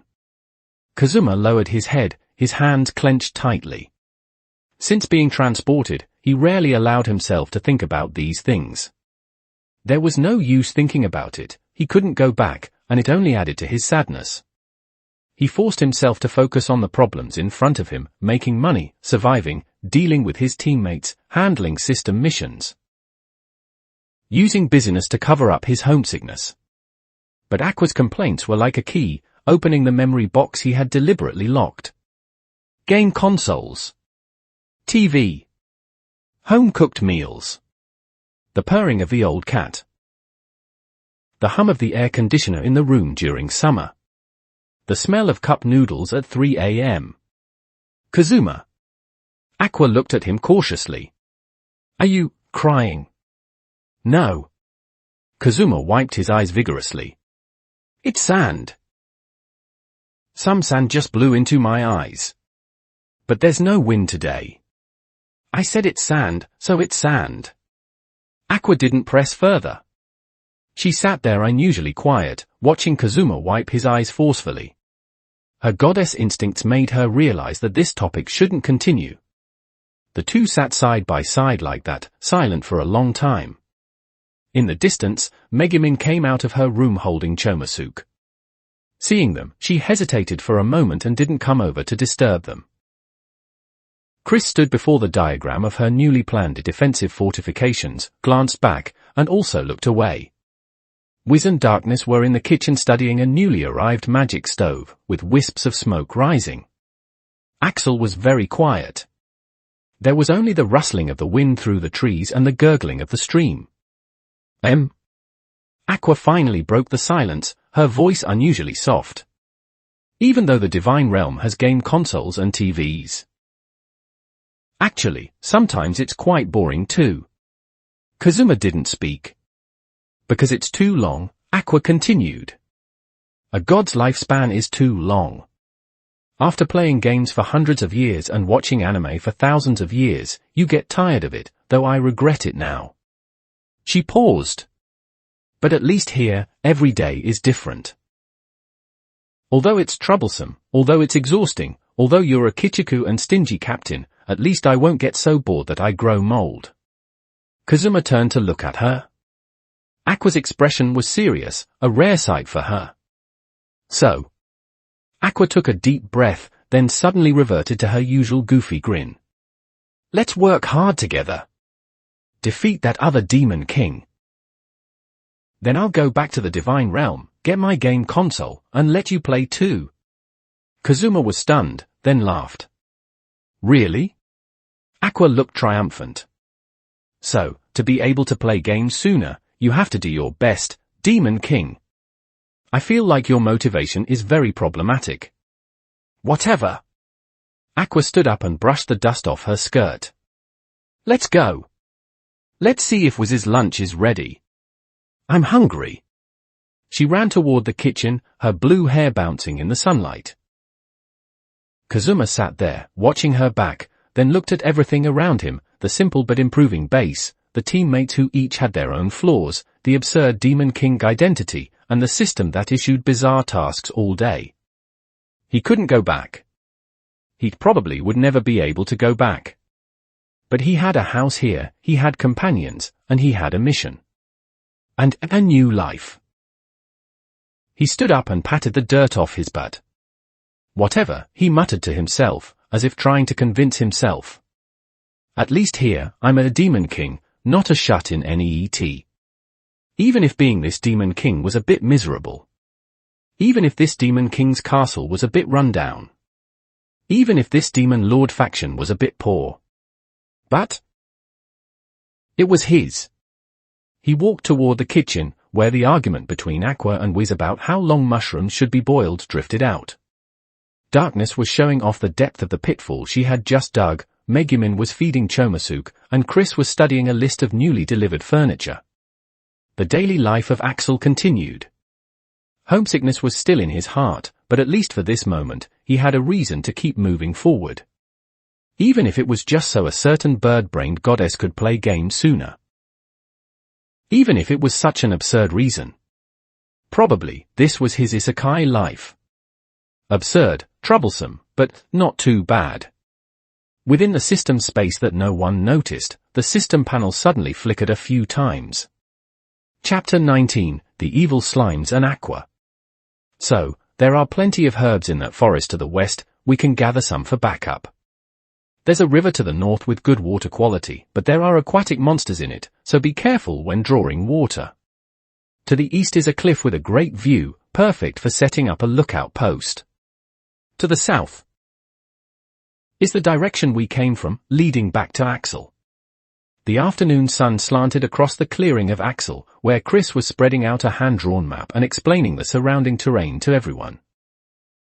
Kazuma lowered his head, his hands clenched tightly. Since being transported, he rarely allowed himself to think about these things. There was no use thinking about it, he couldn't go back, and it only added to his sadness. He forced himself to focus on the problems in front of him, making money, surviving, dealing with his teammates, handling system missions. Using busyness to cover up his homesickness. But Aqua's complaints were like a key, opening the memory box he had deliberately locked. Game consoles. TV. Home-cooked meals. The purring of the old cat. The hum of the air conditioner in the room during summer. The smell of cup noodles at 3 a.m. Kazuma. Aqua looked at him cautiously. Are you crying? No. Kazuma wiped his eyes vigorously. It's sand. Some sand just blew into my eyes. But there's no wind today. I said it's sand, so it's sand. Aqua didn't press further. She sat there unusually quiet, watching Kazuma wipe his eyes forcefully. Her goddess instincts made her realize that this topic shouldn't continue. The two sat side by side like that, silent for a long time. In the distance, Megumin came out of her room holding Chomosuke. Seeing them, she hesitated for a moment and didn't come over to disturb them. Chris stood before the diagram of her newly planned defensive fortifications, glanced back, and also looked away. Wiz and Darkness were in the kitchen studying a newly arrived magic stove, with wisps of smoke rising. Axel was very quiet. There was only the rustling of the wind through the trees and the gurgling of the stream. Aqua finally broke the silence, her voice unusually soft. Even though the Divine Realm has game consoles and TVs. Actually, sometimes it's quite boring too. Kazuma didn't speak. Because it's too long, Aqua continued. A god's lifespan is too long. After playing games for hundreds of years and watching anime for thousands of years, you get tired of it, though I regret it now. She paused. But at least here, every day is different. Although it's troublesome, although it's exhausting, although you're a Kichiku and stingy captain, at least I won't get so bored that I grow mold. Kazuma turned to look at her. Aqua's expression was serious, a rare sight for her. So. Aqua took a deep breath, then suddenly reverted to her usual goofy grin. Let's work hard together. Defeat that other demon king. Then I'll go back to the Divine Realm, get my game console, and let you play too. Kazuma was stunned, then laughed. Really? Aqua looked triumphant. So, to be able to play games sooner, you have to do your best, Demon King. I feel like your motivation is very problematic. Whatever. Aqua stood up and brushed the dust off her skirt. Let's go. Let's see if Wiz's lunch is ready. I'm hungry. She ran toward the kitchen, her blue hair bouncing in the sunlight. Kazuma sat there, watching her back, then looked at everything around him, the simple but improving base, the teammates who each had their own flaws, the absurd Demon King identity, and the system that issued bizarre tasks all day. He couldn't go back. He probably would never be able to go back. But he had a house here, he had companions, and he had a mission. And a new life. He stood up and patted the dirt off his butt. Whatever, he muttered to himself, as if trying to convince himself. At least here, I'm a Demon King, not a shut-in NEET. Even if being this Demon King was a bit miserable. Even if this Demon King's castle was a bit run down. Even if this Demon Lord faction was a bit poor. But it was his. He walked toward the kitchen, where the argument between Aqua and Wiz about how long mushrooms should be boiled drifted out. Darkness was showing off the depth of the pitfall she had just dug, Megumin was feeding Chomosuke, and Chris was studying a list of newly delivered furniture. The daily life of Axel continued. Homesickness was still in his heart, but at least for this moment, he had a reason to keep moving forward. Even if it was just so a certain bird-brained goddess could play games sooner. Even if it was such an absurd reason. Probably, this was his isekai life. Absurd, troublesome, but not too bad. Within the system space that no one noticed, the system panel suddenly flickered a few times. Chapter 19, The Evil Slimes and Aqua. So, there are plenty of herbs in that forest to the west, we can gather some for backup. There's a river to the north with good water quality, but there are aquatic monsters in it, so be careful when drawing water. To the east is a cliff with a great view, perfect for setting up a lookout post. To the south is the direction we came from, leading back to Axel. The afternoon sun slanted across the clearing of Axel, where Chris was spreading out a hand-drawn map and explaining the surrounding terrain to everyone.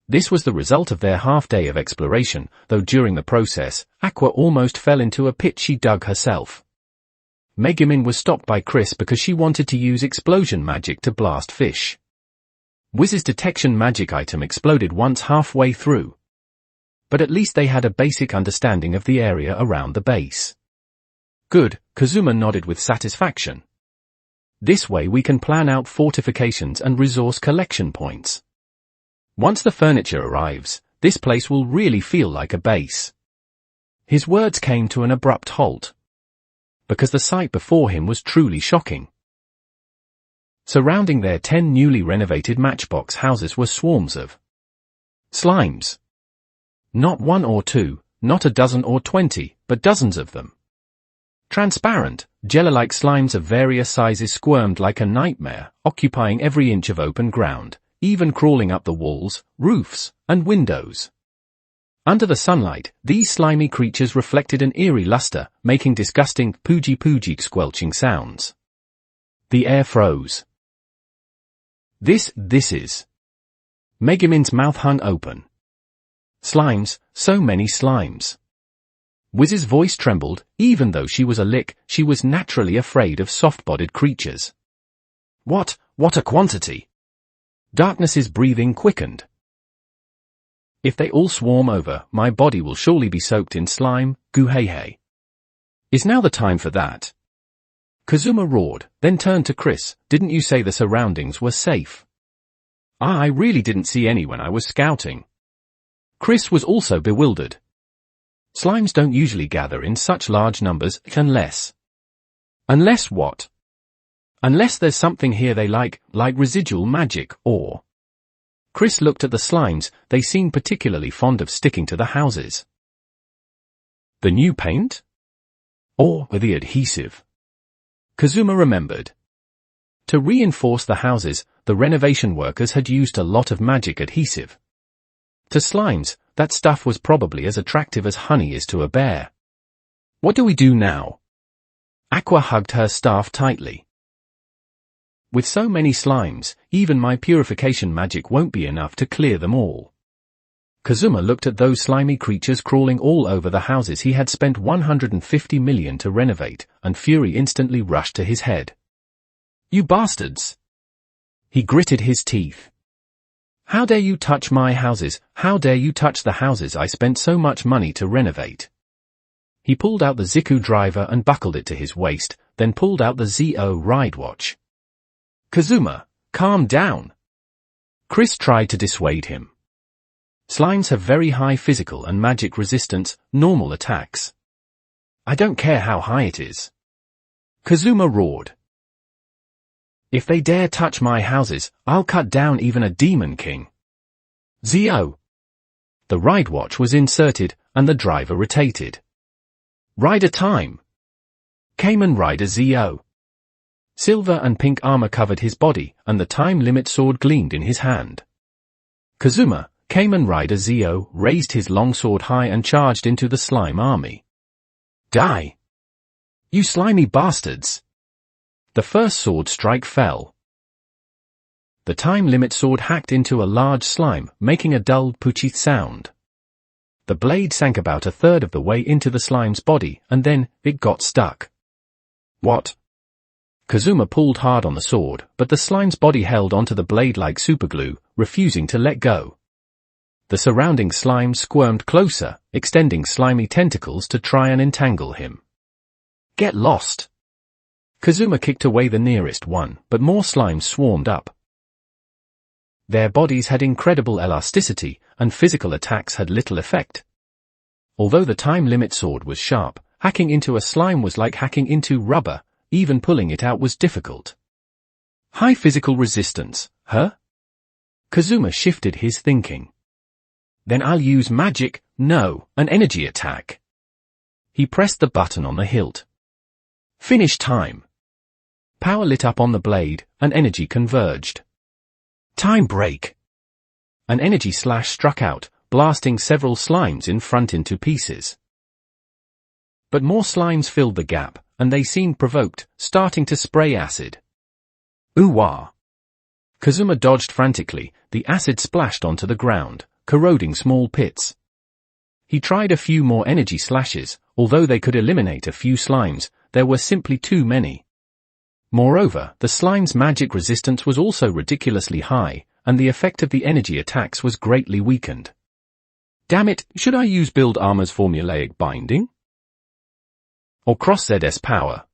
This was the result of their half-day of exploration, though during the process, Aqua almost fell into a pit she dug herself. Megumin was stopped by Chris because she wanted to use explosion magic to blast fish. Wiz's detection magic item exploded once halfway through. But at least they had a basic understanding of the area around the base. Good, Kazuma nodded with satisfaction. This way we can plan out fortifications and resource collection points. Once the furniture arrives, this place will really feel like a base. His words came to an abrupt halt. Because the sight before him was truly shocking. Surrounding their 10 newly renovated matchbox houses were swarms of slimes. Not one or two, not a dozen or 20, but dozens of them. Transparent, jelly-like slimes of various sizes squirmed like a nightmare, occupying every inch of open ground, even crawling up the walls, roofs, and windows. Under the sunlight, these slimy creatures reflected an eerie luster, making disgusting pooji-pooji squelching sounds. The air froze. This is. Megumin's mouth hung open. Slimes, so many slimes. Wiz's voice trembled. Even though she was a lick, she was naturally afraid of soft-bodied creatures. What a quantity! Darkness's breathing quickened. If they all swarm over, my body will surely be soaked in slime, guhehe. Is now the time for that? Kazuma roared, then turned to Chris. Didn't you say the surroundings were safe? I really didn't see any when I was scouting. Chris was also bewildered. Slimes don't usually gather in such large numbers unless what? Unless there's something here they like residual magic, or... Chris looked at the slimes. They seemed particularly fond of sticking to the houses. The new paint? Or the adhesive? Kazuma remembered. To reinforce the houses, the renovation workers had used a lot of magic adhesive. To slimes, that stuff was probably as attractive as honey is to a bear. What do we do now? Aqua hugged her staff tightly. With so many slimes, even my purification magic won't be enough to clear them all. Kazuma looked at those slimy creatures crawling all over the houses he had spent 150 million to renovate, and fury instantly rushed to his head. You bastards! He gritted his teeth. How dare you touch my houses? How dare you touch the houses I spent so much money to renovate? He pulled out the Ziku driver and buckled it to his waist, then pulled out the ZO ride watch. Kazuma, calm down. Chris tried to dissuade him. Slimes have very high physical and magic resistance, normal attacks. I don't care how high it is. Kazuma roared. If they dare touch my houses, I'll cut down even a demon king. ZO. The ride watch was inserted, and the driver rotated. Rider time. Kamen Rider ZO. Silver and pink armor covered his body, and the time limit sword gleamed in his hand. Kazuma, Kamen Rider ZO, raised his long sword high and charged into the slime army. Die! You slimy bastards! The first sword strike fell. The time limit sword hacked into a large slime, making a dull poochith sound. The blade sank about a third of the way into the slime's body, and then, it got stuck. What? Kazuma pulled hard on the sword, but the slime's body held onto the blade like superglue, refusing to let go. The surrounding slime squirmed closer, extending slimy tentacles to try and entangle him. Get lost! Kazuma kicked away the nearest one, but more slimes swarmed up. Their bodies had incredible elasticity, and physical attacks had little effect. Although the time limit sword was sharp, hacking into a slime was like hacking into rubber, even pulling it out was difficult. High physical resistance, huh? Kazuma shifted his thinking. Then I'll use magic, no, an energy attack. He pressed the button on the hilt. Finish time. Power lit up on the blade, and energy converged. Time break. An energy slash struck out, blasting several slimes in front into pieces. But more slimes filled the gap, and they seemed provoked, starting to spray acid. Ooh-wah. Kazuma dodged frantically. The acid splashed onto the ground, corroding small pits. He tried a few more energy slashes. Although they could eliminate a few slimes, there were simply too many. Moreover, the slime's magic resistance was also ridiculously high, and the effect of the energy attacks was greatly weakened. Damn it, should I use Build Armor's formulaic binding? Or Cross ZS power?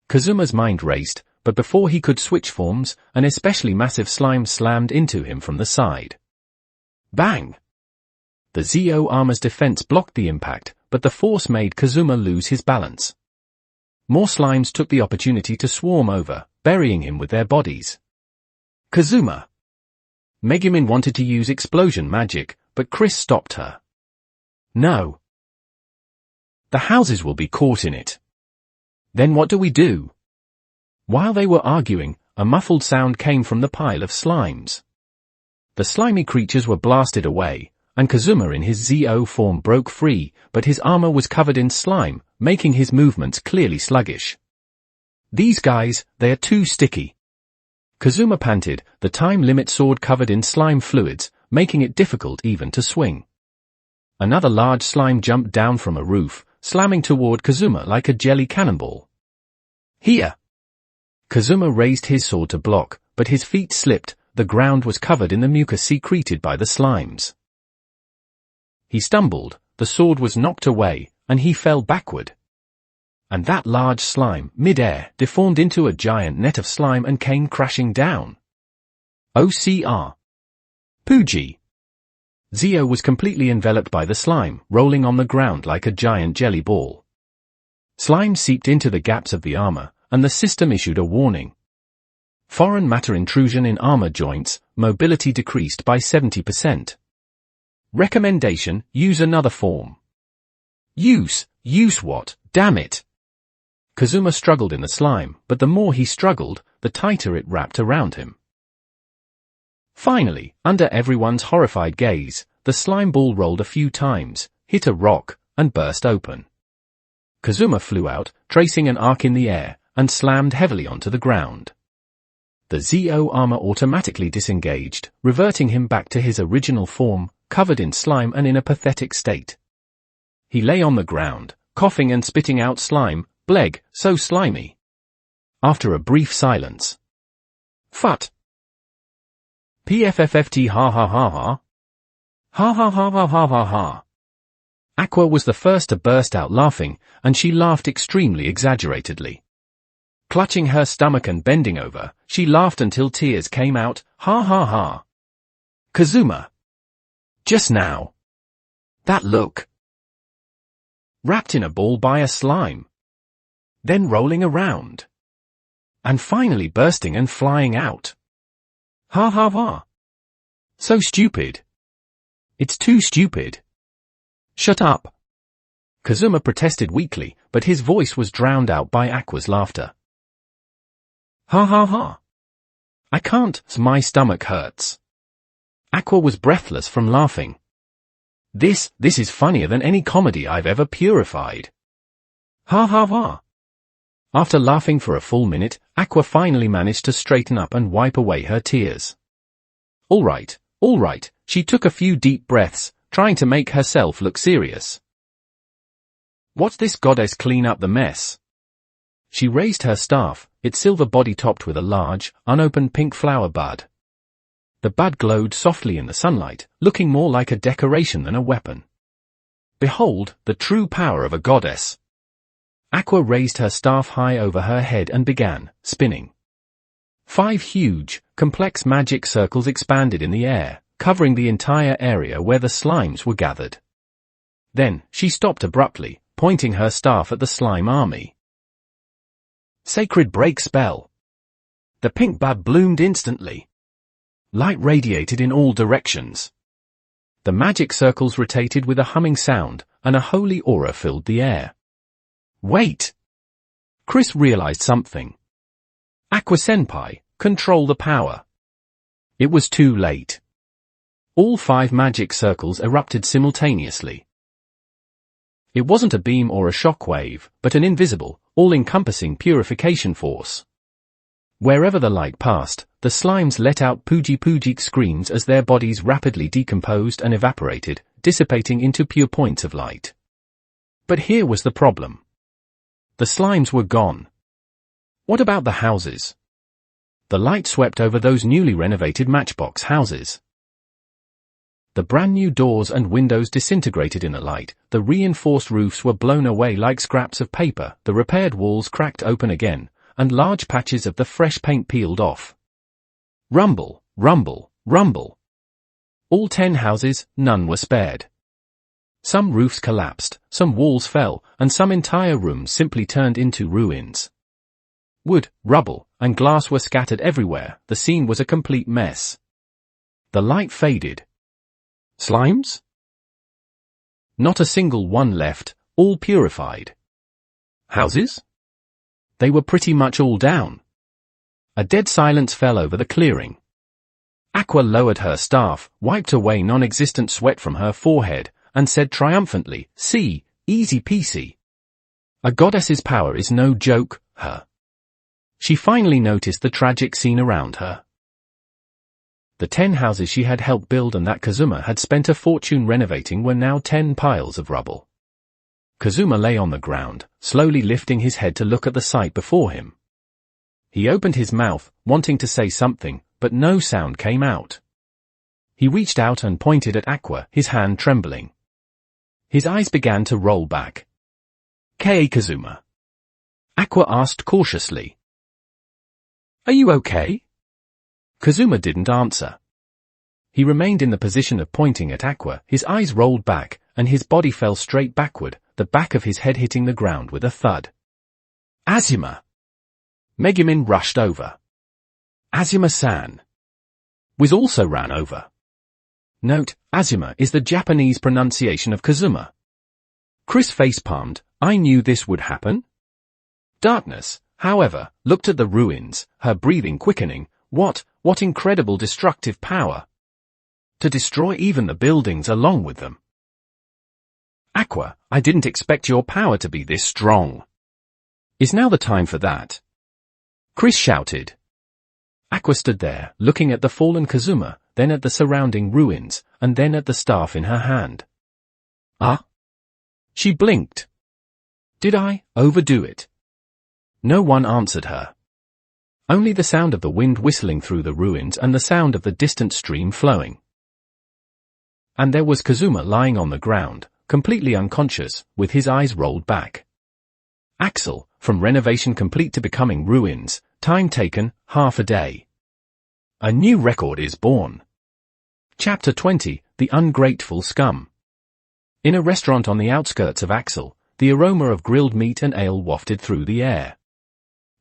Kazuma's mind raced, but before he could switch forms, an especially massive slime slammed into him from the side. Bang! The ZO armor's defense blocked the impact, but the force made Kazuma lose his balance. More slimes took the opportunity to swarm over, burying him with their bodies. Kazuma! Megumin wanted to use explosion magic, but Chris stopped her. No. The houses will be caught in it. Then what do we do? While they were arguing, a muffled sound came from the pile of slimes. The slimy creatures were blasted away, and Kazuma in his ZO form broke free, but his armor was covered in slime, making his movements clearly sluggish. These guys, they are too sticky. Kazuma panted, the time limit sword covered in slime fluids, making it difficult even to swing. Another large slime jumped down from a roof, slamming toward Kazuma like a jelly cannonball. Here! Kazuma raised his sword to block, but his feet slipped, the ground was covered in the mucus secreted by the slimes. He stumbled, the sword was knocked away, and he fell backward. And that large slime, mid-air, deformed into a giant net of slime and came crashing down. OCR. Pooji. Zio was completely enveloped by the slime, rolling on the ground like a giant jelly ball. Slime seeped into the gaps of the armor, and the system issued a warning. Foreign matter intrusion in armor joints, mobility decreased by 70%. Recommendation, use another form. Use what, damn it? Kazuma struggled in the slime, but the more he struggled, the tighter it wrapped around him. Finally, under everyone's horrified gaze, the slime ball rolled a few times, hit a rock, and burst open. Kazuma flew out, tracing an arc in the air, and slammed heavily onto the ground. The ZO armor automatically disengaged, reverting him back to his original form, covered in slime and in a pathetic state. He lay on the ground, coughing and spitting out slime, bleg, so slimy. After a brief silence. Phut. PFFFT ha ha ha ha. Ha ha ha ha ha ha ha. Aqua was the first to burst out laughing, and she laughed extremely exaggeratedly. Clutching her stomach and bending over, she laughed until tears came out, ha ha ha. Kazuma. Just now. That look. Wrapped in a ball by a slime. Then rolling around. And finally bursting and flying out. Ha ha ha. So stupid. It's too stupid. Shut up. Kazuma protested weakly, but his voice was drowned out by Aqua's laughter. Ha ha ha. I can't, my stomach hurts. Aqua was breathless from laughing. This is funnier than any comedy I've ever purified. Ha ha ha. After laughing for a full minute, Aqua finally managed to straighten up and wipe away her tears. All right, she took a few deep breaths, trying to make herself look serious. What's this goddess clean up the mess? She raised her staff, its silver body topped with a large, unopened pink flower bud. The bud glowed softly in the sunlight, looking more like a decoration than a weapon. Behold, the true power of a goddess. Aqua raised her staff high over her head and began spinning. 5 huge, complex magic circles expanded in the air, covering the entire area where the slimes were gathered. Then, she stopped abruptly, pointing her staff at the slime army. Sacred break spell. The pink bud bloomed instantly. Light radiated in all directions. The magic circles rotated with a humming sound, and a holy aura filled the air. Wait! Chris realized something. Aqua-senpai, control the power. It was too late. All 5 magic circles erupted simultaneously. It wasn't a beam or a shockwave, but an invisible, all-encompassing purification force. Wherever the light passed, the slimes let out pooji-pooji screams as their bodies rapidly decomposed and evaporated, dissipating into pure points of light. But here was the problem. The slimes were gone. What about the houses? The light swept over those newly renovated matchbox houses. The brand new doors and windows disintegrated in the light, the reinforced roofs were blown away like scraps of paper, the repaired walls cracked open again, and large patches of the fresh paint peeled off. Rumble, rumble, rumble. All 10 houses, none were spared. Some roofs collapsed, some walls fell, and some entire rooms simply turned into ruins. Wood, rubble, and glass were scattered everywhere, the scene was a complete mess. The light faded. Slimes? Not a single one left, all purified. Houses? They were pretty much all down. A dead silence fell over the clearing. Aqua lowered her staff, wiped away non-existent sweat from her forehead, and said triumphantly, "See, easy peasy. A goddess's power is no joke, huh?" She finally noticed the tragic scene around her. The 10 houses she had helped build and that Kazuma had spent a fortune renovating were now 10 piles of rubble. Kazuma lay on the ground, slowly lifting his head to look at the sight before him. He opened his mouth, wanting to say something, but no sound came out. He reached out and pointed at Aqua, his hand trembling. His eyes began to roll back. Kazuma?" Aqua asked cautiously. "Are you okay?" Kazuma didn't answer. He remained in the position of pointing at Aqua, his eyes rolled back, and his body fell straight backward, the back of his head hitting the ground with a thud. "Azuma!" Megumin rushed over. "Azuma-san!" Wiz also ran over. Note, Azuma is the Japanese pronunciation of Kazuma. Chris facepalmed. "I knew this would happen." Darkness, however, looked at the ruins, her breathing quickening. What incredible destructive power! To destroy even the buildings along with them. "Aqua, I didn't expect your power to be this strong. Is now the time for that?" Chris shouted. Aqua stood there, looking at the fallen Kazuma, then at the surrounding ruins, and then at the staff in her hand. "Ah?" She blinked. "Did I overdo it?" No one answered her. Only the sound of the wind whistling through the ruins and the sound of the distant stream flowing. And there was Kazuma lying on the ground, completely unconscious, with his eyes rolled back. Axel, from renovation complete to becoming ruins, time taken, half a day. A new record is born. Chapter 20, The Ungrateful Scum. In a restaurant on the outskirts of Axel, the aroma of grilled meat and ale wafted through the air.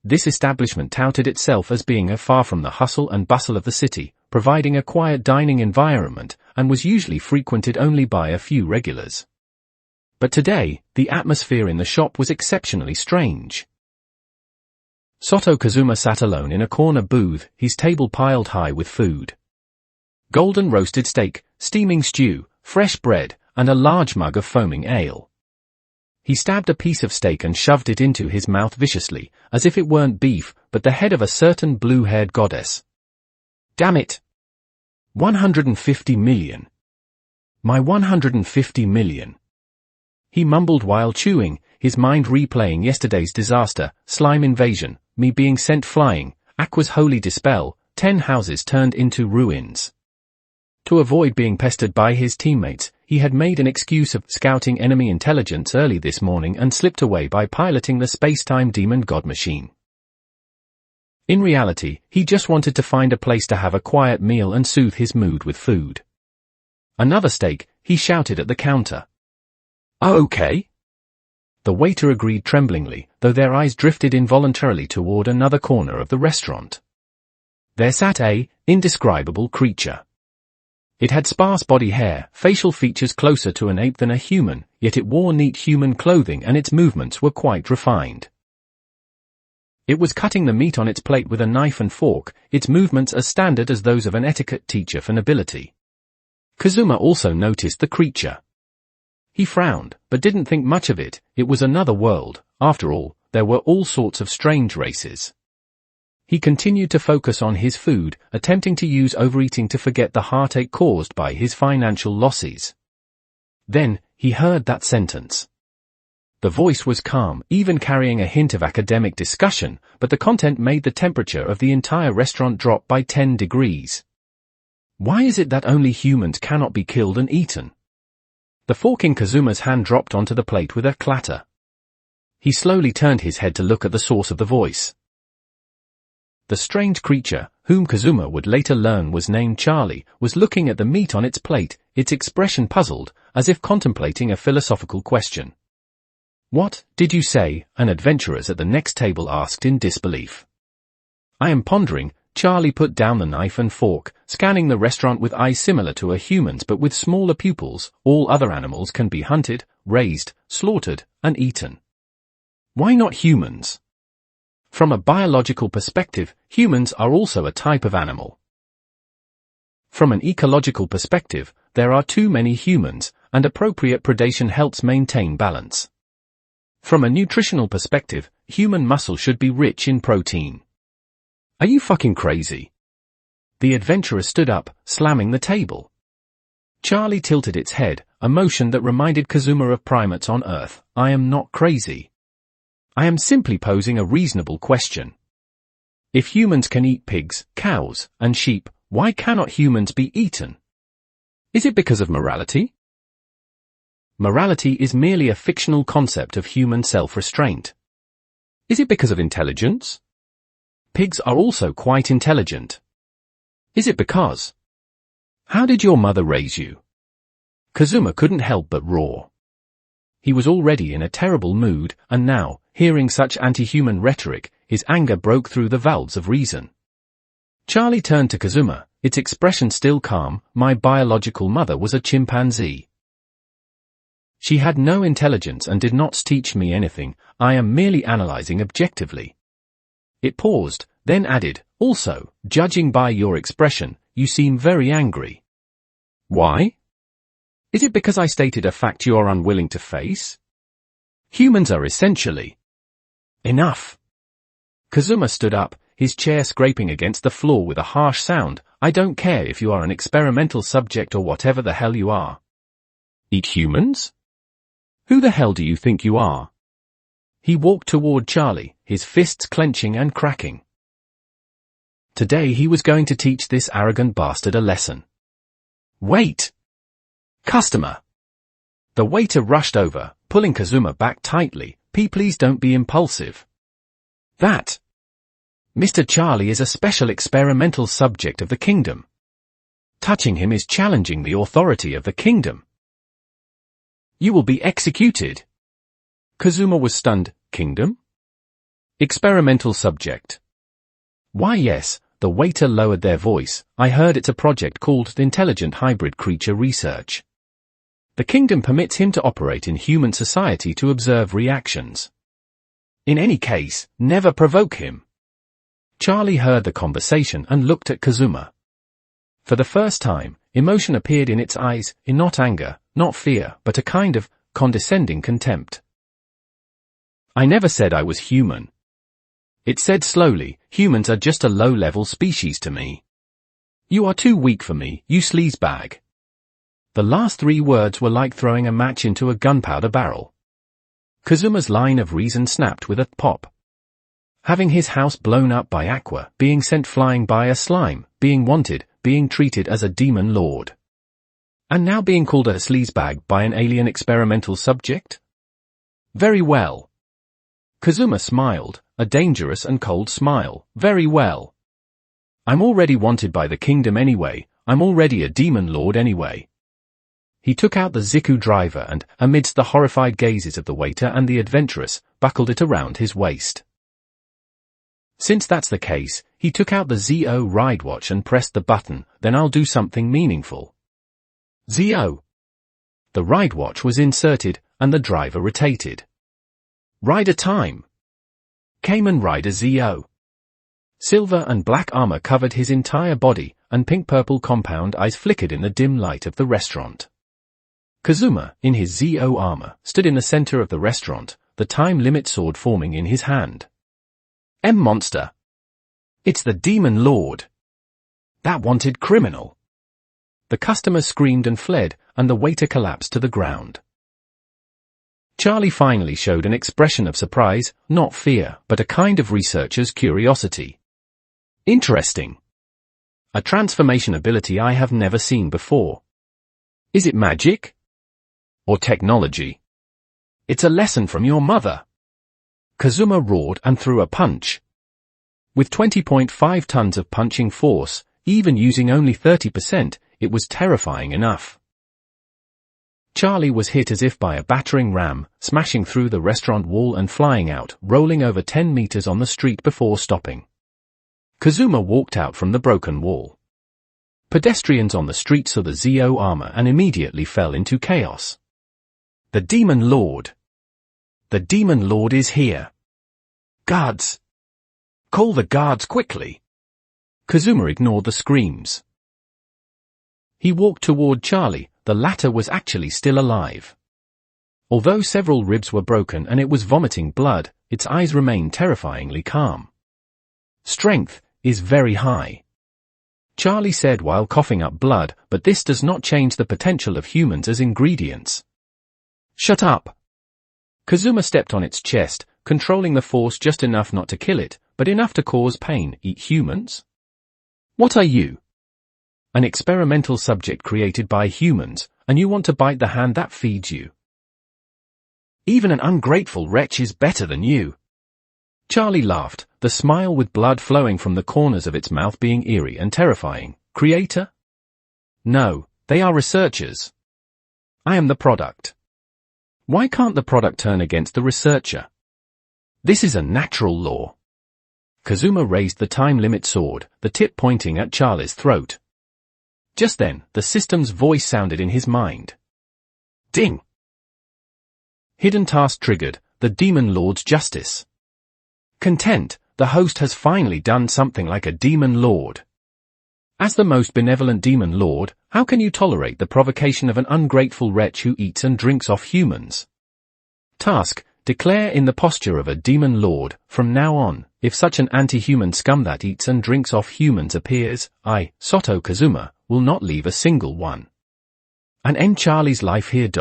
This establishment touted itself as being far from the hustle and bustle of the city, providing a quiet dining environment, and was usually frequented only by a few regulars. But today, the atmosphere in the shop was exceptionally strange. Soto Kazuma sat alone in a corner booth, his table piled high with food. Golden roasted steak, steaming stew, fresh bread, and a large mug of foaming ale. He stabbed a piece of steak and shoved it into his mouth viciously, as if it weren't beef, but the head of a certain blue-haired goddess. "Damn it! 150 million. My 150 million. He mumbled while chewing, his mind replaying yesterday's disaster, slime invasion, me being sent flying, Aqua's holy dispel, 10 houses turned into ruins. To avoid being pestered by his teammates, he had made an excuse of scouting enemy intelligence early this morning and slipped away by piloting the space-time demon god machine. In reality, he just wanted to find a place to have a quiet meal and soothe his mood with food. "Another steak," he shouted at the counter. "Okay." The waiter agreed tremblingly, though their eyes drifted involuntarily toward another corner of the restaurant. There sat a indescribable creature. It had sparse body hair, facial features closer to an ape than a human, yet it wore neat human clothing and its movements were quite refined. It was cutting the meat on its plate with a knife and fork, its movements as standard as those of an etiquette teacher for nobility. Kazuma also noticed the creature. He frowned, but didn't think much of it. It was another world. After all, there were all sorts of strange races. He continued to focus on his food, attempting to use overeating to forget the heartache caused by his financial losses. Then, he heard that sentence. The voice was calm, even carrying a hint of academic discussion, but the content made the temperature of the entire restaurant drop by 10 degrees. Why is it that only humans cannot be killed and eaten? The fork in Kazuma's hand dropped onto the plate with a clatter. He slowly turned his head to look at the source of the voice. The strange creature, whom Kazuma would later learn was named Charlie, was looking at the meat on its plate, its expression puzzled, as if contemplating a philosophical question. "What did you say?" an adventurers at the next table asked in disbelief. "I am pondering," Charlie put down the knife and fork, scanning the restaurant with eyes similar to a human's but with smaller pupils. All other animals can be hunted, raised, slaughtered, and eaten. Why not humans? From a biological perspective, humans are also a type of animal. From an ecological perspective, there are too many humans, and appropriate predation helps maintain balance. From a nutritional perspective, human muscle should be rich in protein. Are you fucking crazy? The adventurer stood up, slamming the table. Charlie tilted its head, a motion that reminded Kazuma of primates on Earth. I am not crazy. I am simply posing a reasonable question. If humans can eat pigs, cows, and sheep, why cannot humans be eaten? Is it because of morality? Morality is merely a fictional concept of human self-restraint. Is it because of intelligence? Pigs are also quite intelligent. Is it because? How did your mother raise you? Kazuma couldn't help but roar. He was already in a terrible mood, and now, hearing such anti-human rhetoric, his anger broke through the valves of reason. Charlie turned to Kazuma, its expression still calm. My biological mother was a chimpanzee. She had no intelligence and did not teach me anything. I am merely analyzing objectively. It paused, then added, also, judging by your expression, you seem very angry. Why? Is it because I stated a fact you are unwilling to face? Humans are essentially. Enough. Kazuma stood up, his chair scraping against the floor with a harsh sound. I don't care if you are an experimental subject or whatever the hell you are. Eat humans? Who the hell do you think you are? He walked toward Charlie, his fists clenching and cracking. Today he was going to teach this arrogant bastard a lesson. Wait! Customer! The waiter rushed over, pulling Kazuma back tightly. Please don't be impulsive. That! Mr. Charlie is a special experimental subject of the kingdom. Touching him is challenging the authority of the kingdom. You will be executed. Kazuma was stunned. Kingdom? Experimental subject. Why yes, the waiter lowered their voice. I heard it's a project called Intelligent Hybrid Creature Research. The kingdom permits him to operate in human society to observe reactions. In any case, never provoke him. Charlie heard the conversation and looked at Kazuma. For the first time, emotion appeared in its eyes, in not anger, not fear, but a kind of condescending contempt. I never said I was human. It said slowly, humans are just a low-level species to me. You are too weak for me, you sleazebag. The last 3 words were like throwing a match into a gunpowder barrel. Kazuma's line of reason snapped with a pop. Having his house blown up by Aqua, being sent flying by a slime, being wanted, being treated as a demon lord. And now being called a sleazebag by an alien experimental subject? Very well. Kazuma smiled, a dangerous and cold smile. Very well. I'm already wanted by the kingdom anyway, I'm already a demon lord anyway. He took out the Ziku driver and, amidst the horrified gazes of the waiter and the adventuress, buckled it around his waist. Since that's the case, he took out the ZO ride watch and pressed the button. Then I'll do something meaningful. ZO. The ride watch was inserted, and the driver rotated. Rider time. Kamen Rider ZO. Silver and black armor covered his entire body, and pink-purple compound eyes flickered in the dim light of the restaurant. Kazuma, in his ZO armor, stood in the center of the restaurant, the time limit sword forming in his hand. Monster. It's the demon lord. That wanted criminal. The customer screamed and fled, and the waiter collapsed to the ground. Charlie finally showed an expression of surprise, not fear, but a kind of researcher's curiosity. Interesting. A transformation ability I have never seen before. Is it magic? Or technology? It's a lesson from your mother. Kazuma roared and threw a punch. With 20.5 tons of punching force, even using only 30%, it was terrifying enough. Charlie was hit as if by a battering ram, smashing through the restaurant wall and flying out, rolling over 10 meters on the street before stopping. Kazuma walked out from the broken wall. Pedestrians on the street saw the Zo armor and immediately fell into chaos. The Demon Lord! The Demon Lord is here! Guards! Call the guards quickly! Kazuma ignored the screams. He walked toward Charlie. The latter was actually still alive. Although several ribs were broken and it was vomiting blood, its eyes remained terrifyingly calm. Strength is very high, Charlie said while coughing up blood, but this does not change the potential of humans as ingredients. Shut up! Kazuma stepped on its chest, controlling the force just enough not to kill it, but enough to cause pain. Eat humans? What are you? An experimental subject created by humans, and you want to bite the hand that feeds you. Even an ungrateful wretch is better than you. Charlie laughed, the smile with blood flowing from the corners of its mouth being eerie and terrifying. Creator? No, they are researchers. I am the product. Why can't the product turn against the researcher? This is a natural law. Kazuma raised the time limit sword, the tip pointing at Charlie's throat. Just then, the system's voice sounded in his mind. Ding! Hidden task triggered, the Demon Lord's justice. Content, the host has finally done something like a Demon Lord. As the most benevolent Demon Lord, how can you tolerate the provocation of an ungrateful wretch who eats and drinks off humans? Task, declare in the posture of a Demon Lord, from now on, if such an anti-human scum that eats and drinks off humans appears, I, Soto Kazuma, will not leave a single one. And end Charlie's life here.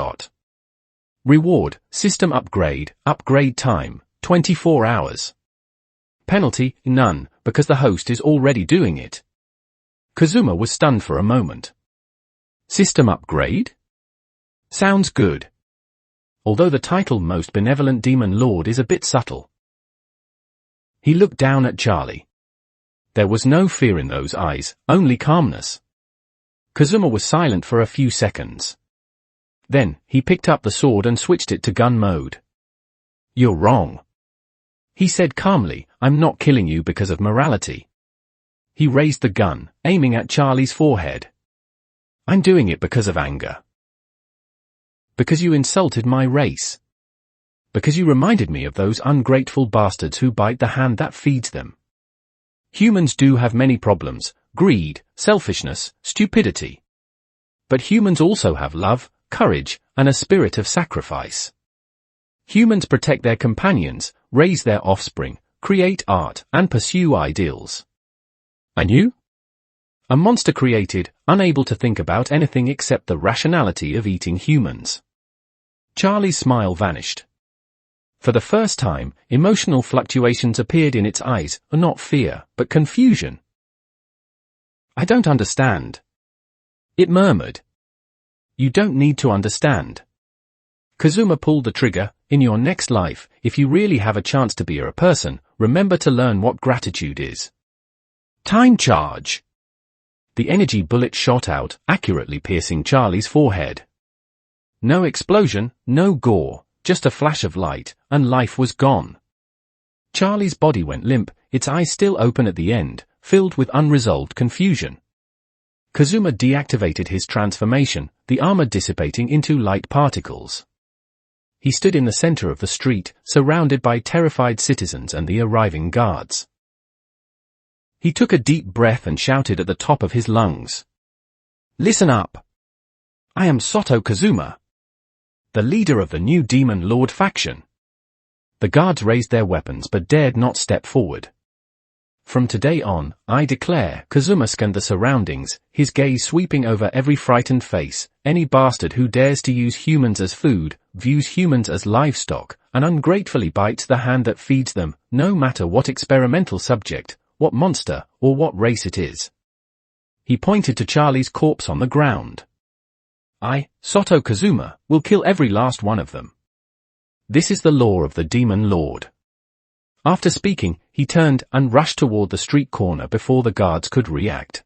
Reward, system upgrade time, 24 hours. Penalty, none, because the host is already doing it. Kazuma was stunned for a moment. System upgrade? Sounds good. Although the title Most Benevolent Demon Lord is a bit subtle. He looked down at Charlie. There was no fear in those eyes, only calmness. Kazuma was silent for a few seconds. Then, he picked up the sword and switched it to gun mode. You're wrong. He said calmly, I'm not killing you because of morality. He raised the gun, aiming at Charlie's forehead. I'm doing it because of anger. Because you insulted my race. Because you reminded me of those ungrateful bastards who bite the hand that feeds them. Humans do have many problems, greed, selfishness, stupidity. But humans also have love, courage, and a spirit of sacrifice. Humans protect their companions, raise their offspring, create art, and pursue ideals. And you? A monster created, unable to think about anything except the rationality of eating humans. Charlie's smile vanished. For the first time, emotional fluctuations appeared in its eyes, not fear, but confusion. I don't understand. It murmured. You don't need to understand. Kazuma pulled the trigger. In your next life, if you really have a chance to be a person, remember to learn what gratitude is. Time charge! The energy bullet shot out, accurately piercing Charlie's forehead. No explosion, no gore, just a flash of light, and life was gone. Charlie's body went limp, its eyes still open at the end, filled with unresolved confusion. Kazuma deactivated his transformation, the armor dissipating into light particles. He stood in the center of the street, surrounded by terrified citizens and the arriving guards. He took a deep breath and shouted at the top of his lungs. Listen up! I am Soto Kazuma, the leader of the new Demon Lord faction. The guards raised their weapons but dared not step forward. From today on, I declare, Kazuma scanned the surroundings, his gaze sweeping over every frightened face, any bastard who dares to use humans as food, views humans as livestock, and ungratefully bites the hand that feeds them, no matter what experimental subject, what monster, or what race it is. He pointed to Charlie's corpse on the ground. I, Soto Kazuma, will kill every last one of them. This is the law of the Demon Lord. After speaking, he turned and rushed toward the street corner before the guards could react.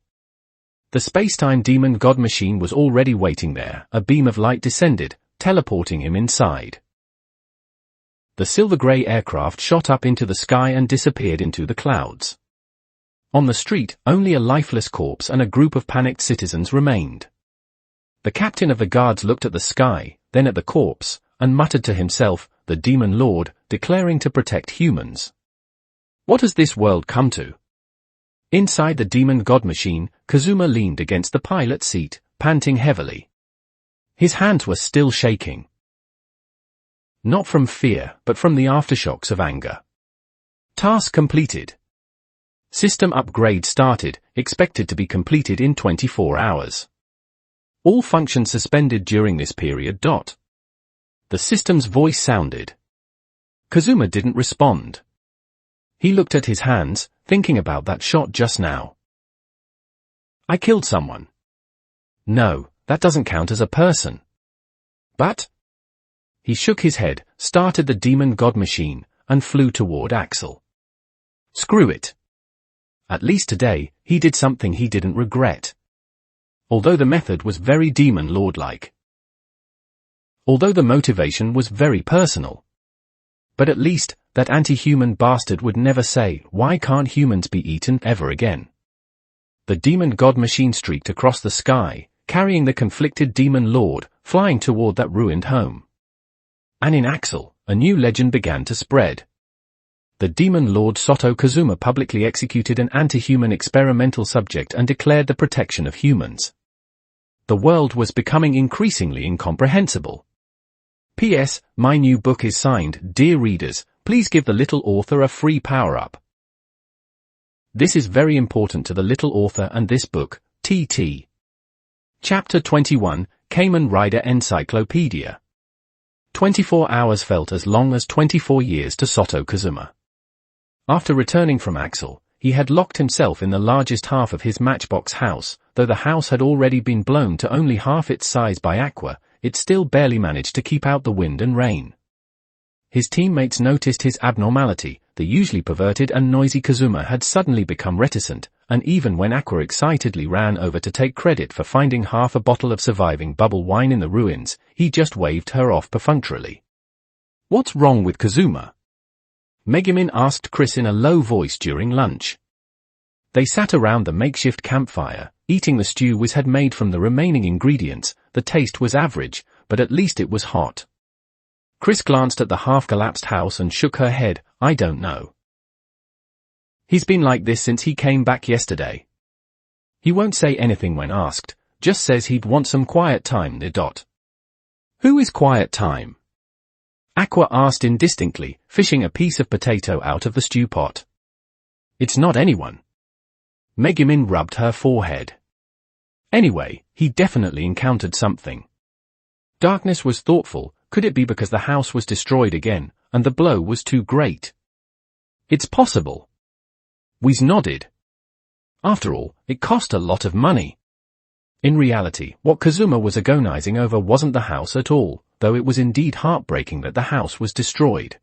The space-time demon god machine was already waiting there. A beam of light descended, teleporting him inside. The silver-gray aircraft shot up into the sky and disappeared into the clouds. On the street, only a lifeless corpse and a group of panicked citizens remained. The captain of the guards looked at the sky, then at the corpse, and muttered to himself, "The demon lord, declaring to protect humans. What has this world come to?" Inside the demon god machine, Kazuma leaned against the pilot seat, panting heavily. His hands were still shaking. Not from fear, but from the aftershocks of anger. Task completed. System upgrade started, expected to be completed in 24 hours. All functions suspended during this period. The system's voice sounded. Kazuma didn't respond. He looked at his hands, thinking about that shot just now. I killed someone. No, that doesn't count as a person. But? He shook his head, started the demon god machine, and flew toward Axel. Screw it. At least today, he did something he didn't regret. Although the method was very demon lord-like. Although the motivation was very personal. But at least, that anti-human bastard would never say, "Why can't humans be eaten?" ever again. The demon god machine streaked across the sky, carrying the conflicted demon lord, flying toward that ruined home. And in Axel, a new legend began to spread. The demon lord Soto Kazuma publicly executed an anti-human experimental subject and declared the protection of humans. The world was becoming increasingly incomprehensible. P.S. My new book is signed, "Dear readers, please give the little author a free power-up." This is very important to the little author and this book, TT. Chapter 21, Kamen Rider Encyclopedia. 24 hours felt as long as 24 years to Soto Kazuma. After returning from Axel, he had locked himself in the largest half of his matchbox house. Though the house had already been blown to only half its size by Aqua, it still barely managed to keep out the wind and rain. His teammates noticed his abnormality. The usually perverted and noisy Kazuma had suddenly become reticent, and even when Aqua excitedly ran over to take credit for finding half a bottle of surviving bubble wine in the ruins, he just waved her off perfunctorily. "What's wrong with Kazuma?" Megumin asked Chris in a low voice during lunch. They sat around the makeshift campfire, eating the stew Wiz had made from the remaining ingredients. The taste was average, but at least it was hot. Chris glanced at the half-collapsed house and shook her head. "I don't know. He's been like this since he came back yesterday. He won't say anything when asked, just says he'd want some quiet time. Who is quiet time?" Aqua asked indistinctly, fishing a piece of potato out of the stew pot. "It's not anyone." Megumin rubbed her forehead. "Anyway, he definitely encountered something." Darkness was thoughtful. Could it be because the house was destroyed again, and the blow was too great? "It's possible." Wiz nodded. After all, it cost a lot of money. In reality, what Kazuma was agonizing over wasn't the house at all, though it was indeed heartbreaking that the house was destroyed.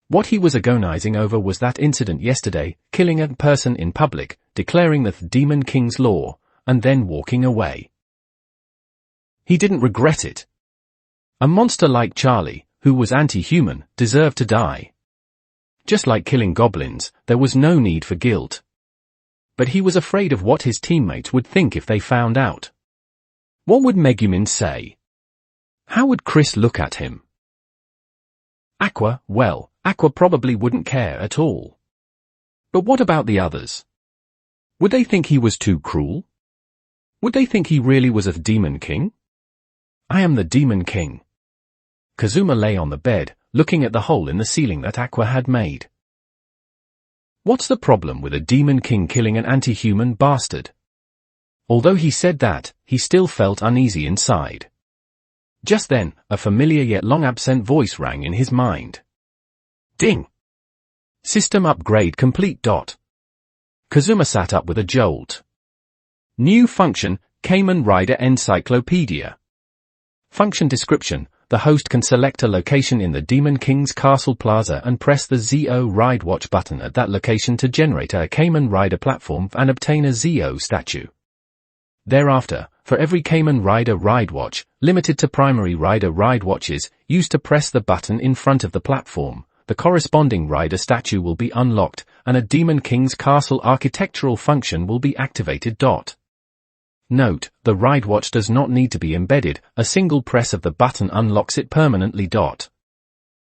What he was agonizing over was that incident yesterday, killing a person in public, declaring the Demon King's law, and then walking away. He didn't regret it. A monster like Charlie, who was anti-human, deserved to die. Just like killing goblins, there was no need for guilt. But he was afraid of what his teammates would think if they found out. What would Megumin say? How would Chris look at him? Aqua, well, Aqua probably wouldn't care at all. But what about the others? Would they think he was too cruel? Would they think he really was a Demon King? "I am the Demon King." Kazuma lay on the bed, looking at the hole in the ceiling that Aqua had made. What's the problem with a Demon King killing an anti-human bastard? Although he said that, he still felt uneasy inside. Just then, a familiar yet long-absent voice rang in his mind. Ding! System upgrade complete. Kazuma sat up with a jolt. New function, Kamen Rider Encyclopedia. Function description. The host can select a location in the Demon King's Castle Plaza and press the ZO Ride Watch button at that location to generate a Kamen Rider platform and obtain a ZO statue. Thereafter, for every Kamen Rider Ride Watch, limited to primary rider ride watches, used to press the button in front of the platform, the corresponding rider statue will be unlocked, and a Demon King's castle architectural function will be activated. Note, the ride watch does not need to be embedded, a single press of the button unlocks it permanently.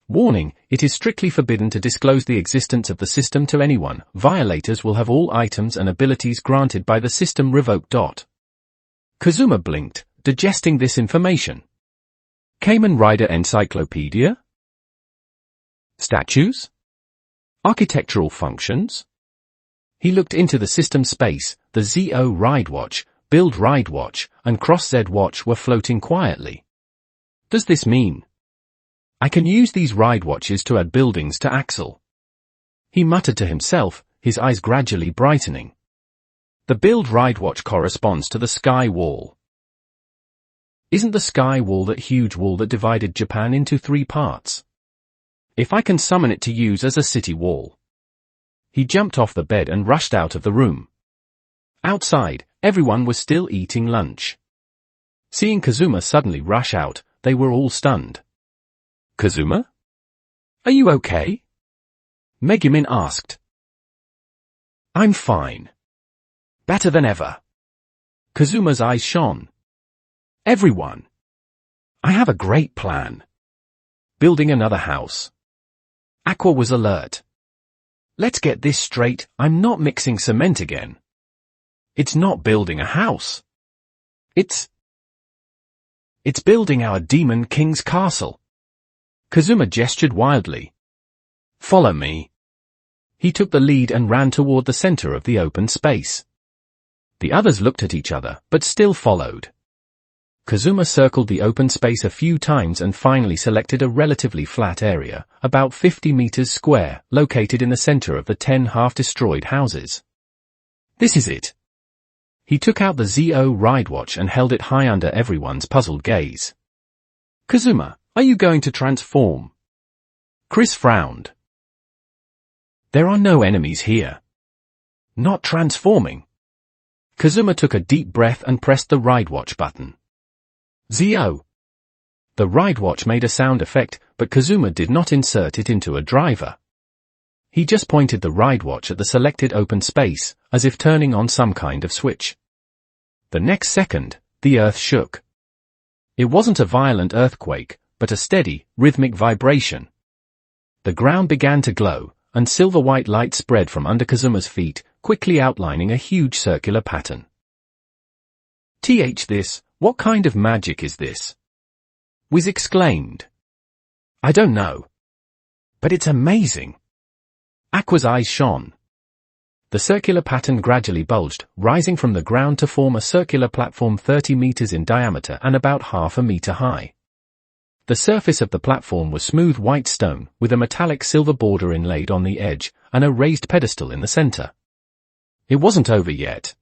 Warning, it is strictly forbidden to disclose the existence of the system to anyone. Violators will have all items and abilities granted by the system revoked. Kazuma blinked, digesting this information. Kamen Rider Encyclopedia? Statues? Architectural functions? He looked into the system space. The ZO Ride Watch, Build Ride Watch, and Cross Z Watch were floating quietly. Does this mean I can use these ride watches to add buildings to Axel? He muttered to himself, his eyes gradually brightening. The Build Ride Watch corresponds to the Sky Wall. Isn't the Sky Wall that huge wall that divided Japan into 3 parts? If I can summon it to use as a city wall. He jumped off the bed and rushed out of the room. Outside, everyone was still eating lunch. Seeing Kazuma suddenly rush out, they were all stunned. Kazuma? Are you okay? Megumin asked. I'm fine. Better than ever. Kazuma's eyes shone. Everyone. I have a great plan. Building another house. Aqua was alert. Let's get this straight, I'm not mixing cement again. It's not building a house. It's building our Demon King's castle. Kazuma gestured wildly. Follow me. He took the lead and ran toward the center of the open space. The others looked at each other, but still followed. Kazuma circled the open space a few times and finally selected a relatively flat area, about 50 meters square, located in the center of the 10 half-destroyed houses. This is it. He took out the ZO ride watch and held it high under everyone's puzzled gaze. Kazuma, are you going to transform? Chris frowned. There are no enemies here. Not transforming. Kazuma took a deep breath and pressed the ride watch button. ZO. The ride watch made a sound effect, but Kazuma did not insert it into a driver. He just pointed the ride watch at the selected open space, as if turning on some kind of switch. The next second, the earth shook. It wasn't a violent earthquake, but a steady, rhythmic vibration. The ground began to glow, and silver-white light spread from under Kazuma's feet, quickly outlining a huge circular pattern. What kind of magic is this? Wiz exclaimed. I don't know. But it's amazing. Aqua's eyes shone. The circular pattern gradually bulged, rising from the ground to form a circular platform 30 meters in diameter and about half a meter high. The surface of the platform was smooth white stone, with a metallic silver border inlaid on the edge, and a raised pedestal in the center. It wasn't over yet.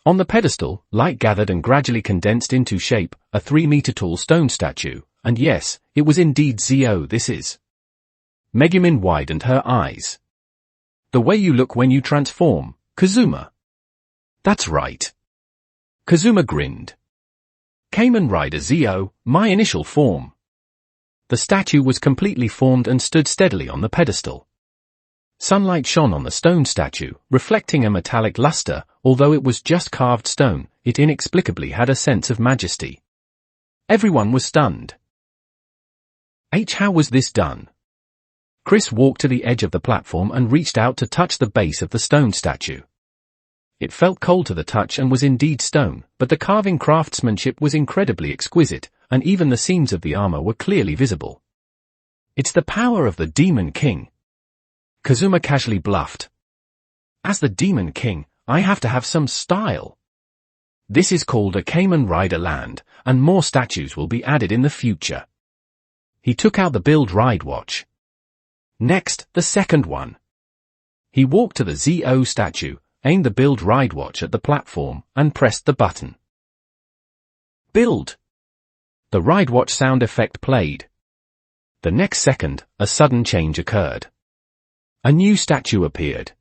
On the pedestal, light gathered and gradually condensed into shape, a 3-meter-tall stone statue, and yes, it was indeed ZO this is. Megumin widened her eyes. The way you look when you transform, Kazuma. That's right. Kazuma grinned. Kamen Rider ZO, my initial form. The statue was completely formed and stood steadily on the pedestal. Sunlight shone on the stone statue, reflecting a metallic luster. Although it was just carved stone, it inexplicably had a sense of majesty. Everyone was stunned. How was this done? Chris walked to the edge of the platform and reached out to touch the base of the stone statue. It felt cold to the touch and was indeed stone, but the carving craftsmanship was incredibly exquisite, and even the seams of the armor were clearly visible. It's the power of the Demon King. Kazuma casually bluffed. As the Demon King, I have to have some style. This is called a Kamen Rider Land, and more statues will be added in the future. He took out the Build Ride Watch. Next, the second one. He walked to the ZO statue, aimed the Build Ride Watch at the platform, and pressed the button. Build! The ride watch sound effect played. The next second, a sudden change occurred. A new statue appeared.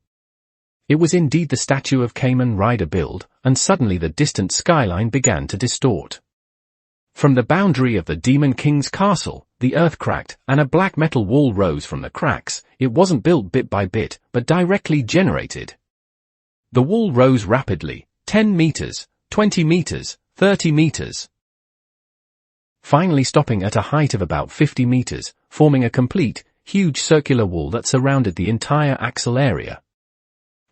It was indeed the statue of Kamen Rider Build, and suddenly the distant skyline began to distort. From the boundary of the Demon King's castle, the earth cracked, and a black metal wall rose from the cracks. It wasn't built bit by bit, but directly generated. The wall rose rapidly, 10 meters, 20 meters, 30 meters. Finally stopping at a height of about 50 meters, forming a complete, huge circular wall that surrounded the entire axle area.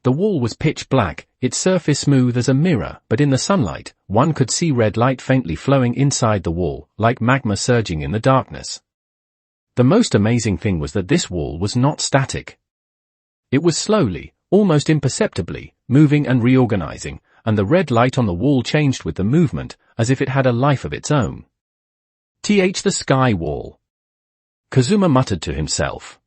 The wall was pitch black, its surface smooth as a mirror, but in the sunlight, one could see red light faintly flowing inside the wall, like magma surging in the darkness. The most amazing thing was that this wall was not static. It was slowly, almost imperceptibly, moving and reorganizing, and the red light on the wall changed with the movement, as if it had a life of its own. The sky wall. Kazuma muttered to himself.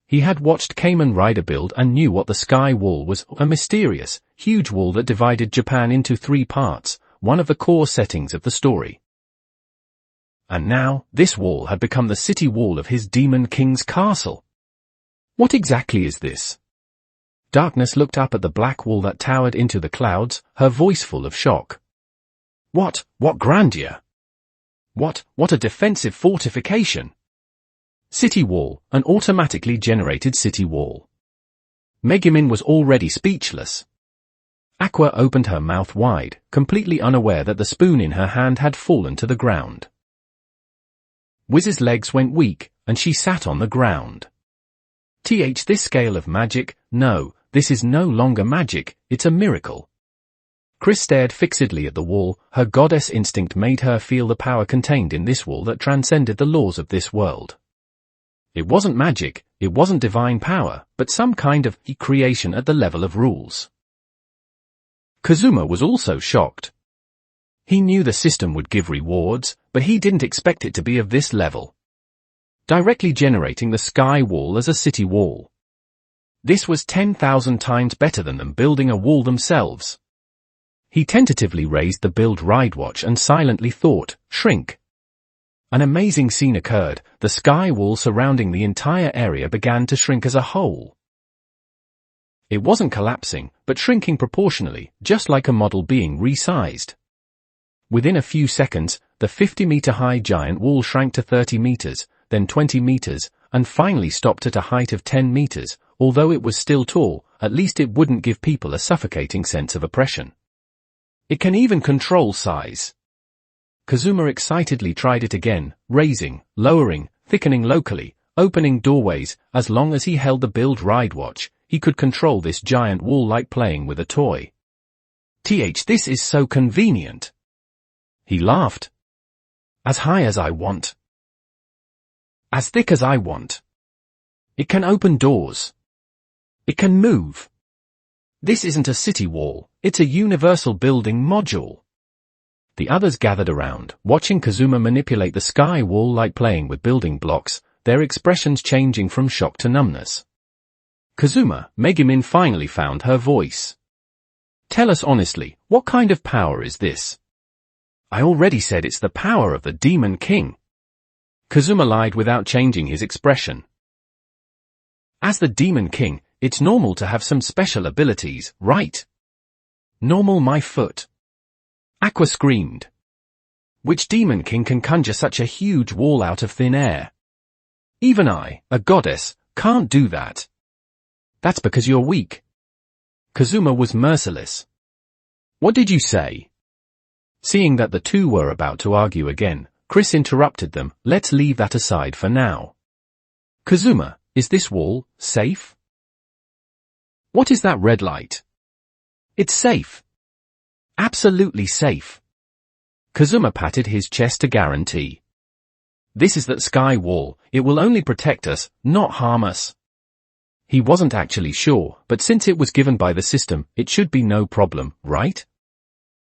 He had watched Kamen Rider build and knew what the sky wall was, a mysterious, huge wall that divided Japan into 3 parts, one of the core settings of the story. And now, this wall had become the city wall of his Demon King's castle. What exactly is this? Darkness looked up at the black wall that towered into the clouds, her voice full of shock. What grandeur! What a defensive fortification! City wall, an automatically generated city wall. Megumin was already speechless. Aqua opened her mouth wide, completely unaware that the spoon in her hand had fallen to the ground. Wiz's legs went weak, and she sat on the ground. This scale of magic? No, this is no longer magic, it's a miracle. Chris stared fixedly at the wall. Her goddess instinct made her feel the power contained in this wall that transcended the laws of this world. It wasn't magic, it wasn't divine power, but some kind of creation at the level of rules. Kazuma was also shocked. He knew the system would give rewards, but he didn't expect it to be of this level. Directly generating the sky wall as a city wall. This was 10,000 times better than them building a wall themselves. He tentatively raised the build ride watch and silently thought, shrink. An amazing scene occurred. The sky wall surrounding the entire area began to shrink as a whole. It wasn't collapsing, but shrinking proportionally, just like a model being resized. Within a few seconds, the 50-meter-high giant wall shrank to 30 meters, then 20 meters, and finally stopped at a height of 10 meters. Although it was still tall, at least it wouldn't give people a suffocating sense of oppression. It can even control size. Kazuma excitedly tried it again, raising, lowering, thickening locally, opening doorways. As long as he held the build ride watch, he could control this giant wall like playing with a toy. This is so convenient. He laughed. As high as I want. As thick as I want. It can open doors. It can move. This isn't a city wall, it's a universal building module. The others gathered around, watching Kazuma manipulate the sky wall like playing with building blocks, their expressions changing from shock to numbness. Kazuma, Megumin finally found her voice. Tell us honestly, what kind of power is this? I already said it's the power of the Demon King. Kazuma lied without changing his expression. As the Demon King, it's normal to have some special abilities, right? Normal my foot. Aqua screamed. Which Demon King can conjure such a huge wall out of thin air? Even I, a goddess, can't do that. That's because you're weak. Kazuma was merciless. What did you say? Seeing that the two were about to argue again, Chris interrupted them. Let's leave that aside for now. Kazuma, is this wall safe? What is that red light? It's safe. Absolutely safe. Kazuma patted his chest to guarantee. This is that sky wall, it will only protect us, not harm us. He wasn't actually sure, but since it was given by the system, it should be no problem, right?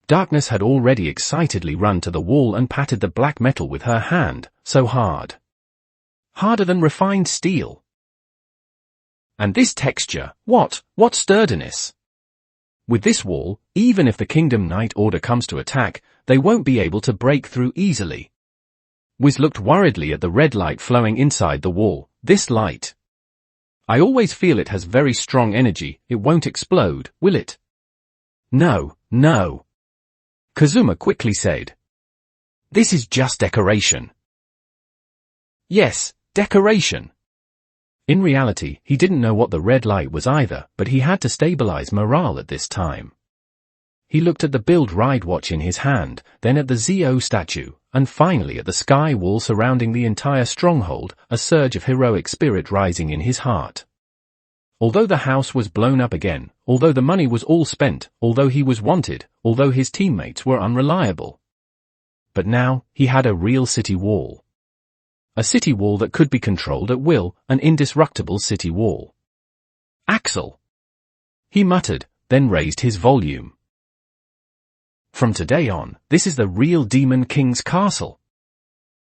Darkness had already excitedly run to the wall and patted the black metal with her hand, so hard. Harder than refined steel. And this texture, what sturdiness. With this wall, even if the Kingdom Knight Order comes to attack, they won't be able to break through easily. Wiz looked worriedly at the red light flowing inside the wall. This light. I always feel it has very strong energy. It won't explode, will it? No. Kazuma quickly said. This is just decoration. Yes, decoration. In reality, he didn't know what the red light was either, but he had to stabilize morale at this time. He looked at the build ride watch in his hand, then at the ZO statue, and finally at the sky wall surrounding the entire stronghold, a surge of heroic spirit rising in his heart. Although the house was blown up again, although the money was all spent, although he was wanted, although his teammates were unreliable. But now, he had a real city wall. A city wall that could be controlled at will, an indestructible city wall. Axel! He muttered, then raised his volume. From today on, this is the real Demon King's castle.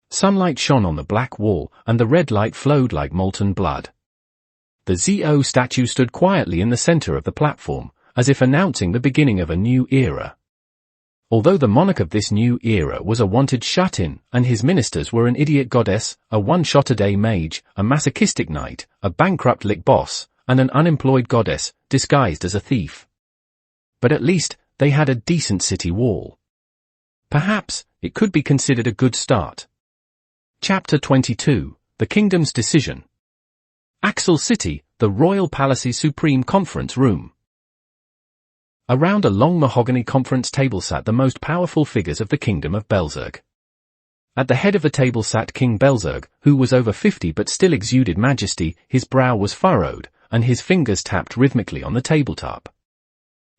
Sunlight shone on the black wall, and the red light flowed like molten blood. The ZO statue stood quietly in the center of the platform, as if announcing the beginning of a new era. Although the monarch of this new era was a wanted shut-in, and his ministers were an idiot goddess, a one-shot-a-day mage, a masochistic knight, a bankrupt lick boss, and an unemployed goddess, disguised as a thief. But at least, they had a decent city wall. Perhaps, it could be considered a good start. Chapter 22, The Kingdom's Decision. Axel City, the Royal Palace's Supreme Conference Room. Around a long mahogany conference table sat the most powerful figures of the Kingdom of Belzerg. At the head of the table sat King Belzerg, who was over 50 but still exuded majesty. His brow was furrowed, and his fingers tapped rhythmically on the tabletop.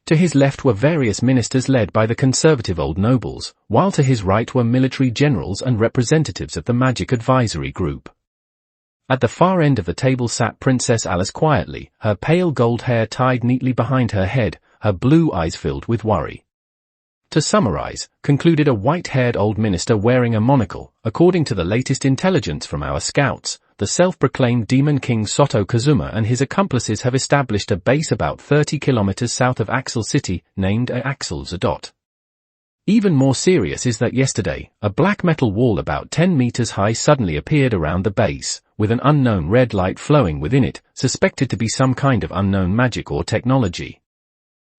To his left were various ministers led by the conservative old nobles, while to his right were military generals and representatives of the Magic Advisory Group. At the far end of the table sat Princess Alice quietly, her pale gold hair tied neatly behind her head, her blue eyes filled with worry. To summarize, concluded a white-haired old minister wearing a monocle, according to the latest intelligence from our scouts, the self-proclaimed Demon King Soto Kazuma and his accomplices have established a base about 30 kilometers south of Axel City, named Axel Zadot. Even more serious is that yesterday, a black metal wall about 10 meters high suddenly appeared around the base, with an unknown red light flowing within it, suspected to be some kind of unknown magic or technology.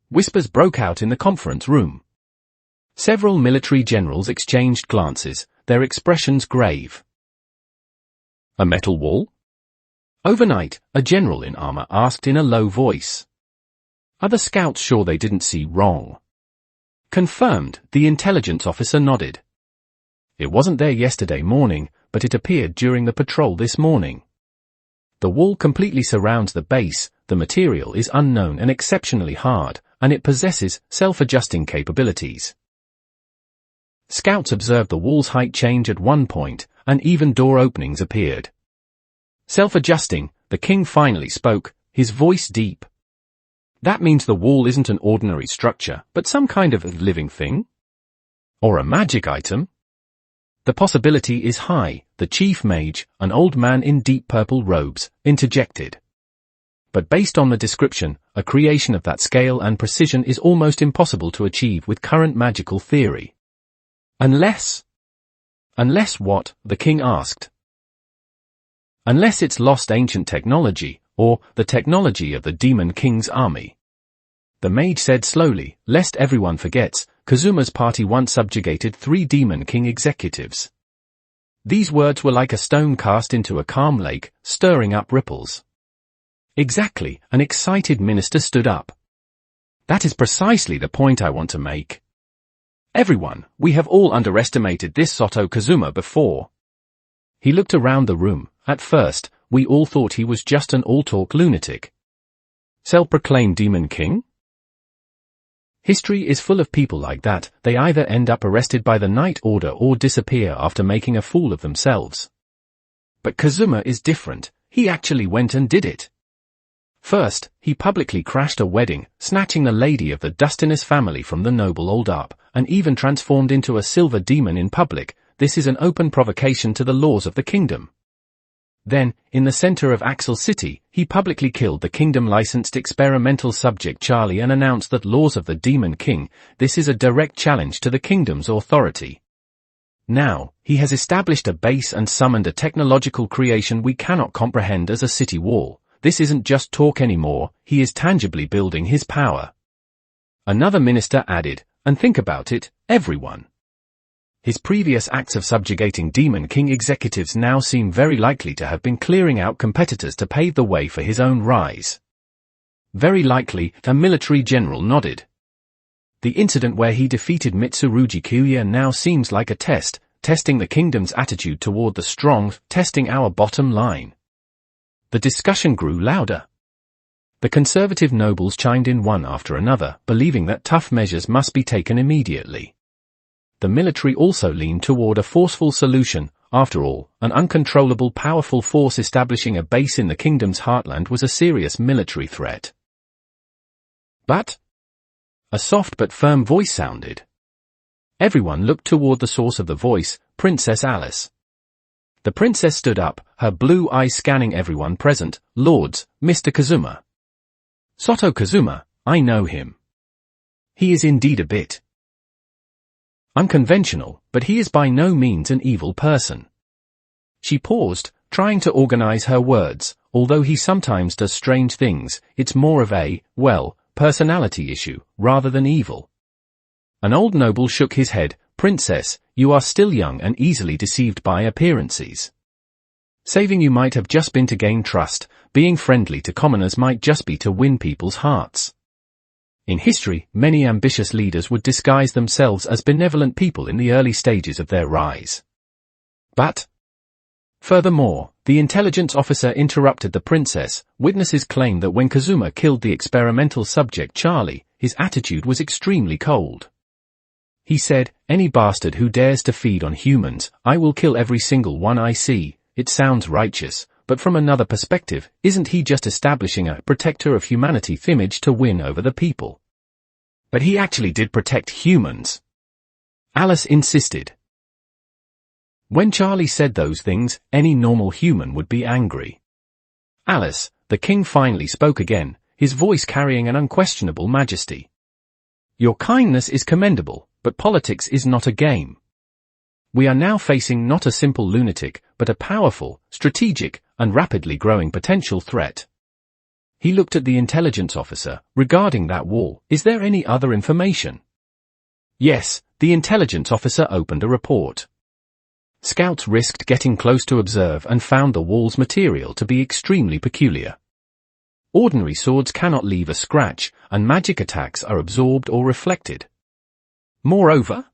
Whispers broke out in the conference room. Several military generals exchanged glances, their expressions grave. A metal wall? Overnight, a general in armor asked in a low voice. Other scouts sure they didn't see wrong. Confirmed, the intelligence officer nodded. It wasn't there yesterday morning, but it appeared during the patrol this morning. The wall completely surrounds the base, the material is unknown and exceptionally hard, and it possesses self-adjusting capabilities. Scouts observed the wall's height change at one point, and even door openings appeared. Self-adjusting, the king finally spoke, his voice deep. That means the wall isn't an ordinary structure, but some kind of living thing? Or a magic item? The possibility is high, the chief mage, an old man in deep purple robes, interjected. But based on the description, a creation of that scale and precision is almost impossible to achieve with current magical theory. Unless what? The king asked. Unless it's lost ancient technology, or the technology of the Demon King's army. The mage said slowly, lest everyone forgets, Kazuma's party once subjugated 3 Demon King executives. These words were like a stone cast into a calm lake, stirring up ripples. Exactly, an excited minister stood up. That is precisely the point I want to make. Everyone, we have all underestimated this Soto Kazuma before. He looked around the room. At first, we all thought he was just an all-talk lunatic. Self-proclaimed Demon King? History is full of people like that. They either end up arrested by the Night Order or disappear after making a fool of themselves. But Kazuma is different. He actually went and did it. First, he publicly crashed a wedding, snatching the lady of the Dustinus family from the noble old up, and even transformed into a silver demon in public. This is an open provocation to the laws of the kingdom. Then, in the center of Axel City, he publicly killed the kingdom-licensed experimental subject Charlie and announced that laws of the Demon King, this is a direct challenge to the kingdom's authority. Now, he has established a base and summoned a technological creation we cannot comprehend as a city wall. This isn't just talk anymore, he is tangibly building his power. Another minister added, and think about it, everyone. His previous acts of subjugating Demon King executives now seem very likely to have been clearing out competitors to pave the way for his own rise. Very likely, a military general nodded. The incident where he defeated Mitsurugi Kuya now seems like a test, testing the kingdom's attitude toward the strong, testing our bottom line. The discussion grew louder. The conservative nobles chimed in one after another, believing that tough measures must be taken immediately. The military also leaned toward a forceful solution. After all, an uncontrollable powerful force establishing a base in the kingdom's heartland was a serious military threat. But a soft but firm voice sounded. Everyone looked toward the source of the voice, Princess Alice. The princess stood up, her blue eyes scanning everyone present. Lords, Mr. Kazuma. Soto Kazuma, I know him. He is indeed a bit unconventional, but he is by no means an evil person. She paused, trying to organize her words. Although he sometimes does strange things, it's more of a, well, personality issue, rather than evil. An old noble shook his head. Princess, you are still young and easily deceived by appearances. Saving you might have just been to gain trust, being friendly to commoners might just be to win people's hearts. In history, many ambitious leaders would disguise themselves as benevolent people in the early stages of their rise. But furthermore, the intelligence officer interrupted the princess. Witnesses claim that when Kazuma killed the experimental subject Charlie, his attitude was extremely cold. He said, any bastard who dares to feed on humans, I will kill every single one I see. It sounds righteous, but from another perspective, isn't he just establishing a protector of humanity image to win over the people? But he actually did protect humans. Alice insisted. When Charlie said those things, any normal human would be angry. Alice, the king finally spoke again, his voice carrying an unquestionable majesty. Your kindness is commendable, but politics is not a game. We are now facing not a simple lunatic, but a powerful, strategic, and rapidly growing potential threat. He looked at the intelligence officer. Regarding that wall, is there any other information? Yes, the intelligence officer opened a report. Scouts risked getting close to observe and found the wall's material to be extremely peculiar. Ordinary swords cannot leave a scratch, and magic attacks are absorbed or reflected. Moreover,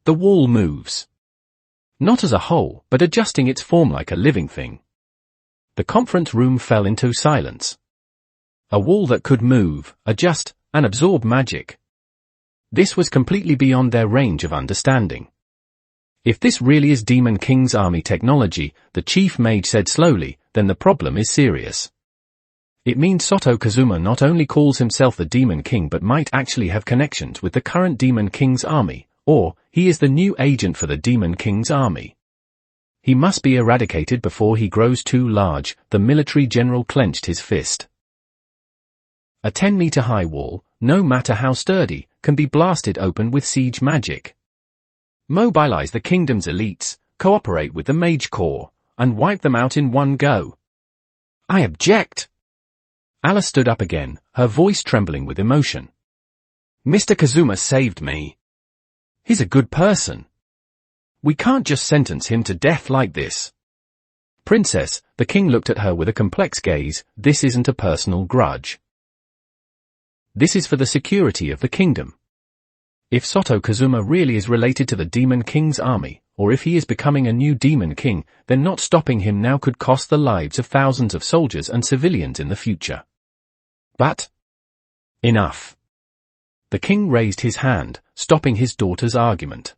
the wall moves. Not as a whole, but adjusting its form like a living thing. The conference room fell into silence. A wall that could move, adjust, and absorb magic. This was completely beyond their range of understanding. If this really is Demon King's army technology, the chief mage said slowly, then the problem is serious. It means Soto Kazuma not only calls himself the Demon King but might actually have connections with the current Demon King's army, or he is the new agent for the Demon King's army. He must be eradicated before he grows too large. The military general clenched his fist. A 10-meter-high wall, no matter how sturdy, can be blasted open with siege magic. Mobilize the kingdom's elites, cooperate with the Mage Corps, and wipe them out in one go. I object! Alice stood up again, her voice trembling with emotion. Mr. Kazuma saved me. He's a good person. We can't just sentence him to death like this. Princess, the king looked at her with a complex gaze. This isn't a personal grudge. This is for the security of the kingdom. If Soto Kazuma really is related to the Demon King's army, or if he is becoming a new Demon King, then not stopping him now could cost the lives of thousands of soldiers and civilians in the future. But enough. The king raised his hand, stopping his daughter's argument.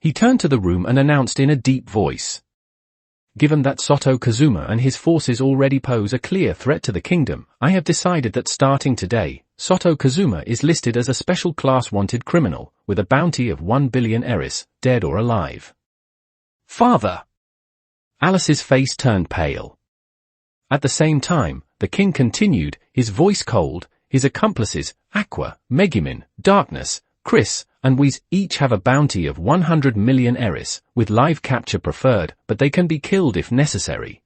He turned to the room and announced in a deep voice. Given that Soto Kazuma and his forces already pose a clear threat to the kingdom, I have decided that starting today, Soto Kazuma is listed as a special class wanted criminal, with a bounty of 1 billion eris, dead or alive. Father! Alice's face turned pale. At the same time, the king continued, his voice cold. His accomplices, Aqua, Megumin, Darkness, Chris, and Whis, each have a bounty of 100 million eris, with live capture preferred, but they can be killed if necessary.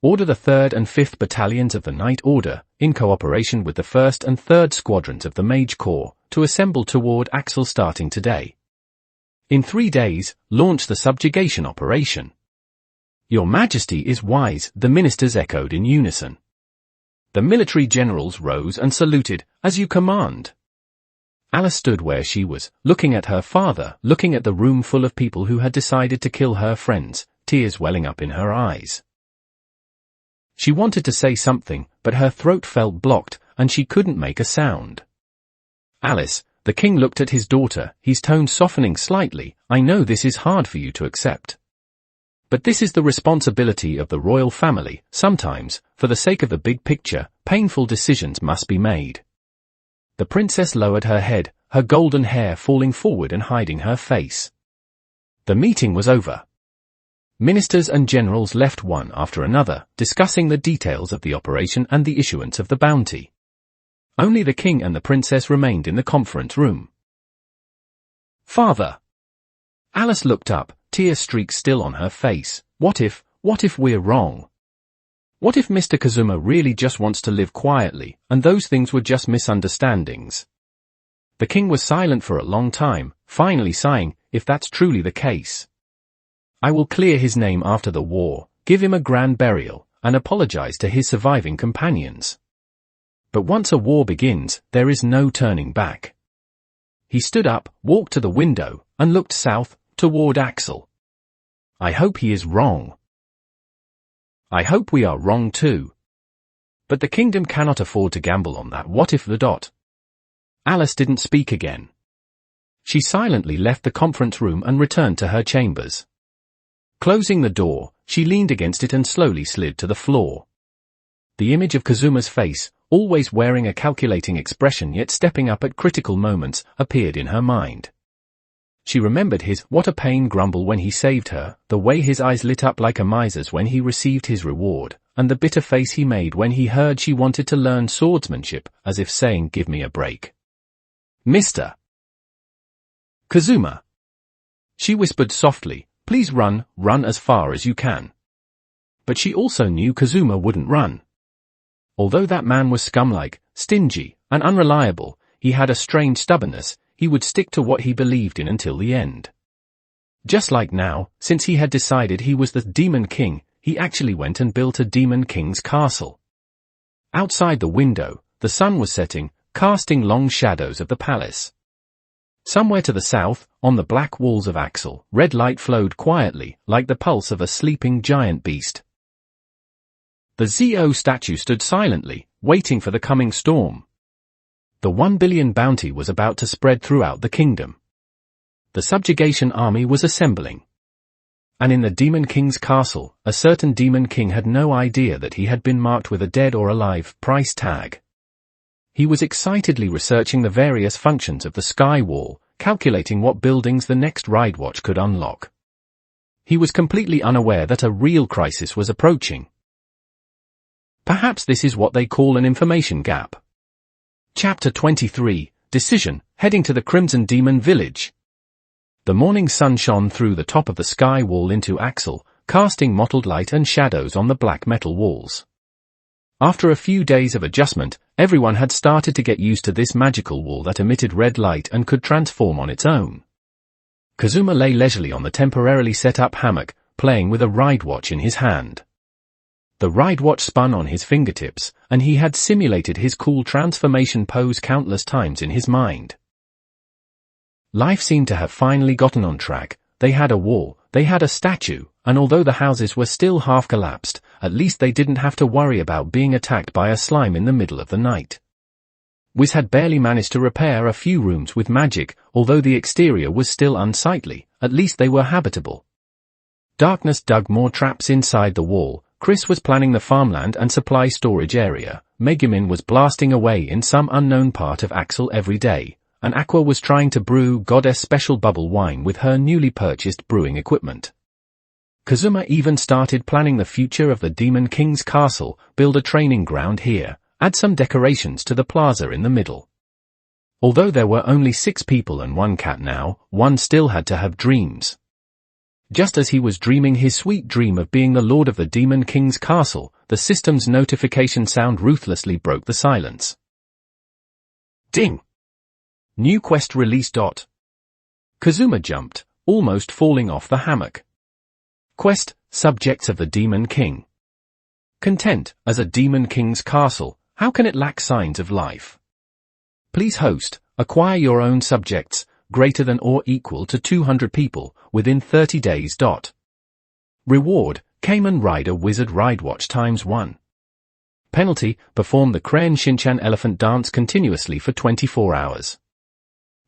Order the 3rd and 5th Battalions of the Night Order, in cooperation with the 1st and 3rd Squadrons of the Mage Corps, to assemble toward Axel starting today. In 3 days, launch the subjugation operation. Your Majesty is wise, the ministers echoed in unison. The military generals rose and saluted, as you command. Alice stood where she was, looking at her father, looking at the room full of people who had decided to kill her friends, tears welling up in her eyes. She wanted to say something, but her throat felt blocked, and she couldn't make a sound. Alice, the king looked at his daughter, his tone softening slightly, I know this is hard for you to accept. But this is the responsibility of the royal family. Sometimes, for the sake of the big picture, painful decisions must be made. The princess lowered her head, her golden hair falling forward and hiding her face. The meeting was over. Ministers and generals left one after another, discussing the details of the operation and the issuance of the bounty. Only the king and the princess remained in the conference room. Father! Alice looked up, tear streaks still on her face. What if we're wrong? What if Mr. Kazuma really just wants to live quietly, and those things were just misunderstandings? The king was silent for a long time, finally sighing, if that's truly the case. I will clear his name after the war, give him a grand burial, and apologize to his surviving companions. But once a war begins, there is no turning back. He stood up, walked to the window, and looked south, toward Axel. I hope he is wrong. I hope we are wrong too. But the kingdom cannot afford to gamble on that. What if Alice didn't speak again. She silently left the conference room and returned to her chambers. Closing the door, she leaned against it and slowly slid to the floor. The image of Kazuma's face, always wearing a calculating expression yet stepping up at critical moments, appeared in her mind. She remembered his "what a pain" grumble when he saved her, the way his eyes lit up like a miser's when he received his reward, and the bitter face he made when he heard she wanted to learn swordsmanship, as if saying, give me a break. Mr. Kazuma. She whispered softly, please run as far as you can. But she also knew Kazuma wouldn't run. Although that man was scum-like, stingy, and unreliable, he had a strange stubbornness. He would stick to what he believed in until the end. Just like now, since he had decided he was the Demon King, he actually went and built a Demon King's castle. Outside the window, the sun was setting, casting long shadows of the palace. Somewhere to the south, on the black walls of Axel, red light flowed quietly, like the pulse of a sleeping giant beast. The Zo statue stood silently, waiting for the coming storm. The 1 billion bounty was about to spread throughout the kingdom. The subjugation army was assembling. And in the Demon King's castle, a certain Demon King had no idea that he had been marked with a dead or alive price tag. He was excitedly researching the various functions of the sky wall, calculating what buildings the next ride watch could unlock. He was completely unaware that a real crisis was approaching. Perhaps this is what they call an information gap. Chapter 23, Decision, heading to the Crimson Demon Village. The morning sun shone through the top of the sky wall into Axel, casting mottled light and shadows on the black metal walls. After a few days of adjustment, everyone had started to get used to this magical wall that emitted red light and could transform on its own. Kazuma lay leisurely on the temporarily set-up hammock, playing with a ride watch in his hand. The ride watch spun on his fingertips, and he had simulated his cool transformation pose countless times in his mind. Life seemed to have finally gotten on track. They had a wall, they had a statue, and although the houses were still half collapsed, at least they didn't have to worry about being attacked by a slime in the middle of the night. Wiz had barely managed to repair a few rooms with magic, although the exterior was still unsightly, at least they were habitable. Darkness dug more traps inside the wall. Chris was planning the farmland and supply storage area, Megumin was blasting away in some unknown part of Axel every day, and Aqua was trying to brew Goddess special bubble wine with her newly purchased brewing equipment. Kazuma even started planning the future of the Demon King's castle, build a training ground here, add some decorations to the plaza in the middle. Although there were only 6 people and 1 cat now, one still had to have dreams. Just as he was dreaming his sweet dream of being the lord of the Demon King's castle, the system's notification sound ruthlessly broke the silence. Ding! New quest release. Kazuma jumped, almost falling off the hammock. Quest, subjects of the Demon King. Content, as a Demon King's castle, how can it lack signs of life? Please host, acquire your own subjects, greater than or equal to 200 people, within 30 days. Reward, Cayman Rider Wizard Ride Watch ×1. Penalty, perform the Crayon Shinchan elephant dance continuously for 24 hours.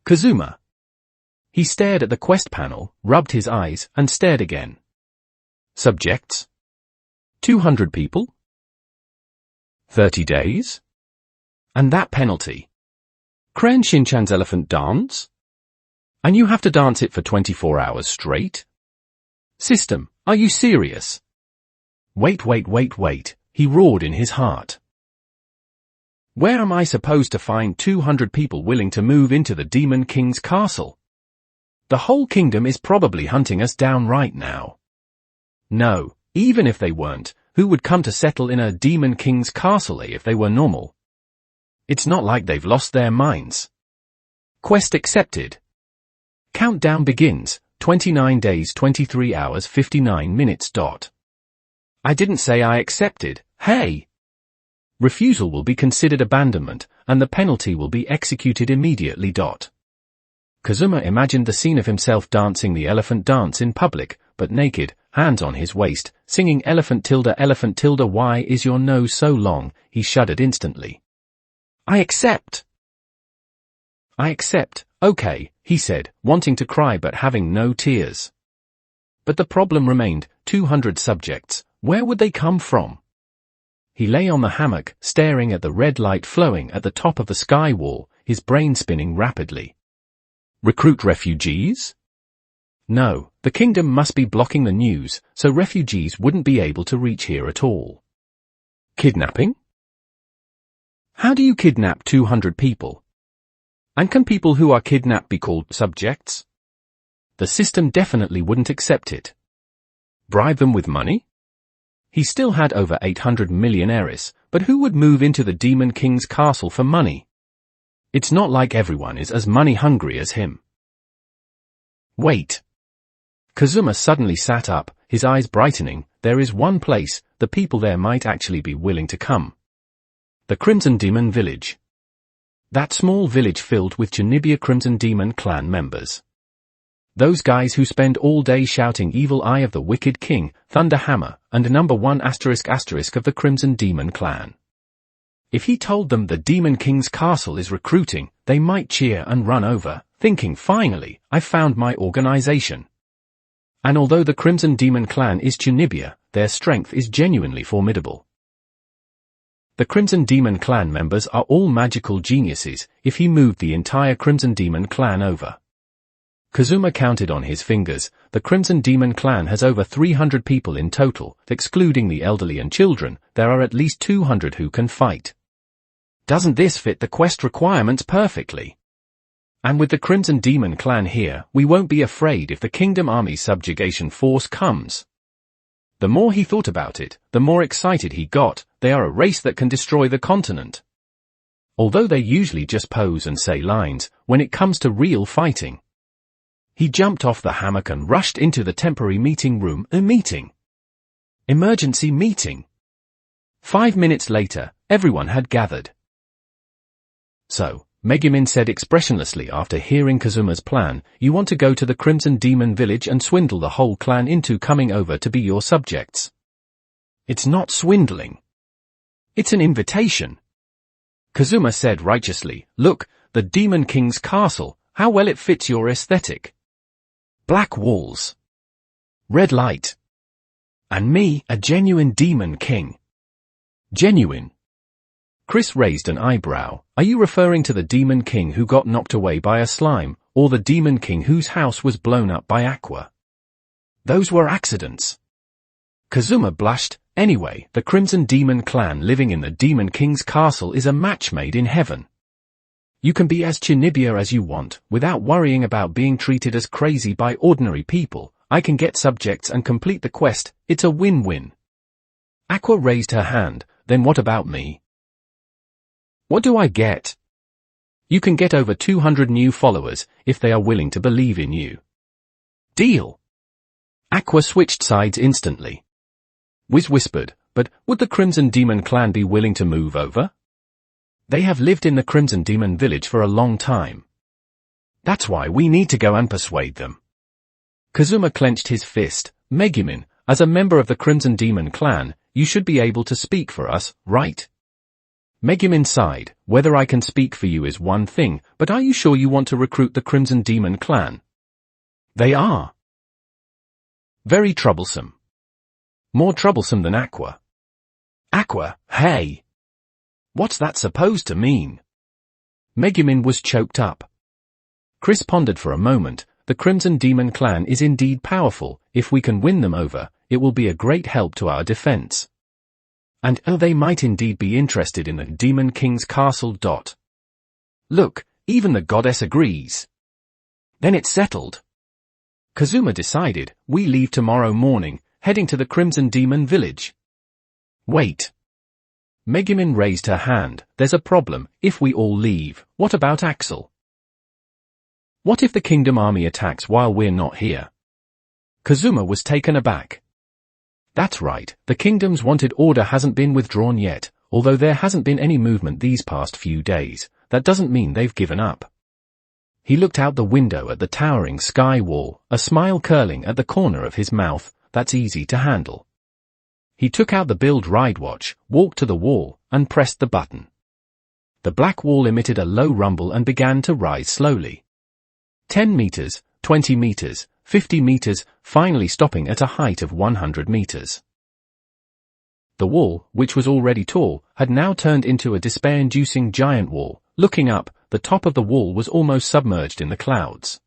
Kazuma. He stared at the quest panel, rubbed his eyes, and stared again. Subjects? 200 people? 30 days? And that penalty? Crayon Shinchan's elephant dance? And you have to dance it for 24 hours straight? System, are you serious? Wait, he roared in his heart. Where am I supposed to find 200 people willing to move into the Demon King's castle? The whole kingdom is probably hunting us down right now. No, even if they weren't, who would come to settle in a Demon King's castle if they were normal? It's not like they've lost their minds. Quest accepted. Countdown begins, 29 days 23 hours 59 minutes. I didn't say I accepted, hey! Refusal will be considered abandonment, and the penalty will be executed immediately. Kazuma imagined the scene of himself dancing the elephant dance in public, but naked, hands on his waist, singing elephant tilde, why is your nose so long? He shuddered instantly. I accept, okay, he said, wanting to cry but having no tears. But the problem remained, 200 subjects, where would they come from? He lay on the hammock, staring at the red light flowing at the top of the sky wall, his brain spinning rapidly. Recruit refugees? No, the kingdom must be blocking the news, so refugees wouldn't be able to reach here at all. Kidnapping? How do you kidnap 200 people? And can people who are kidnapped be called subjects? The system definitely wouldn't accept it. Bribe them with money? He still had over 800 millionaires, but who would move into the Demon King's castle for money? It's not like everyone is as money hungry as him. Wait. Kazuma suddenly sat up, his eyes brightening. There is one place, the people there might actually be willing to come. The Crimson Demon Village. That small village filled with Chunibya Crimson Demon clan members. Those guys who spend all day shouting evil eye of the wicked king, Thunder Hammer, and number 1 ** of the Crimson Demon clan. If he told them the Demon King's castle is recruiting, they might cheer and run over, thinking finally, I've found my organization. And although the Crimson Demon clan is Chunibya, their strength is genuinely formidable. The Crimson Demon clan members are all magical geniuses if he moved the entire Crimson Demon clan over. Kazuma counted on his fingers, the Crimson Demon clan has over 300 people in total, excluding the elderly and children, there are at least 200 who can fight. Doesn't this fit the quest requirements perfectly? And with the Crimson Demon clan here, we won't be afraid if the Kingdom Army subjugation force comes. The more he thought about it, the more excited he got. They are a race that can destroy the continent. Although they usually just pose and say lines, when it comes to real fighting. He jumped off the hammock and rushed into the temporary meeting room. A meeting. Emergency meeting. 5 minutes later, everyone had gathered. So, Megumin said expressionlessly after hearing Kazuma's plan, you want to go to the Crimson Demon village and swindle the whole clan into coming over to be your subjects. It's not swindling. It's an invitation. Kazuma said righteously, look, the Demon King's castle, how well it fits your aesthetic. Black walls. Red light. And me, a genuine Demon King. Genuine. Chris raised an eyebrow. Are you referring to the Demon King who got knocked away by a slime, or the Demon King whose house was blown up by Aqua? Those were accidents. Kazuma blushed. Anyway, the Crimson Demon clan living in the Demon King's castle is a match made in heaven. You can be as Chunibya as you want, without worrying about being treated as crazy by ordinary people. I can get subjects and complete the quest. It's a win-win. Aqua raised her hand. Then what about me? What do I get? You can get over 200 new followers, if they are willing to believe in you. Deal. Aqua switched sides instantly. Wiz whispered, but would the Crimson Demon clan be willing to move over? They have lived in the Crimson Demon village for a long time. That's why we need to go and persuade them. Kazuma clenched his fist. Megumin, as a member of the Crimson Demon clan, you should be able to speak for us, right? Megumin sighed. Whether I can speak for you is one thing, but are you sure you want to recruit the Crimson Demon clan? They are very troublesome. More troublesome than Aqua. Aqua, hey! What's that supposed to mean? Megumin was choked up. Chris pondered for a moment. The Crimson Demon clan is indeed powerful. If we can win them over, it will be a great help to our defense. And they might indeed be interested in the Demon King's castle. Look, even the goddess agrees. Then it's settled. Kazuma decided, we leave tomorrow morning, heading to the Crimson Demon village. Wait. Megumin raised her hand. There's a problem. If we all leave, what about Axel? What if the Kingdom Army attacks while we're not here? Kazuma was taken aback. That's right, the Kingdom's wanted order hasn't been withdrawn yet, although there hasn't been any movement these past few days. That doesn't mean they've given up. He looked out the window at the towering sky wall, a smile curling at the corner of his mouth. That's easy to handle. He took out the build ride watch, walked to the wall, and pressed the button. The black wall emitted a low rumble and began to rise slowly. 10 meters, 20 meters, 50 meters, finally stopping at a height of 100 meters. The wall, which was already tall, had now turned into a despair-inducing giant wall. Looking up, the top of the wall was almost submerged in the clouds.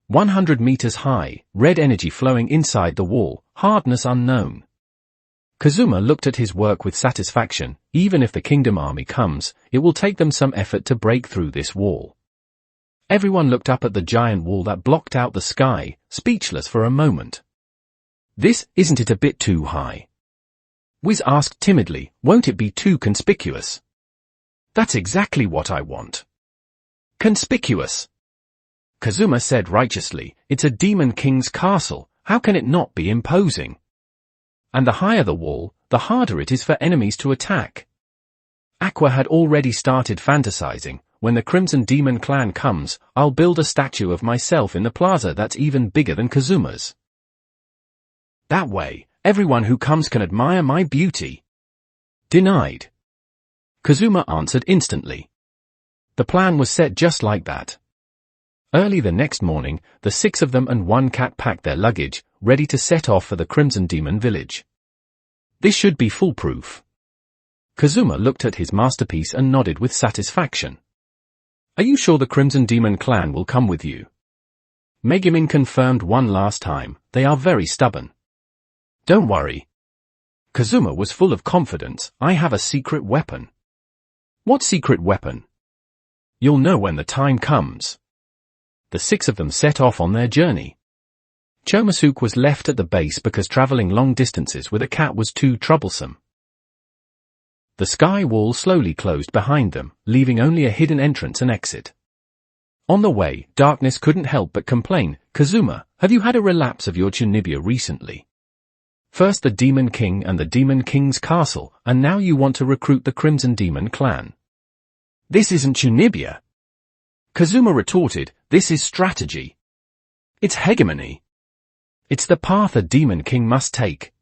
100 meters high, red energy flowing inside the wall, hardness unknown. Kazuma looked at his work with satisfaction. Even if the Kingdom Army comes, it will take them some effort to break through this wall. Everyone looked up at the giant wall that blocked out the sky, speechless for a moment. Isn't it a bit too high? Wiz asked timidly, won't it be too conspicuous? That's exactly what I want. Conspicuous. Kazuma said righteously, it's a Demon King's castle, how can it not be imposing? And the higher the wall, the harder it is for enemies to attack. Aqua had already started fantasizing. When the Crimson Demon clan comes, I'll build a statue of myself in the plaza that's even bigger than Kazuma's. That way, everyone who comes can admire my beauty. Denied. Kazuma answered instantly. The plan was set just like that. Early the next morning, the 6 of them and 1 cat packed their luggage, ready to set off for the Crimson Demon village. This should be foolproof. Kazuma looked at his masterpiece and nodded with satisfaction. Are you sure the Crimson Demon clan will come with you? Megumin confirmed one last time. They are very stubborn. Don't worry. Kazuma was full of confidence. I have a secret weapon. What secret weapon? You'll know when the time comes. The 6 of them set off on their journey. Chomasuke was left at the base because traveling long distances with a cat was too troublesome. The sky wall slowly closed behind them, leaving only a hidden entrance and exit. On the way, Darkness couldn't help but complain, Kazuma, have you had a relapse of your Chunibyo recently? First the Demon King and the Demon King's castle, and now you want to recruit the Crimson Demon clan. This isn't Chunibyo. Kazuma retorted, this is strategy. It's hegemony. It's the path a Demon King must take.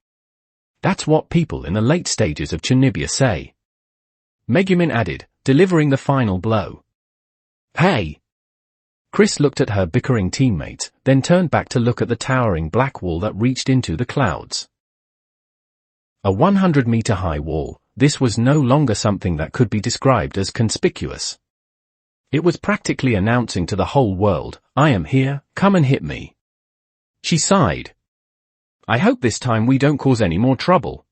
That's what people in the late stages of Chunibyo say. Megumin added, delivering the final blow. Hey! Chris looked at her bickering teammates, then turned back to look at the towering black wall that reached into the clouds. A 100-meter high wall, this was no longer something that could be described as conspicuous. It was practically announcing to the whole world, I am here, come and hit me. She sighed. I hope this time we don't cause any more trouble.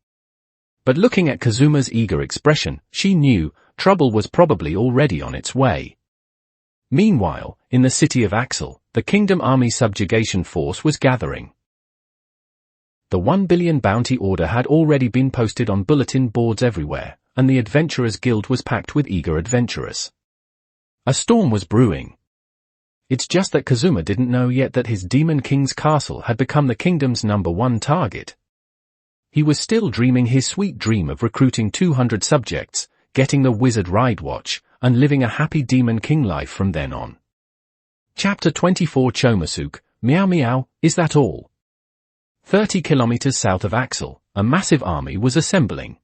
But looking at Kazuma's eager expression, she knew trouble was probably already on its way. Meanwhile, in the city of Axel, the Kingdom Army subjugation force was gathering. The 1 billion bounty order had already been posted on bulletin boards everywhere, and the Adventurers Guild was packed with eager adventurers. A storm was brewing. It's just that Kazuma didn't know yet that his Demon King's castle had become the kingdom's #1 target. He was still dreaming his sweet dream of recruiting 200 subjects, getting the wizard ride watch, and living a happy Demon King life from then on. Chapter 24 Chomosuke, Meow Meow, is that all? 30 kilometers south of Axel, a massive army was assembling.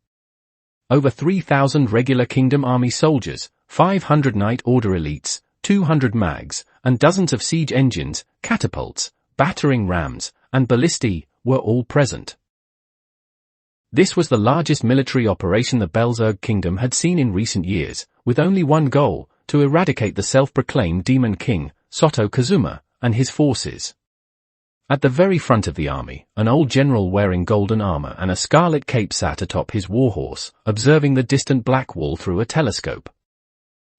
Over 3,000 regular Kingdom Army soldiers, 500 Night Order elites, 200 mags, and dozens of siege engines, catapults, battering rams, and ballistae were all present. This was the largest military operation the Belzerg Kingdom had seen in recent years, with only one goal, to eradicate the self-proclaimed Demon King, Soto Kazuma, and his forces. At the very front of the army, an old general wearing golden armor and a scarlet cape sat atop his warhorse, observing the distant black wall through a telescope.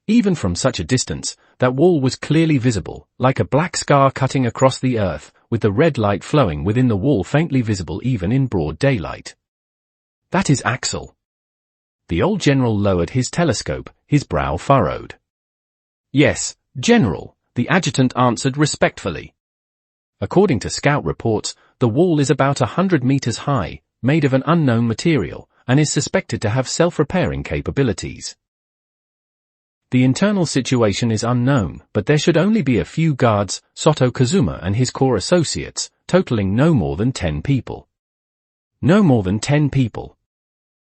Even from such a distance, that wall was clearly visible, like a black scar cutting across the earth, with the red light flowing within the wall faintly visible even in broad daylight. That is Axel. The old general lowered his telescope, his brow furrowed. Yes, General, the adjutant answered respectfully. According to scout reports, the wall is about 100 meters high, made of an unknown material, and is suspected to have self-repairing capabilities. The internal situation is unknown, but there should only be a few guards, Soto Kazuma and his core associates, totaling no more than 10 people. No more than 10 people.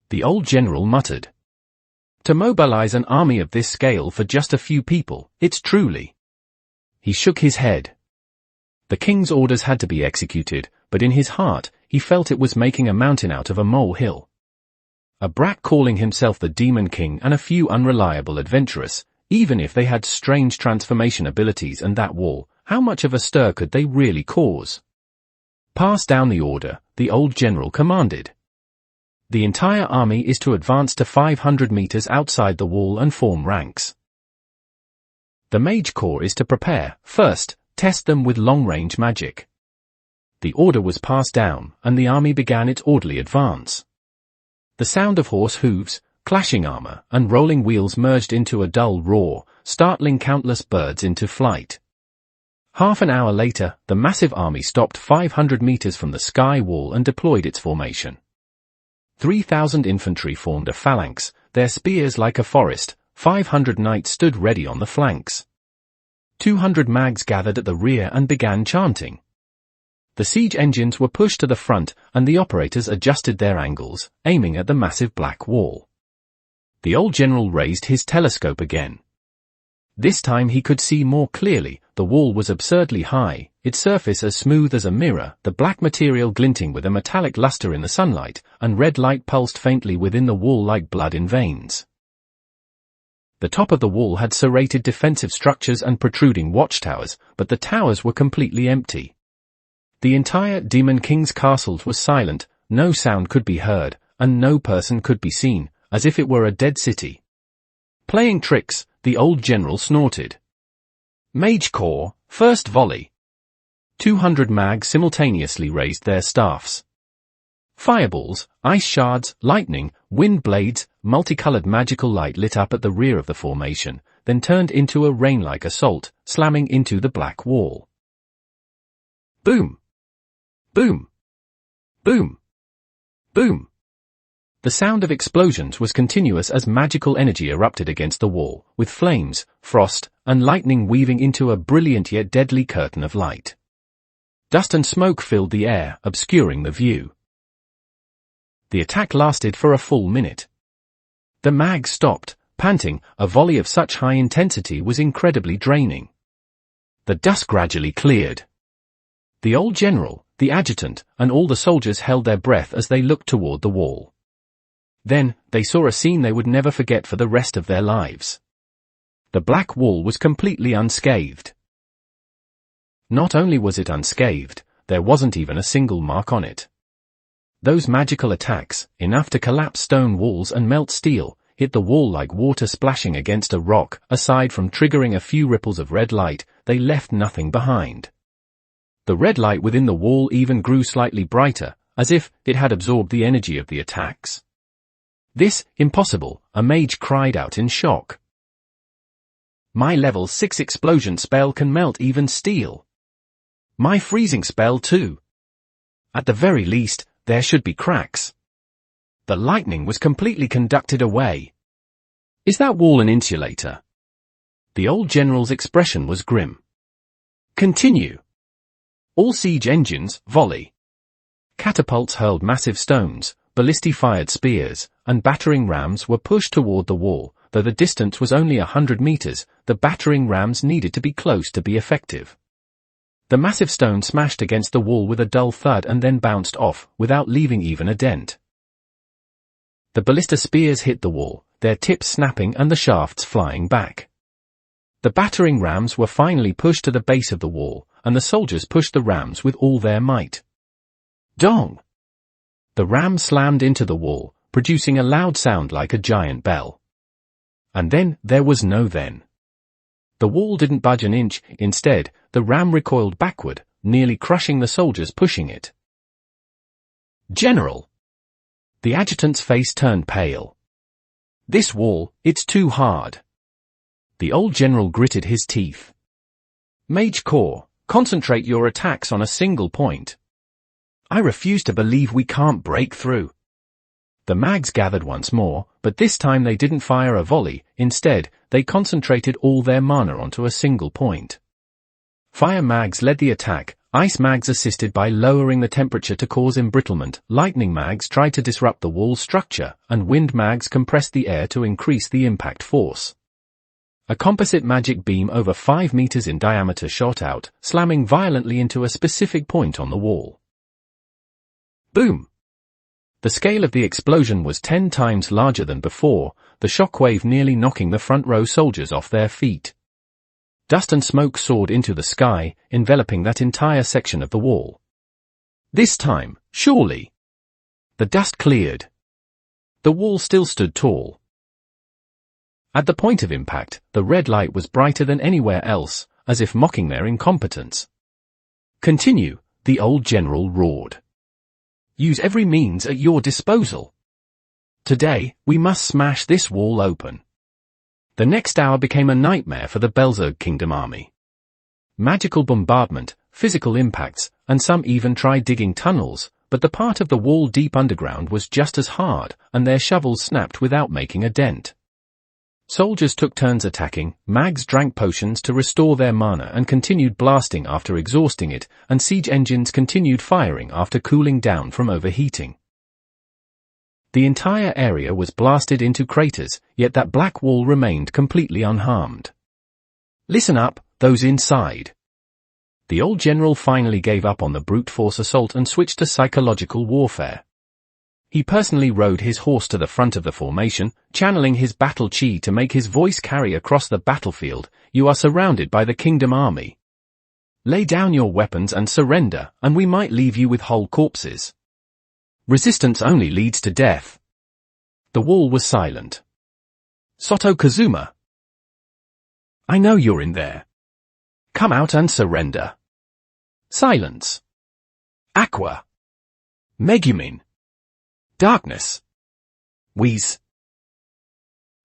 The old general muttered. To mobilize an army of this scale for just a few people, it's truly. He shook his head. The king's orders had to be executed, but in his heart, he felt it was making a mountain out of a molehill. A brat calling himself the Demon King and a few unreliable adventurers, even if they had strange transformation abilities and that wall, how much of a stir could they really cause? Pass down the order, the old general commanded. The entire army is to advance to 500 meters outside the wall and form ranks. The mage corps is to prepare, first, test them with long-range magic. The order was passed down, and the army began its orderly advance. The sound of horse hooves, clashing armor, and rolling wheels merged into a dull roar, startling countless birds into flight. Half an hour later, the massive army stopped 500 meters from the sky wall and deployed its formation. 3,000 infantry formed a phalanx, their spears like a forest, 500 knights stood ready on the flanks. 200 mags gathered at the rear and began chanting. The siege engines were pushed to the front, and the operators adjusted their angles, aiming at the massive black wall. The old general raised his telescope again. This time he could see more clearly. The wall was absurdly high, its surface as smooth as a mirror, the black material glinting with a metallic luster in the sunlight, and red light pulsed faintly within the wall like blood in veins. The top of the wall had serrated defensive structures and protruding watchtowers, but the towers were completely empty. The entire Demon King's castle was silent, no sound could be heard, and no person could be seen, as if it were a dead city. Playing tricks, the old general snorted. Mage corps, first volley. 200 mags simultaneously raised their staffs. Fireballs, ice shards, lightning, wind blades, multicolored magical light lit up at the rear of the formation, then turned into a rain-like assault, slamming into the black wall. Boom! Boom! Boom! Boom! The sound of explosions was continuous as magical energy erupted against the wall, with flames, frost, and lightning weaving into a brilliant yet deadly curtain of light. Dust and smoke filled the air, obscuring the view. The attack lasted for a full minute. The mags stopped, panting. A volley of such high intensity was incredibly draining. The dust gradually cleared. The old general, the adjutant, and all the soldiers held their breath as they looked toward the wall. Then, they saw a scene they would never forget for the rest of their lives. The black wall was completely unscathed. Not only was it unscathed, there wasn't even a single mark on it. Those magical attacks, enough to collapse stone walls and melt steel, hit the wall like water splashing against a rock. Aside from triggering a few ripples of red light, they left nothing behind. The red light within the wall even grew slightly brighter, as if it had absorbed the energy of the attacks. This, impossible, a mage cried out in shock. My level 6 explosion spell can melt even steel. My freezing spell too. At the very least, there should be cracks. The lightning was completely conducted away. Is that wall an insulator? The old general's expression was grim. Continue. All siege engines, volley. Catapults hurled massive stones, ballistae fired spears, and battering rams were pushed toward the wall. Though the distance was only 100 meters, the battering rams needed to be close to be effective. The massive stone smashed against the wall with a dull thud and then bounced off, without leaving even a dent. The ballista spears hit the wall, their tips snapping and the shafts flying back. The battering rams were finally pushed to the base of the wall, and the soldiers pushed the rams with all their might. Dong! The ram slammed into the wall, producing a loud sound like a giant bell. And then, there was no then. The wall didn't budge an inch, instead, the ram recoiled backward, nearly crushing the soldiers pushing it. General! The adjutant's face turned pale. This wall, it's too hard. The old general gritted his teeth. Mage Corps, concentrate your attacks on a single point. I refuse to believe we can't break through. The mags gathered once more, but this time they didn't fire a volley, instead, they concentrated all their mana onto a single point. Fire mags led the attack, ice mags assisted by lowering the temperature to cause embrittlement, lightning mags tried to disrupt the wall structure, and wind mags compressed the air to increase the impact force. A composite magic beam over 5 meters in diameter shot out, slamming violently into a specific point on the wall. Boom! The scale of the explosion was 10 times larger than before, the shockwave nearly knocking the front row soldiers off their feet. Dust and smoke soared into the sky, enveloping that entire section of the wall. This time, surely. The dust cleared. The wall still stood tall. At the point of impact, the red light was brighter than anywhere else, as if mocking their incompetence. Continue, the old general roared. Use every means at your disposal. Today, we must smash this wall open. The next hour became a nightmare for the Belzerg Kingdom army. Magical bombardment, physical impacts, and some even tried digging tunnels, but the part of the wall deep underground was just as hard, and their shovels snapped without making a dent. Soldiers took turns attacking, mags drank potions to restore their mana and continued blasting after exhausting it, and siege engines continued firing after cooling down from overheating. The entire area was blasted into craters, yet that black wall remained completely unharmed. Listen up, those inside. The old general finally gave up on the brute force assault and switched to psychological warfare. He personally rode his horse to the front of the formation, channeling his battle chi to make his voice carry across the battlefield. You are surrounded by the kingdom army. Lay down your weapons and surrender, and we might leave you with whole corpses. Resistance only leads to death. The wall was silent. Soto Kazuma. I know you're in there. Come out and surrender. Silence. Aqua. Megumin. Darkness. Wheeze.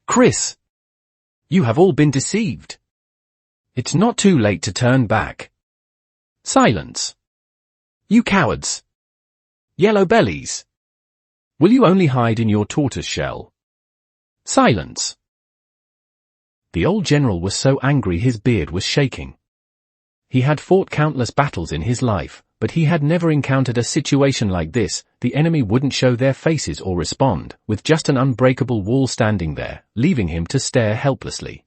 Chris. You have all been deceived. It's not too late to turn back. Silence. You cowards. Yellow bellies. Will you only hide in your tortoise shell? Silence. The old general was so angry his beard was shaking. He had fought countless battles in his life, but he had never encountered a situation like this. The enemy wouldn't show their faces or respond, with just an unbreakable wall standing there, leaving him to stare helplessly.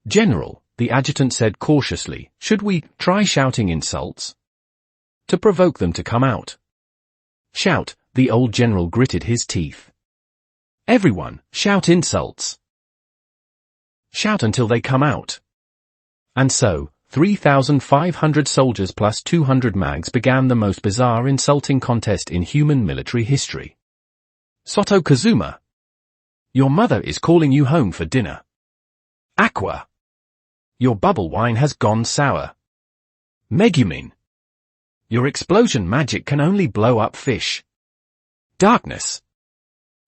General, the adjutant said cautiously, should we try shouting insults? To provoke them to come out. Shout, the old general gritted his teeth. Everyone, shout insults. Shout until they come out. And so, 3,500 soldiers plus 200 mags began the most bizarre insulting contest in human military history. Soto Kazuma. Your mother is calling you home for dinner. Aqua. Your bubble wine has gone sour. Megumin. Your explosion magic can only blow up fish. Darkness.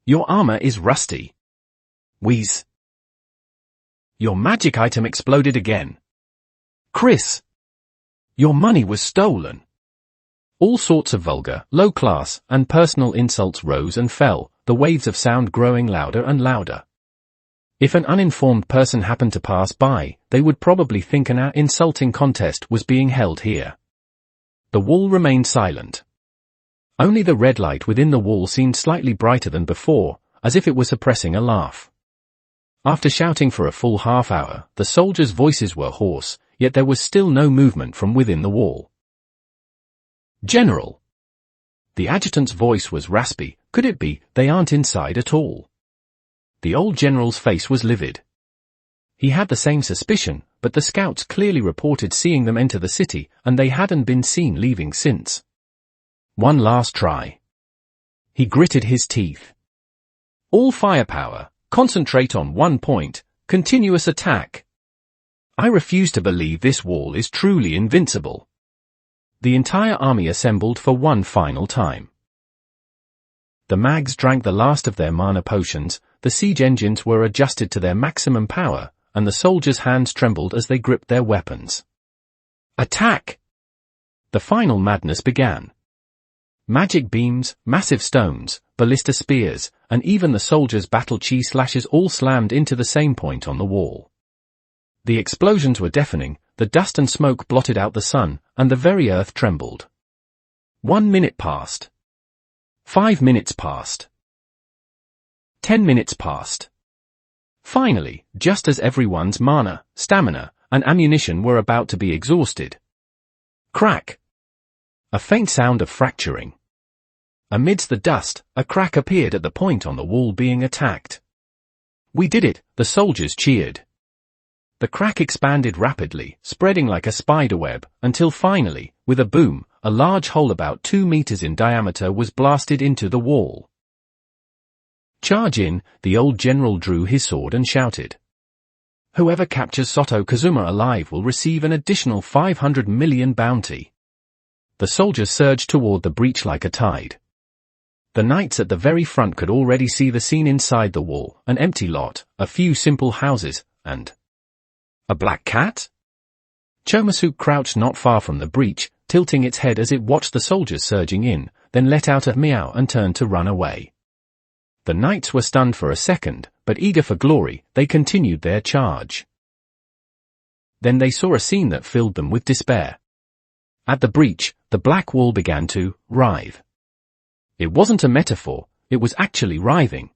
Your armor is rusty. Wheeze. Your magic item exploded again. Chris! Your money was stolen. All sorts of vulgar, low-class, and personal insults rose and fell, the waves of sound growing louder and louder. If an uninformed person happened to pass by, they would probably think an insulting contest was being held here. The wall remained silent. Only the red light within the wall seemed slightly brighter than before, as if it were suppressing a laugh. After shouting for a full half hour, the soldiers' voices were hoarse, yet there was still no movement from within the wall. General! The adjutant's voice was raspy. Could it be they aren't inside at all? The old general's face was livid. He had the same suspicion, but the scouts clearly reported seeing them enter the city, and they hadn't been seen leaving since. One last try. He gritted his teeth. All firepower, concentrate on one point, continuous attack. I refuse to believe this wall is truly invincible. The entire army assembled for one final time. The mags drank the last of their mana potions, the siege engines were adjusted to their maximum power, and the soldiers' hands trembled as they gripped their weapons. Attack! The final madness began. Magic beams, massive stones, ballista spears, and even the soldiers' battle chi slashes all slammed into the same point on the wall. The explosions were deafening, the dust and smoke blotted out the sun, and the very earth trembled. 1 minute passed. 5 minutes passed. 10 minutes passed. Finally, just as everyone's mana, stamina, and ammunition were about to be exhausted. Crack! A faint sound of fracturing. Amidst the dust, a crack appeared at the point on the wall being attacked. We did it, the soldiers cheered. The crack expanded rapidly, spreading like a spiderweb, until finally, with a boom, a large hole about 2 meters in diameter was blasted into the wall. Charge in, the old general drew his sword and shouted. Whoever captures Soto Kazuma alive will receive an additional 500 million bounty. The soldiers surged toward the breach like a tide. The knights at the very front could already see the scene inside the wall, an empty lot, a few simple houses, and a black cat? Chomasuk crouched not far from the breach, tilting its head as it watched the soldiers surging in, then let out a meow and turned to run away. The knights were stunned for a second, but eager for glory, they continued their charge. Then they saw a scene that filled them with despair. At the breach, the black wall began to writhe. It wasn't a metaphor, it was actually writhing.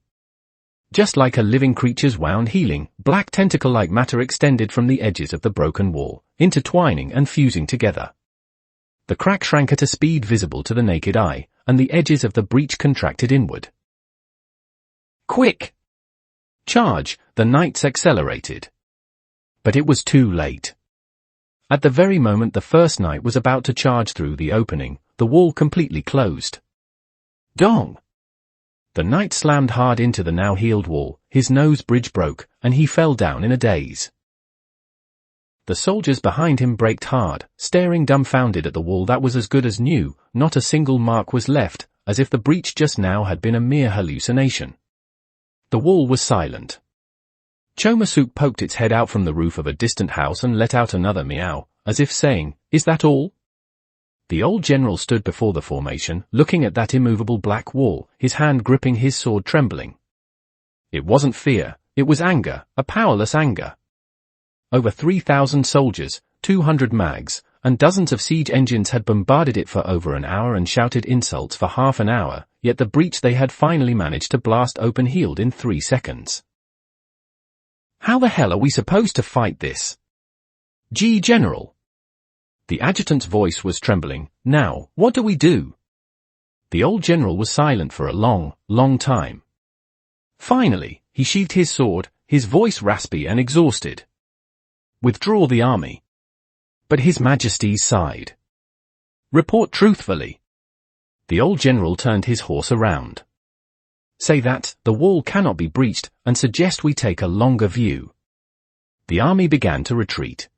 Just like a living creature's wound healing, black tentacle-like matter extended from the edges of the broken wall, intertwining and fusing together. The crack shrank at a speed visible to the naked eye, and the edges of the breach contracted inward. Quick! Charge! The knights accelerated. But it was too late. At the very moment the first knight was about to charge through the opening, the wall completely closed. Dong! The knight slammed hard into the now healed wall, his nose bridge broke, and he fell down in a daze. The soldiers behind him braked hard, staring dumbfounded at the wall that was as good as new, not a single mark was left, as if the breach just now had been a mere hallucination. The wall was silent. Chomasuk poked its head out from the roof of a distant house and let out another meow, as if saying, "Is that all?" The old general stood before the formation, looking at that immovable black wall, his hand gripping his sword trembling. It wasn't fear, it was anger, a powerless anger. Over 3,000 soldiers, 200 mags, and dozens of siege engines had bombarded it for over an hour and shouted insults for half an hour, yet the breach they had finally managed to blast open healed in 3 seconds. How the hell are we supposed to fight this? General. The adjutant's voice was trembling. Now, what do we do? The old general was silent for a long, long time. Finally, he sheathed his sword, his voice raspy and exhausted. Withdraw the army. But His Majesty sighed. Report truthfully. The old general turned his horse around. Say that the wall cannot be breached, and suggest we take a longer view. The army began to retreat.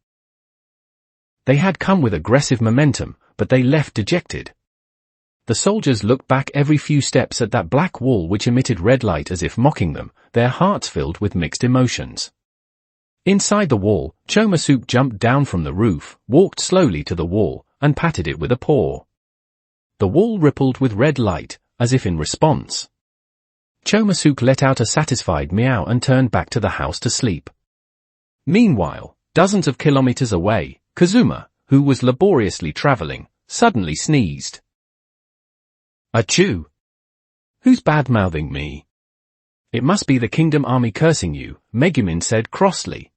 They had come with aggressive momentum, but they left dejected. The soldiers looked back every few steps at that black wall which emitted red light as if mocking them, their hearts filled with mixed emotions. Inside the wall, Konosuba jumped down from the roof, walked slowly to the wall, and patted it with a paw. The wall rippled with red light, as if in response. Konosuba let out a satisfied meow and turned back to the house to sleep. Meanwhile, dozens of kilometers away, Kazuma, who was laboriously traveling, suddenly sneezed. Achoo! Who's bad-mouthing me? It must be the Kingdom Army cursing you, Megumin said crossly.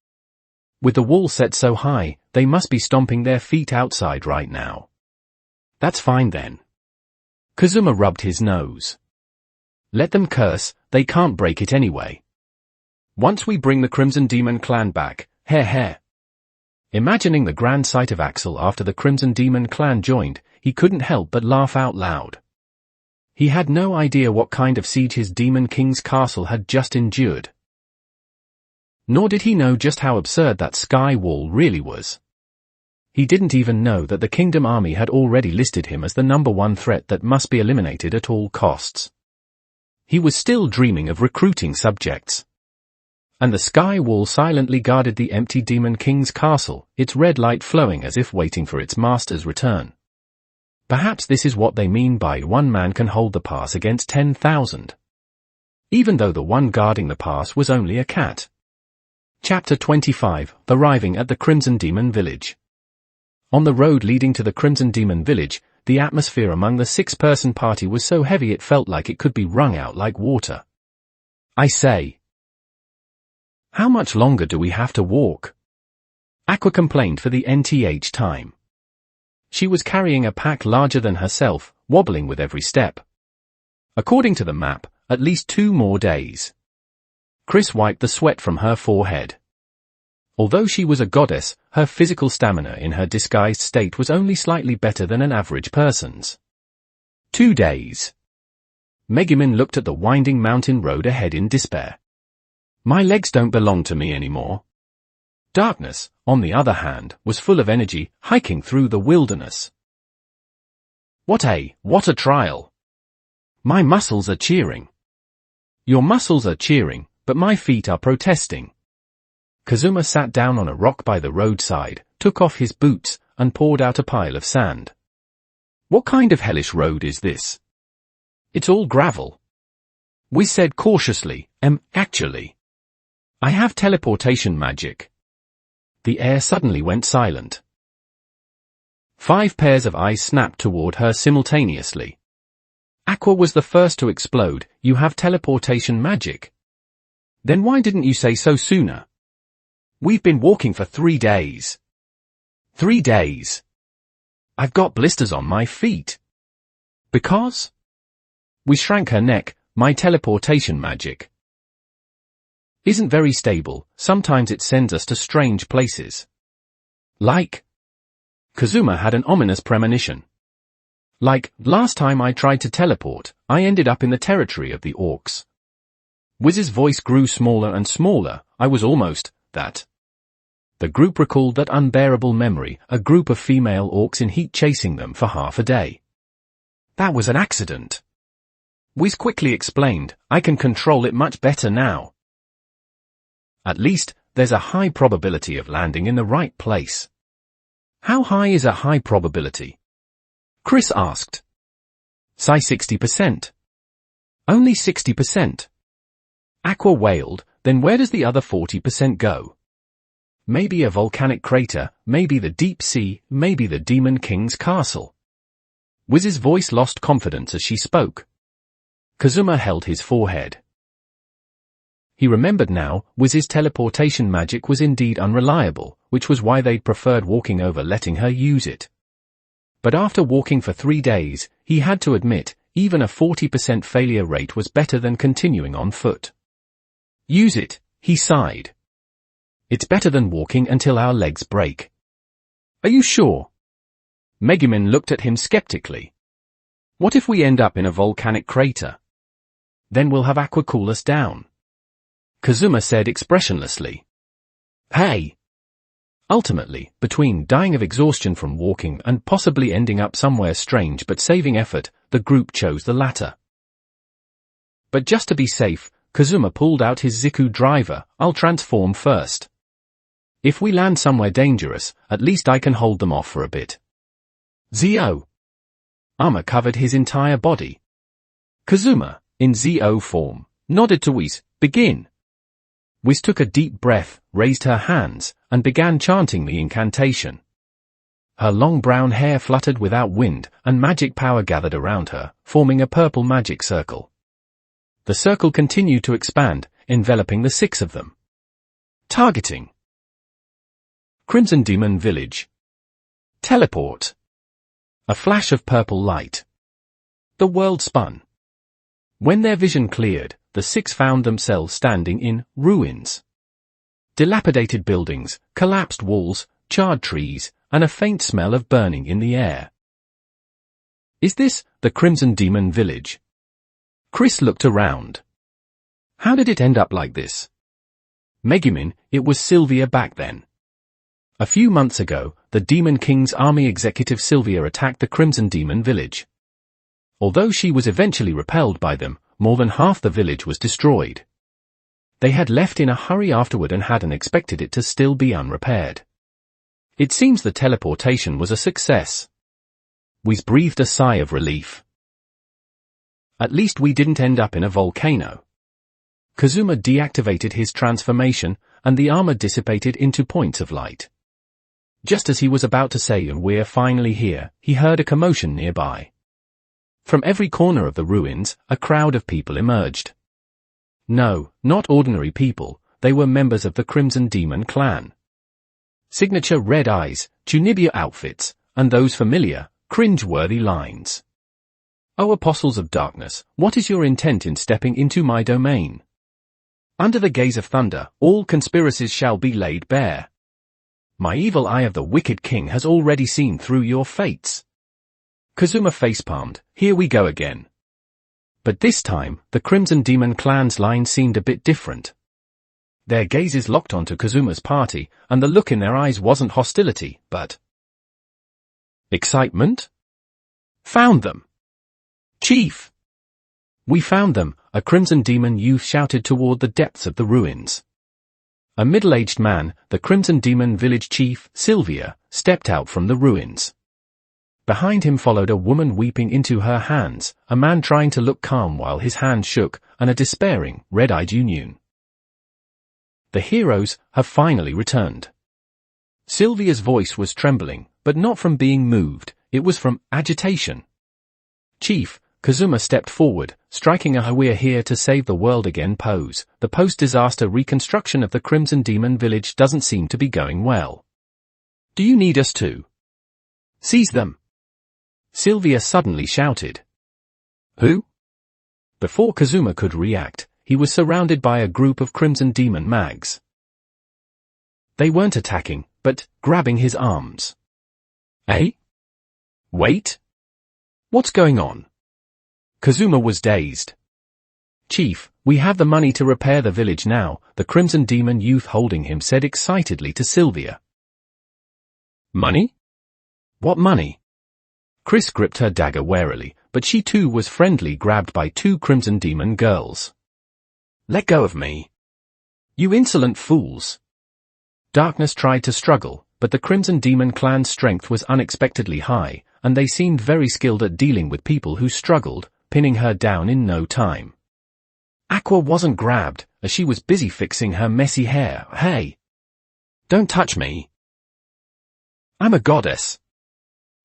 With the wall set so high, they must be stomping their feet outside right now. That's fine then. Kazuma rubbed his nose. Let them curse, they can't break it anyway. Once we bring the Crimson Demon clan back, heh. Imagining the grand sight of Axel after the Crimson Demon clan joined, he couldn't help but laugh out loud. He had no idea what kind of siege his Demon King's castle had just endured. Nor did he know just how absurd that sky wall really was. He didn't even know that the Kingdom Army had already listed him as the #1 threat that must be eliminated at all costs. He was still dreaming of recruiting subjects. And the sky wall silently guarded the empty Demon King's castle, its red light flowing as if waiting for its master's return. Perhaps this is what they mean by one man can hold the pass against 10,000. Even though the one guarding the pass was only a cat. Chapter 25, Arriving at the Crimson Demon Village. On the road leading to the Crimson Demon Village, the atmosphere among the 6-person party was so heavy it felt like it could be wrung out like water. I say. How much longer do we have to walk? Aqua complained for the nth time. She was carrying a pack larger than herself, wobbling with every step. According to the map, at least 2 more days. Chris wiped the sweat from her forehead. Although she was a goddess, her physical stamina in her disguised state was only slightly better than an average person's. 2 days. Megumin looked at the winding mountain road ahead in despair. My legs don't belong to me anymore. Darkness, on the other hand, was full of energy, hiking through the wilderness. What a trial. My muscles are cheering. Your muscles are cheering, but my feet are protesting. Kazuma sat down on a rock by the roadside, took off his boots, and poured out a pile of sand. What kind of hellish road is this? It's all gravel. Whiz said cautiously, actually. I have teleportation magic. The air suddenly went silent. 5 pairs of eyes snapped toward her simultaneously. Aqua was the first to explode. You have teleportation magic. Then why didn't you say so sooner? We've been walking for 3 days. 3 days. I've got blisters on my feet. Because? We shrank her neck. My teleportation magic isn't very stable, sometimes it sends us to strange places. Like? Kazuma had an ominous premonition. Like, last time I tried to teleport, I ended up in the territory of the orcs. Wiz's voice grew smaller and smaller. I was almost that. The group recalled that unbearable memory, a group of female orcs in heat chasing them for half a day. That was an accident. Wiz quickly explained, I can control it much better now. At least, there's a high probability of landing in the right place. How high is a high probability? Chris asked. Say 60%. Only 60%. Aqua wailed, then where does the other 40% go? Maybe a volcanic crater, maybe the deep sea, maybe the Demon King's castle. Wiz's voice lost confidence as she spoke. Kazuma held his forehead. He remembered now, Wiz's teleportation magic was indeed unreliable, which was why they'd preferred walking over letting her use it. But after walking for 3 days, he had to admit, even a 40% failure rate was better than continuing on foot. Use it, he sighed. It's better than walking until our legs break. Are you sure? Megumin looked at him skeptically. What if we end up in a volcanic crater? Then we'll have Aqua cool us down. Kazuma said expressionlessly. Hey! Ultimately, between dying of exhaustion from walking and possibly ending up somewhere strange but saving effort, the group chose the latter. But just to be safe, Kazuma pulled out his Ziku driver. I'll transform first. If we land somewhere dangerous, at least I can hold them off for a bit. Zo. Armor covered his entire body. Kazuma, in Zo form, nodded to Whis. Begin. Whis took a deep breath, raised her hands, and began chanting the incantation. Her long brown hair fluttered without wind, and magic power gathered around her, forming a purple magic circle. The circle continued to expand, enveloping the 6 of them. Targeting. Crimson Demon Village. Teleport. A flash of purple light. The world spun. When their vision cleared, the 6 found themselves standing in ruins. Dilapidated buildings, collapsed walls, charred trees, and a faint smell of burning in the air. Is this the Crimson Demon Village? Chris looked around. How did it end up like this? Megumin, it was Sylvia back then. A few months ago, the Demon King's army executive Sylvia attacked the Crimson Demon Village. Although she was eventually repelled by them, more than half the village was destroyed. They had left in a hurry afterward and hadn't expected it to still be unrepaired. It seems the teleportation was a success. Whis breathed a sigh of relief. At least we didn't end up in a volcano. Kazuma deactivated his transformation, and the armor dissipated into points of light. Just as he was about to say, "And we're finally here," he heard a commotion nearby. From every corner of the ruins, a crowd of people emerged. No, not ordinary people, they were members of the Crimson Demon clan. Signature red eyes, Tunibia outfits, and those familiar, cringe-worthy lines. "O Apostles of Darkness, what is your intent in stepping into my domain? Under the gaze of thunder, all conspiracies shall be laid bare. My evil eye of the wicked king has already seen through your fates." Kazuma facepalmed. Here we go again. But this time, the Crimson Demon clan's line seemed a bit different. Their gazes locked onto Kazuma's party, and the look in their eyes wasn't hostility, but excitement? "Found them! Chief! We found them," a Crimson Demon youth shouted toward the depths of the ruins. A middle-aged man, the Crimson Demon village chief, Sylvia, stepped out from the ruins. Behind him followed a woman weeping into her hands, a man trying to look calm while his hand shook, and a despairing, red-eyed Union. The heroes have finally returned. Sylvia's voice was trembling, but not from being moved, it was from agitation. "Chief," Kazuma stepped forward, striking a "we're here to save the world again" pose. "The post-disaster reconstruction of the Crimson Demon village doesn't seem to be going well. Do you need us to seize them?" Sylvia suddenly shouted. "Who?" Before Kazuma could react, he was surrounded by a group of Crimson Demon mags. They weren't attacking, but grabbing his arms. "Eh? Wait? What's going on?" Kazuma was dazed. "Chief, we have the money to repair the village now," the Crimson Demon youth holding him said excitedly to Sylvia. "Money? What money?" Chris gripped her dagger warily, but she too was friendly, grabbed by 2 Crimson Demon girls. "Let go of me. You insolent fools." Darkness tried to struggle, but the Crimson Demon clan's strength was unexpectedly high, and they seemed very skilled at dealing with people who struggled, pinning her down in no time. Aqua wasn't grabbed, as she was busy fixing her messy hair. "Hey! Don't touch me. I'm a goddess."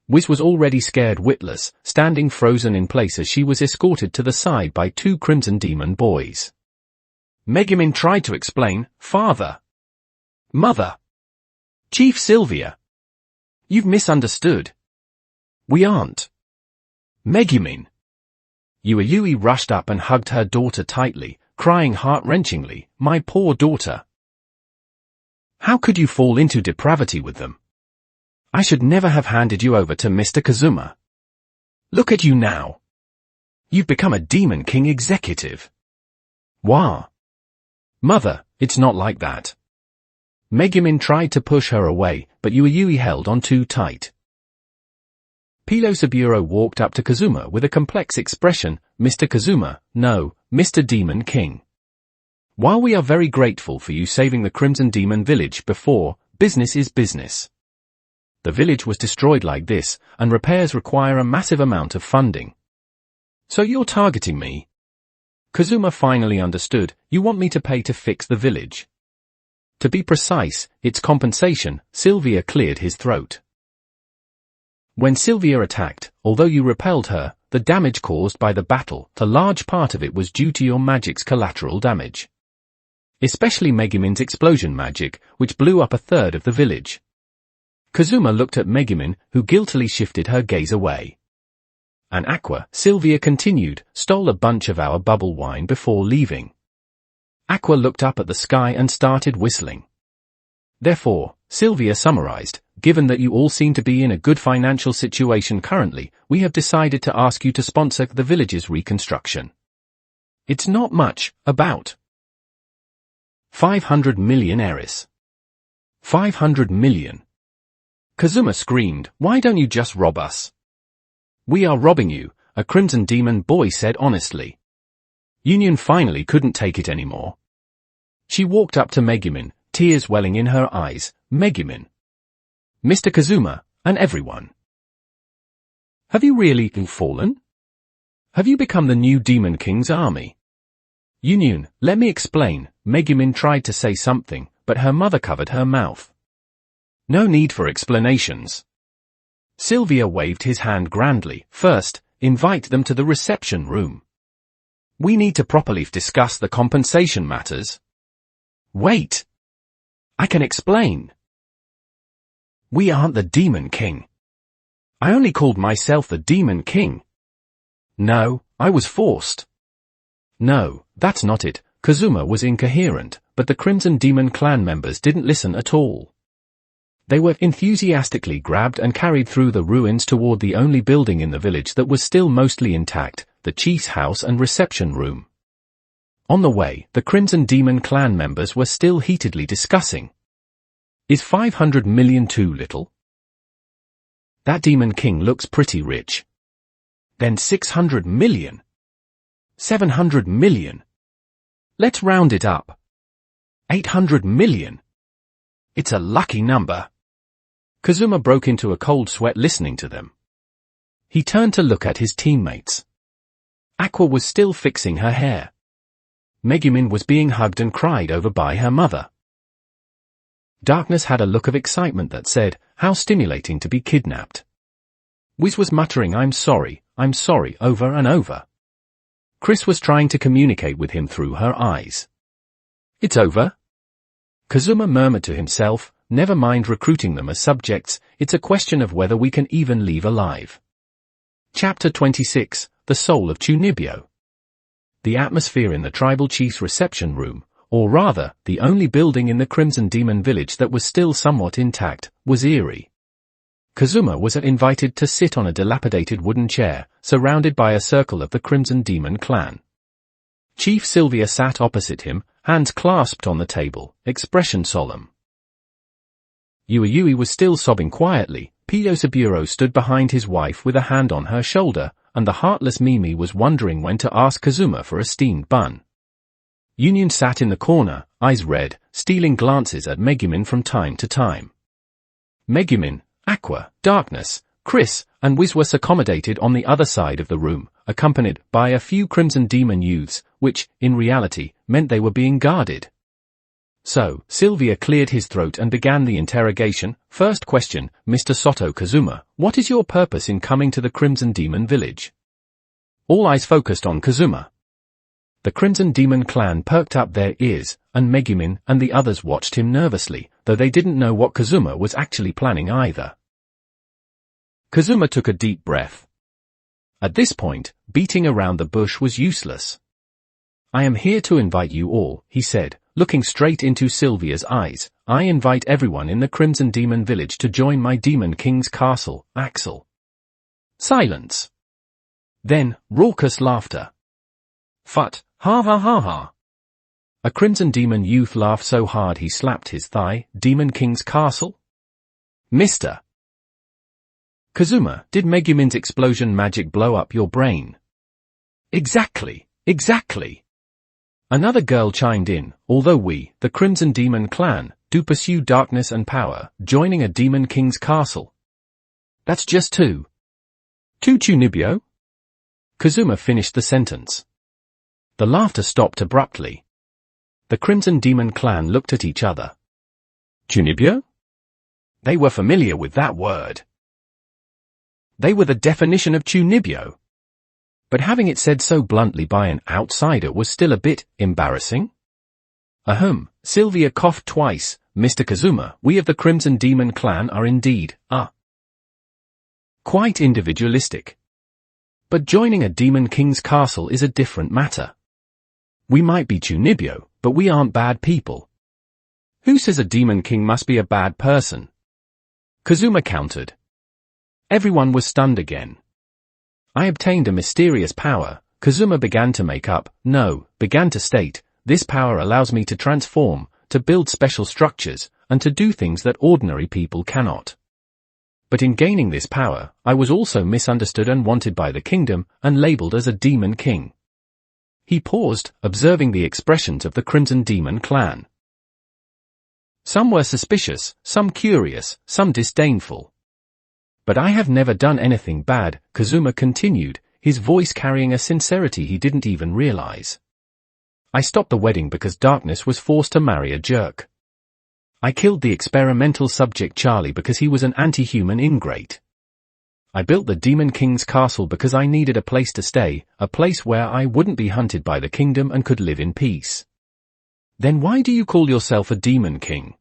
Whis was already scared witless, standing frozen in place as she was escorted to the side by 2 Crimson Demon boys. Megumin tried to explain, "Father. Mother. Chief Sylvia. You've misunderstood. We aren't." "Megumin." Yui rushed up and hugged her daughter tightly, crying heart-wrenchingly, "My poor daughter. How could you fall into depravity with them? I should never have handed you over to Mr. Kazuma. Look at you now. You've become a Demon King executive." "Wah. Mother, it's not like that." Megumin tried to push her away, but Yui held on too tight. Pilosaburo walked up to Kazuma with a complex expression. "Mr. Kazuma, no, Mr. Demon King. While we are very grateful for you saving the Crimson Demon village before, business is business. The village was destroyed like this, and repairs require a massive amount of funding. So you're targeting me? Kazuma finally understood. You want me to pay to fix the village. To be precise, it's compensation. Sylvia cleared his throat. When Sylvia attacked, although you repelled her, the damage caused by the battle, a large part of it was due to your magic's collateral damage. Especially Megumin's explosion magic, which blew up a third of the village. Kazuma looked at Megumin, who guiltily shifted her gaze away. And Aqua, Sylvia continued, stole a bunch of our bubble wine before leaving. Aqua looked up at the sky and started whistling. Therefore, Sylvia summarized, given that you all seem to be in a good financial situation currently, we have decided to ask you to sponsor the village's reconstruction. It's not much, about 500 million Eris. 500 million. Kazuma screamed, why don't you just rob us? We are robbing you, a Crimson Demon boy said honestly. Union finally couldn't take it anymore. She walked up to Megumin, tears welling in her eyes. Megumin, Mr. Kazuma, and everyone. Have you really fallen? Have you become the new Demon King's army? Union, let me explain. Megumin tried to say something, but her mother covered her mouth. No need for explanations. Sylvia waved his hand grandly. First, invite them to the reception room. We need to properly discuss the compensation matters. Wait. I can explain. We aren't the Demon King. I only called myself the Demon King. No, I was forced. No, that's not it. Kazuma was incoherent, but the Crimson Demon clan members didn't listen at all. They were enthusiastically grabbed and carried through the ruins toward the only building in the village that was still mostly intact, the chief's house and reception room. On the way, the Crimson Demon clan members were still heatedly discussing. Is 500 million too little? That Demon King looks pretty rich. Then 600 million. 700 million. Let's round it up. 800 million. It's a lucky number. Kazuma broke into a cold sweat listening to them. He turned to look at his teammates. Aqua was still fixing her hair. Megumin was being hugged and cried over by her mother. Darkness had a look of excitement that said, how stimulating to be kidnapped. Wiz was muttering I'm sorry, over and over. Chris was trying to communicate with him through her eyes. It's over? Kazuma murmured to himself, never mind recruiting them as subjects, it's a question of whether we can even leave alive. Chapter 26, The Soul of Chunibyo. The atmosphere in the tribal chief's reception room, or rather, the only building in the Crimson Demon village that was still somewhat intact, was eerie. Kazuma was invited to sit on a dilapidated wooden chair, surrounded by a circle of the Crimson Demon clan. Chief Sylvia sat opposite him, hands clasped on the table, expression solemn. Yui was still sobbing quietly. Pio Saburo stood behind his wife with a hand on her shoulder, and the heartless Mimi was wondering when to ask Kazuma for a steamed bun. Union sat in the corner, eyes red, stealing glances at Megumin from time to time. Megumin, Aqua, Darkness, Chris, and Wiz were accommodated on the other side of the room, accompanied by a few Crimson Demon youths, which, in reality, meant they were being guarded. So, Sylvia cleared his throat and began the interrogation. First question, Mr. Soto Kazuma, what is your purpose in coming to the Crimson Demon village? All eyes focused on Kazuma. The Crimson Demon clan perked up their ears, and Megumin and the others watched him nervously, though they didn't know what Kazuma was actually planning either. Kazuma took a deep breath. At this point, beating around the bush was useless. I am here to invite you all, he said, looking straight into Sylvia's eyes. I invite everyone in the Crimson Demon village to join my Demon King's castle, Axel. Silence. Then, raucous laughter. Phut, ha ha ha ha. A Crimson Demon youth laughed so hard he slapped his thigh. Demon King's castle? Mr. Kazuma, did Megumin's explosion magic blow up your brain? Exactly. Another girl chimed in, although we, the Crimson Demon clan, do pursue darkness and power, joining a demon king's castle. That's just two. Two Chunibyo? Kazuma finished the sentence. The laughter stopped abruptly. The Crimson Demon clan looked at each other. Chunibyo? They were familiar with that word. They were the definition of Chunibyo. But having it said so bluntly by an outsider was still a bit embarrassing. Ahem, Sylvia coughed twice. Mr. Kazuma, we of the Crimson Demon clan are indeed, quite individualistic. But joining a demon king's castle is a different matter. We might be Chunibyo, but we aren't bad people. Who says a demon king must be a bad person? Kazuma countered. Everyone was stunned again. I obtained a mysterious power, Kazuma began to state, this power allows me to transform, to build special structures, and to do things that ordinary people cannot. But in gaining this power, I was also misunderstood and wanted by the kingdom, and labeled as a demon king. He paused, observing the expressions of the Crimson Demon clan. Some were suspicious, some curious, some disdainful. But I have never done anything bad, Kazuma continued, his voice carrying a sincerity he didn't even realize. I stopped the wedding because darkness was forced to marry a jerk. I killed the experimental subject Charlie because he was an anti-human ingrate. I built the Demon King's castle because I needed a place to stay, a place where I wouldn't be hunted by the kingdom and could live in peace. Then why do you call yourself a Demon King?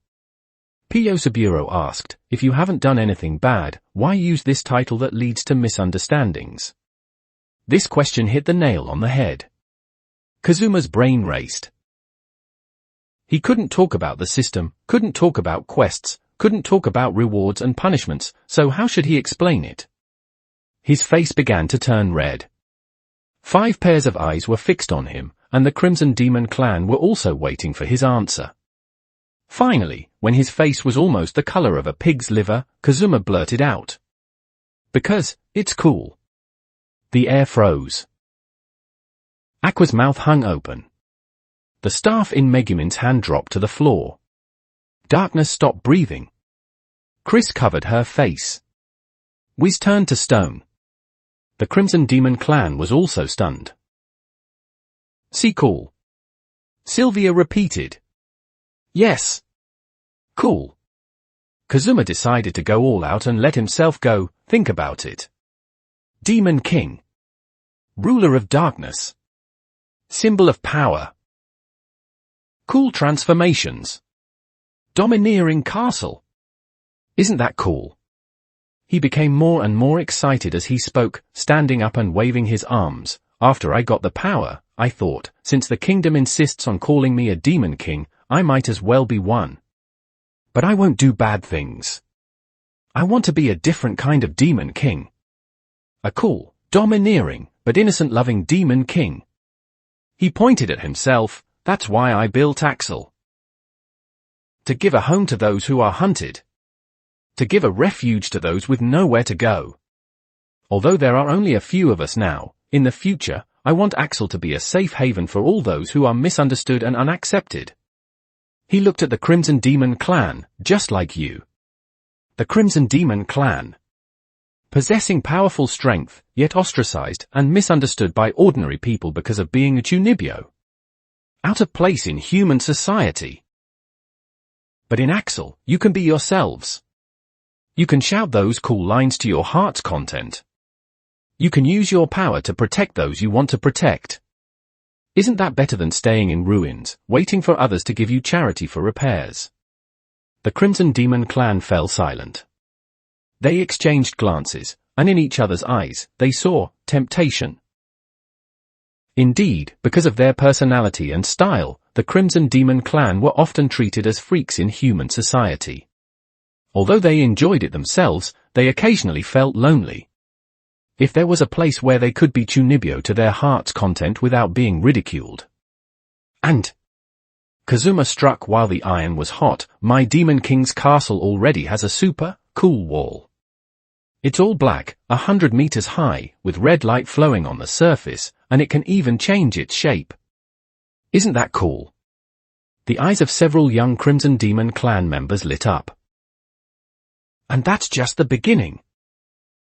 P.O. Saburo asked, if you haven't done anything bad, why use this title that leads to misunderstandings? This question hit the nail on the head. Kazuma's brain raced. He couldn't talk about the system, couldn't talk about quests, couldn't talk about rewards and punishments, so how should he explain it? His face began to turn red. 5 pairs of eyes were fixed on him, and the Crimson Demon clan were also waiting for his answer. Finally, when his face was almost the color of a pig's liver, Kazuma blurted out. Because, it's cool. The air froze. Aqua's mouth hung open. The staff in Megumin's hand dropped to the floor. Darkness stopped breathing. Chris covered her face. Wiz turned to stone. The Crimson Demon clan was also stunned. See cool. Sylvia repeated. Yes. Cool. Kazuma decided to go all out and let himself go, think about it. Demon King. Ruler of darkness. Symbol of power. Cool transformations. Domineering castle. Isn't that cool? He became more and more excited as he spoke, standing up and waving his arms. After I got the power, I thought, since the kingdom insists on calling me a demon king, I might as well be one. But I won't do bad things. I want to be a different kind of demon king. A cool, domineering, but innocent-loving demon king. He pointed at himself, that's why I built Axel. To give a home to those who are hunted. To give a refuge to those with nowhere to go. Although there are only a few of us now, in the future, I want Axel to be a safe haven for all those who are misunderstood and unaccepted. He looked at the Crimson Demon clan, just like you. The Crimson Demon clan. Possessing powerful strength, yet ostracized and misunderstood by ordinary people because of being a Chunibyo. Out of place in human society. But in Axel, you can be yourselves. You can shout those cool lines to your heart's content. You can use your power to protect those you want to protect. Isn't that better than staying in ruins, waiting for others to give you charity for repairs? The Crimson Demon clan fell silent. They exchanged glances, and in each other's eyes, they saw temptation. Indeed, because of their personality and style, the Crimson Demon clan were often treated as freaks in human society. Although they enjoyed it themselves, they occasionally felt lonely. If there was a place where they could be Chunibyo to their heart's content without being ridiculed. And Kazuma struck while the iron was hot, my Demon King's castle already has a super cool wall. It's all black, 100 meters high, with red light flowing on the surface, and it can even change its shape. Isn't that cool? The eyes of several young Crimson Demon clan members lit up. And that's just the beginning.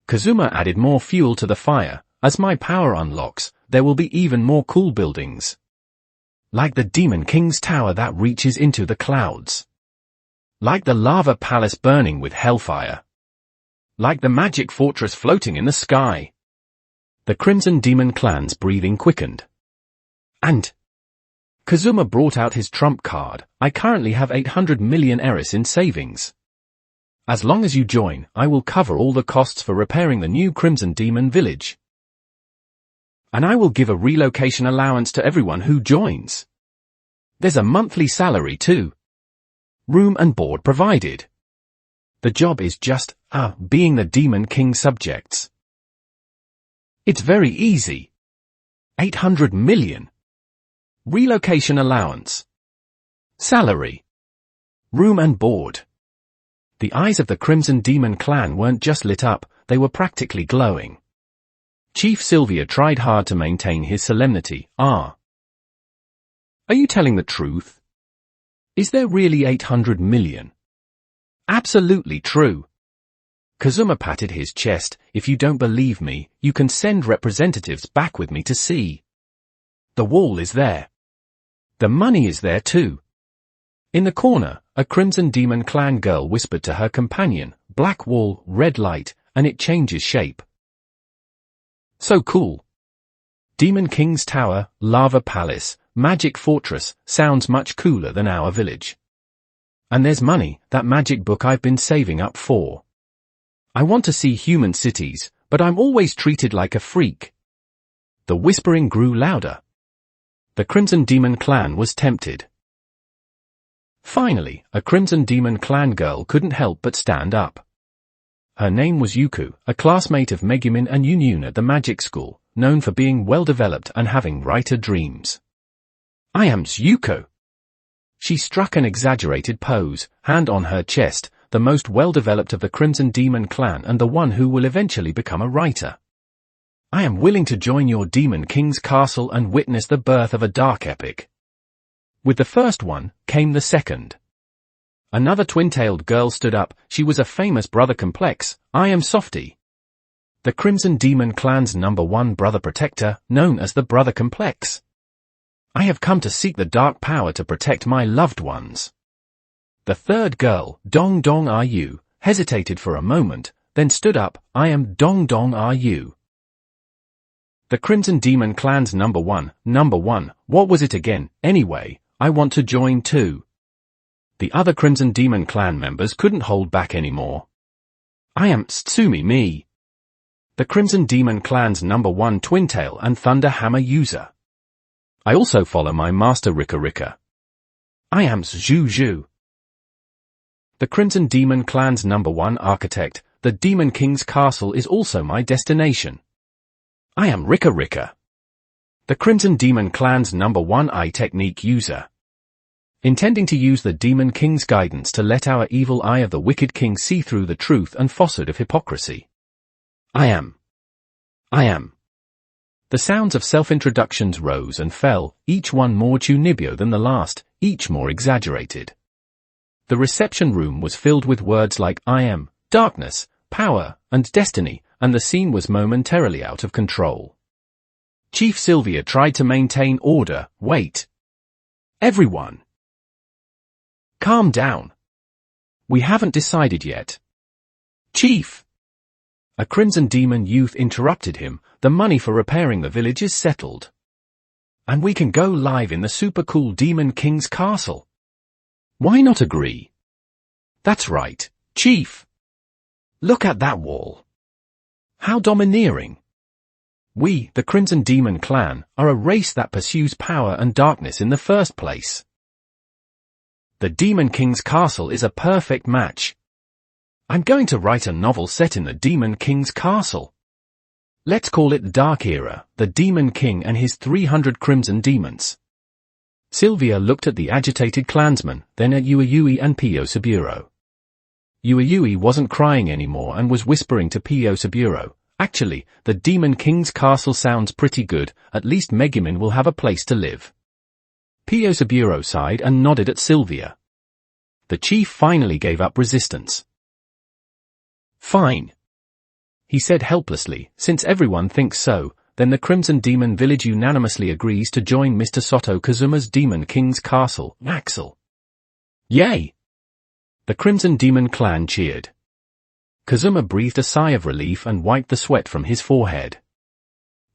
Kazuma added more fuel to the fire. As my power unlocks, there will be even more cool buildings. Like the Demon King's tower that reaches into the clouds. Like the lava palace burning with hellfire. Like the magic fortress floating in the sky. The Crimson Demon clan's breathing quickened. And Kazuma brought out his trump card. I currently have 800 million eris in savings. As long as you join, I will cover all the costs for repairing the new Crimson Demon village. And I will give a relocation allowance to everyone who joins. There's a monthly salary too. Room and board provided. The job is just, being the Demon King subjects. It's very easy. 800 million. Relocation allowance. Salary. Room and board. The eyes of the Crimson Demon clan weren't just lit up, they were practically glowing. Chief Sylvia tried hard to maintain his solemnity. Are you telling the truth? Is there really 800 million? Absolutely true. Kazuma patted his chest. If you don't believe me, you can send representatives back with me to see. The wall is there. The money is there too. In the corner, a Crimson Demon clan girl whispered to her companion, black wall, red light, and it changes shape. So cool. Demon King's tower, lava palace, magic fortress, sounds much cooler than our village. And there's money, that magic book I've been saving up for. I want to see human cities, but I'm always treated like a freak. The whispering grew louder. The Crimson Demon clan was tempted. Finally, a Crimson Demon clan girl couldn't help but stand up. Her name was Yuku, a classmate of Megumin and Yunun at the magic school, known for being well-developed and having brighter dreams. I am Yuko. She struck an exaggerated pose, hand on her chest, the most well-developed of the Crimson Demon clan and the one who will eventually become a writer. I am willing to join your Demon King's castle and witness the birth of a dark epic. With the first one, came the second. Another twin-tailed girl stood up. She was a famous brother complex. I am Softy. The Crimson Demon clan's #1 brother protector, known as the Brother Complex. I have come to seek the dark power to protect my loved ones. The third girl, Dong Dong Ryu, hesitated for a moment, then stood up. I am Dong Dong Ryu. The Crimson Demon clan's #1, what was it again? Anyway, I want to join too. The other Crimson Demon clan members couldn't hold back anymore. I am Tsumi me. The Crimson Demon clan's #1 Twintail and Thunder Hammer user. I also follow my master Rika Rika. I am Zhu Zhu. The Crimson Demon clan's #1 Architect, the Demon King's castle is also my destination. I am Rika Rika. The Crimson Demon clan's #1 Eye Technique user. Intending to use the Demon King's guidance to let our evil eye of the wicked king see through the truth and falsehood of hypocrisy. I am. The sounds of self-introductions rose and fell, each one more chunibyo than the last, each more exaggerated. The reception room was filled with words like I am, darkness, power, and destiny, and the scene was momentarily out of control. Chief Sylvia tried to maintain order. Wait. Everyone. Calm down. We haven't decided yet. Chief. A Crimson Demon youth interrupted him. The money for repairing the village is settled. And we can go live in the super cool Demon King's castle. Why not agree? That's right, Chief. Look at that wall. How domineering. We, the Crimson Demon clan, are a race that pursues power and darkness in the first place. The Demon King's castle is a perfect match. I'm going to write a novel set in the Demon King's castle. Let's call it the Dark Era, the Demon King and his 300 Crimson Demons. Sylvia looked at the agitated clansmen, then at Yui and Pio Saburo. Yui wasn't crying anymore and was whispering to Pio Saburo, actually, the Demon King's castle sounds pretty good, at least Megumin will have a place to live. Piosaburo sighed and nodded at Sylvia. The chief finally gave up resistance. Fine, he said helplessly. Since everyone thinks so, then the Crimson Demon Village unanimously agrees to join Mr. Soto Kazuma's Demon King's castle, Axel. Yay! The Crimson Demon clan cheered. Kazuma breathed a sigh of relief and wiped the sweat from his forehead.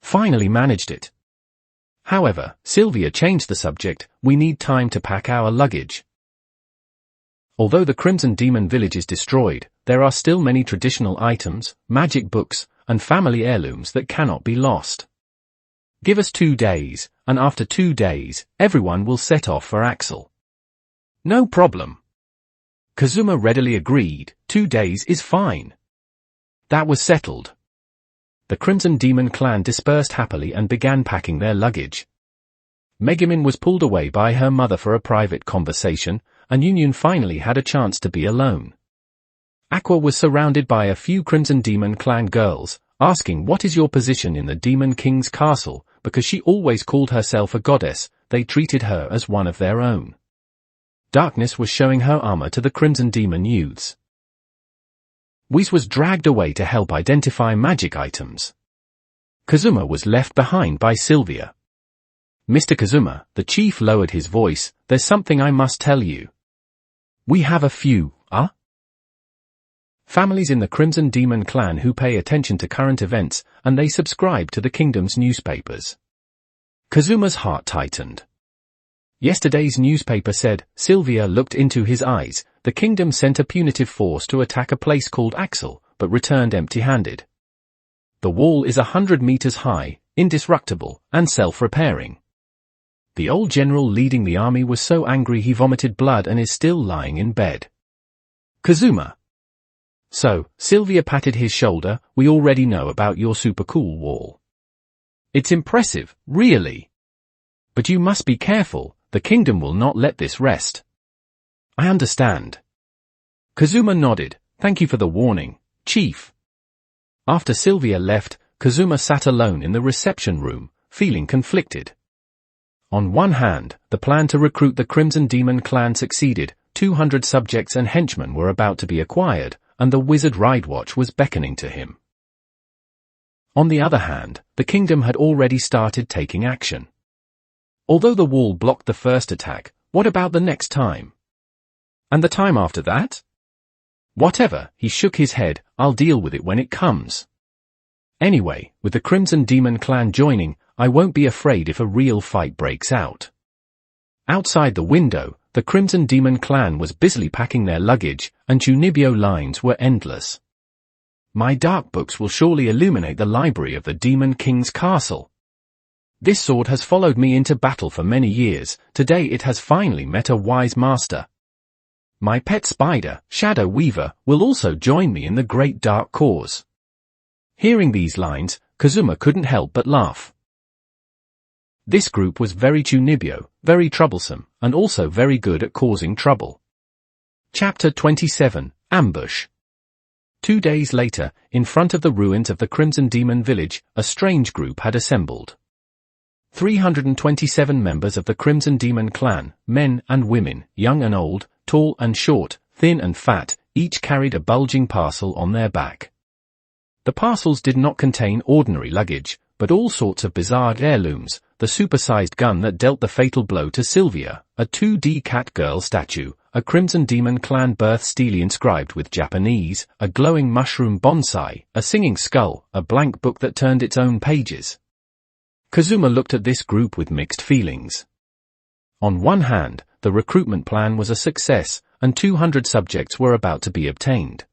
Finally managed it. However, Sylvia changed the subject. We need time to pack our luggage. Although the Crimson Demon Village is destroyed, there are still many traditional items, magic books, and family heirlooms that cannot be lost. Give us 2 days, and after 2 days, everyone will set off for Axel. No problem. Kazuma readily agreed. 2 days is fine. That was settled. The Crimson Demon clan dispersed happily and began packing their luggage. Megumin was pulled away by her mother for a private conversation, and Union finally had a chance to be alone. Aqua was surrounded by a few Crimson Demon clan girls, asking what is your position in the Demon King's castle. Because she always called herself a goddess, they treated her as one of their own. Darkness was showing her armor to the Crimson Demon youths. Whis was dragged away to help identify magic items. Kazuma was left behind by Sylvia. Mr. Kazuma, the chief lowered his voice, there's something I must tell you. We have a few, families in the Crimson Demon clan who pay attention to current events, and they subscribe to the kingdom's newspapers. Kazuma's heart tightened. Yesterday's newspaper said, Sylvia looked into his eyes, the kingdom sent a punitive force to attack a place called Axel, but returned empty-handed. The wall is 100 meters high, indestructible, and self-repairing. The old general leading the army was so angry he vomited blood and is still lying in bed. Kazuma. So, Sylvia patted his shoulder, we already know about your super cool wall. It's impressive, really. But you must be careful, the kingdom will not let this rest. I understand. Kazuma nodded, thank you for the warning, chief. After Sylvia left, Kazuma sat alone in the reception room, feeling conflicted. On one hand, the plan to recruit the Crimson Demon clan succeeded, 200 subjects and henchmen were about to be acquired, and the wizard Ridewatch was beckoning to him. On the other hand, the kingdom had already started taking action. Although the wall blocked the first attack, what about the next time? And the time after that? Whatever, he shook his head, I'll deal with it when it comes. Anyway, with the Crimson Demon clan joining, I won't be afraid if a real fight breaks out. Outside the window, the Crimson Demon clan was busily packing their luggage, and Chunibyo lines were endless. My dark books will surely illuminate the library of the Demon King's castle. This sword has followed me into battle for many years, today it has finally met a wise master. My pet spider, Shadow Weaver, will also join me in the great dark cause. Hearing these lines, Kazuma couldn't help but laugh. This group was very Chunibyo, very troublesome, and also very good at causing trouble. Chapter 27, Ambush. 2 days later, in front of the ruins of the Crimson Demon Village, a strange group had assembled. 327 members of the Crimson Demon clan, men and women, young and old, tall and short, thin and fat, each carried a bulging parcel on their back. The parcels did not contain ordinary luggage, but all sorts of bizarre heirlooms, the supersized gun that dealt the fatal blow to Sylvia, a 2D cat girl statue, a Crimson Demon clan birth stele inscribed with Japanese, a glowing mushroom bonsai, a singing skull, a blank book that turned its own pages. Kazuma looked at this group with mixed feelings. On one hand, the recruitment plan was a success, and 200 subjects were about to be obtained.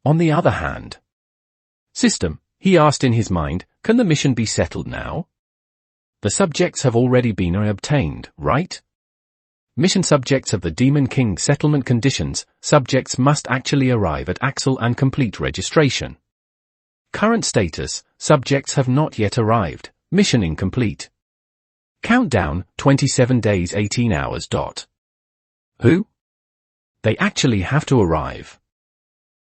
On the other hand, system, he asked in his mind, can the mission be settled now? The subjects have already been obtained, right? Mission subjects of the Demon King settlement conditions, subjects must actually arrive at Axel and complete registration. Current status, subjects have not yet arrived, mission incomplete. Countdown, 27 days 18 hours. Who? They actually have to arrive.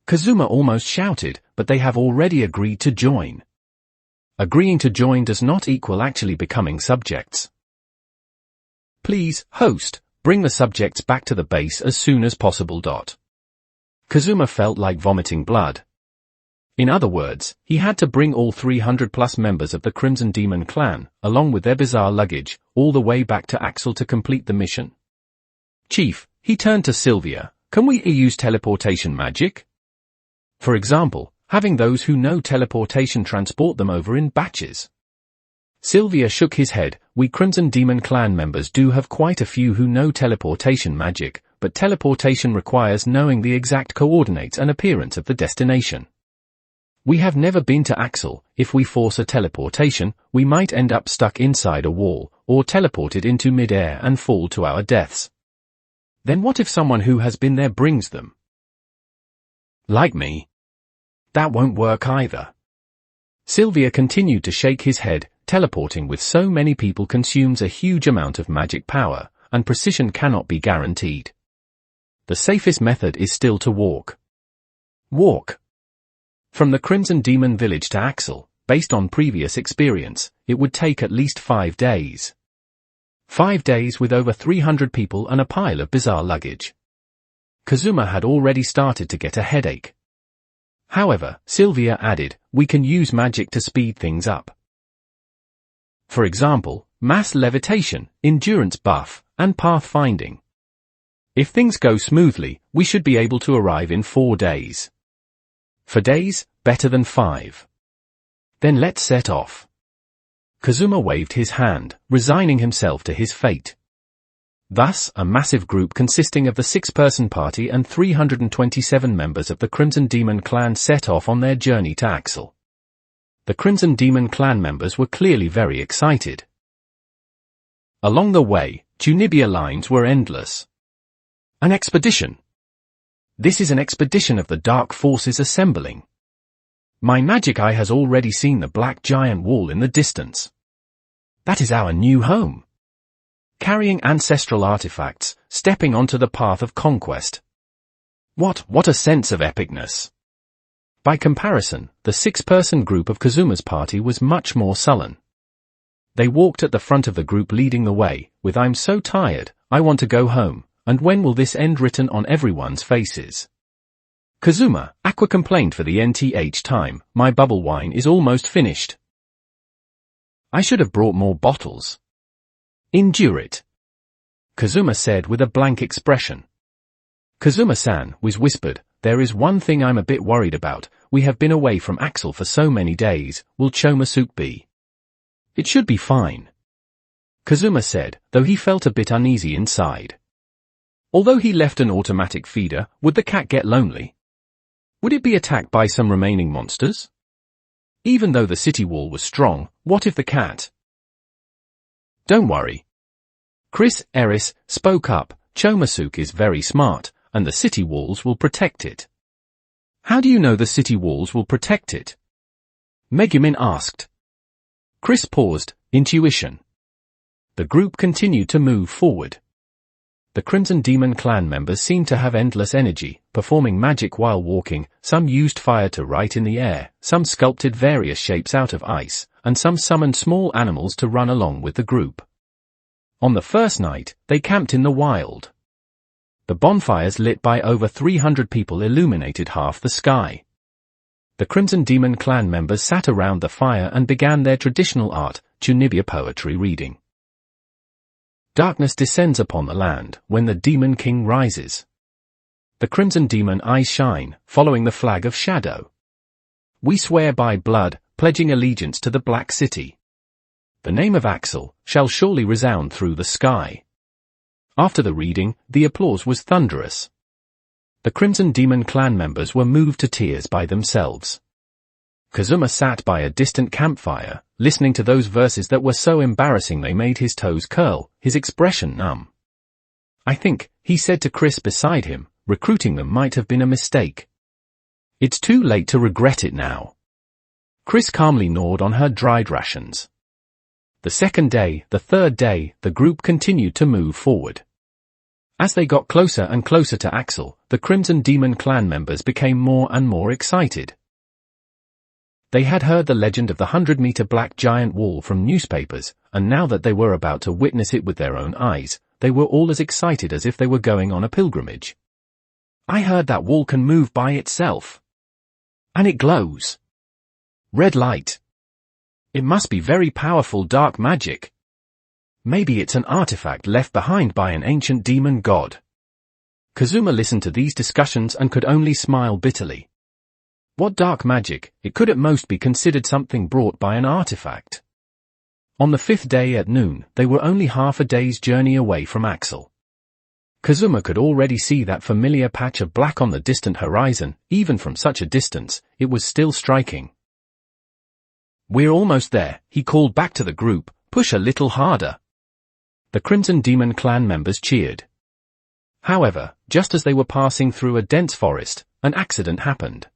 Kazuma almost shouted, but they have already agreed to join. Agreeing to join does not equal actually becoming subjects. Please, host, bring the subjects back to the base as soon as possible. Kazuma felt like vomiting blood. In other words, he had to bring all 300+ members of the Crimson Demon clan, along with their bizarre luggage, all the way back to Axel to complete the mission. Chief, he turned to Sylvia, can we use teleportation magic? For example, having those who know teleportation transport them over in batches. Sylvia shook his head. We Crimson Demon clan members do have quite a few who know teleportation magic, but teleportation requires knowing the exact coordinates and appearance of the destination. We have never been to Axel. If we force a teleportation, we might end up stuck inside a wall, or teleported into mid-air and fall to our deaths. Then what if someone who has been there brings them? Like me. That won't work either. Sylvia continued to shake his head. Teleporting with so many people consumes a huge amount of magic power, and precision cannot be guaranteed. The safest method is still to walk. Walk. From the Crimson Demon village to Axel, based on previous experience, it would take at least 5 days. 5 days with over 300 people and a pile of bizarre luggage. Kazuma had already started to get a headache. However, Sylvia added, we can use magic to speed things up. For example, mass levitation, endurance buff, and pathfinding. If things go smoothly, we should be able to arrive in 4 days. For days, better than 5. Then let's set off. Kazuma waved his hand, resigning himself to his fate. Thus, a massive group consisting of the 6-person party and 327 members of the Crimson Demon clan set off on their journey to Axel. The Crimson Demon clan members were clearly very excited. Along the way, Tunibia lines were endless. An expedition. This is an expedition of the Dark Forces assembling. My magic eye has already seen the black giant wall in the distance. That is our new home. Carrying ancestral artifacts, stepping onto the path of conquest. What a sense of epicness. By comparison, the 6-person group of Kazuma's party was much more sullen. They walked at the front of the group leading the way, with I'm so tired, I want to go home, and when will this end written on everyone's faces. Kazuma, Aqua complained for the nth time, my bubble wine is almost finished. I should have brought more bottles. Endure it. Kazuma said with a blank expression. Kazuma-san, was whispered, there is one thing I'm a bit worried about, we have been away from Axel for so many days, will Choma-suke be? It should be fine. Kazuma said, though he felt a bit uneasy inside. Although he left an automatic feeder, would the cat get lonely? Would it be attacked by some remaining monsters? Even though the city wall was strong, what if the cat? Don't worry. Chris Eris spoke up, Choma-suke is very smart, and the city walls will protect it. How do you know the city walls will protect it? Megumin asked. Chris paused, intuition. The group continued to move forward. The Crimson Demon clan members seemed to have endless energy, performing magic while walking, some used fire to write in the air, some sculpted various shapes out of ice, and some summoned small animals to run along with the group. On the first night, they camped in the wild. The bonfires lit by over 300 people illuminated half the sky. The Crimson Demon clan members sat around the fire and began their traditional art, Tunibia poetry reading. Darkness descends upon the land when the Demon King rises. The Crimson Demon eyes shine, following the flag of shadow. We swear by blood, pledging allegiance to the Black City. The name of Axel shall surely resound through the sky. After the reading, the applause was thunderous. The Crimson Demon clan members were moved to tears by themselves. Kazuma sat by a distant campfire, listening to those verses that were so embarrassing they made his toes curl, his expression numb. I think, he said to Chris beside him, recruiting them might have been a mistake. It's too late to regret it now. Chris calmly gnawed on her dried rations. The second day, the third day, the group continued to move forward. As they got closer and closer to Axel, the Crimson Demon clan members became more and more excited. They had heard the legend of the 100-meter black giant wall from newspapers, and now that they were about to witness it with their own eyes, they were all as excited as if they were going on a pilgrimage. I heard that wall can move by itself. And it glows. Red light. It must be very powerful dark magic. Maybe it's an artifact left behind by an ancient demon god. Kazuma listened to these discussions and could only smile bitterly. What dark magic? It could at most be considered something brought by an artifact. On the 5th day at noon, they were only half a day's journey away from Axel. Kazuma could already see that familiar patch of black on the distant horizon. Even from such a distance, it was still striking. "We're almost there," he called back to the group. "Push a little harder." The Crimson Demon clan members cheered. However, just as they were passing through a dense forest, an accident happened.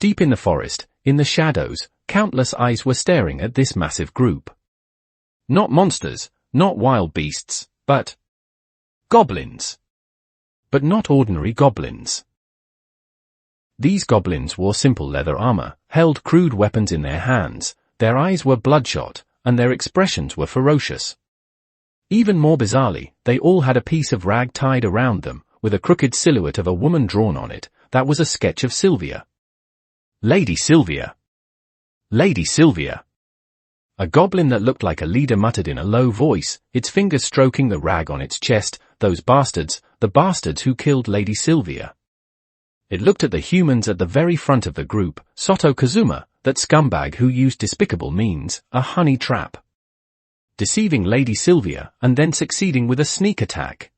Deep in the forest, in the shadows, countless eyes were staring at this massive group. Not monsters, not wild beasts, but goblins. But not ordinary goblins. These goblins wore simple leather armor, held crude weapons in their hands, their eyes were bloodshot, and their expressions were ferocious. Even more bizarrely, they all had a piece of rag tied around them, with a crooked silhouette of a woman drawn on it. That was a sketch of Sylvia. Lady Sylvia. Lady Sylvia. A goblin that looked like a leader muttered in a low voice, its fingers stroking the rag on its chest. "Those bastards, the bastards who killed Lady Sylvia." It looked at the humans at the very front of the group, Soto Kazuma, that scumbag who used despicable means, a honey trap. Deceiving Lady Sylvia, and then succeeding with a sneak attack.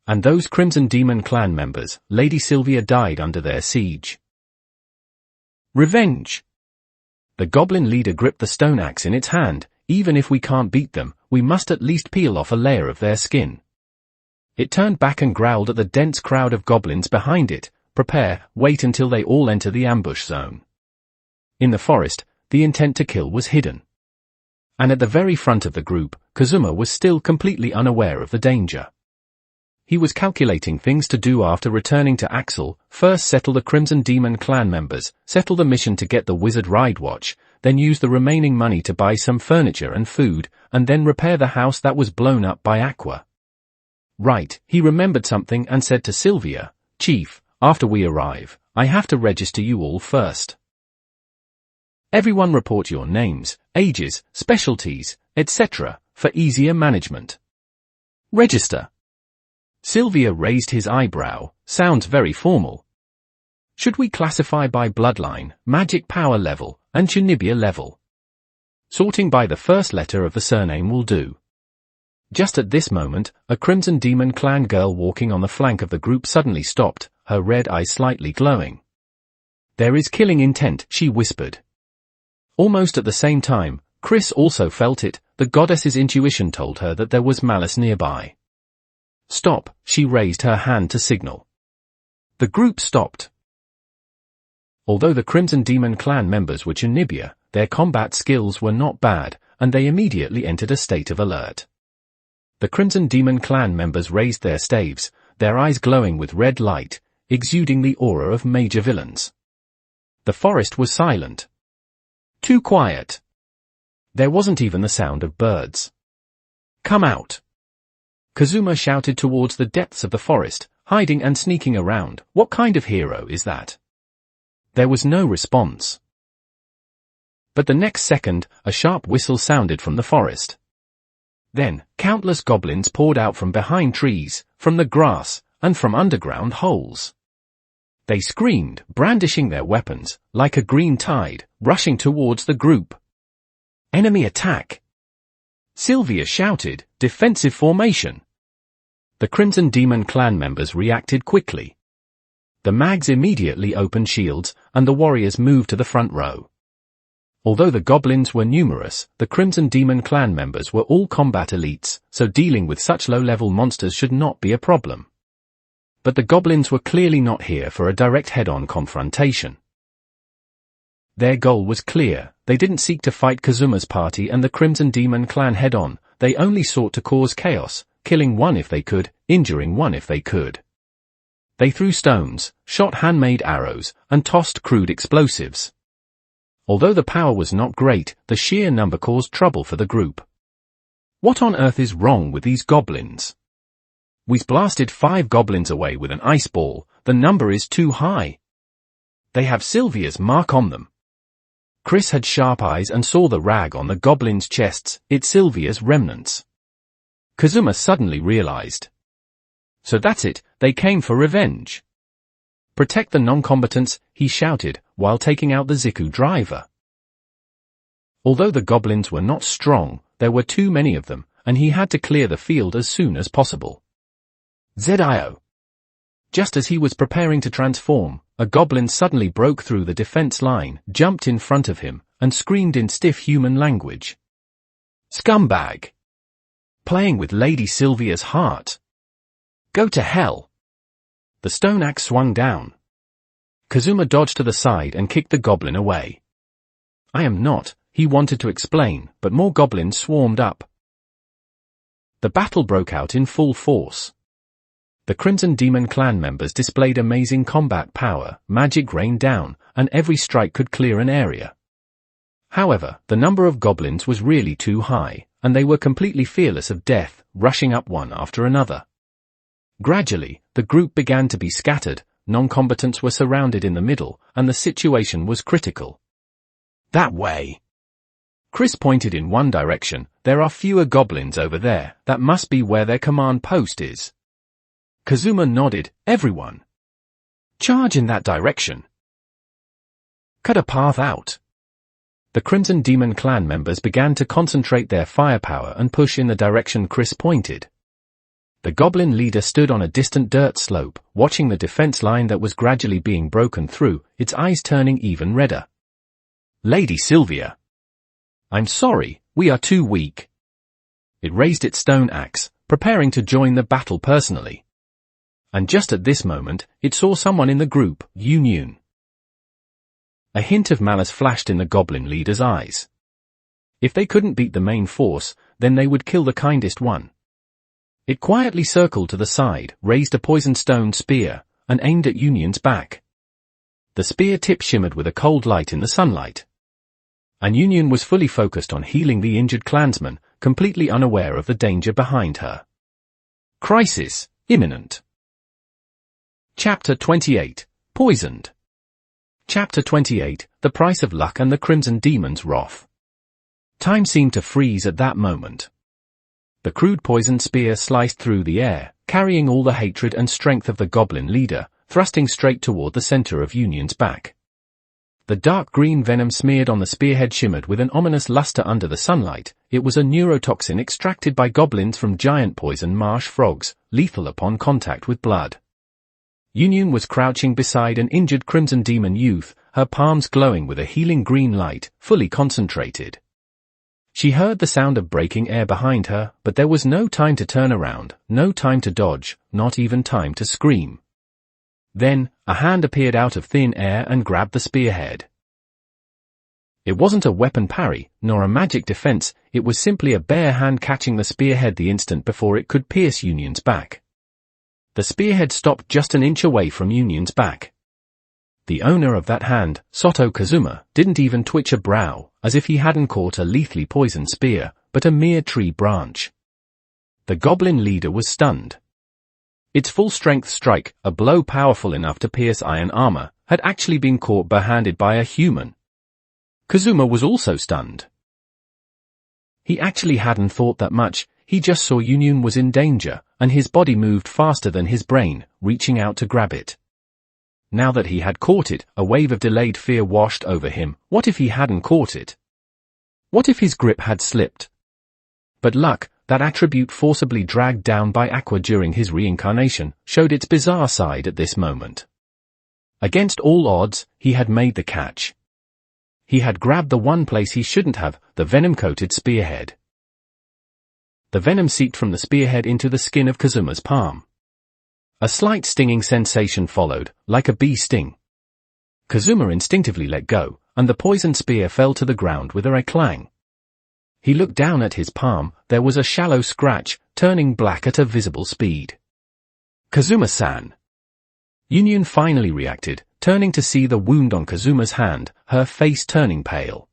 And those Crimson Demon clan members, Lady Sylvia died under their siege. Revenge. The goblin leader gripped the stone axe in its hand. "Even if we can't beat them, we must at least peel off a layer of their skin." It turned back and growled at the dense crowd of goblins behind it. "Prepare, wait until they all enter the ambush zone." In the forest, the intent to kill was hidden. And at the very front of the group, Kazuma was still completely unaware of the danger. He was calculating things to do after returning to Axel. First settle the Crimson Demon clan members, settle the mission to get the Wizard Ride Watch, then use the remaining money to buy some furniture and food, and then repair the house that was blown up by Aqua. Right, he remembered something and said to Sylvia, "Chief, after we arrive, I have to register you all first. Everyone report your names, ages, specialties, etc., for easier management. Register." Sylvia raised his eyebrow. "Sounds very formal. Should we classify by bloodline, magic power level, and Chunibya level? Sorting by the first letter of the surname will do." Just at this moment, a Crimson Demon clan girl walking on the flank of the group suddenly stopped, her red eyes slightly glowing. "There is killing intent," she whispered. Almost at the same time, Chris also felt it. The goddess's intuition told her that there was malice nearby. "Stop," she raised her hand to signal. The group stopped. Although the Crimson Demon clan members were Chunibya, their combat skills were not bad, and they immediately entered a state of alert. The Crimson Demon clan members raised their staves, their eyes glowing with red light, exuding the aura of major villains. The forest was silent. Too quiet. There wasn't even the sound of birds. "Come out!" Kazuma shouted towards the depths of the forest, hiding and sneaking around. "What kind of hero is that?" There was no response. But the next second, a sharp whistle sounded from the forest. Then, countless goblins poured out from behind trees, from the grass, and from underground holes. They screamed, brandishing their weapons, like a green tide, rushing towards the group. "Enemy attack!" Sylvia shouted, "Defensive formation!" The Crimson Demon clan members reacted quickly. The mags immediately opened shields, and the warriors moved to the front row. Although the goblins were numerous, the Crimson Demon clan members were all combat elites, so dealing with such low-level monsters should not be a problem. But the goblins were clearly not here for a direct head-on confrontation. Their goal was clear. They didn't seek to fight Kazuma's party and the Crimson Demon clan head-on. They only sought to cause chaos, killing one if they could, injuring one if they could. They threw stones, shot handmade arrows, and tossed crude explosives. Although the power was not great, the sheer number caused trouble for the group. What on earth is wrong with these goblins? We've blasted 5 goblins away with an ice ball, the number is too high. They have Sylvia's mark on them. Chris had sharp eyes and saw the rag on the goblins' chests, it's Sylvia's remnants. Kazuma suddenly realized. So that's it, they came for revenge. Protect the non-combatants, he shouted, while taking out the Ziku driver. Although the goblins were not strong, there were too many of them, and he had to clear the field as soon as possible. ZIO. Just as he was preparing to transform, a goblin suddenly broke through the defense line, jumped in front of him, and screamed in stiff human language. Scumbag! Playing with Lady Sylvia's heart. Go to hell! The stone axe swung down. Kazuma dodged to the side and kicked the goblin away. I am not, he wanted to explain, but more goblins swarmed up. The battle broke out in full force. The Crimson Demon clan members displayed amazing combat power, magic rained down, and every strike could clear an area. However, the number of goblins was really too high, and they were completely fearless of death, rushing up one after another. Gradually, the group began to be scattered, non-combatants were surrounded in the middle, and the situation was critical. That way! Chris pointed in one direction, there are fewer goblins over there, that must be where their command post is. Kazuma nodded, everyone. Charge in that direction. Cut a path out. The Crimson Demon clan members began to concentrate their firepower and push in the direction Chris pointed. The goblin leader stood on a distant dirt slope, watching the defense line that was gradually being broken through, its eyes turning even redder. Lady Sylvia. I'm sorry, we are too weak. It raised its stone axe, preparing to join the battle personally. And just at this moment, it saw someone in the group, Union. A hint of malice flashed in the goblin leader's eyes. If they couldn't beat the main force, then they would kill the kindest one. It quietly circled to the side, raised a poisoned stone spear, and aimed at Union's back. The spear tip shimmered with a cold light in the sunlight. And Union was fully focused on healing the injured clansman, completely unaware of the danger behind her. Crisis, imminent. Chapter 28, Poisoned. Chapter 28, The Price of Luck and the Crimson Demon's Wrath. Time seemed to freeze at that moment. The crude poisoned spear sliced through the air, carrying all the hatred and strength of the goblin leader, thrusting straight toward the center of Union's back. The dark green venom smeared on the spearhead shimmered with an ominous luster under the sunlight. It was a neurotoxin extracted by goblins from giant poison marsh frogs, lethal upon contact with blood. Union was crouching beside an injured Crimson Demon youth, her palms glowing with a healing green light, fully concentrated. She heard the sound of breaking air behind her, but there was no time to turn around, no time to dodge, not even time to scream. Then, a hand appeared out of thin air and grabbed the spearhead. It wasn't a weapon parry, nor a magic defense, it was simply a bare hand catching the spearhead the instant before it could pierce Union's back. The spearhead stopped just an inch away from Union's back. The owner of that hand, Soto Kazuma, didn't even twitch a brow, as if he hadn't caught a lethally poisoned spear, but a mere tree branch. The goblin leader was stunned. Its full-strength strike, a blow powerful enough to pierce iron armor, had actually been caught barehanded by a human. Kazuma was also stunned. He actually hadn't thought that much, he just saw Union was in danger, and his body moved faster than his brain, reaching out to grab it. Now that he had caught it, a wave of delayed fear washed over him. What if he hadn't caught it? What if his grip had slipped? But luck, that attribute forcibly dragged down by Aqua during his reincarnation, showed its bizarre side at this moment. Against all odds, he had made the catch. He had grabbed the one place he shouldn't have, the venom-coated spearhead. The venom seeped from the spearhead into the skin of Kazuma's palm. A slight stinging sensation followed, like a bee sting. Kazuma instinctively let go, and the poisoned spear fell to the ground with a clang. He looked down at his palm, there was a shallow scratch, turning black at a visible speed. Kazuma-san. Union finally reacted, turning to see the wound on Kazuma's hand, her face turning pale.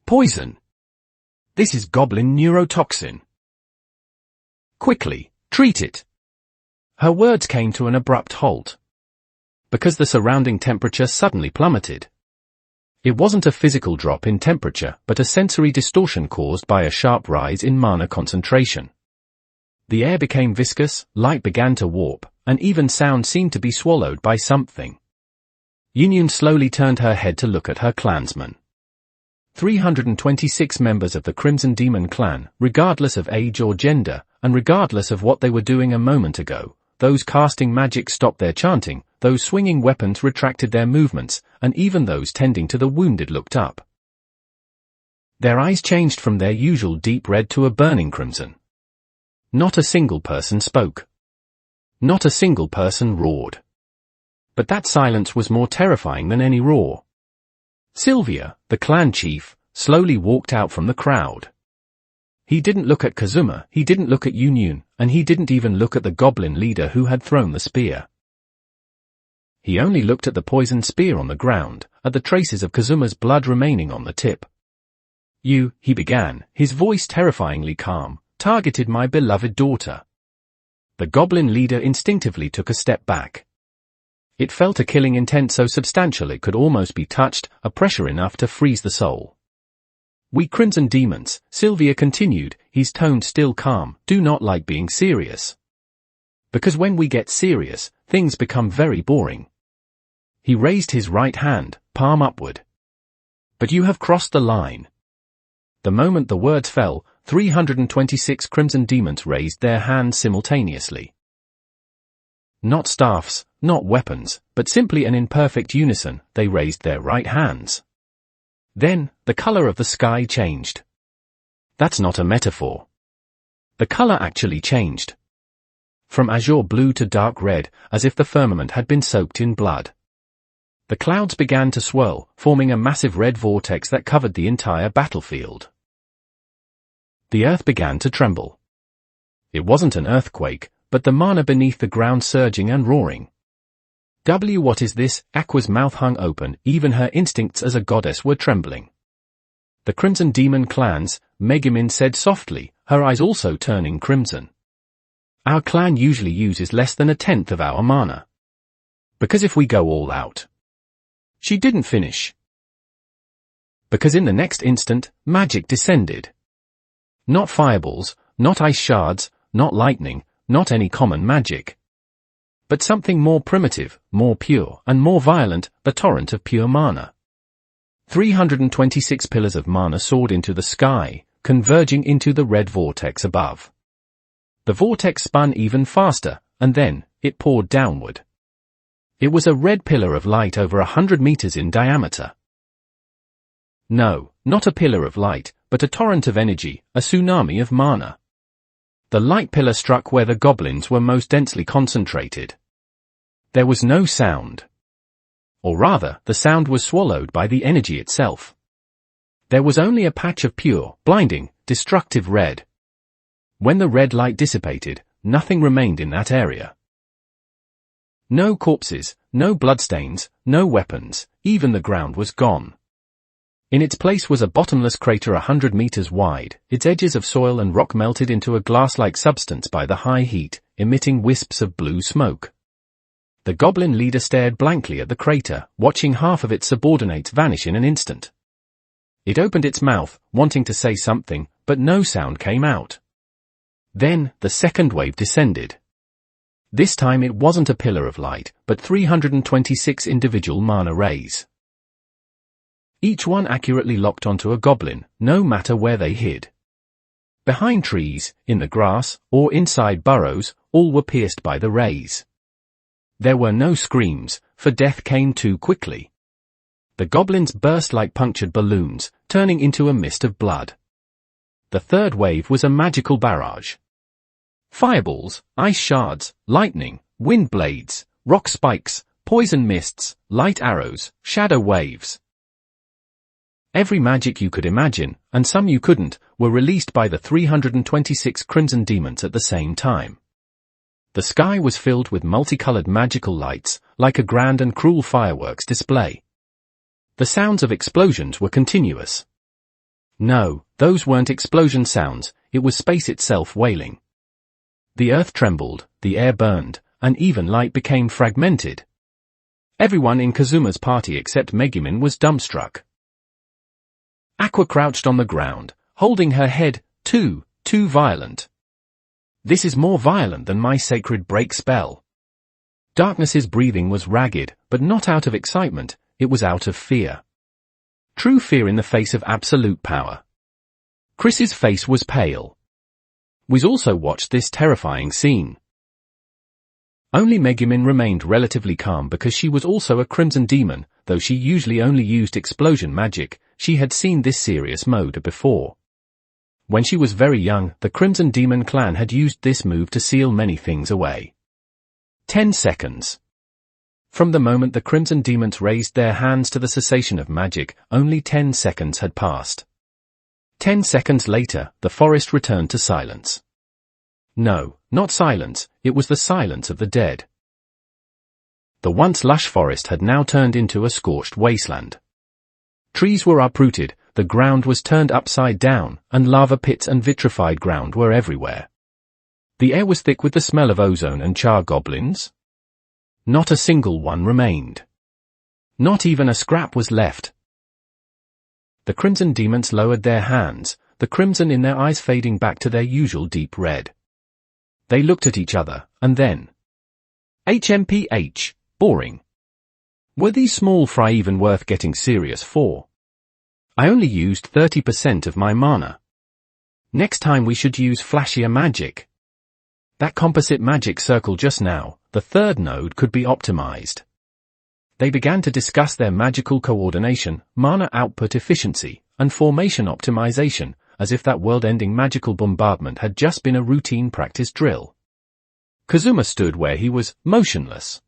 Poison! This is goblin neurotoxin. Quickly, treat it! Her words came to an abrupt halt, because the surrounding temperature suddenly plummeted. It wasn't a physical drop in temperature, but a sensory distortion caused by a sharp rise in mana concentration. The air became viscous, light began to warp, and even sound seemed to be swallowed by something. Yunyun slowly turned her head to look at her clansmen. 326 members of the Crimson Demon clan, regardless of age or gender, and regardless of what they were doing a moment ago. Those casting magic stopped their chanting, those swinging weapons retracted their movements, and even those tending to the wounded looked up. Their eyes changed from their usual deep red to a burning crimson. Not a single person spoke. Not a single person roared. But that silence was more terrifying than any roar. Sylvia, the clan chief, slowly walked out from the crowd. He didn't look at Kazuma, he didn't look at Yunyun, and he didn't even look at the goblin leader who had thrown the spear. He only looked at the poisoned spear on the ground, at the traces of Kazuma's blood remaining on the tip. "You," he began, his voice terrifyingly calm, "targeted my beloved daughter." The goblin leader instinctively took a step back. It felt a killing intent so substantial it could almost be touched, a pressure enough to freeze the soul. "We Crimson Demons," Sylvia continued, his tone still calm, "do not like being serious. Because when we get serious, things become very boring." He raised his right hand, palm upward. "But you have crossed the line." The moment the words fell, 326 Crimson Demons raised their hands simultaneously. Not staffs, not weapons, but simply and in perfect unison, they raised their right hands. Then, the color of the sky changed. That's not a metaphor. The color actually changed. From azure blue to dark red, as if the firmament had been soaked in blood. The clouds began to swirl, forming a massive red vortex that covered the entire battlefield. The earth began to tremble. It wasn't an earthquake, but the mana beneath the ground surging and roaring. What is this? Aqua's mouth hung open, even her instincts as a goddess were trembling. "The Crimson Demon clans," Megumin said softly, her eyes also turning crimson. "Our clan usually uses less than a tenth of our mana. Because if we go all out..." She didn't finish. Because in the next instant, magic descended. Not fireballs, not ice shards, not lightning, not any common magic. But something more primitive, more pure, and more violent, the torrent of pure mana. 326 pillars of mana soared into the sky, converging into the red vortex above. The vortex spun even faster, and then, it poured downward. It was a red pillar of light over 100 meters in diameter. No, not a pillar of light, but a torrent of energy, a tsunami of mana. The light pillar struck where the goblins were most densely concentrated. There was no sound. Or rather, the sound was swallowed by the energy itself. There was only a patch of pure, blinding, destructive red. When the red light dissipated, nothing remained in that area. No corpses, no bloodstains, no weapons, even the ground was gone. In its place was a bottomless crater 100 meters wide, its edges of soil and rock melted into a glass-like substance by the high heat, emitting wisps of blue smoke. The goblin leader stared blankly at the crater, watching half of its subordinates vanish in an instant. It opened its mouth, wanting to say something, but no sound came out. Then, the second wave descended. This time it wasn't a pillar of light, but 326 individual mana rays. Each one accurately locked onto a goblin, no matter where they hid. Behind trees, in the grass, or inside burrows, all were pierced by the rays. There were no screams, for death came too quickly. The goblins burst like punctured balloons, turning into a mist of blood. The third wave was a magical barrage. Fireballs, ice shards, lightning, wind blades, rock spikes, poison mists, light arrows, shadow waves. Every magic you could imagine, and some you couldn't, were released by the 326 Crimson Demons at the same time. The sky was filled with multicolored magical lights, like a grand and cruel fireworks display. The sounds of explosions were continuous. No, those weren't explosion sounds, it was space itself wailing. The earth trembled, the air burned, and even light became fragmented. Everyone in Kazuma's party except Megumin was dumbstruck. Aqua crouched on the ground, holding her head, too violent. This is more violent than my sacred break spell. Darkness's breathing was ragged, but not out of excitement, it was out of fear. True fear in the face of absolute power. Chris's face was pale. Wiz also watched this terrifying scene. Only Megumin remained relatively calm because she was also a Crimson Demon, though she usually only used explosion magic, she had seen this serious mode before. When she was very young, the Crimson Demon clan had used this move to seal many things away. 10 seconds. From the moment the Crimson Demons raised their hands to the cessation of magic, only 10 seconds had passed. 10 seconds later, the forest returned to silence. No, not silence, it was the silence of the dead. The once lush forest had now turned into a scorched wasteland. Trees were uprooted, the ground was turned upside down, and lava pits and vitrified ground were everywhere. The air was thick with the smell of ozone and char goblins. Not a single one remained. Not even a scrap was left. The Crimson Demons lowered their hands, the crimson in their eyes fading back to their usual deep red. They looked at each other, and then. HMPH, boring. Were these small fry even worth getting serious for? I only used 30% of my mana. Next time we should use flashier magic. That composite magic circle just now, the third node could be optimized. They began to discuss their magical coordination, mana output efficiency, and formation optimization, as if that world-ending magical bombardment had just been a routine practice drill. Kazuma stood where he was, motionless.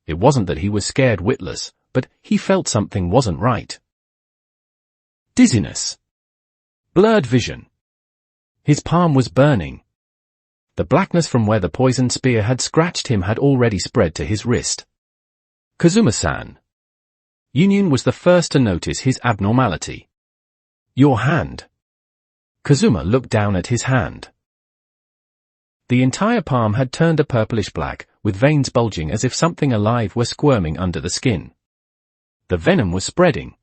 It wasn't that he was scared witless, but he felt something wasn't right. Dizziness. Blurred vision. His palm was burning. The blackness from where the poisoned spear had scratched him had already spread to his wrist. Kazuma-san. Union was the first to notice his abnormality. Your hand. Kazuma looked down at his hand. The entire palm had turned a purplish black, with veins bulging as if something alive were squirming under the skin. The venom was spreading.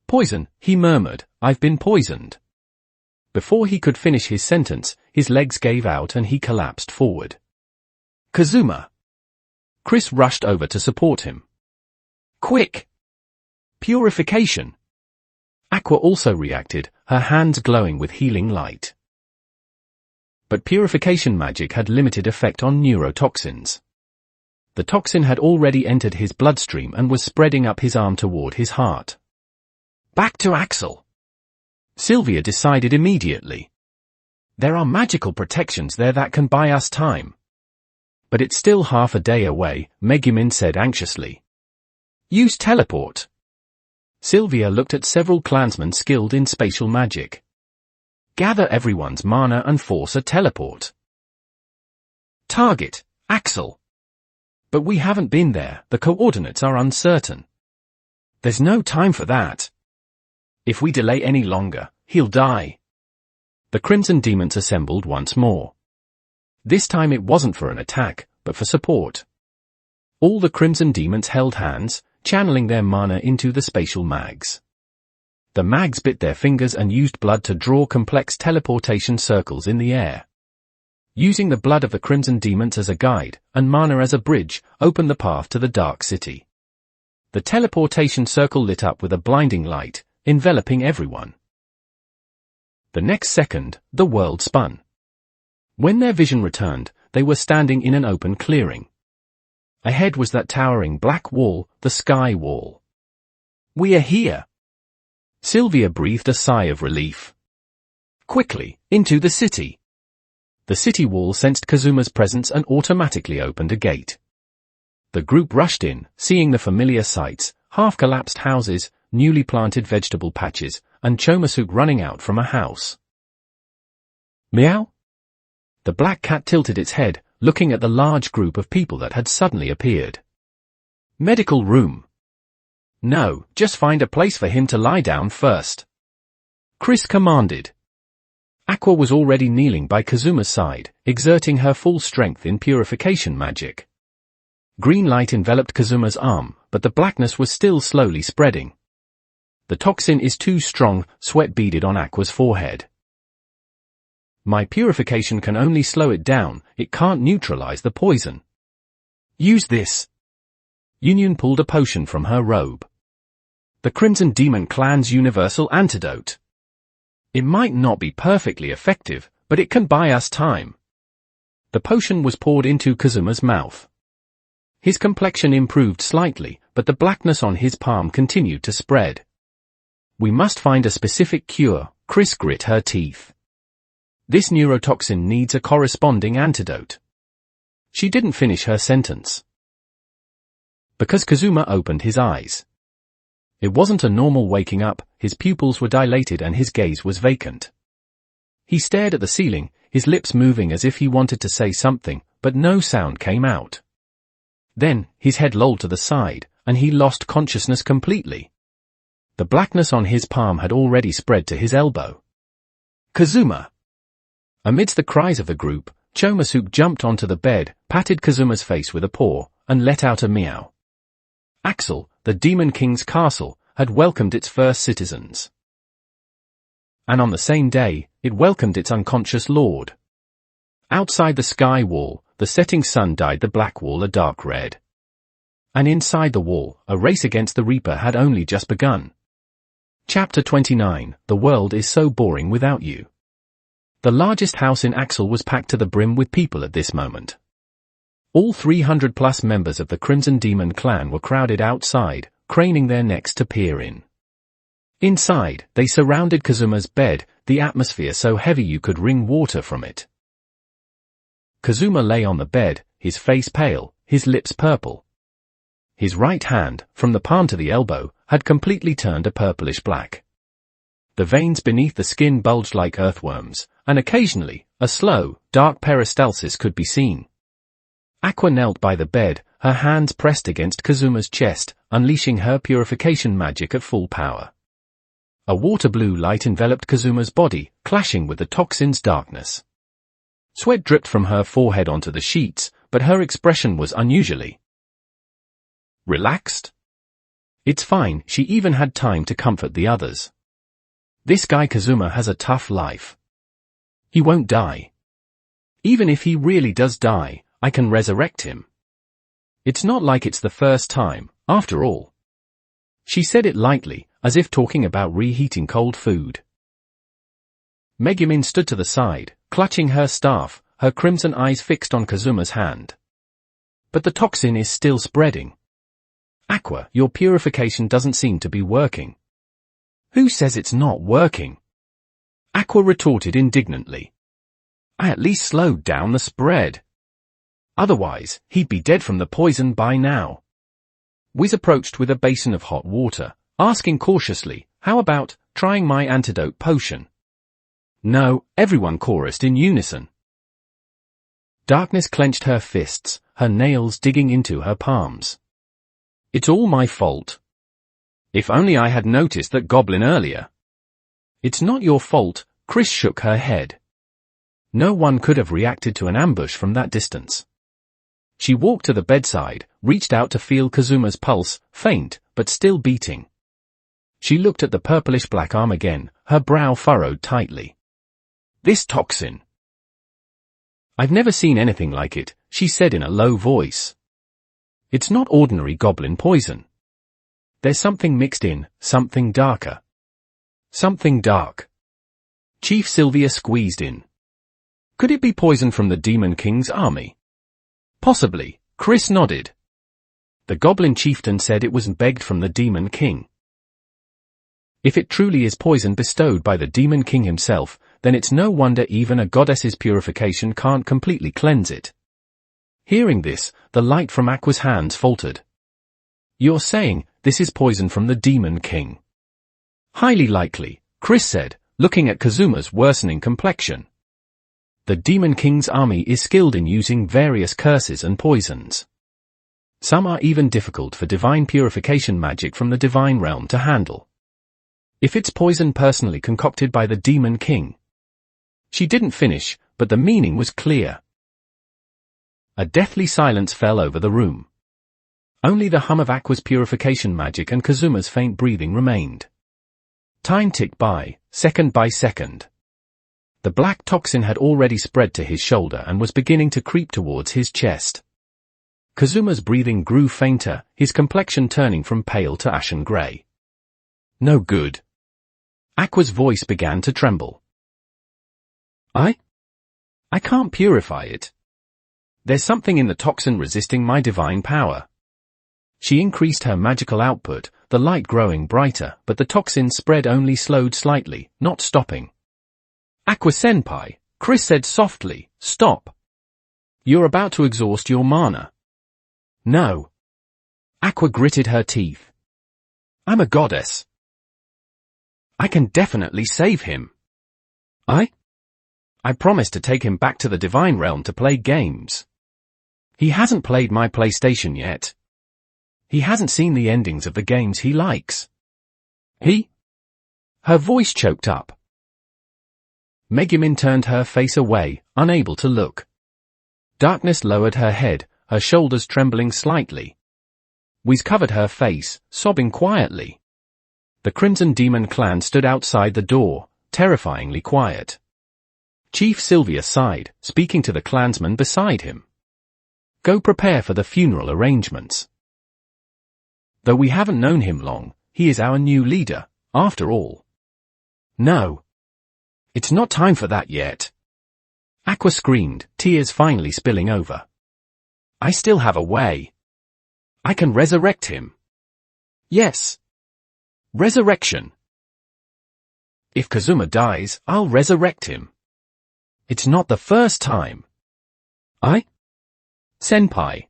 Poison, he murmured, I've been poisoned. Before he could finish his sentence, his legs gave out and he collapsed forward. Kazuma. Chris rushed over to support him. Quick! Purification! Aqua also reacted, her hands glowing with healing light. But purification magic had limited effect on neurotoxins. The toxin had already entered his bloodstream and was spreading up his arm toward his heart. Back to Axel. Sylvia decided immediately. There are magical protections there that can buy us time. But it's still half a day away, Megumin said anxiously. Use teleport. Sylvia looked at several clansmen skilled in spatial magic. Gather everyone's mana and force a teleport. Target, Axel. But we haven't been there, the coordinates are uncertain. There's no time for that. If we delay any longer, he'll die. The Crimson Demons assembled once more. This time it wasn't for an attack, but for support. All the Crimson Demons held hands, channeling their mana into the spatial mags. The mags bit their fingers and used blood to draw complex teleportation circles in the air. Using the blood of the Crimson Demons as a guide, and mana as a bridge, opened the path to the Dark City. The teleportation circle lit up with a blinding light, enveloping everyone. The next second, the world spun. When their vision returned, they were standing in an open clearing. Ahead was that towering black wall, the sky wall. We are here. Sylvia breathed a sigh of relief. Quickly, into the city. The city wall sensed Kazuma's presence and automatically opened a gate. The group rushed in, seeing the familiar sights, half-collapsed houses, newly planted vegetable patches, and Chomasuk running out from a house. Meow? The black cat tilted its head, looking at the large group of people that had suddenly appeared. Medical room. No, just find a place for him to lie down first, Chris commanded. Aqua was already kneeling by Kazuma's side, exerting her full strength in purification magic. Green light enveloped Kazuma's arm, but the blackness was still slowly spreading. The toxin is too strong, sweat beaded on Aqua's forehead. My purification can only slow it down, it can't neutralize the poison. Use this. Union pulled a potion from her robe. The Crimson Demon Clan's universal antidote. It might not be perfectly effective, but it can buy us time. The potion was poured into Kazuma's mouth. His complexion improved slightly, but the blackness on his palm continued to spread. We must find a specific cure, Chris grit her teeth. This neurotoxin needs a corresponding antidote. She didn't finish her sentence. Because Kazuma opened his eyes. It wasn't a normal waking up, his pupils were dilated and his gaze was vacant. He stared at the ceiling, his lips moving as if he wanted to say something, but no sound came out. Then, his head lolled to the side, and he lost consciousness completely. The blackness on his palm had already spread to his elbow. Kazuma! Amidst the cries of the group, Chomasuke jumped onto the bed, patted Kazuma's face with a paw, and let out a meow. Axel, the Demon King's castle, had welcomed its first citizens. And on the same day, it welcomed its unconscious lord. Outside the sky wall, the setting sun dyed the black wall a dark red. And inside the wall, a race against the Reaper had only just begun. Chapter 29, The World is So Boring Without You. The largest house in Axel was packed to the brim with people at this moment. All 300+ members of the Crimson Demon clan were crowded outside, craning their necks to peer in. Inside, they surrounded Kazuma's bed, the atmosphere so heavy you could wring water from it. Kazuma lay on the bed, his face pale, his lips purple. His right hand, from the palm to the elbow, had completely turned a purplish black. The veins beneath the skin bulged like earthworms, and occasionally, a slow, dark peristalsis could be seen. Aqua knelt by the bed, her hands pressed against Kazuma's chest, unleashing her purification magic at full power. A water blue light enveloped Kazuma's body, clashing with the toxin's darkness. Sweat dripped from her forehead onto the sheets, but her expression was unusually relaxed. It's fine, she even had time to comfort the others. This guy Kazuma has a tough life. He won't die. Even if he really does die, I can resurrect him. It's not like it's the first time, after all. She said it lightly, as if talking about reheating cold food. Megumin stood to the side, clutching her staff, her crimson eyes fixed on Kazuma's hand. But the toxin is still spreading. Aqua, your purification doesn't seem to be working. Who says it's not working? Aqua retorted indignantly. I at least slowed down the spread. Otherwise, he'd be dead from the poison by now. Wiz approached with a basin of hot water, asking cautiously, how about trying my antidote potion? No, everyone chorused in unison. Darkness clenched her fists, her nails digging into her palms. It's all my fault. If only I had noticed that goblin earlier. It's not your fault, Chris shook her head. No one could have reacted to an ambush from that distance. She walked to the bedside, reached out to feel Kazuma's pulse, faint, but still beating. She looked at the purplish black arm again, her brow furrowed tightly. This toxin. I've never seen anything like it, she said in a low voice. It's not ordinary goblin poison. There's something mixed in, something darker. Something dark. Chief Sylvia squeezed in. Could it be poison from the Demon King's army? Possibly, Chris nodded. The goblin chieftain said it was begged from the Demon King. If it truly is poison bestowed by the Demon King himself, then it's no wonder even a goddess's purification can't completely cleanse it. Hearing this, the light from Aqua's hands faltered. You're saying, this is poison from the Demon King? Highly likely, Chris said, looking at Kazuma's worsening complexion. The Demon King's army is skilled in using various curses and poisons. Some are even difficult for divine purification magic from the divine realm to handle. If it's poison personally concocted by the Demon King. She didn't finish, but the meaning was clear. A deathly silence fell over the room. Only the hum of Aqua's purification magic and Kazuma's faint breathing remained. Time ticked by, second by second. The black toxin had already spread to his shoulder and was beginning to creep towards his chest. Kazuma's breathing grew fainter, his complexion turning from pale to ashen grey. No good. Aqua's voice began to tremble. I can't purify it. There's something in the toxin resisting my divine power. She increased her magical output, the light growing brighter, but the toxin spread only slowed slightly, not stopping. Aqua-senpai, Chris said softly, stop. You're about to exhaust your mana. No. Aqua gritted her teeth. I'm a goddess. I can definitely save him. I promised to take him back to the divine realm to play games. He hasn't played my PlayStation yet. He hasn't seen the endings of the games he likes. Her voice choked up. Megumin turned her face away, unable to look. Darkness lowered her head, her shoulders trembling slightly. Whiz covered her face, sobbing quietly. The Crimson Demon clan stood outside the door, terrifyingly quiet. Chief Sylvia sighed, speaking to the clansman beside him. Go prepare for the funeral arrangements. Though we haven't known him long, he is our new leader, after all. No. It's not time for that yet. Aqua screamed, tears finally spilling over. I still have a way. I can resurrect him. Yes. Resurrection. If Kazuma dies, I'll resurrect him. It's not the first time. Senpai.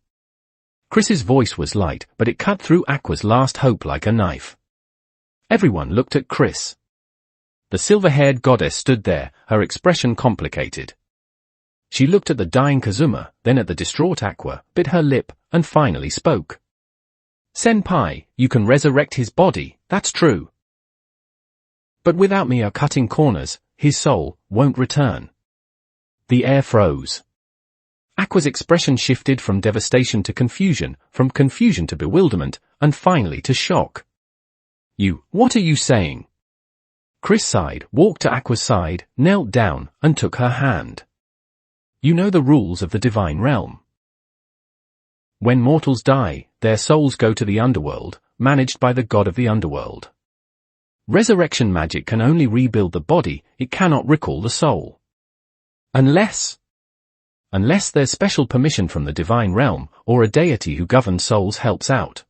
Chris's voice was light, but it cut through Aqua's last hope like a knife. Everyone looked at Chris. The silver-haired goddess stood there, her expression complicated. She looked at the dying Kazuma, then at the distraught Aqua, bit her lip, and finally spoke. Senpai, you can resurrect his body, that's true. But without me cutting corners, his soul won't return. The air froze. Aqua's expression shifted from devastation to confusion, from confusion to bewilderment, and finally to shock. What are you saying? Chris sighed, walked to Aqua's side, knelt down, and took her hand. You know the rules of the divine realm. When mortals die, their souls go to the underworld, managed by the god of the underworld. Resurrection magic can only rebuild the body, it cannot recall the soul. Unless there's special permission from the divine realm, or a deity who governs souls helps out.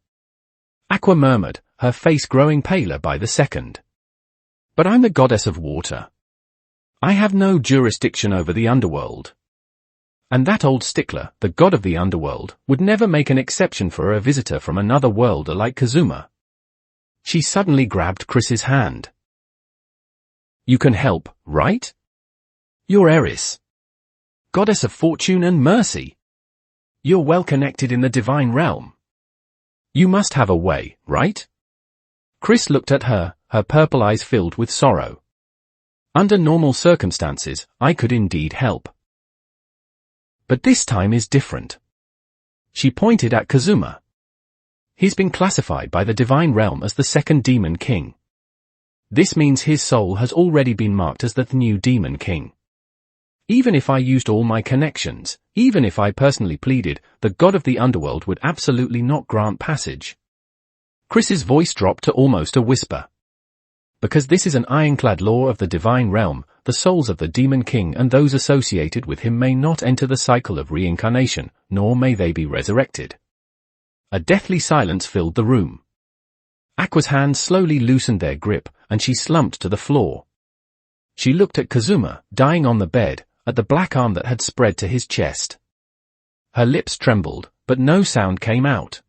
Aqua murmured, her face growing paler by the second. But I'm the goddess of water. I have no jurisdiction over the underworld. And that old stickler, the god of the underworld, would never make an exception for a visitor from another world like Kazuma. She suddenly grabbed Chris's hand. You can help, right? You're Eris. Goddess of fortune and mercy. You're well connected in the divine realm. You must have a way, right? Chris looked at her, her purple eyes filled with sorrow. Under normal circumstances, I could indeed help. But this time is different. She pointed at Kazuma. He's been classified by the divine realm as the second Demon King. This means his soul has already been marked as the new Demon King. Even if I used all my connections, even if I personally pleaded, the god of the underworld would absolutely not grant passage. Chris's voice dropped to almost a whisper. Because this is an ironclad law of the divine realm, the souls of the Demon King and those associated with him may not enter the cycle of reincarnation, nor may they be resurrected. A deathly silence filled the room. Aqua's hands slowly loosened their grip, and she slumped to the floor. She looked at Kazuma, dying on the bed, at the black arm that had spread to his chest. Her lips trembled, but no sound came out.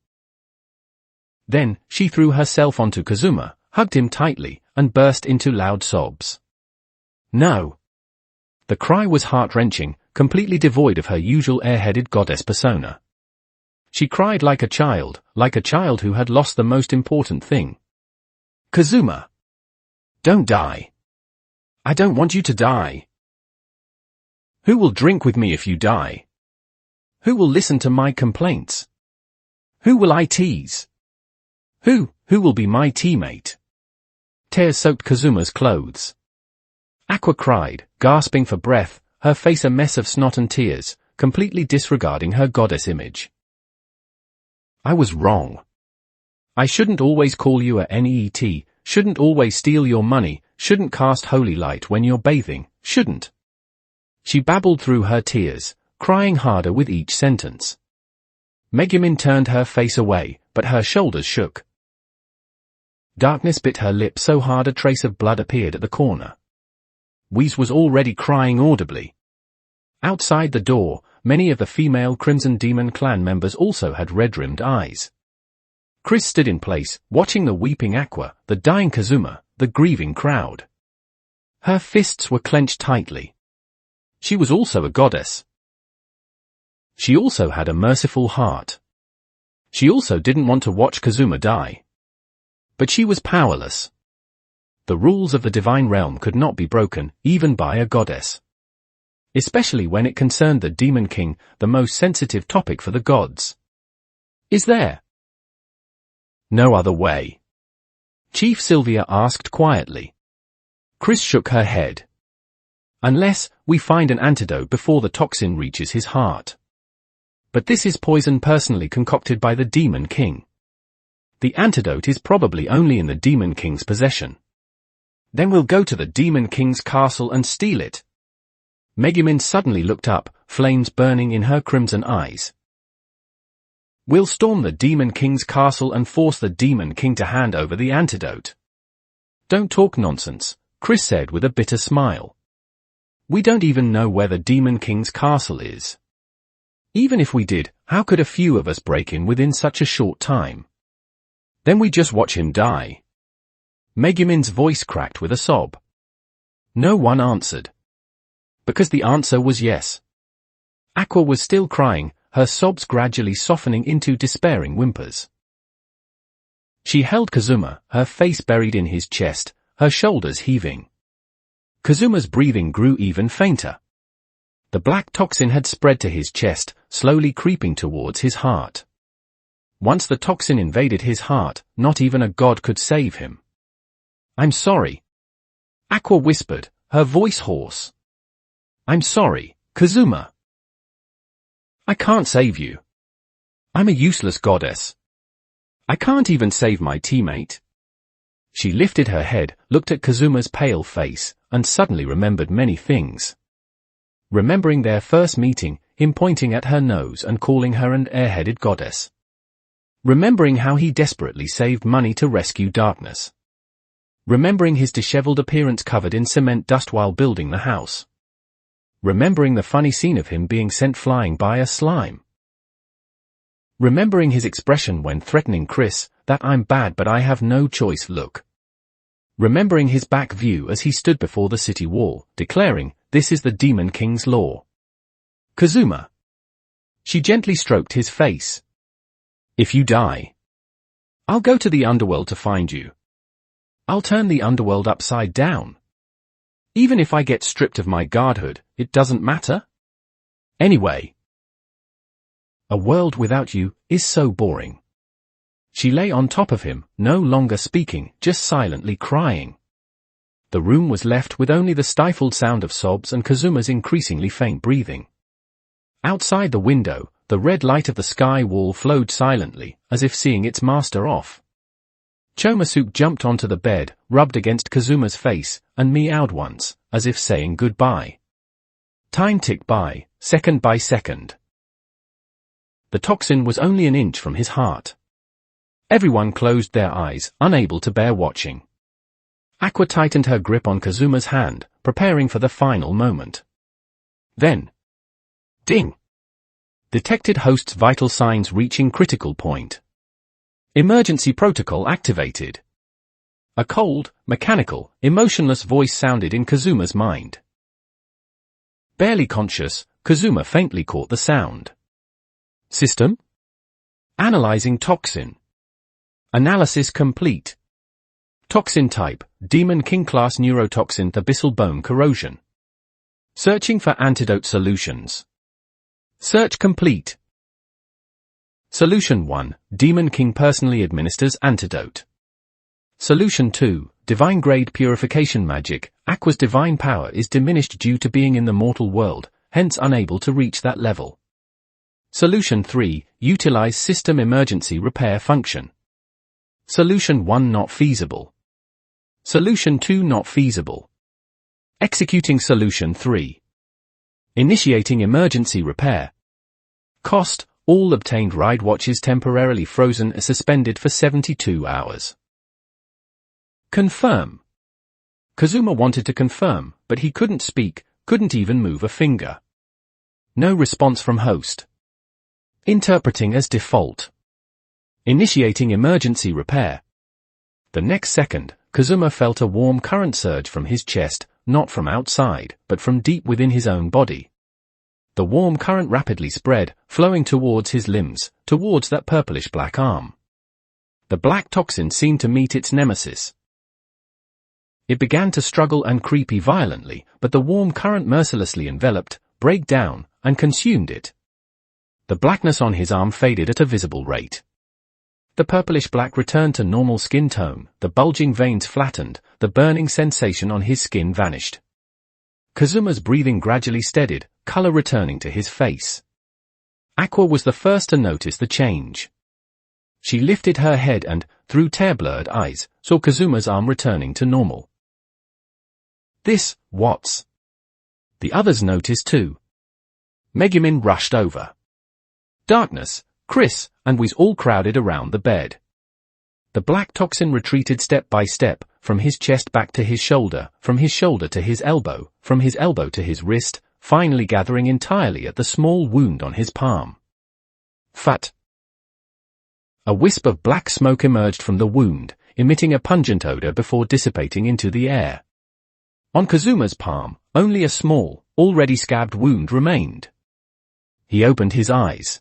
Then, she threw herself onto Kazuma, hugged him tightly, and burst into loud sobs. No. The cry was heart-wrenching, completely devoid of her usual airheaded goddess persona. She cried like a child who had lost the most important thing. Kazuma! Don't die! I don't want you to die! Who will drink with me if you die? Who will listen to my complaints? Who will I tease? Who will be my teammate? Tears soaked Kazuma's clothes. Aqua cried, gasping for breath, her face a mess of snot and tears, completely disregarding her goddess image. I was wrong. I shouldn't always call you a NEET, shouldn't always steal your money, shouldn't cast holy light when you're bathing, shouldn't. She babbled through her tears, crying harder with each sentence. Megumin turned her face away, but her shoulders shook. Darkness bit her lip so hard a trace of blood appeared at the corner. Whis was already crying audibly. Outside the door, many of the female Crimson Demon clan members also had red-rimmed eyes. Chris stood in place, watching the weeping Aqua, the dying Kazuma, the grieving crowd. Her fists were clenched tightly. She was also a goddess. She also had a merciful heart. She also didn't want to watch Kazuma die. But she was powerless. The rules of the divine realm could not be broken, even by a goddess. Especially when it concerned the Demon King, the most sensitive topic for the gods. Is there no other way? Chief Sylvia asked quietly. Chris shook her head. Unless we find an antidote before the toxin reaches his heart. But this is poison personally concocted by the Demon King. The antidote is probably only in the Demon King's possession. Then we'll go to the Demon King's castle and steal it. Megumin suddenly looked up, flames burning in her crimson eyes. We'll storm the Demon King's castle and force the Demon King to hand over the antidote. Don't talk nonsense, Chris said with a bitter smile. We don't even know where the Demon King's castle is. Even if we did, how could a few of us break in within such a short time? Then we just watch him die. Megumin's voice cracked with a sob. No one answered. Because the answer was yes. Aqua was still crying, her sobs gradually softening into despairing whimpers. She held Kazuma, her face buried in his chest, her shoulders heaving. Kazuma's breathing grew even fainter. The black toxin had spread to his chest, slowly creeping towards his heart. Once the toxin invaded his heart, not even a god could save him. I'm sorry. Aqua whispered, her voice hoarse. I'm sorry, Kazuma. I can't save you. I'm a useless goddess. I can't even save my teammate. She lifted her head, looked at Kazuma's pale face, and suddenly remembered many things. Remembering their first meeting, him pointing at her nose and calling her an airheaded goddess. Remembering how he desperately saved money to rescue darkness. Remembering his disheveled appearance covered in cement dust while building the house. Remembering the funny scene of him being sent flying by a slime. Remembering his expression when threatening Chris, that I'm bad but I have no choice look. Remembering his back view as he stood before the city wall, declaring, this is the Demon King's law. Kazuma. She gently stroked his face. If you die, I'll go to the underworld to find you. I'll turn the underworld upside down. Even if I get stripped of my godhood, it doesn't matter. Anyway, a world without you is so boring. She lay on top of him, no longer speaking, just silently crying. The room was left with only the stifled sound of sobs and Kazuma's increasingly faint breathing. Outside the window, the red light of the sky wall flowed silently, as if seeing its master off. Chomasuke jumped onto the bed, rubbed against Kazuma's face, and meowed once, as if saying goodbye. Time ticked by, second by second. The toxin was only an inch from his heart. Everyone closed their eyes, unable to bear watching. Aqua tightened her grip on Kazuma's hand, preparing for the final moment. Then, ding! Detected host's vital signs reaching critical point. Emergency protocol activated. A cold, mechanical, emotionless voice sounded in Kazuma's mind. Barely conscious, Kazuma faintly caught the sound. System? Analyzing toxin. Analysis complete. Toxin type, Demon King class neurotoxin abyssal bone corrosion. Searching for antidote solutions. Search complete. Solution 1, Demon King personally administers antidote. Solution 2, Divine grade purification magic. Aqua's divine power is diminished due to being in the mortal world, hence unable to reach that level. Solution 3, Utilize system emergency repair function. Solution 1 not feasible. Solution 2 not feasible. Executing Solution 3. Initiating emergency repair. Cost, all obtained ride watches temporarily frozen or suspended for 72 hours. Confirm. Kazuma wanted to confirm, but he couldn't speak, couldn't even move a finger. No response from host. Interpreting as default. Initiating emergency repair. The next second, Kazuma felt a warm current surge from his chest, not from outside, but from deep within his own body. The warm current rapidly spread, flowing towards his limbs, towards that purplish black arm. The black toxin seemed to meet its nemesis. It began to struggle and creepy violently, but the warm current mercilessly enveloped, break down, and consumed it. The blackness on his arm faded at a visible rate. The purplish black returned to normal skin tone, the bulging veins flattened, the burning sensation on his skin vanished. Kazuma's breathing gradually steadied, color returning to his face. Aqua was the first to notice the change. She lifted her head and, through tear-blurred eyes, saw Kazuma's arm returning to normal. This, what's? The others noticed too. Megumin rushed over. Darkness, Chris, and Whis all crowded around the bed. The black toxin retreated step by step, from his chest back to his shoulder, from his shoulder to his elbow, from his elbow to his wrist, finally gathering entirely at the small wound on his palm. Fat. A wisp of black smoke emerged from the wound, emitting a pungent odor before dissipating into the air. On Kazuma's palm, only a small, already scabbed wound remained. He opened his eyes.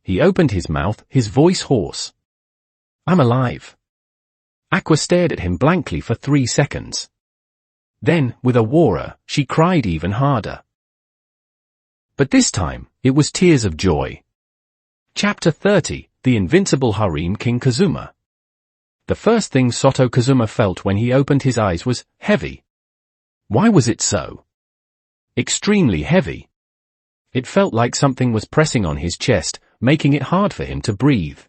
He opened his mouth, his voice hoarse. I'm alive. Aqua stared at him blankly for 3 seconds. Then, with a roar, she cried even harder. But this time, it was tears of joy. Chapter 30, The Invincible Harem King Kazuma. The first thing Soto Kazuma felt when he opened his eyes was heavy. Why was it so? Extremely heavy. It felt like something was pressing on his chest, making it hard for him to breathe.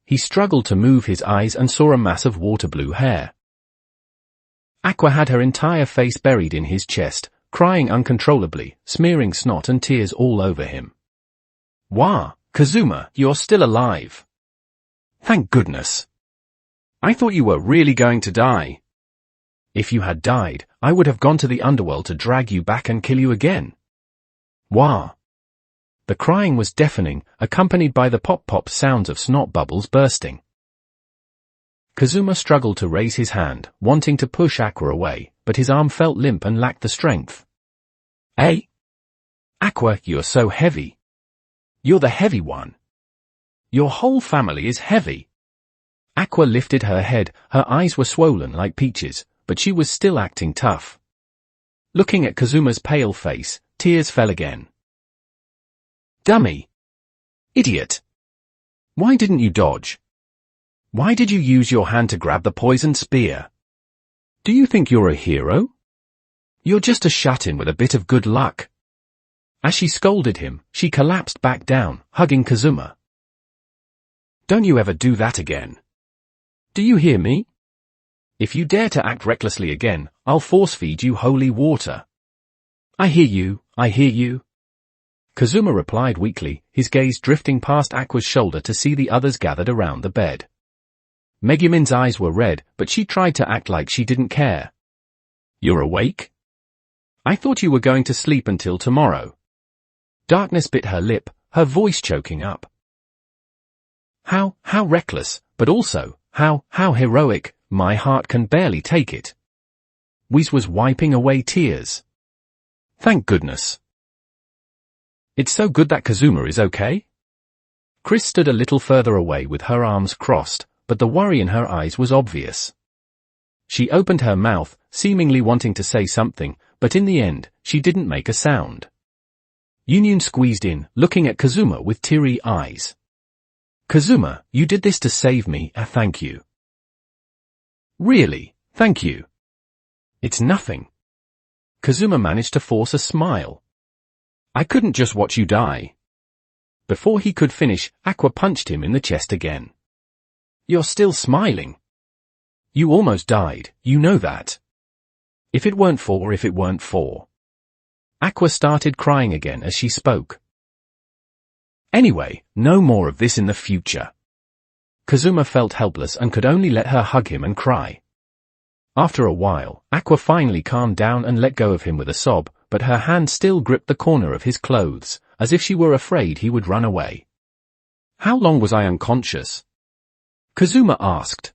He struggled to move his eyes and saw a mass of water blue hair. Aqua had her entire face buried in his chest, crying uncontrollably, smearing snot and tears all over him. Wah, Kazuma, you're still alive. Thank goodness. I thought you were really going to die. If you had died, I would have gone to the underworld to drag you back and kill you again. Wah. The crying was deafening, accompanied by the pop-pop sounds of snot bubbles bursting. Kazuma struggled to raise his hand, wanting to push Aqua away, but his arm felt limp and lacked the strength. Hey! Aqua, you're so heavy. You're the heavy one. Your whole family is heavy. Aqua lifted her head, her eyes were swollen like peaches, but she was still acting tough. Looking at Kazuma's pale face, tears fell again. Dummy. Idiot. Why didn't you dodge? Why did you use your hand to grab the poisoned spear? Do you think you're a hero? You're just a shut-in with a bit of good luck. As she scolded him, she collapsed back down, hugging Kazuma. Don't you ever do that again. Do you hear me? If you dare to act recklessly again, I'll force-feed you holy water. I hear you, I hear you. Kazuma replied weakly, his gaze drifting past Aqua's shoulder to see the others gathered around the bed. Megumin's eyes were red, but she tried to act like she didn't care. You're awake? I thought you were going to sleep until tomorrow. Darkness bit her lip, her voice choking up. How reckless, but also, how heroic, my heart can barely take it. Whis was wiping away tears. Thank goodness. It's so good that Kazuma is okay? Chris stood a little further away with her arms crossed, but the worry in her eyes was obvious. She opened her mouth, seemingly wanting to say something, but in the end, she didn't make a sound. Union squeezed in, looking at Kazuma with teary eyes. Kazuma, you did this to save me, thank you. Really, thank you. It's nothing. Kazuma managed to force a smile. I couldn't just watch you die. Before he could finish, Aqua punched him in the chest again. You're still smiling. You almost died, you know that. If it weren't for. Aqua started crying again as she spoke. Anyway, no more of this in the future. Kazuma felt helpless and could only let her hug him and cry. After a while, Aqua finally calmed down and let go of him with a sob, but her hand still gripped the corner of his clothes, as if she were afraid he would run away. How long was I unconscious? Kazuma asked.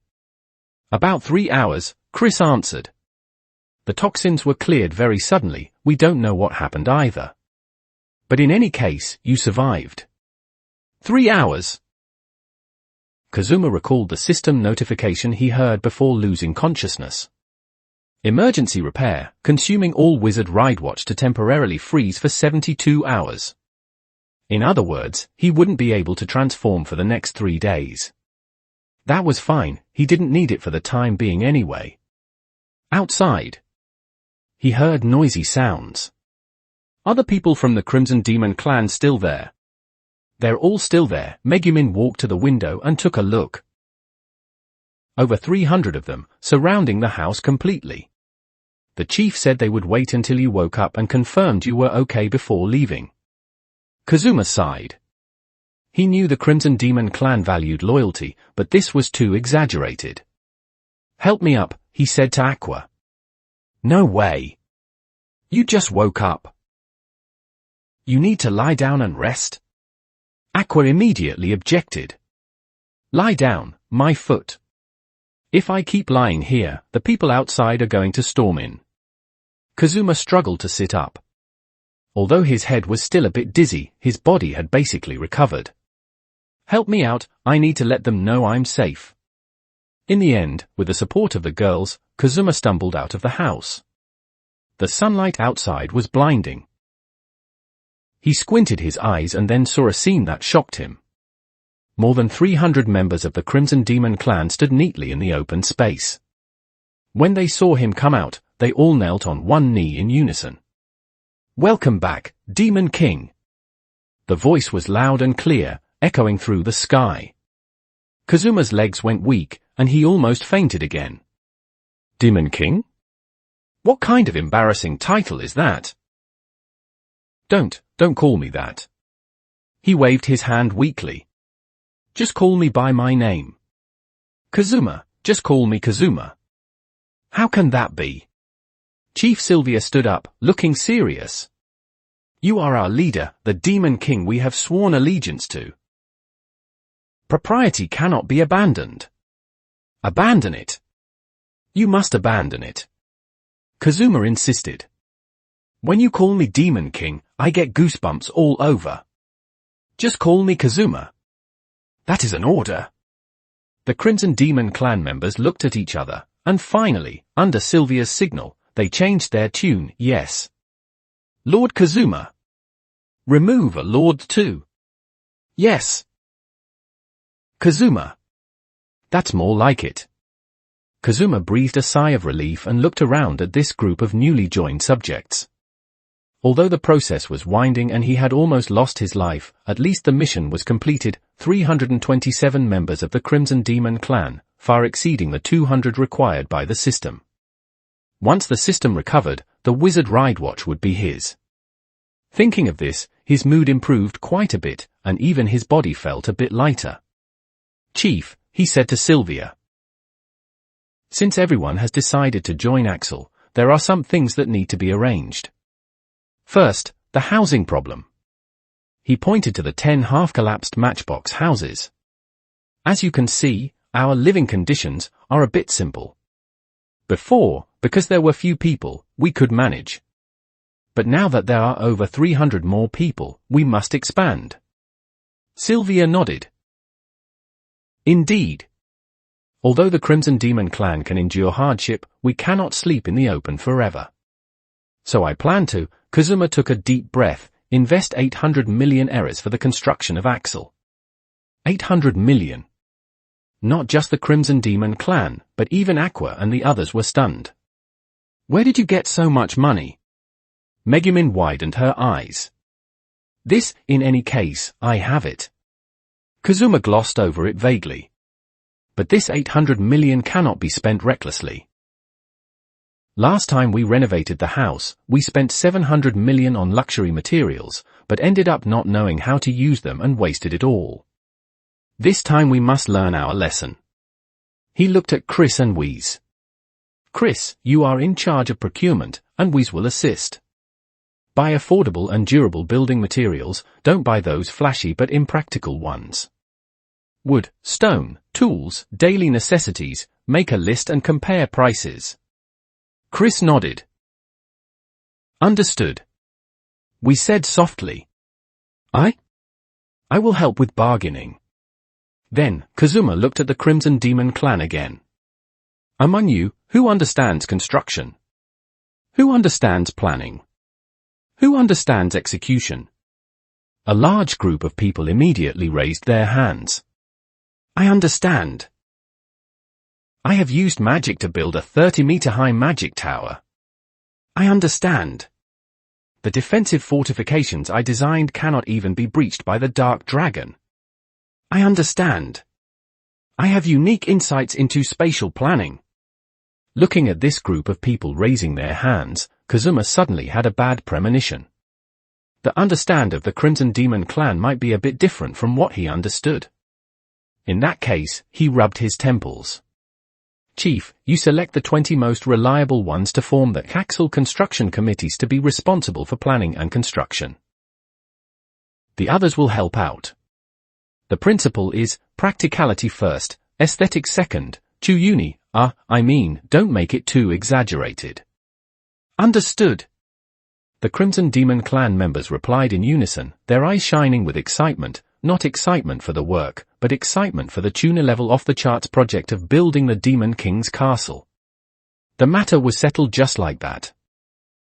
About 3 hours, Chris answered. The toxins were cleared very suddenly, we don't know what happened either. But in any case, you survived. 3 hours? Kazuma recalled the system notification he heard before losing consciousness. Emergency repair, consuming all wizard ride watch to temporarily freeze for 72 hours. In other words, he wouldn't be able to transform for the next 3 days. That was fine, he didn't need it for the time being anyway. Outside. He heard noisy sounds. Other people from the Crimson Demon clan still there? They're all still there. Megumin walked to the window and took a look. Over 300 of them, surrounding the house completely. The chief said they would wait until you woke up and confirmed you were okay before leaving. Kazuma sighed. He knew the Crimson Demon clan valued loyalty, but this was too exaggerated. Help me up, he said to Aqua. No way. You just woke up. You need to lie down and rest. Aqua immediately objected. Lie down, my foot. If I keep lying here, the people outside are going to storm in. Kazuma struggled to sit up. Although his head was still a bit dizzy, his body had basically recovered. Help me out, I need to let them know I'm safe. In the end, with the support of the girls, Kazuma stumbled out of the house. The sunlight outside was blinding. He squinted his eyes and then saw a scene that shocked him. More than 300 members of the Crimson Demon clan stood neatly in the open space. When they saw him come out, they all knelt on one knee in unison. Welcome back, Demon King. The voice was loud and clear, echoing through the sky. Kazuma's legs went weak, and he almost fainted again. Demon King? What kind of embarrassing title is that? Don't call me that. He waved his hand weakly. Just call me by my name. Kazuma, just call me Kazuma. How can that be? Chief Sylvia stood up, looking serious. You are our leader, the Demon King we have sworn allegiance to. Propriety cannot be abandoned. Abandon it. You must abandon it. Kazuma insisted. When you call me Demon King, I get goosebumps all over. Just call me Kazuma. That is an order. The Crimson Demon clan members looked at each other, and finally, under Sylvia's signal, they changed their tune, yes. Lord Kazuma. Remove a Lord too. Yes. Kazuma. That's more like it. Kazuma breathed a sigh of relief and looked around at this group of newly joined subjects. Although the process was winding and he had almost lost his life, at least the mission was completed. 327 members of the Crimson Demon clan, far exceeding the 200 required by the system. Once the system recovered, the wizard ride watch would be his. Thinking of this, his mood improved quite a bit, and even his body felt a bit lighter. Chief, he said to Sylvia. Since everyone has decided to join Axel, there are some things that need to be arranged. First, the housing problem. He pointed to the 10 half-collapsed matchbox houses. As you can see, our living conditions are a bit simple. Before, because there were few people, we could manage. But now that there are over 300 more people, we must expand. Sylvia nodded. Indeed. Although the Crimson Demon clan can endure hardship, we cannot sleep in the open forever. So I plan to. Kazuma took a deep breath, invest 800 million eras for the construction of Axel. 800 million. Not just the Crimson Demon clan, but even Aqua and the others were stunned. Where did you get so much money? Megumin widened her eyes. This, in any case, I have it. Kazuma glossed over it vaguely. But this 800 million cannot be spent recklessly. Last time we renovated the house, we spent 700 million on luxury materials, but ended up not knowing how to use them and wasted it all. This time we must learn our lesson. He looked at Chris and Wheeze. Chris, you are in charge of procurement, and Wheeze will assist. Buy affordable and durable building materials, don't buy those flashy but impractical ones. Wood, stone, tools, daily necessities, make a list and compare prices. Chris nodded. Understood. We said softly. I will help with bargaining. Then, Kazuma looked at the Crimson Demon clan again. Among you, who understands construction? Who understands planning? Who understands execution? A large group of people immediately raised their hands. I understand. I have used magic to build a 30-meter-high magic tower. I understand. The defensive fortifications I designed cannot even be breached by the Dark Dragon. I understand. I have unique insights into spatial planning. Looking at this group of people raising their hands, Kazuma suddenly had a bad premonition. The understand of the Crimson Demon clan might be a bit different from what he understood. In that case, he rubbed his temples. Chief, you select the 20 most reliable ones to form the Axel construction committees to be responsible for planning and construction. The others will help out. The principle is, practicality first, aesthetics second, Chu-Uni, don't make it too exaggerated. Understood. The Crimson Demon clan members replied in unison, their eyes shining with excitement, not excitement for the work, but excitement for the tuna-level off-the-charts project of building the Demon King's castle. The matter was settled just like that.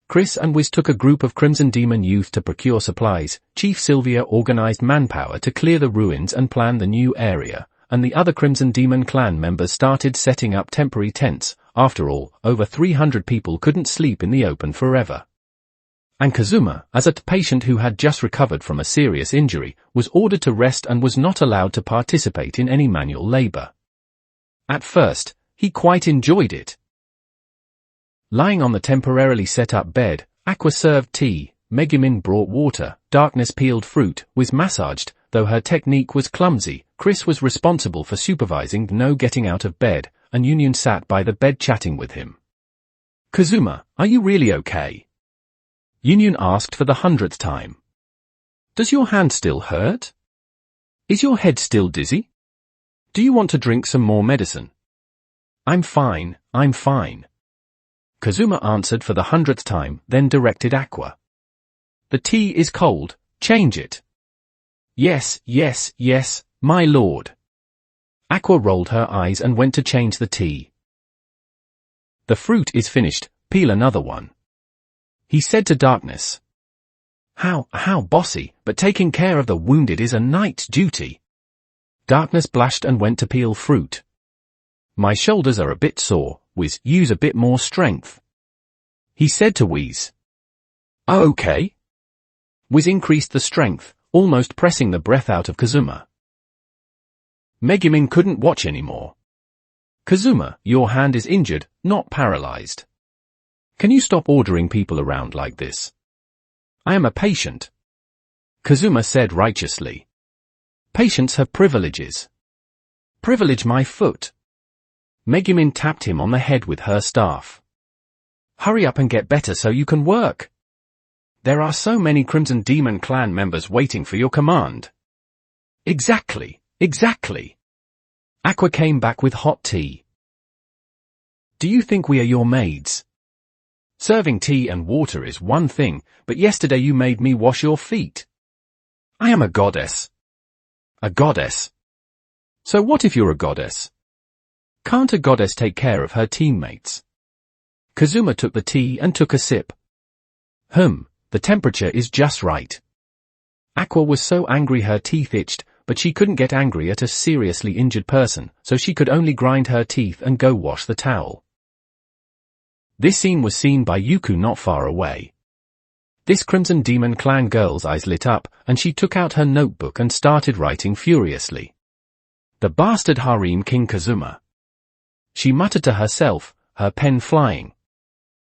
Chris and Wiz took a group of Crimson Demon youth to procure supplies, Chief Sylvia organized manpower to clear the ruins and plan the new area, and the other Crimson Demon clan members started setting up temporary tents. After all, over 300 people couldn't sleep in the open forever. And Kazuma, as a patient who had just recovered from a serious injury, was ordered to rest and was not allowed to participate in any manual labor. At first, he quite enjoyed it. Lying on the temporarily set-up bed, Aqua served tea, Megumin brought water, Darkness peeled fruit, was massaged, though her technique was clumsy. Chris was responsible for supervising no getting out of bed, and Union sat by the bed chatting with him. Kazuma, are you really okay? Union asked for the 100th time. Does your hand still hurt? Is your head still dizzy? Do you want to drink some more medicine? I'm fine, I'm fine. Kazuma answered for the 100th time, then directed Aqua. The tea is cold, change it. Yes, yes, yes, my lord. Aqua rolled her eyes and went to change the tea. The fruit is finished, peel another one. He said to Darkness. How bossy, but taking care of the wounded is a knight's duty. Darkness blushed and went to peel fruit. My shoulders are a bit sore, Wiz, use a bit more strength. He said to Wheeze. Okay. Wiz increased the strength, almost pressing the breath out of Kazuma. Megumin couldn't watch anymore. Kazuma, your hand is injured, not paralyzed. Can you stop ordering people around like this? I am a patient. Kazuma said righteously. Patients have privileges. Privilege my foot. Megumin tapped him on the head with her staff. Hurry up and get better so you can work. There are so many Crimson Demon clan members waiting for your command. Exactly, exactly. Aqua came back with hot tea. Do you think we are your maids? Serving tea and water is one thing, but yesterday you made me wash your feet. I am a goddess. A goddess. So what if you're a goddess? Can't a goddess take care of her teammates? Kazuma took the tea and took a sip. The temperature is just right. Aqua was so angry her teeth itched, but she couldn't get angry at a seriously injured person, so she could only grind her teeth and go wash the towel. This scene was seen by Yuku not far away. This Crimson Demon Clan girl's eyes lit up, and she took out her notebook and started writing furiously. The bastard harem King Kazuma. She muttered to herself, her pen flying.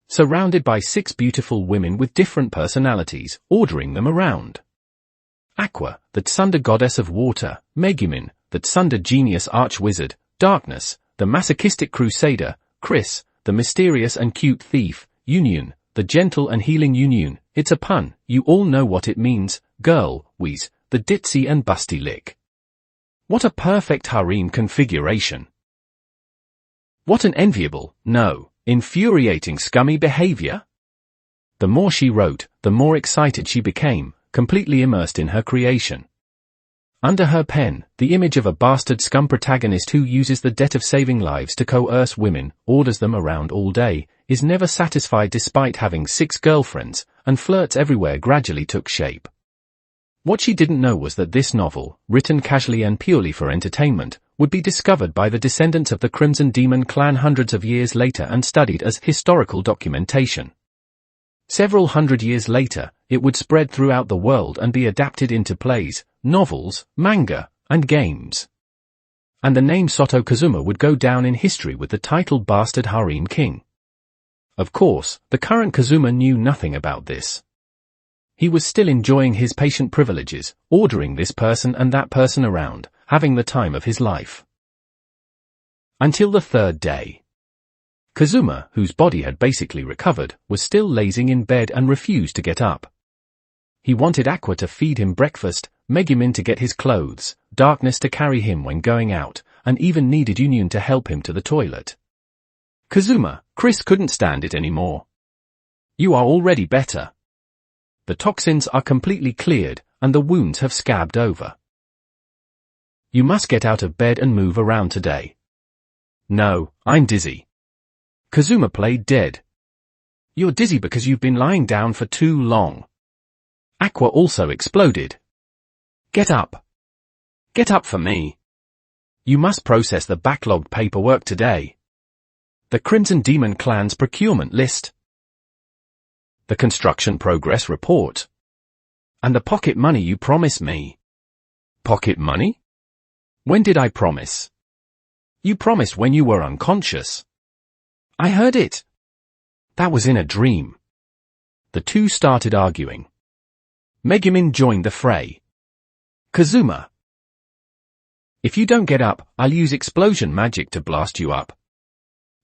Surrounded by 6 beautiful women with different personalities, ordering them around. Aqua, the Thunder Goddess of Water, Megumin, the Thunder Genius Arch-Wizard, Darkness, the Masochistic Crusader, Chris, the Mysterious and Cute Thief, Union, the Gentle and Healing Union. It's a pun, you all know what it means, girl, Wheeze, the Ditzy and Busty Lick. What a perfect harem configuration. What an enviable, no, infuriating scummy behavior. The more she wrote, the more excited she became, completely immersed in her creation. Under her pen, the image of a bastard scum protagonist who uses the debt of saving lives to coerce women, orders them around all day, is never satisfied despite having 6 girlfriends, and flirts everywhere gradually took shape. What she didn't know was that this novel, written casually and purely for entertainment, would be discovered by the descendants of the Crimson Demon Clan hundreds of years later and studied as historical documentation. Several hundred years later, it would spread throughout the world and be adapted into plays, novels, manga, and games. And the name Soto Kazuma would go down in history with the title Bastard Harem King. Of course, the current Kazuma knew nothing about this. He was still enjoying his patient privileges, ordering this person and that person around, having the time of his life. Until the 3rd day. Kazuma, whose body had basically recovered, was still lazing in bed and refused to get up. He wanted Aqua to feed him breakfast, Megumin to get his clothes, Darkness to carry him when going out, and even needed Union to help him to the toilet. Kazuma, Chris couldn't stand it anymore. You are already better. The toxins are completely cleared, and the wounds have scabbed over. You must get out of bed and move around today. No, I'm dizzy. Kazuma played dead. You're dizzy because you've been lying down for too long. Aqua also exploded. Get up. Get up for me. You must process the backlogged paperwork today. The Crimson Demon Clan's procurement list. The construction progress report. And the pocket money you promised me. Pocket money? When did I promise? You promised when you were unconscious. I heard it. That was in a dream. The two started arguing. Megumin joined the fray. Kazuma. If you don't get up, I'll use explosion magic to blast you up.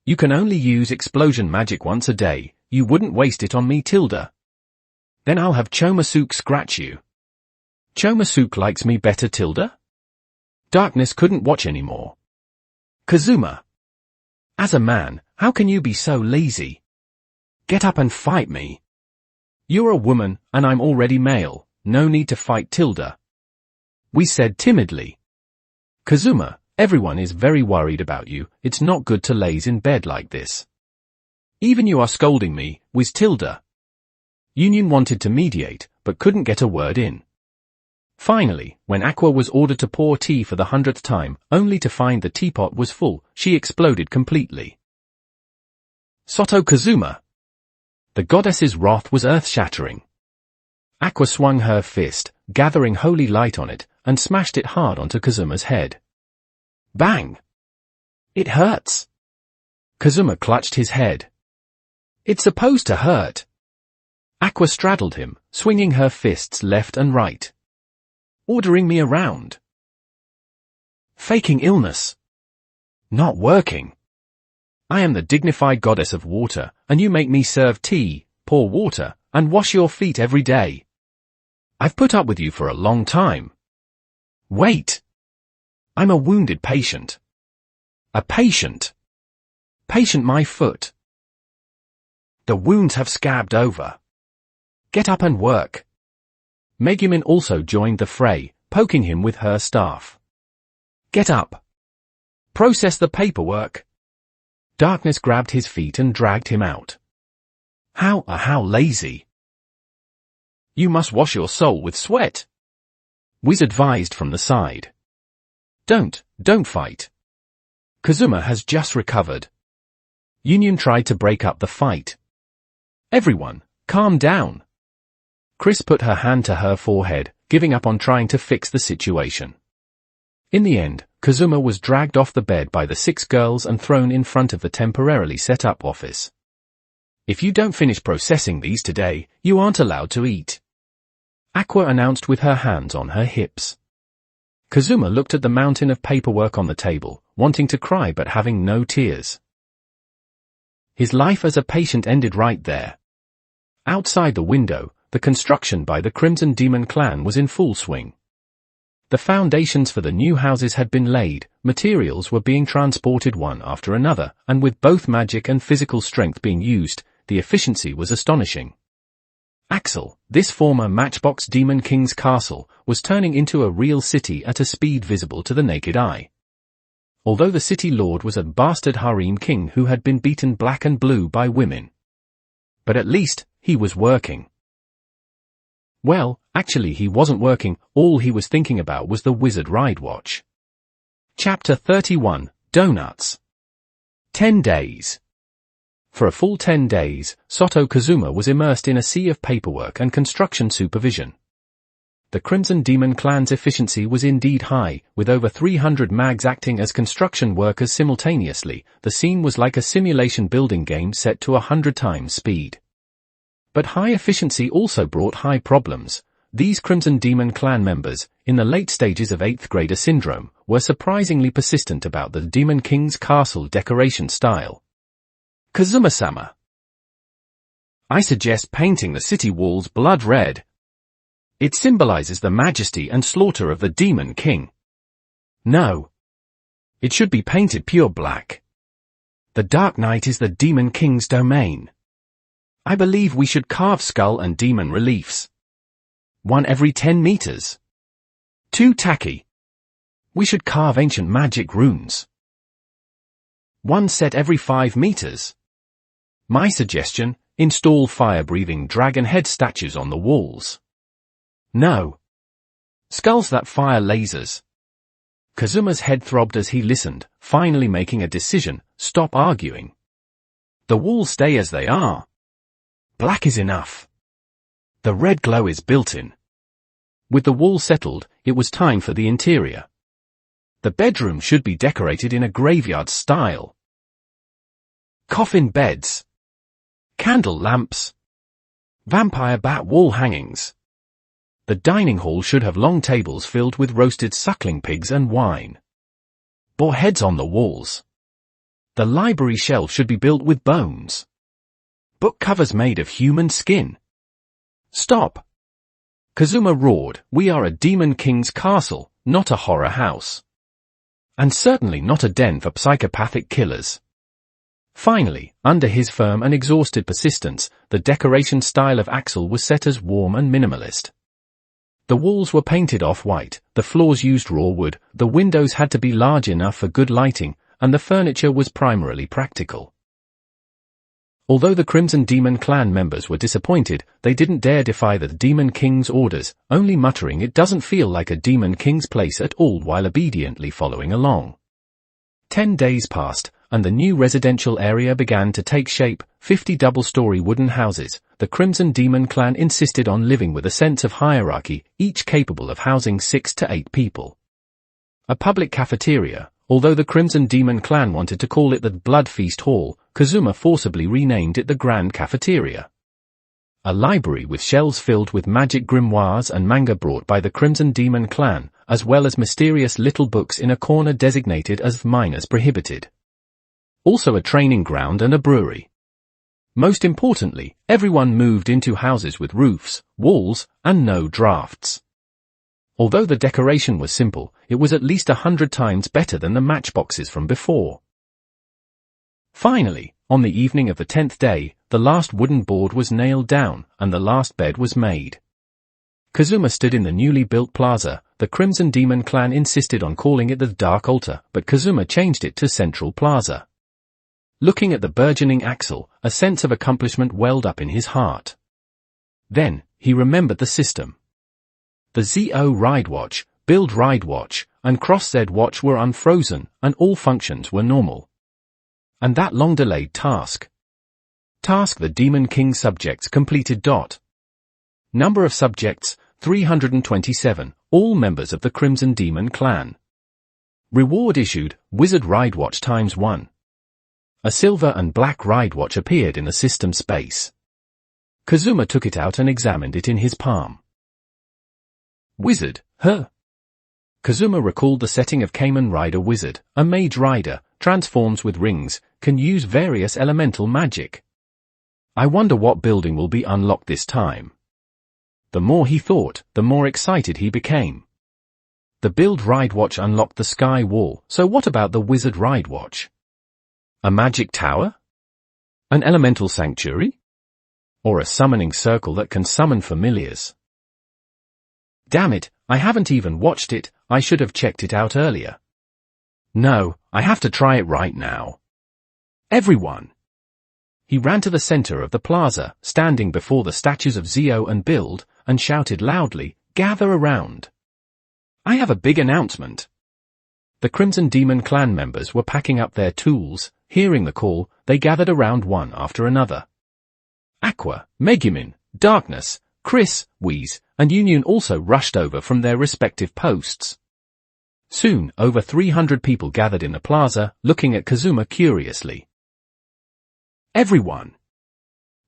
You can only use explosion magic once a day, you wouldn't waste it on me, Tilda. Then I'll have Chomasuke scratch you. Chomasuke likes me better, Tilda? Darkness couldn't watch anymore. Kazuma. As a man, how can you be so lazy? Get up and fight me. You're a woman, and I'm already male, no need to fight, Tilda. We said timidly. Kazuma, everyone is very worried about you, it's not good to laze in bed like this. Even you are scolding me, Wiz Tilda. Union wanted to mediate, but couldn't get a word in. Finally, when Aqua was ordered to pour tea for the 100th time, only to find the teapot was full, she exploded completely. Soto Kazuma. The goddess's wrath was earth-shattering. Aqua swung her fist, gathering holy light on it, and smashed it hard onto Kazuma's head. Bang! It hurts. Kazuma clutched his head. It's supposed to hurt. Aqua straddled him, swinging her fists left and right. Ordering me around. Faking illness. Not working. I am the dignified goddess of water, and you make me serve tea, pour water, and wash your feet every day. I've put up with you for a long time. Wait. I'm a wounded patient. A patient. Patient my foot. The wounds have scabbed over. Get up and work. Megumin also joined the fray, poking him with her staff. "Get up! Process the paperwork!" Darkness grabbed his feet and dragged him out. How lazy! "You must wash your soul with sweat," Wiz advised from the side. Don't fight. Kazuma has just recovered." Union tried to break up the fight. "Everyone, calm down." Chris put her hand to her forehead, giving up on trying to fix the situation. In the end, Kazuma was dragged off the bed by the 6 girls and thrown in front of the temporarily set up office. "If you don't finish processing these today, you aren't allowed to eat," Aqua announced with her hands on her hips. Kazuma looked at the mountain of paperwork on the table, wanting to cry but having no tears. His life as a patient ended right there. Outside the window, the construction by the Crimson Demon clan was in full swing. The foundations for the new houses had been laid, materials were being transported one after another, and with both magic and physical strength being used, the efficiency was astonishing. Axel, this former Matchbox Demon King's castle, was turning into a real city at a speed visible to the naked eye. Although the city lord was a bastard harem king who had been beaten black and blue by women. But at least, he was working. Well, actually he wasn't working, all he was thinking about was the Wizard Ride Watch. Chapter 31, Donuts. 10 days. For a full 10 days, Soto Kazuma was immersed in a sea of paperwork and construction supervision. The Crimson Demon clan's efficiency was indeed high, with over 300 mags acting as construction workers simultaneously. The scene was like a simulation building game set to 100 times speed. But high efficiency also brought high problems. These Crimson Demon clan members, in the late stages of 8th grader syndrome, were surprisingly persistent about the Demon King's castle decoration style. "Kazuma-sama, I suggest painting the city walls blood red. It symbolizes the majesty and slaughter of the Demon King." "No. It should be painted pure black. The Dark Knight is the Demon King's domain. I believe we should carve skull and demon reliefs. 1 every 10 meters. Too tacky. We should carve ancient magic runes. 1 set every 5 meters. My suggestion, install fire-breathing dragon head statues on the walls. No. Skulls that fire lasers." Kazuma's head throbbed as he listened, finally making a decision. "Stop arguing. The walls stay as they are. Black is enough. The red glow is built in." With the wall settled, it was time for the interior. The bedroom should be decorated in a graveyard style. Coffin beds. Candle lamps. Vampire bat wall hangings. The dining hall should have long tables filled with roasted suckling pigs and wine. Boar heads on the walls. The library shelf should be built with bones. Book covers made of human skin. "Stop!" Kazuma roared. "We are a Demon King's castle, not a horror house. And certainly not a den for psychopathic killers." Finally, under his firm and exhausted persistence, the decoration style of Axel was set as warm and minimalist. The walls were painted off-white, the floors used raw wood, the windows had to be large enough for good lighting, and the furniture was primarily practical. Although the Crimson Demon clan members were disappointed, they didn't dare defy the Demon King's orders, only muttering it doesn't feel like a Demon King's place at all while obediently following along. 10 days passed, and the new residential area began to take shape. 50 double-story wooden houses. The Crimson Demon clan insisted on living with a sense of hierarchy, each capable of housing 6 to 8 people. A public cafeteria. Although the Crimson Demon clan wanted to call it the Blood Feast Hall, Kazuma forcibly renamed it the Grand Cafeteria. A library with shelves filled with magic grimoires and manga brought by the Crimson Demon clan, as well as mysterious little books in a corner designated as minors prohibited. Also a training ground and a brewery. Most importantly, everyone moved into houses with roofs, walls, and no drafts. Although the decoration was simple, it was at least 100 times better than the matchboxes from before. Finally, on the evening of the 10th day, the last wooden board was nailed down, and the last bed was made. Kazuma stood in the newly built plaza, the the Crimson Demon clan insisted on calling it the Dark Altar, but Kazuma changed it to Central Plaza. Looking at the burgeoning Axel, a sense of accomplishment welled up in his heart. Then, he remembered the system. The ZO Ride Watch, Build Ride Watch, and Cross Z Watch were unfrozen, and all functions were normal. And that long-delayed task. The Demon King subjects completed. Number of subjects, 327, all members of the Crimson Demon clan. Reward issued, Wizard Ride Watch ×1. A silver and black ride watch appeared in the system space. Kazuma took it out and examined it in his palm. Wizard, huh? Kazuma recalled the setting of Kamen Rider Wizard, a mage rider, transforms with rings, can use various elemental magic. I wonder what building will be unlocked this time. The more he thought, the more excited he became. The Build Ride Watch unlocked the Sky Wall, so what about the Wizard Ride Watch? A magic tower? An elemental sanctuary? Or a summoning circle that can summon familiars? Damn it, I haven't even watched it, I should have checked it out earlier. No, I have to try it right now. Everyone! He ran to the center of the plaza, standing before the statues of Zio and Build, and shouted loudly, "Gather around! I have a big announcement." The Crimson Demon clan members were packing up their tools. Hearing the call, they gathered around one after another. Aqua, Megumin, Darkness, Chris, Wheeze, and Union also rushed over from their respective posts. Soon, over 300 people gathered in the plaza, looking at Kazuma curiously. Everyone!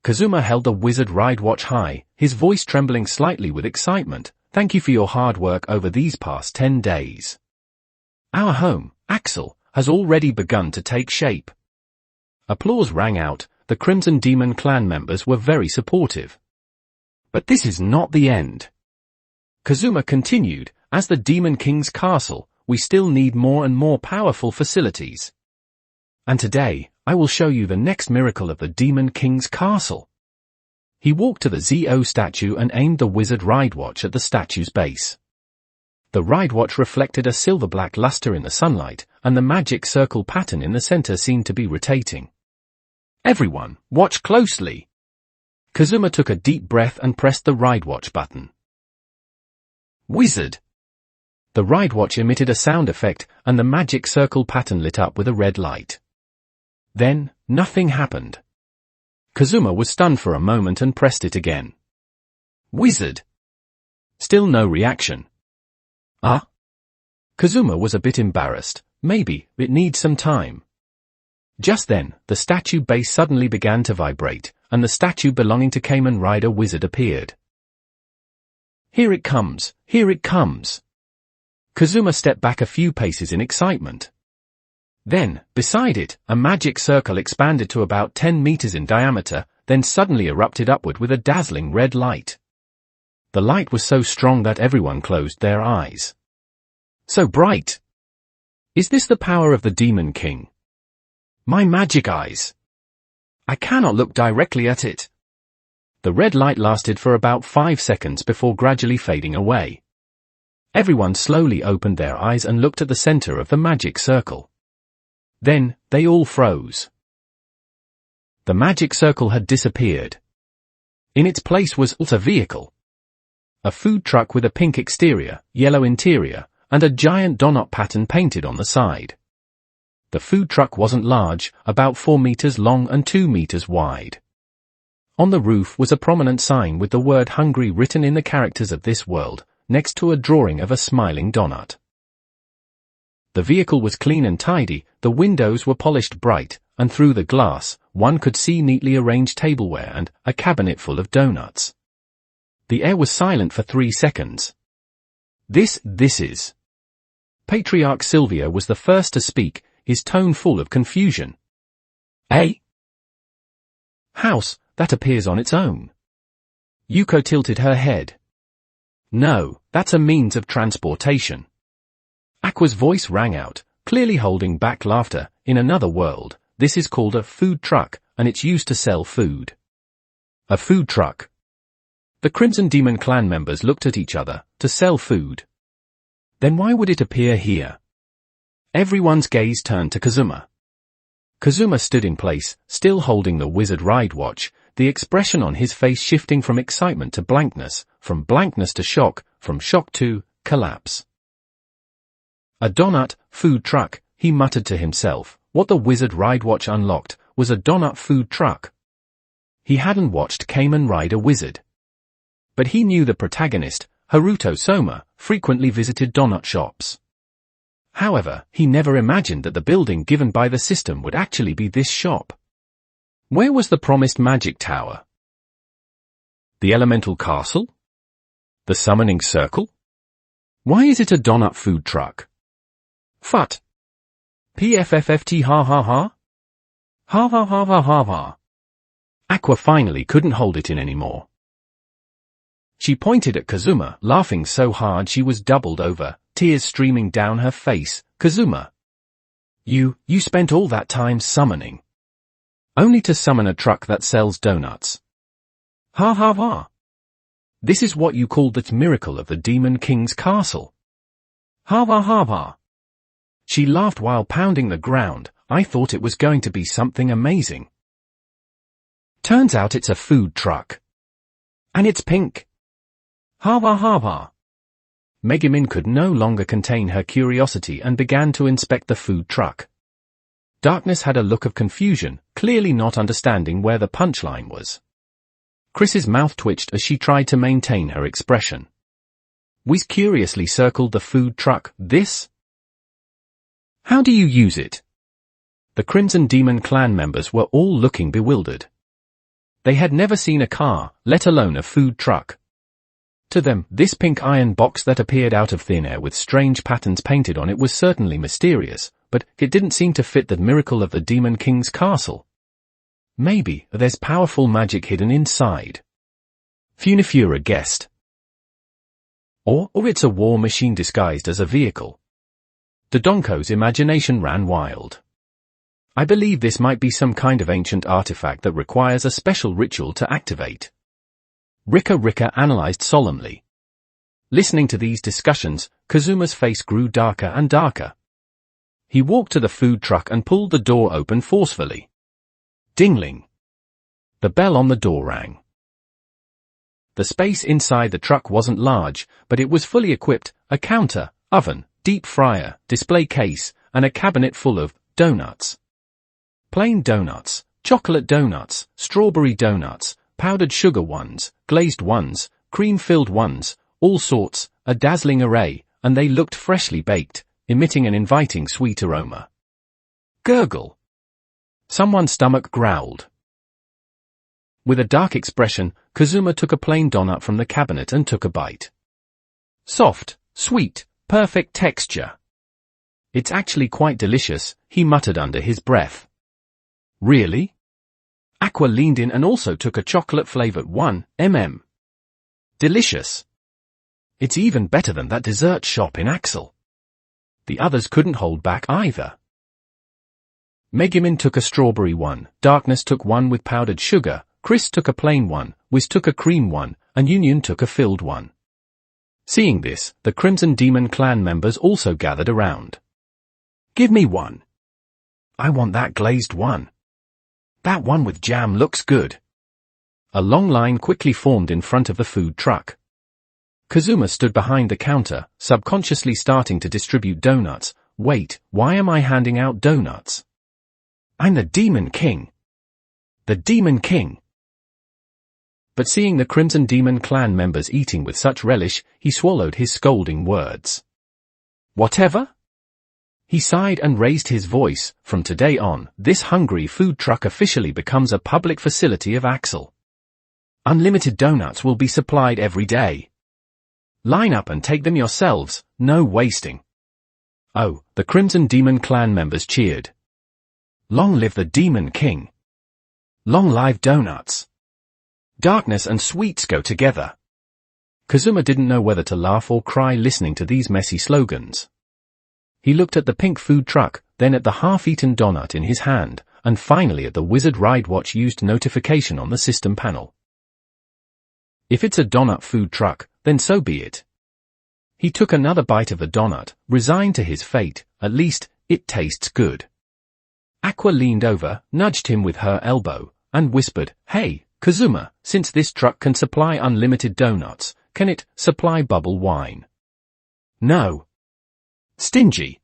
Kazuma held the Wizard Ride Watch high, his voice trembling slightly with excitement. Thank you for your hard work over these past 10 days. Our home, Axel, has already begun to take shape. Applause rang out. The Crimson Demon clan members were very supportive. But this is not the end. Kazuma continued, as the Demon King's castle, we still need more and more powerful facilities. And today, I will show you the next miracle of the Demon King's castle. He walked to the ZO statue and aimed the Wizard Ride Watch at the statue's base. The ride watch reflected a silver-black luster in the sunlight, and the magic circle pattern in the center seemed to be rotating. Everyone, watch closely! Kazuma took a deep breath and pressed the ride watch button. Wizard! The ride watch emitted a sound effect, and the magic circle pattern lit up with a red light. Then, nothing happened. Kazuma was stunned for a moment and pressed it again. Wizard! Still no reaction. Ah? Kazuma was a bit embarrassed. Maybe it needs some time. Just then, the statue base suddenly began to vibrate, and the statue belonging to Kamen Rider Wizard appeared. Here it comes, here it comes. Kazuma stepped back a few paces in excitement. Then, beside it, a magic circle expanded to about 10 meters in diameter, then suddenly erupted upward with a dazzling red light. The light was so strong that everyone closed their eyes. So bright! Is this the power of the Demon King? My magic eyes! I cannot look directly at it. The red light lasted for about 5 seconds before gradually fading away. Everyone slowly opened their eyes and looked at the center of the magic circle. Then, they all froze. The magic circle had disappeared. In its place was a vehicle. A food truck with a pink exterior, yellow interior, and a giant donut pattern painted on the side. The food truck wasn't large, about 4 meters long and 2 meters wide. On the roof was a prominent sign with the word hungry written in the characters of this world, next to a drawing of a smiling donut. The vehicle was clean and tidy, the windows were polished bright, and through the glass, one could see neatly arranged tableware and a cabinet full of donuts. The air was silent for 3 seconds. This is. Patriarch Sylvia was the first to speak, his tone full of confusion. A house that appears on its own. Yuko tilted her head. No, that's a means of transportation. Aqua's voice rang out, clearly holding back laughter. In another world, this is called a food truck, and it's used to sell food. A food truck. The Crimson Demon clan members looked at each other. To sell food. Then why would it appear here? Everyone's gaze turned to Kazuma. Kazuma stood in place, still holding the wizard ride watch, the expression on his face shifting from excitement to blankness, from blankness to shock, from shock to collapse. A donut food truck, he muttered to himself. What the wizard ride watch unlocked was a donut food truck. He hadn't watched Kamen ride a wizard. But he knew the protagonist, Haruto Soma, frequently visited donut shops. However, he never imagined that the building given by the system would actually be this shop. Where was the promised magic tower? The elemental castle? The summoning circle? Why is it a donut food truck? Fut. PFFFT ha ha ha? Ha ha ha ha ha ha. Aqua finally couldn't hold it in anymore. She pointed at Kazuma, laughing so hard she was doubled over, tears streaming down her face. Kazuma. You spent all that time summoning. Only to summon a truck that sells donuts. Ha ha ha. This is what you call the miracle of the Demon King's castle. Ha ha ha ha. She laughed while pounding the ground. I thought it was going to be something amazing. Turns out it's a food truck. And it's pink. Ha ha ha ha. Megumin could no longer contain her curiosity and began to inspect the food truck. Darkness had a look of confusion, clearly not understanding where the punchline was. Chris's mouth twitched as she tried to maintain her expression. Whis curiously circled the food truck. This? How do you use it? The Crimson Demon clan members were all looking bewildered. They had never seen a car, let alone a food truck. To them, this pink iron box that appeared out of thin air with strange patterns painted on it was certainly mysterious, but it didn't seem to fit the miracle of the Demon King's castle. Maybe there's powerful magic hidden inside. Funifura guessed. Or it's a war machine disguised as a vehicle. Dodonko's imagination ran wild. I believe this might be some kind of ancient artifact that requires a special ritual to activate. Rika analyzed solemnly. Listening to these discussions, Kazuma's face grew darker and darker. He walked to the food truck and pulled the door open forcefully. Dingling. The bell on the door rang. The space inside the truck wasn't large, but it was fully equipped, a counter, oven, deep fryer, display case, and a cabinet full of donuts. Plain donuts, chocolate donuts, strawberry donuts, powdered sugar ones, glazed ones, cream-filled ones, all sorts, a dazzling array, and they looked freshly baked, emitting an inviting sweet aroma. Gurgle. Someone's stomach growled. With a dark expression, Kazuma took a plain donut from the cabinet and took a bite. Soft, sweet, perfect texture. It's actually quite delicious, he muttered under his breath. Really? Aqua leaned in and also took a chocolate-flavored 1mm. Delicious. It's even better than that dessert shop in Axel. The others couldn't hold back either. Megumin took a strawberry one, Darkness took one with powdered sugar, Chris took a plain one, Wiz took a cream one, and Union took a filled one. Seeing this, the Crimson Demon clan members also gathered around. Give me one. I want that glazed one. That one with jam looks good. A long line quickly formed in front of the food truck. Kazuma stood behind the counter, subconsciously starting to distribute donuts. Wait, why am I handing out donuts? I'm the Demon King. The Demon King. But seeing the Crimson Demon clan members eating with such relish, he swallowed his scolding words. Whatever? He sighed and raised his voice. From today on, this hungry food truck officially becomes a public facility of Axel. Unlimited donuts will be supplied every day. Line up and take them yourselves, no wasting. Oh, the Crimson Demon clan members cheered. Long live the Demon King. Long live donuts. Darkness and sweets go together. Kazuma didn't know whether to laugh or cry listening to these messy slogans. He looked at the pink food truck, then at the half-eaten donut in his hand, and finally at the Wizard Ride Watch used notification on the system panel. If it's a donut food truck, then so be it. He took another bite of the donut, resigned to his fate. At least, it tastes good. Aqua leaned over, nudged him with her elbow, and whispered, "Hey, Kazuma, since this truck can supply unlimited donuts, can it supply bubble wine?" "No." "Stingy."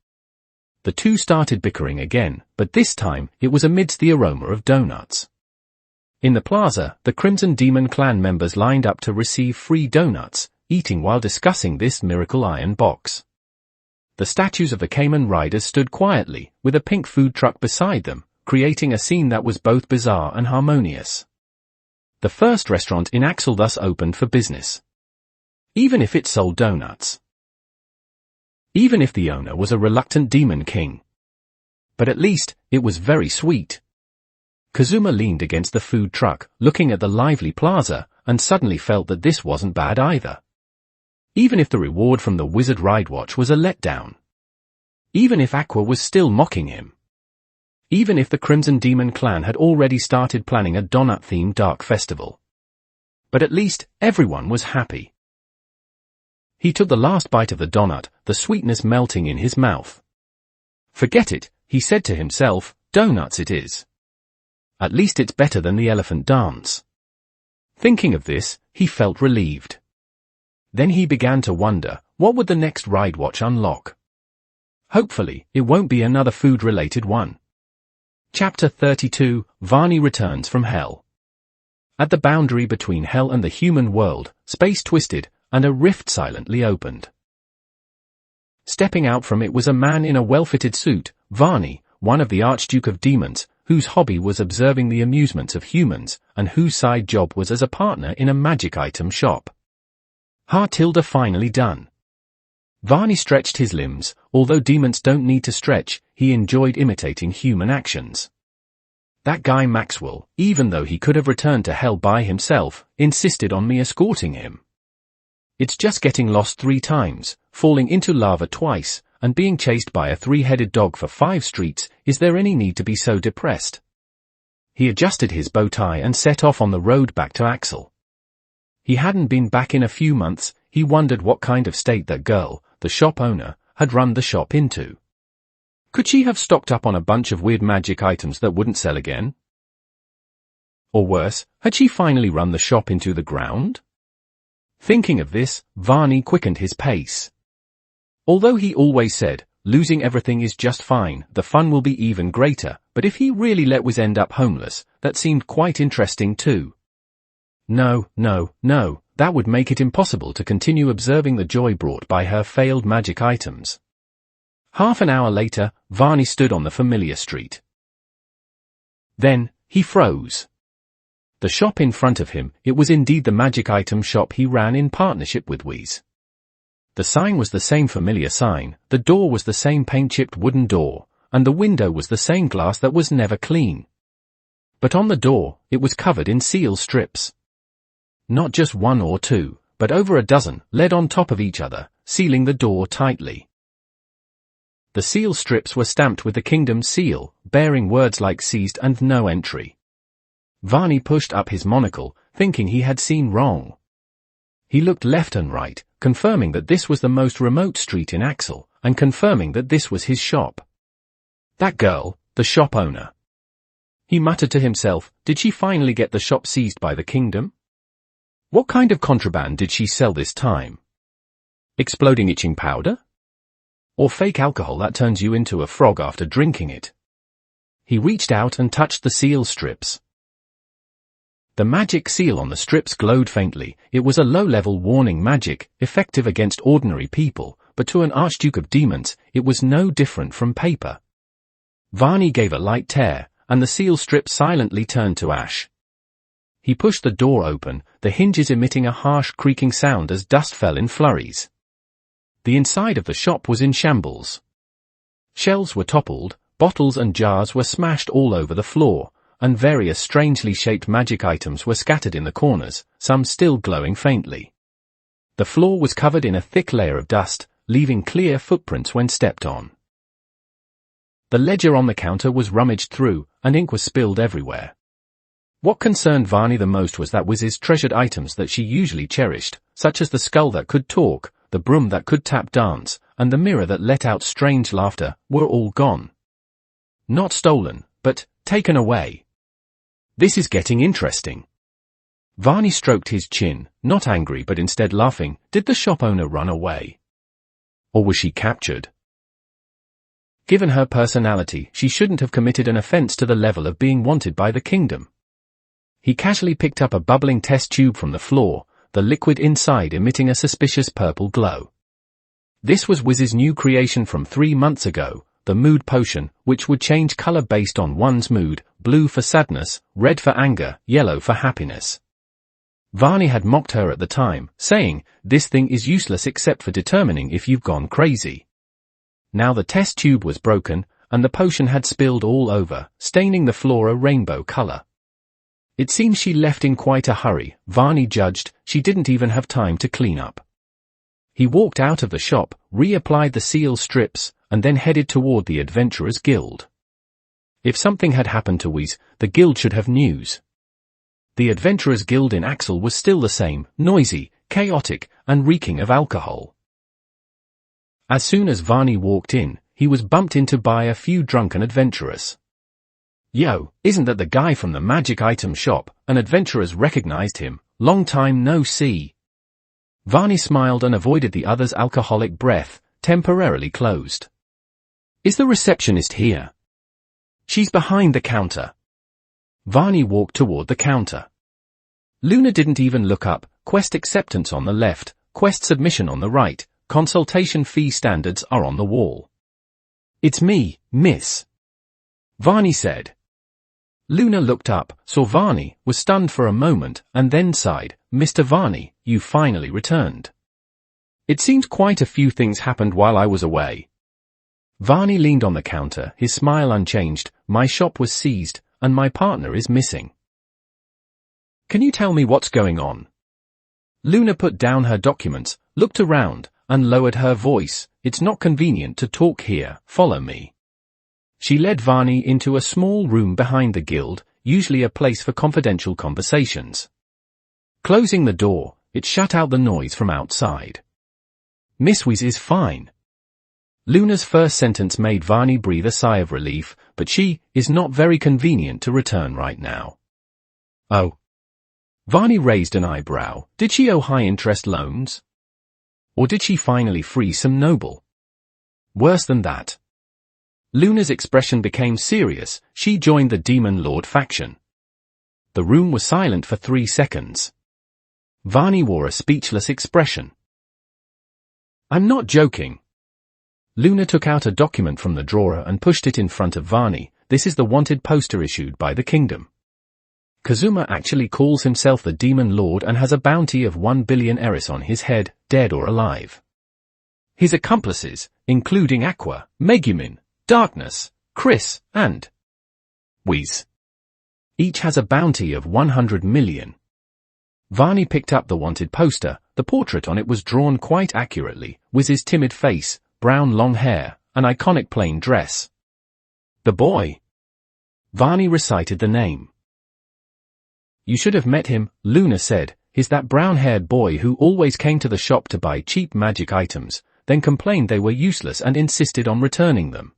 The two started bickering again, but this time, it was amidst the aroma of donuts. In the plaza, the Crimson Demon clan members lined up to receive free donuts, eating while discussing this miracle iron box. The statues of the Cayman riders stood quietly, with a pink food truck beside them, creating a scene that was both bizarre and harmonious. The first restaurant in Axel thus opened for business. Even if it sold donuts. Even if the owner was a reluctant demon king. But at least, it was very sweet. Kazuma leaned against the food truck, looking at the lively plaza, and suddenly felt that this wasn't bad either. Even if the reward from the Wizard Ride Watch was a letdown. Even if Aqua was still mocking him. Even if the Crimson Demon clan had already started planning a donut-themed dark festival. But at least, everyone was happy. He took the last bite of the donut, the sweetness melting in his mouth. "Forget it," he said to himself, "donuts it is. At least it's better than the elephant dance." Thinking of this, he felt relieved. Then he began to wonder, what would the next ride watch unlock? Hopefully, it won't be another food-related one. Chapter 32, Varney returns from Hell. At the boundary between Hell and the human world, space twisted, and a rift silently opened. Stepping out from it was a man in a well-fitted suit, Varney, one of the Archduke of Demons, whose hobby was observing the amusements of humans, and whose side job was as a partner in a magic item shop. Tilda finally done. Varney stretched his limbs. Although demons don't need to stretch, he enjoyed imitating human actions. That guy Maxwell, even though he could have returned to Hell by himself, insisted on me escorting him. It's just getting lost 3 times, falling into lava twice, and being chased by a 3-headed dog for 5 streets. Is there any need to be so depressed? He adjusted his bow tie and set off on the road back to Axel. He hadn't been back in a few months. He wondered what kind of state that girl, the shop owner, had run the shop into. Could she have stocked up on a bunch of weird magic items that wouldn't sell again? Or worse, had she finally run the shop into the ground? Thinking of this, Varney quickened his pace. Although he always said, losing everything is just fine, the fun will be even greater, but if he really let Wiz end up homeless, that seemed quite interesting too. No, that would make it impossible to continue observing the joy brought by her failed magic items. Half an hour later, Varney stood on the familiar street. Then, he froze. The shop in front of him, it was indeed the magic item shop he ran in partnership with Wiz. The sign was the same familiar sign, the door was the same paint-chipped wooden door, and the window was the same glass that was never clean. But on the door, it was covered in seal strips. Not just 1 or 2, but over a dozen, laid on top of each other, sealing the door tightly. The seal strips were stamped with the kingdom's seal, bearing words like seized and no entry. Varney pushed up his monocle, thinking he had seen wrong. He looked left and right, confirming that this was the most remote street in Axel, and confirming that this was his shop. That girl, the shop owner. He muttered to himself, did she finally get the shop seized by the kingdom? What kind of contraband did she sell this time? Exploding itching powder? Or fake alcohol that turns you into a frog after drinking it? He reached out and touched the seal strips. The magic seal on the strips glowed faintly. It was a low-level warning magic, effective against ordinary people, but to an Archduke of Demons, it was no different from paper. Varney gave a light tear, and the seal strip silently turned to ash. He pushed the door open, the hinges emitting a harsh creaking sound as dust fell in flurries. The inside of the shop was in shambles. Shelves were toppled, bottles and jars were smashed all over the floor, and various strangely shaped magic items were scattered in the corners, some still glowing faintly. The floor was covered in a thick layer of dust, leaving clear footprints when stepped on. The ledger on the counter was rummaged through, and ink was spilled everywhere. What concerned Varney the most was that Wiz's treasured items that she usually cherished, such as the skull that could talk, the broom that could tap dance, and the mirror that let out strange laughter were all gone. Not stolen, but taken away. This is getting interesting. Varney stroked his chin, not angry but instead laughing. Did the shop owner run away? Or was she captured? Given her personality, she shouldn't have committed an offense to the level of being wanted by the kingdom. He casually picked up a bubbling test tube from the floor, the liquid inside emitting a suspicious purple glow. This was Wiz's new creation from 3 months ago, the mood potion, which would change color based on one's mood, blue for sadness, red for anger, yellow for happiness. Varney had mocked her at the time, saying, "This thing is useless except for determining if you've gone crazy." Now the test tube was broken, and the potion had spilled all over, staining the floor a rainbow color. It seems she left in quite a hurry. Varney judged. She didn't even have time to clean up. He walked out of the shop, reapplied the seal strips, and then headed toward the Adventurers Guild. If something had happened to Wiz, the guild should have news. The Adventurers Guild in Axel was still the same, noisy, chaotic, and reeking of alcohol. As soon as Varney walked in, he was bumped into by a few drunken adventurers. "Yo, isn't that the guy from the magic item shop?" And adventurers recognized him. "Long time no see." Varney smiled and avoided the other's alcoholic breath, temporarily closed. "Is the receptionist here?" "She's behind the counter." Varney walked toward the counter. Luna didn't even look up. Quest acceptance on the left, quest submission on the right, consultation fee standards are on the wall. "It's me, miss," Varney said. Luna looked up, saw Varney, was stunned for a moment, and then sighed. "Mr. Varney, you finally returned. It seems quite a few things happened while I was away." Varney leaned on the counter, his smile unchanged. "My shop was seized, and my partner is missing. Can you tell me what's going on?" Luna put down her documents, looked around, and lowered her voice. "It's not convenient to talk here, follow me." She led Varney into a small room behind the guild, usually a place for confidential conversations. Closing the door, it shut out the noise from outside. "Miss Wiz is fine." Luna's first sentence made Varney breathe a sigh of relief, but she is not very convenient to return right now. "Oh." Varney raised an eyebrow. Did she owe high-interest loans? Or did she finally free some noble? Worse than that. Luna's expression became serious. She joined the Demon Lord faction. The room was silent for 3 seconds. Varney wore a speechless expression. "I'm not joking." Luna took out a document from the drawer and pushed it in front of Varney. "This is the wanted poster issued by the kingdom. Kazuma actually calls himself the Demon Lord and has a bounty of 1 billion eris on his head, dead or alive. His accomplices, including Aqua, Megumin, Darkness, Chris, and Wiz, each has a bounty of 100 million. Varney picked up the wanted poster. The portrait on it was drawn quite accurately. Wiz's timid face, brown long hair, an iconic plain dress. "The boy." Varney recited the name. "You should have met him," Luna said. "He's that brown-haired boy who always came to the shop to buy cheap magic items, then complained they were useless and insisted on returning them.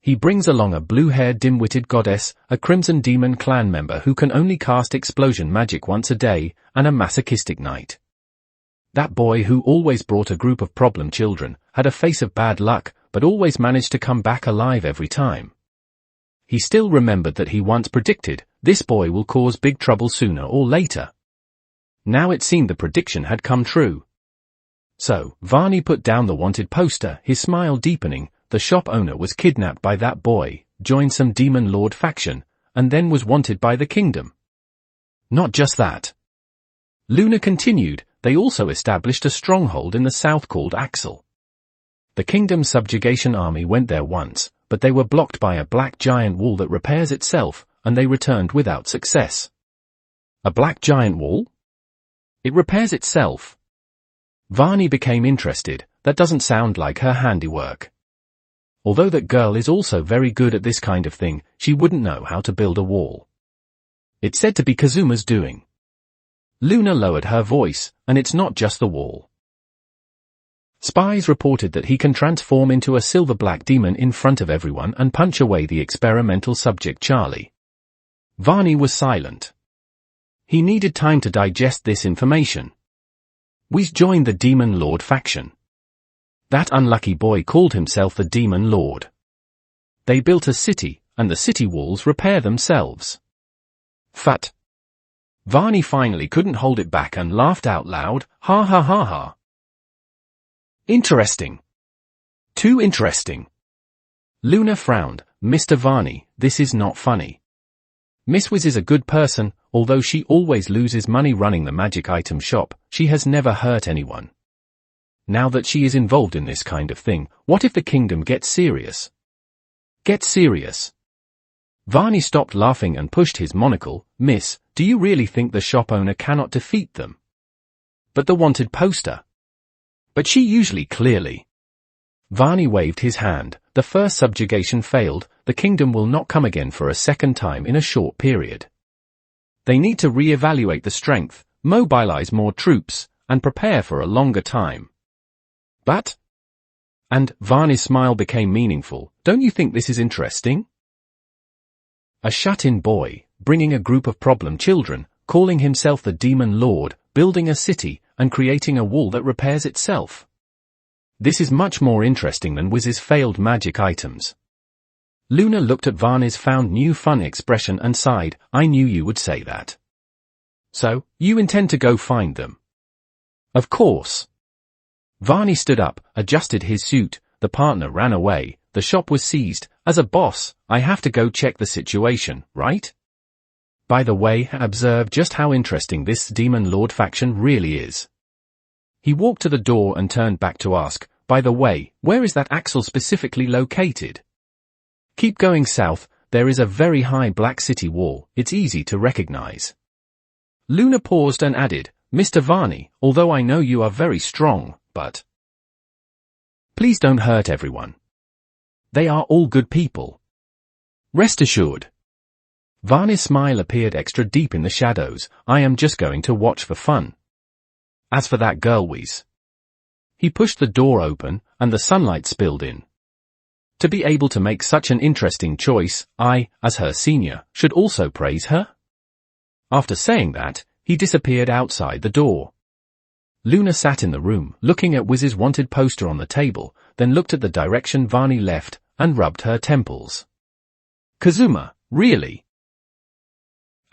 He brings along a blue-haired dim-witted goddess, a Crimson Demon clan member who can only cast explosion magic once a day, and a masochistic knight. That boy who always brought a group of problem children, had a face of bad luck, but always managed to come back alive every time. He still remembered that he once predicted, this boy will cause big trouble sooner or later. Now it seemed the prediction had come true. So, Varney put down the wanted poster, his smile deepening. The shop owner was kidnapped by that boy, joined some Demon Lord faction, and then was wanted by the kingdom. Not just that. Luna continued, they also established a stronghold in the south called Axel. The kingdom's subjugation army went there once, but they were blocked by a black giant wall that repairs itself, and they returned without success. A black giant wall? It repairs itself. Varney became interested. That doesn't sound like her handiwork. Although that girl is also very good at this kind of thing, she wouldn't know how to build a wall. It's said to be Kazuma's doing. Luna lowered her voice, and it's not just the wall. Spies reported that he can transform into a silver-black demon in front of everyone and punch away the experimental subject Charlie. Varney was silent. He needed time to digest this information. Whis joined the Demon Lord faction. That unlucky boy called himself the Demon Lord. They built a city, and the city walls repair themselves. Phut. Varney finally couldn't hold it back and laughed out loud, ha ha ha ha. Interesting. Too interesting. Luna frowned. Mr. Varney, this is not funny. Miss Wiz is a good person, although she always loses money running the magic item shop. She has never hurt anyone. Now that she is involved in this kind of thing, what if the kingdom gets serious? Get serious. Varney stopped laughing and pushed his monocle. Miss, do you really think the shop owner cannot defeat them? But the wanted poster. But she usually clearly. Varney waved his hand. The first subjugation failed. The kingdom will not come again for a second time in a short period. They need to re-evaluate the strength, mobilize more troops, and prepare for a longer time. But? And Varney's smile became meaningful. Don't you think this is interesting? A shut-in boy, bringing a group of problem children, calling himself the Demon Lord, building a city, and creating a wall that repairs itself. This is much more interesting than Wiz's failed magic items. Luna looked at Varney's found new fun expression and sighed. I knew you would say that. So, you intend to go find them? Of course. Varney stood up, adjusted his suit, the partner ran away, the shop was seized. As a boss, I have to go check the situation, right? By the way, observe just how interesting this Demon Lord faction really is. He walked to the door and turned back to ask, by the way, where is that Axel specifically located? Keep going south, there is a very high black city wall, it's easy to recognize. Luna paused and added, Mr. Varney, although I know you are very strong, but please don't hurt everyone. They are all good people. Rest assured. Varney's smile appeared extra deep in the shadows. I am just going to watch for fun. As for that girl Whis. He pushed the door open, and the sunlight spilled in. To be able to make such an interesting choice, I, as her senior, should also praise her. After saying that, he disappeared outside the door. Luna sat in the room, looking at Wiz's wanted poster on the table, then looked at the direction Varney left, and rubbed her temples. Kazuma, really?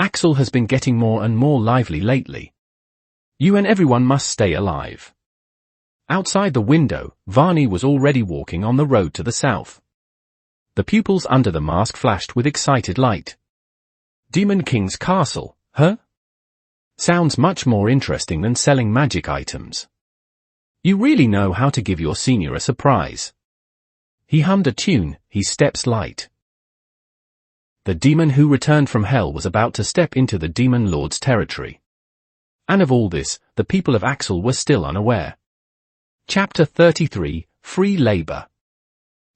Axel has been getting more and more lively lately. You and everyone must stay alive. Outside the window, Varney was already walking on the road to the south. The pupils under the mask flashed with excited light. Demon King's castle, huh? Sounds much more interesting than selling magic items. You really know how to give your senior a surprise. He hummed a tune, his steps light. The demon who returned from hell was about to step into the Demon Lord's territory. And of all this, the people of Axel were still unaware. Chapter 33, Free Labor.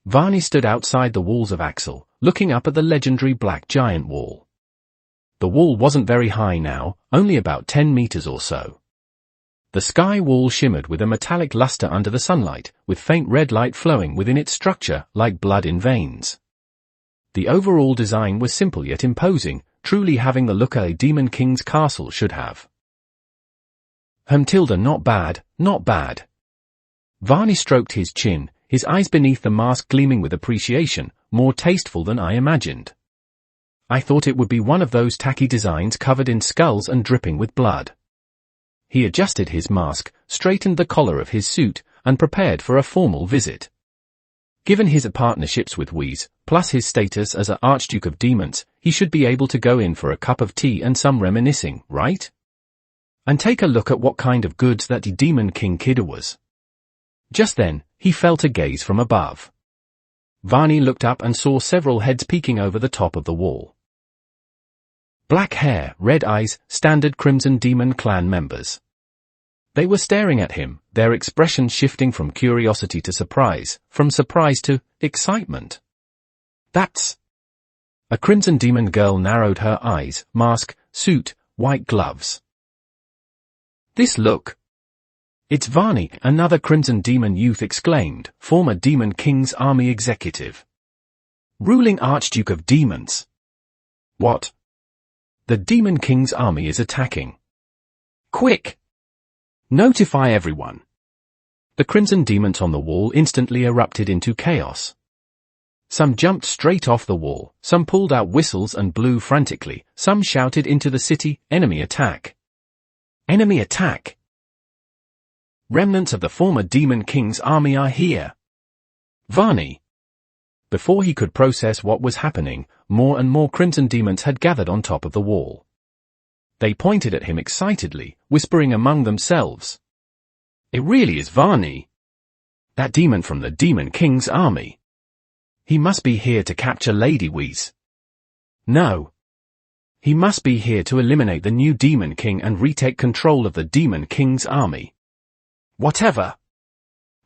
Varney stood outside the walls of Axel, looking up at the legendary Black Giant Wall. The wall wasn't very high now, only about 10 meters or so. The sky wall shimmered with a metallic luster under the sunlight, with faint red light flowing within its structure, like blood in veins. The overall design was simple yet imposing, truly having the look a Demon King's castle should have. Tilda, not bad, not bad. Varney stroked his chin, his eyes beneath the mask gleaming with appreciation, more tasteful than I imagined. I thought it would be one of those tacky designs covered in skulls and dripping with blood. He adjusted his mask, straightened the collar of his suit, and prepared for a formal visit. Given his partnerships with Whis, plus his status as an Archduke of Demons, he should be able to go in for a cup of tea and some reminiscing, right? And take a look at what kind of goods that Demon King kid was. Just then, he felt a gaze from above. Varney looked up and saw several heads peeking over the top of the wall. Black hair, red eyes, standard Crimson Demon clan members. They were staring at him, their expressions shifting from curiosity to surprise, from surprise to excitement. That's... A Crimson Demon girl narrowed her eyes, mask, suit, white gloves. This look. It's Varney, another Crimson Demon youth exclaimed, former Demon King's army executive. Ruling Archduke of Demons. What? The Demon King's army is attacking. Quick! Notify everyone. The Crimson Demons on the wall instantly erupted into chaos. Some jumped straight off the wall, some pulled out whistles and blew frantically, some shouted into the city, "Enemy attack! Enemy attack! Remnants of the former Demon King's army are here! Varney!" Before he could process what was happening, more and more Crimson Demons had gathered on top of the wall. They pointed at him excitedly, whispering among themselves. It really is Varney! That demon from the Demon King's army! He must be here to capture Lady Whis. No. He must be here to eliminate the new Demon King and retake control of the Demon King's army. Whatever.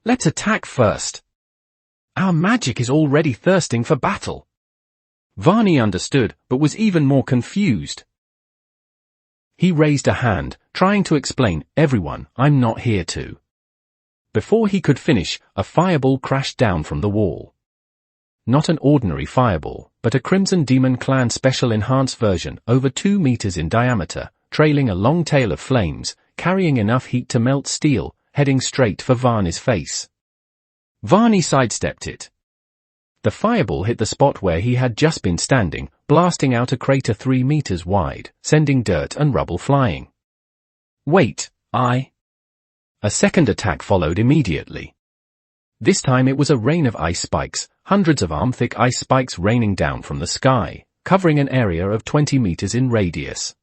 Let's attack first. Our magic is already thirsting for battle. Varney understood, but was even more confused. He raised a hand, trying to explain, "Everyone, I'm not here to." Before he could finish, a fireball crashed down from the wall. Not an ordinary fireball, but a Crimson Demon Clan special enhanced version, over 2 meters in diameter, trailing a long tail of flames, carrying enough heat to melt steel, heading straight for Varney's face. Varney sidestepped it. The fireball hit the spot where he had just been standing, blasting out a crater 3 meters wide, sending dirt and rubble flying. Wait, A second attack followed immediately. This time it was a rain of ice spikes, hundreds of arm-thick ice spikes raining down from the sky, covering an area of 20 meters in radius.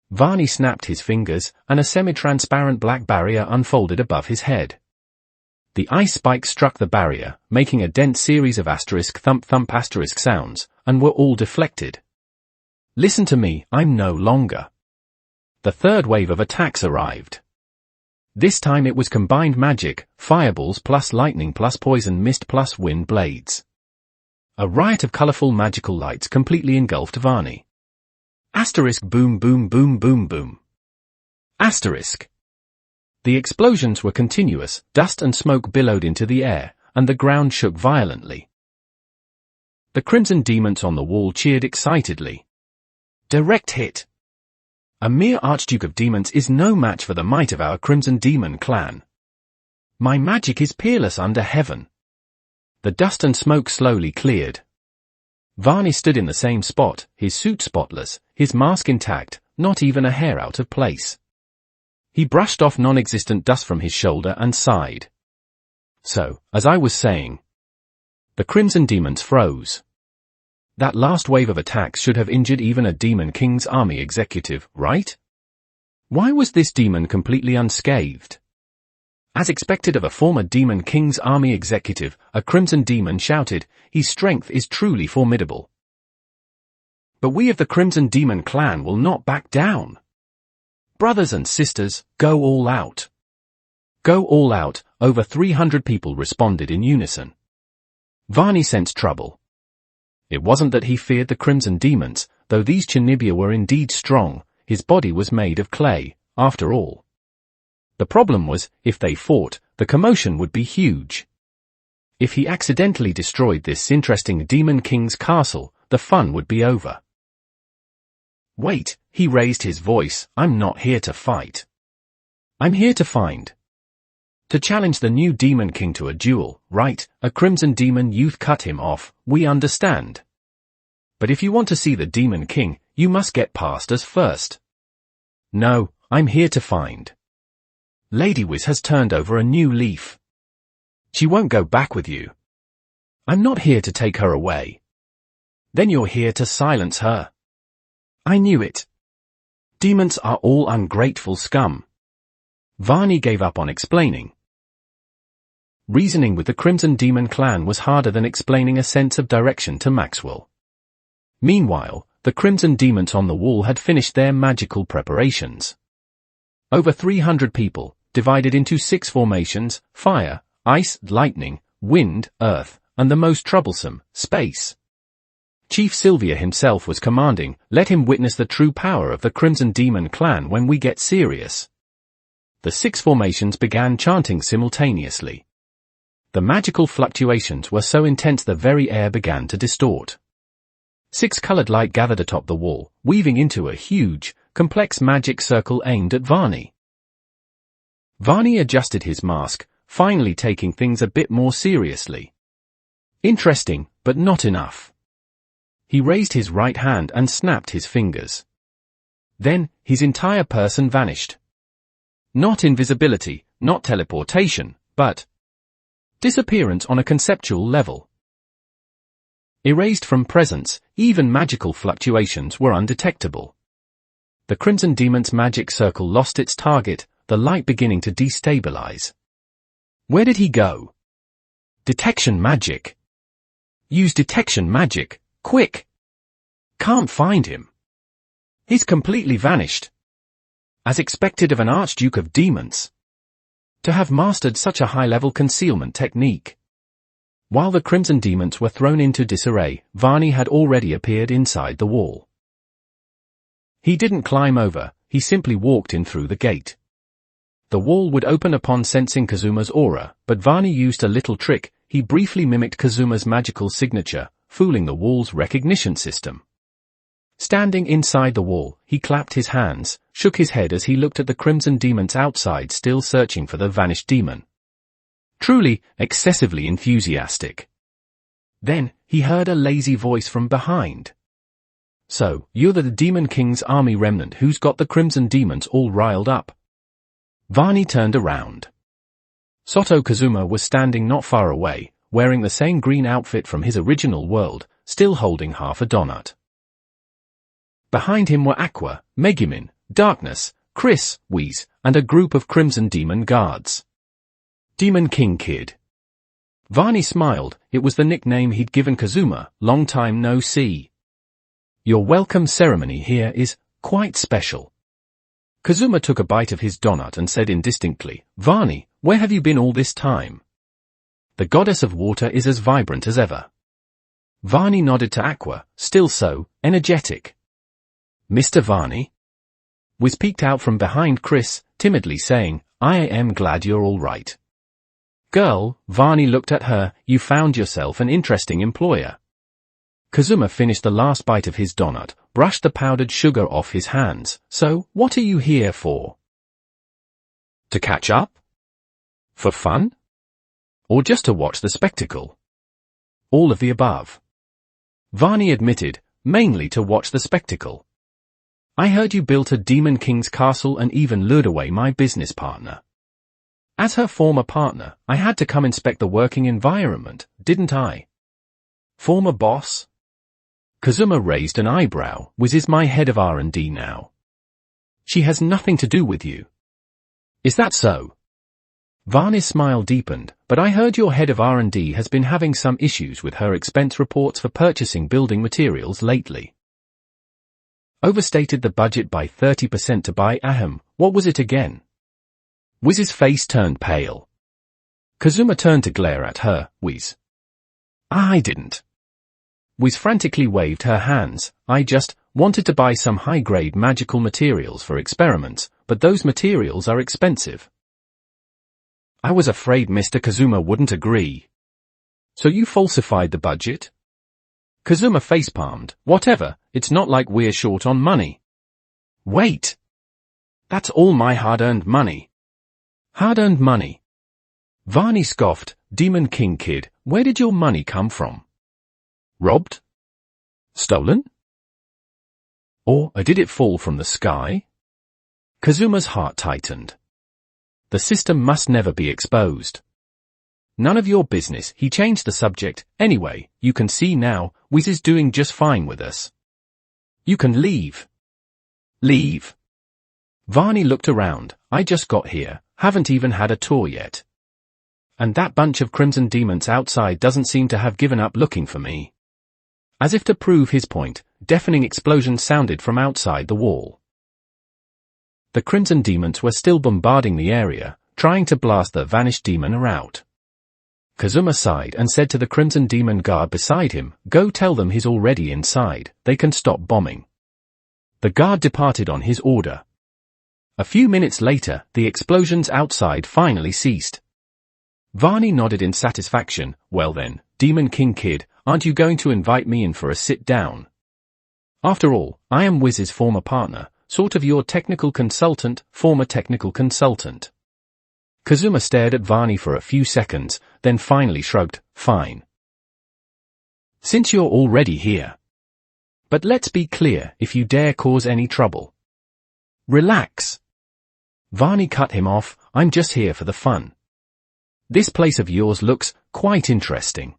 Varney snapped his fingers, and a semi-transparent black barrier unfolded above his head. The ice spikes struck the barrier, making a dense series of asterisk thump thump asterisk sounds, and were all deflected. Listen to me, I'm no longer. The third wave of attacks arrived. This time it was combined magic, fireballs plus lightning plus poison mist plus wind blades. A riot of colorful magical lights completely engulfed Varney. Asterisk boom boom boom boom boom. Asterisk. The explosions were continuous, dust and smoke billowed into the air, and the ground shook violently. The Crimson Demons on the wall cheered excitedly. Direct hit. A mere Archduke of Demons is no match for the might of our Crimson Demon clan. My magic is peerless under heaven. The dust and smoke slowly cleared. Varney stood in the same spot, his suit spotless, his mask intact, not even a hair out of place. He brushed off non-existent dust from his shoulder and sighed. So, as I was saying, the Crimson Demons froze. That last wave of attacks should have injured even a Demon King's army executive, right? Why was this demon completely unscathed? As expected of a former Demon King's army executive, a Crimson Demon shouted, "His strength is truly formidable. But we of the Crimson Demon clan will not back down. Brothers and sisters, go all out." Go all out, over 300 people responded in unison. Varney sensed trouble. It wasn't that he feared the Crimson Demons, though these Chinibia were indeed strong, his body was made of clay, after all. The problem was, if they fought, the commotion would be huge. If he accidentally destroyed this interesting Demon King's castle, the fun would be over. Wait, he raised his voice, I'm not here to fight. I'm here to find. To challenge the new Demon King to a duel, right? A Crimson Demon youth cut him off, we understand. But if you want to see the Demon King, you must get past us first. No, I'm here to find. Lady Whis has turned over a new leaf. She won't go back with you. I'm not here to take her away. Then you're here to silence her. I knew it. Demons are all ungrateful scum. Varney gave up on explaining. Reasoning with the Crimson Demon clan was harder than explaining a sense of direction to Maxwell. Meanwhile, the Crimson Demons on the wall had finished their magical preparations. Over 300 people, divided into 6 formations, fire, ice, lightning, wind, earth, and the most troublesome, space. Chief Sylvia himself was commanding, let him witness the true power of the Crimson Demon clan when we get serious. The 6 formations began chanting simultaneously. The magical fluctuations were so intense the very air began to distort. 6 colored light gathered atop the wall, weaving into a huge, complex magic circle aimed at Varney. Varney adjusted his mask, finally taking things a bit more seriously. Interesting, but not enough. He raised his right hand and snapped his fingers. Then, his entire person vanished. Not invisibility, not teleportation, but disappearance on a conceptual level. Erased from presence, even magical fluctuations were undetectable. The Crimson Demon's magic circle lost its target, the light beginning to destabilize. Where did he go? Detection magic. Use detection magic, quick! Can't find him. He's completely vanished. As expected of an Archduke of Demons. To have mastered such a high-level concealment technique. While the Crimson Demons were thrown into disarray, Varney had already appeared inside the wall. He didn't climb over, he simply walked in through the gate. The wall would open upon sensing Kazuma's aura, but Varney used a little trick. He briefly mimicked Kazuma's magical signature, fooling the wall's recognition system. Standing inside the wall, he clapped his hands, shook his head as he looked at the Crimson Demons outside still searching for the vanished demon. Truly, excessively enthusiastic. Then, he heard a lazy voice from behind. So, you're the Demon King's army remnant who's got the Crimson Demons all riled up. Varney turned around. Soto Kazuma was standing not far away, wearing the same green outfit from his original world, still holding half a donut. Behind him were Aqua, Megumin, Darkness, Chris, Whis, and a group of Crimson Demon guards. Demon King Kid. Varney smiled, it was the nickname he'd given Kazuma, long time no see. Your welcome ceremony here is quite special. Kazuma took a bite of his donut and said indistinctly, Varney, where have you been all this time? The goddess of water is as vibrant as ever. Varney nodded to Aqua, still so energetic. Mr. Varney? Whis peeked out from behind Chris, timidly saying, I am glad you're all right. Girl, Varney looked at her, you found yourself an interesting employer. Kazuma finished the last bite of his donut, brushed the powdered sugar off his hands. So, what are you here for? To catch up? For fun? Or just to watch the spectacle? All of the above. Varney admitted, mainly to watch the spectacle. I heard you built a Demon King's castle and even lured away my business partner. As her former partner, I had to come inspect the working environment, didn't I? Former boss? Kazuma raised an eyebrow. Whis is my head of R&D now. She has nothing to do with you. Is that so? Varney's smile deepened, but I heard your head of R&D has been having some issues with her expense reports for purchasing building materials lately. Overstated the budget by 30% to buy ahem, what was it again? Whis's face turned pale. Kazuma turned to glare at her, Whis. I didn't. Whis frantically waved her hands, I just wanted to buy some high-grade magical materials for experiments, but those materials are expensive. I was afraid Mr. Kazuma wouldn't agree. So you falsified the budget? Kazuma facepalmed, whatever, it's not like we're short on money. Wait! That's all my hard-earned money. Hard-earned money? Varney scoffed, Demon King Kid, where did your money come from? Robbed? Stolen? Or did it fall from the sky? Kazuma's heart tightened. The system must never be exposed. None of your business, he changed the subject. Anyway, you can see now, Whis is doing just fine with us. You can leave. Leave. Varney looked around, I just got here, haven't even had a tour yet. And that bunch of Crimson Demons outside doesn't seem to have given up looking for me. As if to prove his point, deafening explosions sounded from outside the wall. The Crimson Demons were still bombarding the area, trying to blast the vanished demon out. Kazuma sighed and said to the Crimson Demon guard beside him, go tell them he's already inside, they can stop bombing. The guard departed on his order. A few minutes later, the explosions outside finally ceased. Varney nodded in satisfaction. Well then, Demon King Kid, aren't you going to invite me in for a sit-down? After all, I am Wiz's former partner, sort of your technical consultant, former technical consultant. Kazuma stared at Varney for a few seconds, then finally shrugged. Fine. Since you're already here. But let's be clear, if you dare cause any trouble. Relax. Varney cut him off. I'm just here for the fun. This place of yours looks quite interesting.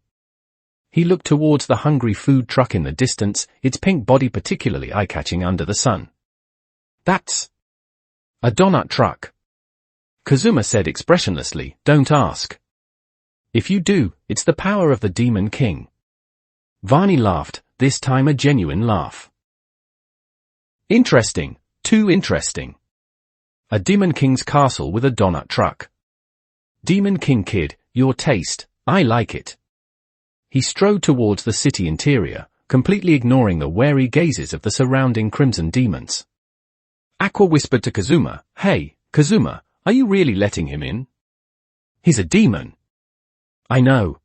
He looked towards the hungry food truck in the distance, its pink body particularly eye-catching under the sun. That's a donut truck. Kazuma said expressionlessly, don't ask. If you do, it's the power of the Demon King. Varney laughed, this time a genuine laugh. Interesting, too interesting. A Demon King's castle with a donut truck. Demon King Kid, your taste, I like it. He strode towards the city interior, completely ignoring the wary gazes of the surrounding crimson demons. Aqua whispered to Kazuma, hey, Kazuma, are you really letting him in? He's a demon. I know.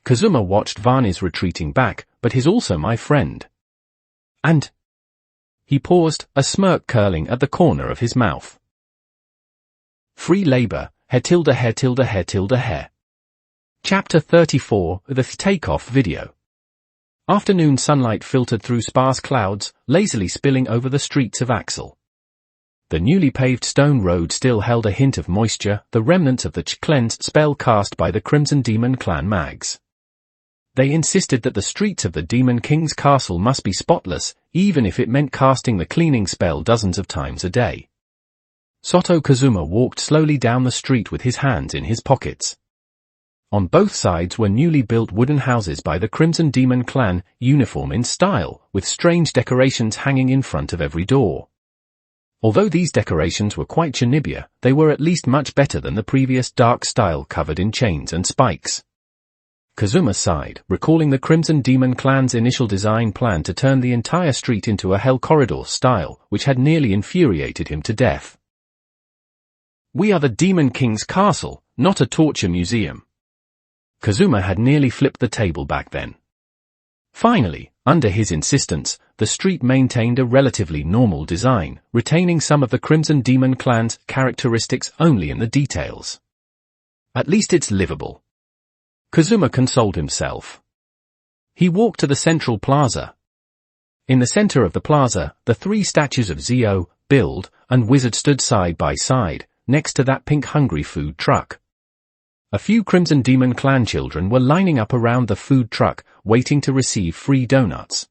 Kazuma watched Varney's retreating back, but he's also my friend. And? He paused, a smirk curling at the corner of his mouth. Free labor, hair. Chapter 34, the Takeoff Video. Afternoon sunlight filtered through sparse clouds, lazily spilling over the streets of Axel. The newly paved stone road still held a hint of moisture, the remnants of the cleanse spell cast by the Crimson Demon clan mags. They insisted that the streets of the Demon King's castle must be spotless, even if it meant casting the cleaning spell dozens of times a day. Soto Kazuma walked slowly down the street with his hands in his pockets. On both sides were newly built wooden houses by the Crimson Demon clan, uniform in style, with strange decorations hanging in front of every door. Although these decorations were quite Chinibya, they were at least much better than the previous dark style covered in chains and spikes. Kazuma sighed, recalling the Crimson Demon clan's initial design plan to turn the entire street into a hell corridor style, which had nearly infuriated him to death. We are the Demon King's castle, not a torture museum. Kazuma had nearly flipped the table back then. Finally, under his insistence, the street maintained a relatively normal design, retaining some of the Crimson Demon clan's characteristics only in the details. At least it's livable. Kazuma consoled himself. He walked to the central plaza. In the center of the plaza, the three statues of Zio, Build, and Wizard stood side by side, next to that pink hungry food truck. A few Crimson Demon clan children were lining up around the food truck, waiting to receive free donuts.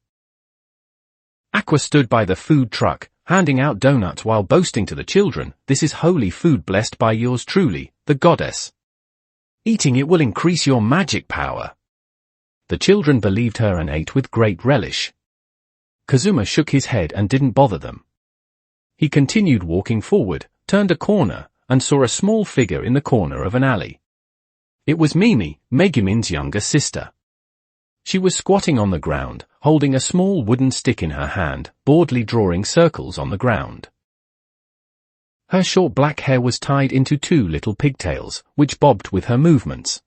Aqua stood by the food truck, handing out donuts while boasting to the children, this is holy food blessed by yours truly, the goddess. Eating it will increase your magic power. The children believed her and ate with great relish. Kazuma shook his head and didn't bother them. He continued walking forward, turned a corner, and saw a small figure in the corner of an alley. It was Mimi, Megumin's younger sister. She was squatting on the ground, holding a small wooden stick in her hand, boredly drawing circles on the ground. Her short black hair was tied into two little pigtails, which bobbed with her movements.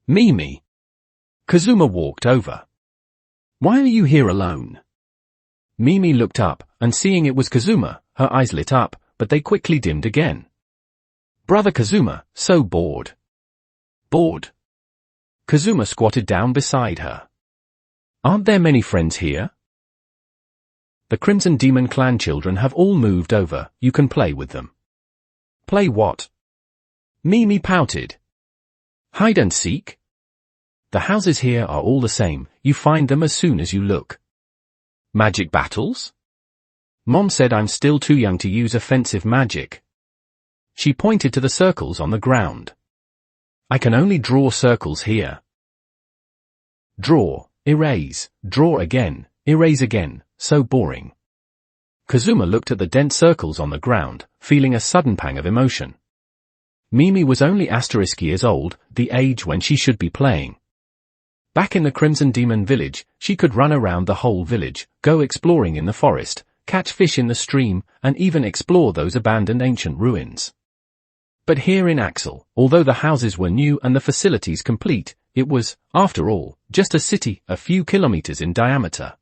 Mimi. Kazuma walked over. Why are you here alone? Mimi looked up, and seeing it was Kazuma, her eyes lit up, but they quickly dimmed again. Brother Kazuma, so bored. Bored? Kazuma squatted down beside her. Aren't there many friends here? The Crimson Demon clan children have all moved over, you can play with them. Play what? Mimi pouted. Hide and seek? The houses here are all the same, you find them as soon as you look. Magic battles? Mom said I'm still too young to use offensive magic. She pointed to the circles on the ground. I can only draw circles here. Draw, erase, draw again, erase again, so boring. Kazuma looked at the dense circles on the ground, feeling a sudden pang of emotion. Mimi was only * years old, the age when she should be playing. Back in the Crimson Demon village, she could run around the whole village, go exploring in the forest, catch fish in the stream, and even explore those abandoned ancient ruins. But here in Axel, although the houses were new and the facilities complete, it was, after all, just a city a few kilometers in diameter.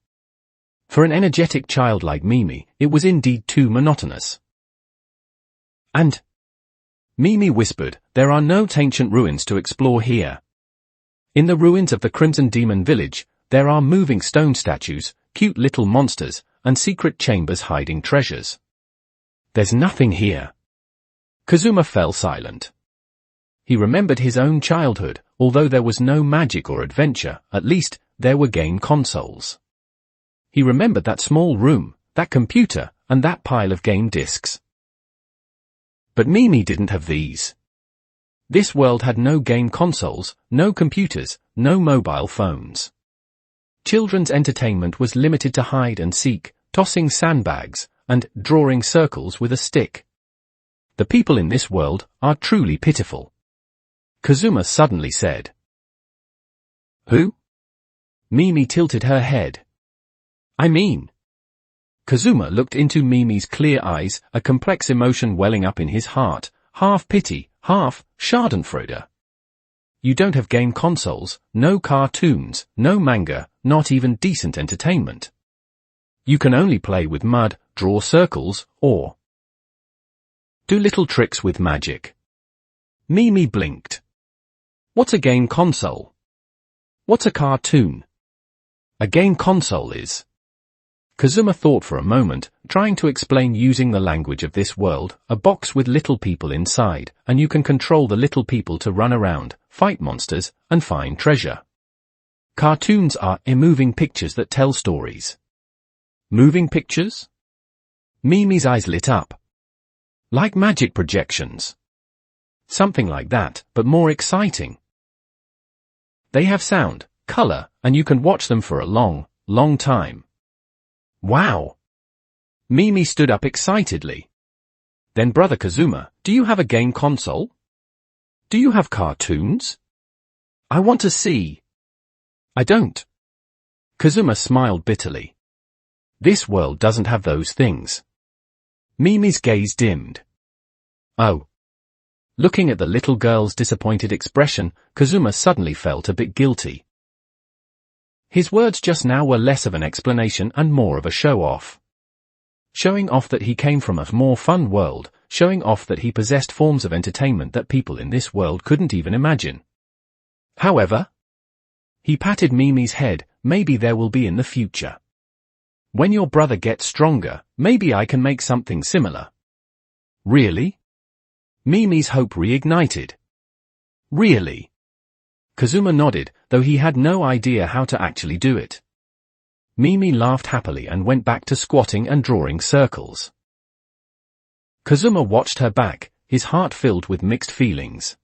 For an energetic child like Mimi, it was indeed too monotonous. And Mimi whispered, there are no ancient ruins to explore here. In the ruins of the Crimson Demon Village, there are moving stone statues, cute little monsters, and secret chambers hiding treasures. There's nothing here. Kazuma fell silent. He remembered his own childhood, although there was no magic or adventure, at least, there were game consoles. He remembered that small room, that computer, and that pile of game discs. But Mimi didn't have these. This world had no game consoles, no computers, no mobile phones. Children's entertainment was limited to hide and seek, tossing sandbags, and drawing circles with a stick. The people in this world are truly pitiful. Kazuma suddenly said. Who? Mimi tilted her head. I mean. Kazuma looked into Mimi's clear eyes, a complex emotion welling up in his heart, half pity, half schadenfreude. You don't have game consoles, no cartoons, no manga, not even decent entertainment. You can only play with mud, draw circles, or do little tricks with magic. Mimi blinked. What's a game console? What's a cartoon? A game console is. Kazuma thought for a moment, trying to explain using the language of this world, a box with little people inside, and you can control the little people to run around, fight monsters, and find treasure. Cartoons are moving pictures that tell stories. Moving pictures? Mimi's eyes lit up. Like magic projections. Something like that, but more exciting. They have sound, color, and you can watch them for a long, long time. Wow! Mimi stood up excitedly. Then Brother Kazuma, do you have a game console? Do you have cartoons? I want to see. I don't. Kazuma smiled bitterly. This world doesn't have those things. Mimi's gaze dimmed. Oh. Looking at the little girl's disappointed expression, Kazuma suddenly felt a bit guilty. His words just now were less of an explanation and more of a show-off. Showing off that he came from a more fun world, showing off that he possessed forms of entertainment that people in this world couldn't even imagine. However, he patted Mimi's head, maybe there will be in the future. When your brother gets stronger, maybe I can make something similar. Really? Mimi's hope reignited. Really? Kazuma nodded, though he had no idea how to actually do it. Mimi laughed happily and went back to squatting and drawing circles. Kazuma watched her back, his heart filled with mixed feelings.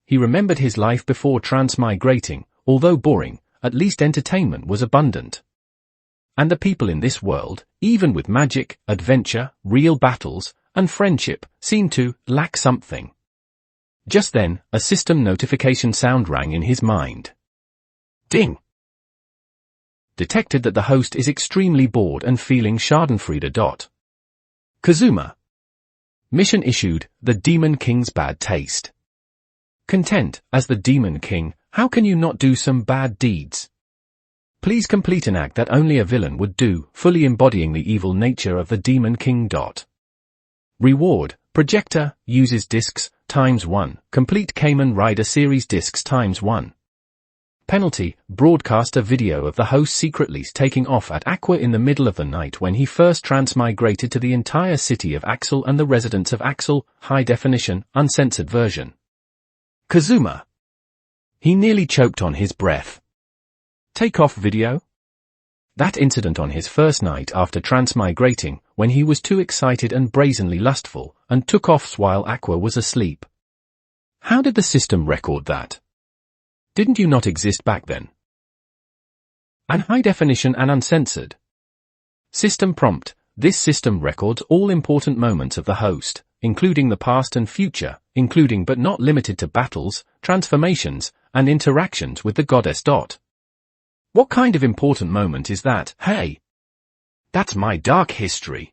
He remembered his life before transmigrating, although boring, at least entertainment was abundant. And the people in this world, even with magic, adventure, real battles, and friendship, seemed to lack something. Just then, a system notification sound rang in his mind. Ding! Detected that the host is extremely bored and feeling schadenfreude. Kazuma. Mission issued, the Demon King's bad taste. Content, as the Demon King, how can you not do some bad deeds? Please complete an act that only a villain would do, fully embodying the evil nature of the Demon King. Reward, projector, uses discs, ×1, complete Kamen Rider series discs ×1. Penalty, broadcast a video of the host secretly taking off at Aqua in the middle of the night when he first transmigrated to the entire city of Axel and the residents of Axel, high definition, uncensored version. Kazuma. He nearly choked on his breath. Take off video? That incident on his first night after transmigrating, when he was too excited and brazenly lustful, and took off while Aqua was asleep. How did the system record that? Didn't you not exist back then? And high definition and uncensored. System prompt, this system records all important moments of the host, including the past and future, including but not limited to battles, transformations, and interactions with the goddess. What kind of important moment is that, hey? That's my dark history.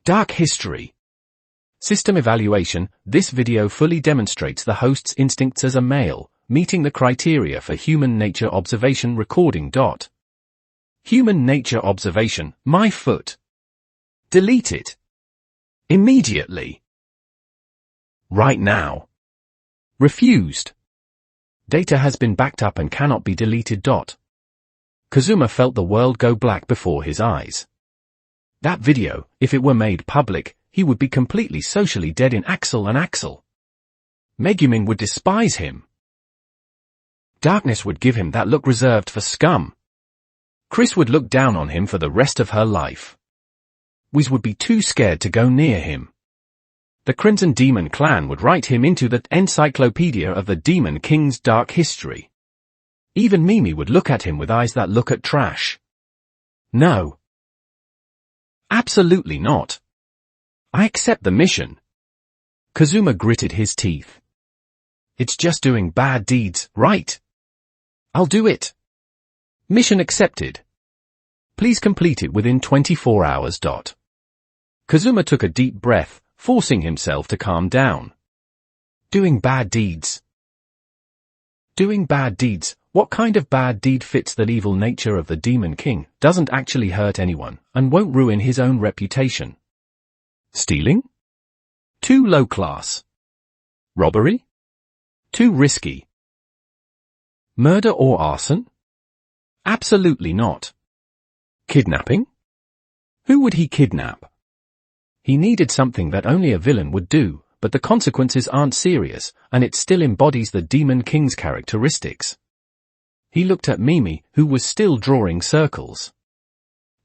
Dark history. System evaluation. This video fully demonstrates the host's instincts as a male, meeting the criteria for human nature observation recording. Human nature observation. My foot. Delete it. Immediately. Right now. Refused. Data has been backed up and cannot be deleted. Kazuma felt the world go black before his eyes. That video, if it were made public, he would be completely socially dead in Axel and Axel. Megumin would despise him. Darkness would give him that look reserved for scum. Chris would look down on him for the rest of her life. Wiz would be too scared to go near him. The Crimson Demon clan would write him into the Encyclopedia of the Demon King's dark history. Even Mimi would look at him with eyes that look at trash. No. Absolutely not. I accept the mission. Kazuma gritted his teeth. It's just doing bad deeds, right? I'll do it. Mission accepted. Please complete it within 24 hours. Kazuma took a deep breath, forcing himself to calm down. Doing bad deeds. Doing bad deeds. What kind of bad deed fits the evil nature of the Demon King, doesn't actually hurt anyone, and won't ruin his own reputation? Stealing? Too low class. Robbery? Too risky. Murder or arson? Absolutely not. Kidnapping? Who would he kidnap? He needed something that only a villain would do, but the consequences aren't serious, and it still embodies the Demon King's characteristics. He looked at Mimi, who was still drawing circles.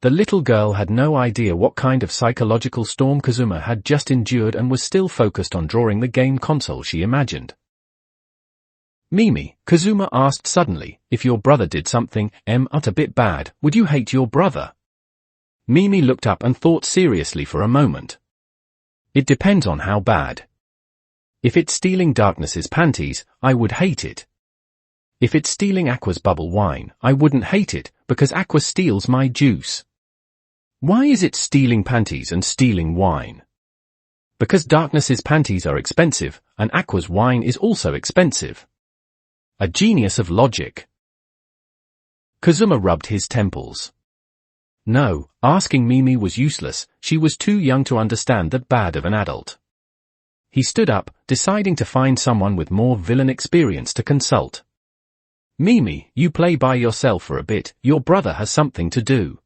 The little girl had no idea what kind of psychological storm Kazuma had just endured and was still focused on drawing the game console she imagined. Mimi, Kazuma asked suddenly, if your brother did something, a bit bad, would you hate your brother? Mimi looked up and thought seriously for a moment. It depends on how bad. If it's stealing Darkness's panties, I would hate it. If it's stealing Aqua's bubble wine, I wouldn't hate it, because Aqua steals my juice. Why is it stealing panties and stealing wine? Because Darkness's panties are expensive, and Aqua's wine is also expensive. A genius of logic. Kazuma rubbed his temples. No, asking Mimi was useless, she was too young to understand that bad of an adult. He stood up, deciding to find someone with more villain experience to consult. Mimi, you play by yourself for a bit, your brother has something to do.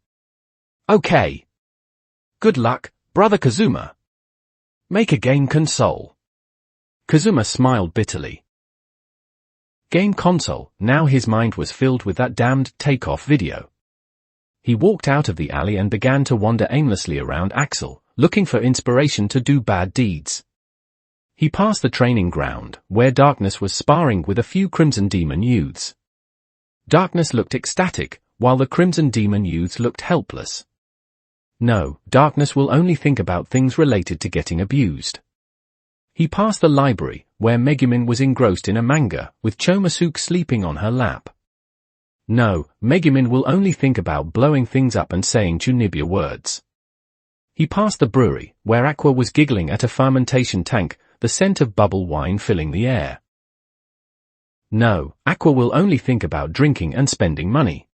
Okay. Good luck, brother Kazuma. Make a game console. Kazuma smiled bitterly. Game console, now his mind was filled with that damned takeoff video. He walked out of the alley and began to wander aimlessly around Axel, looking for inspiration to do bad deeds. He passed the training ground, where Darkness was sparring with a few Crimson Demon youths. Darkness looked ecstatic, while the Crimson Demon youths looked helpless. No, Darkness will only think about things related to getting abused. He passed the library, where Megumin was engrossed in a manga, with Chomasuke sleeping on her lap. No, Megumin will only think about blowing things up and saying Chunibya words. He passed the brewery, where Aqua was giggling at a fermentation tank, the scent of bubble wine filling the air. No, Aqua will only think about drinking and spending money.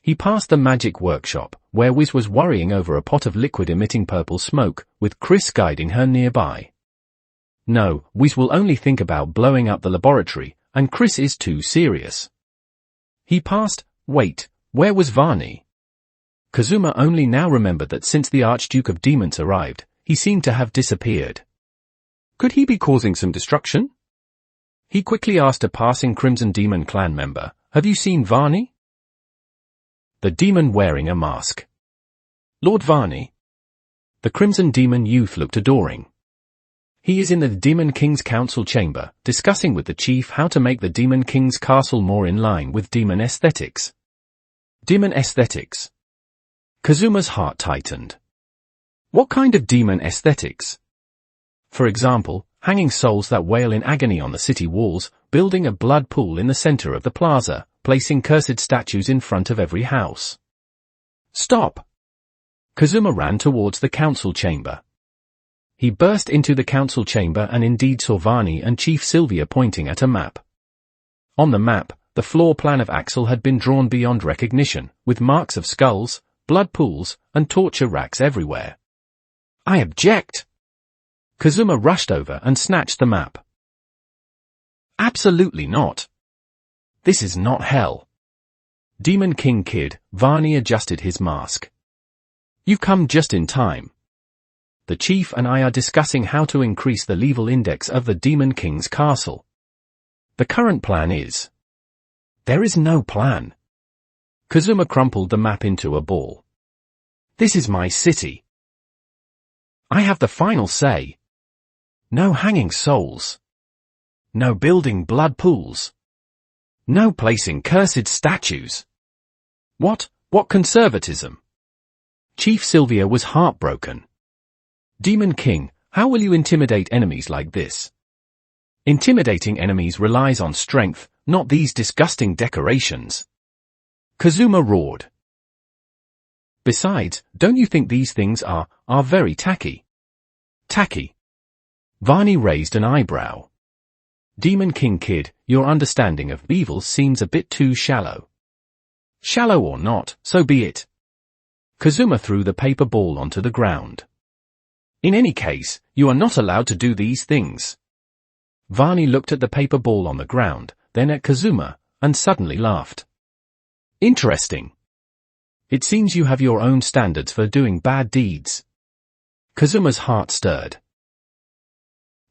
He passed the magic workshop, where Wiz was worrying over a pot of liquid emitting purple smoke, with Chris guiding her nearby. No, Wiz will only think about blowing up the laboratory, and Chris is too serious. He passed, wait, where was Varney? Kazuma only now remembered that since the Archduke of Demons arrived, he seemed to have disappeared. Could he be causing some destruction? He quickly asked a passing Crimson Demon clan member, have you seen Varney? The demon wearing a mask. Lord Varney? The Crimson Demon youth looked adoring. He is in the Demon King's council chamber, discussing with the chief how to make the Demon King's castle more in line with demon aesthetics. Demon aesthetics. Kazuma's heart tightened. What kind of demon aesthetics? For example, hanging souls that wail in agony on the city walls, building a blood pool in the center of the plaza, placing cursed statues in front of every house. Stop! Kazuma ran towards the council chamber. He burst into the council chamber and indeed saw Vani and Chief Sylvia pointing at a map. On the map, the floor plan of Axel had been drawn beyond recognition, with marks of skulls, blood pools, and torture racks everywhere. I object! Kazuma rushed over and snatched the map. Absolutely not. This is not hell. Demon King Kid, Vani adjusted his mask. You've come just in time. The chief and I are discussing how to increase the level index of the Demon King's castle. The current plan is... There is no plan. Kazuma crumpled the map into a ball. This is my city. I have the final say. No hanging souls. No building blood pools. No placing cursed statues. What conservatism? Chief Sylvia was heartbroken. Demon King, how will you intimidate enemies like this? Intimidating enemies relies on strength, not these disgusting decorations. Kazuma roared. Besides, don't you think these things are very tacky? Tacky? Vani raised an eyebrow. Demon King Kid, your understanding of evil seems a bit too shallow. Shallow or not, so be it. Kazuma threw the paper ball onto the ground. In any case, you are not allowed to do these things. Vani looked at the paper ball on the ground, then at Kazuma, and suddenly laughed. Interesting. It seems you have your own standards for doing bad deeds. Kazuma's heart stirred.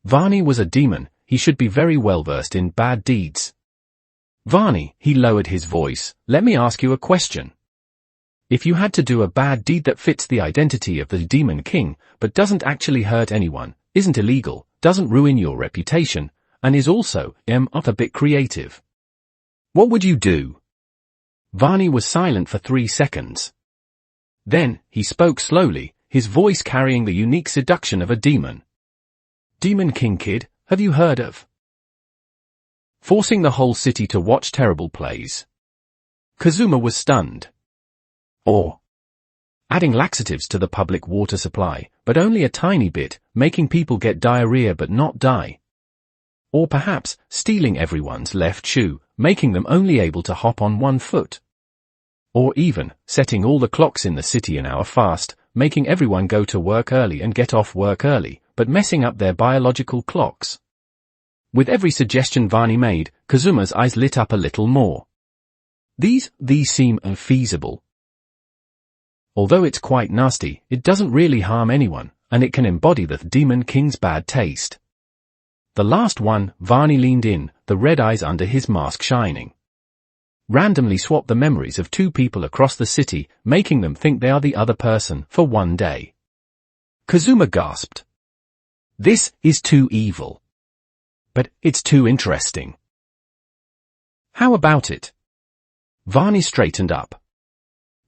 Vani was a demon, he should be very well versed in bad deeds. Vani, he lowered his voice, let me ask you a question. If you had to do a bad deed that fits the identity of the Demon King, but doesn't actually hurt anyone, isn't illegal, doesn't ruin your reputation, and is also, a bit creative. What would you do? Vani was silent for 3 seconds. Then, he spoke slowly, his voice carrying the unique seduction of a demon. Demon King Kid, have you heard of forcing the whole city to watch terrible plays? Kazuma was stunned. Or adding laxatives to the public water supply, but only a tiny bit, making people get diarrhea but not die. Or perhaps, stealing everyone's left shoe, making them only able to hop on one foot. Or even, setting all the clocks in the city an hour fast, making everyone go to work early and get off work early, but messing up their biological clocks. With every suggestion Vani made, Kazuma's eyes lit up a little more. These seem unfeasible. Although it's quite nasty, it doesn't really harm anyone, and it can embody the Demon King's bad taste. The last one, Vani leaned in, the red eyes under his mask shining. Randomly swap the memories of 2 people across the city, making them think they are the other person for 1 day. Kazuma gasped. This is too evil. But it's too interesting. How about it? Vani straightened up.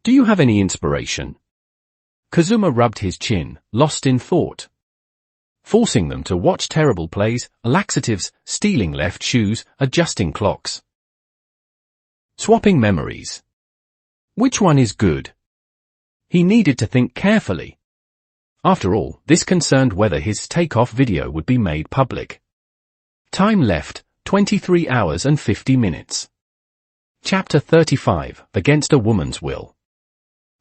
Do you have any inspiration? Kazuma rubbed his chin, lost in thought. Forcing them to watch terrible plays, laxatives, stealing left shoes, adjusting clocks. Swapping memories. Which one is good? He needed to think carefully. After all, this concerned whether his takeoff video would be made public. Time left, 23 hours and 50 minutes. Chapter 35, Against a Woman's Will.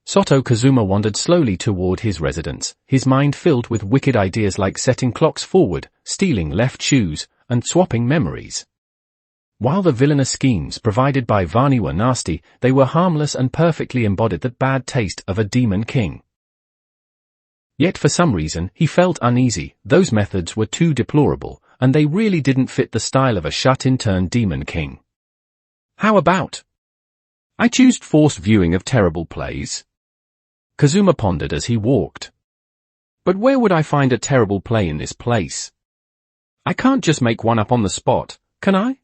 Soto Kazuma wandered slowly toward his residence, his mind filled with wicked ideas like setting clocks forward, stealing left shoes, and swapping memories. While the villainous schemes provided by Vani were nasty, they were harmless and perfectly embodied the bad taste of a demon king. Yet for some reason, he felt uneasy, those methods were too deplorable, and they really didn't fit the style of a shut-in demon king. How about I choose forced viewing of terrible plays? Kazuma pondered as he walked. But where would I find a terrible play in this place? I can't just make one up on the spot, can I?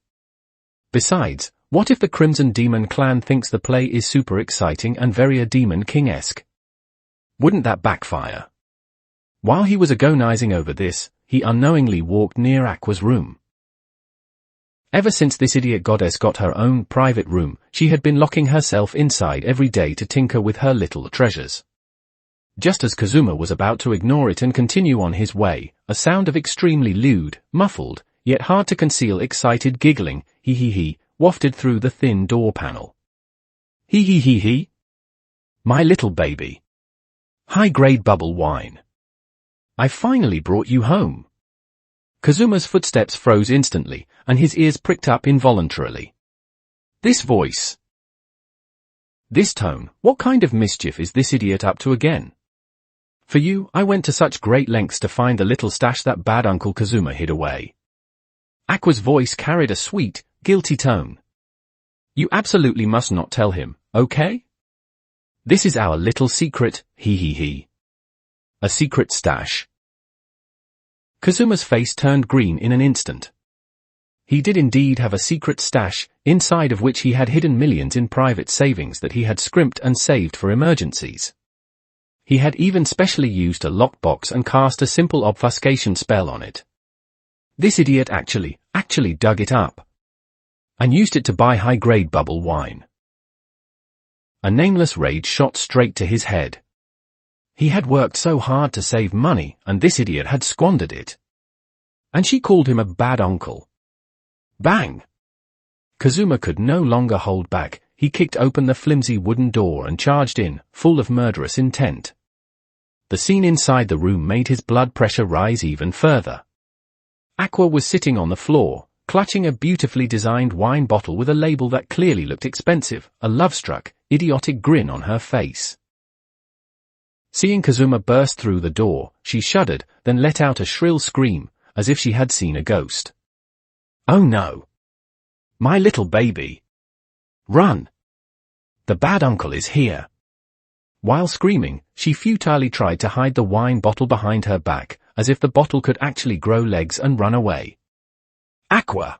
Besides, what if the Crimson Demon clan thinks the play is super exciting and very a Demon King-esque? Wouldn't that backfire? While he was agonizing over this, he unknowingly walked near Aqua's room. Ever since this idiot goddess got her own private room, she had been locking herself inside every day to tinker with her little treasures. Just as Kazuma was about to ignore it and continue on his way, a sound of extremely lewd, muffled, yet hard to conceal excited giggling, hee, wafted through the thin door panel. Hee. My little baby. High-grade bubble wine. I finally brought you home. Kazuma's footsteps froze instantly, and his ears pricked up involuntarily. This voice. This tone, what kind of mischief is this idiot up to again? For you, I went to such great lengths to find the little stash that bad Uncle Kazuma hid away. Aqua's voice carried a sweet, guilty tone. You absolutely must not tell him, okay? This is our little secret, hee. A secret stash. Kazuma's face turned green in an instant. He did indeed have a secret stash, inside of which he had hidden millions in private savings that he had scrimped and saved for emergencies. He had even specially used a lockbox and cast a simple obfuscation spell on it. This idiot actually dug it up. And used it to buy high-grade bubble wine. A nameless rage shot straight to his head. He had worked so hard to save money, and this idiot had squandered it. And she called him a bad uncle. Bang! Kazuma could no longer hold back. He kicked open the flimsy wooden door and charged in, full of murderous intent. The scene inside the room made his blood pressure rise even further. Aqua was sitting on the floor, clutching a beautifully designed wine bottle with a label that clearly looked expensive, a love-struck, idiotic grin on her face. Seeing Kazuma burst through the door, she shuddered, then let out a shrill scream, as if she had seen a ghost. Oh no! My little baby! Run! The bad uncle is here! While screaming, she futilely tried to hide the wine bottle behind her back, as if the bottle could actually grow legs and run away. Aqua!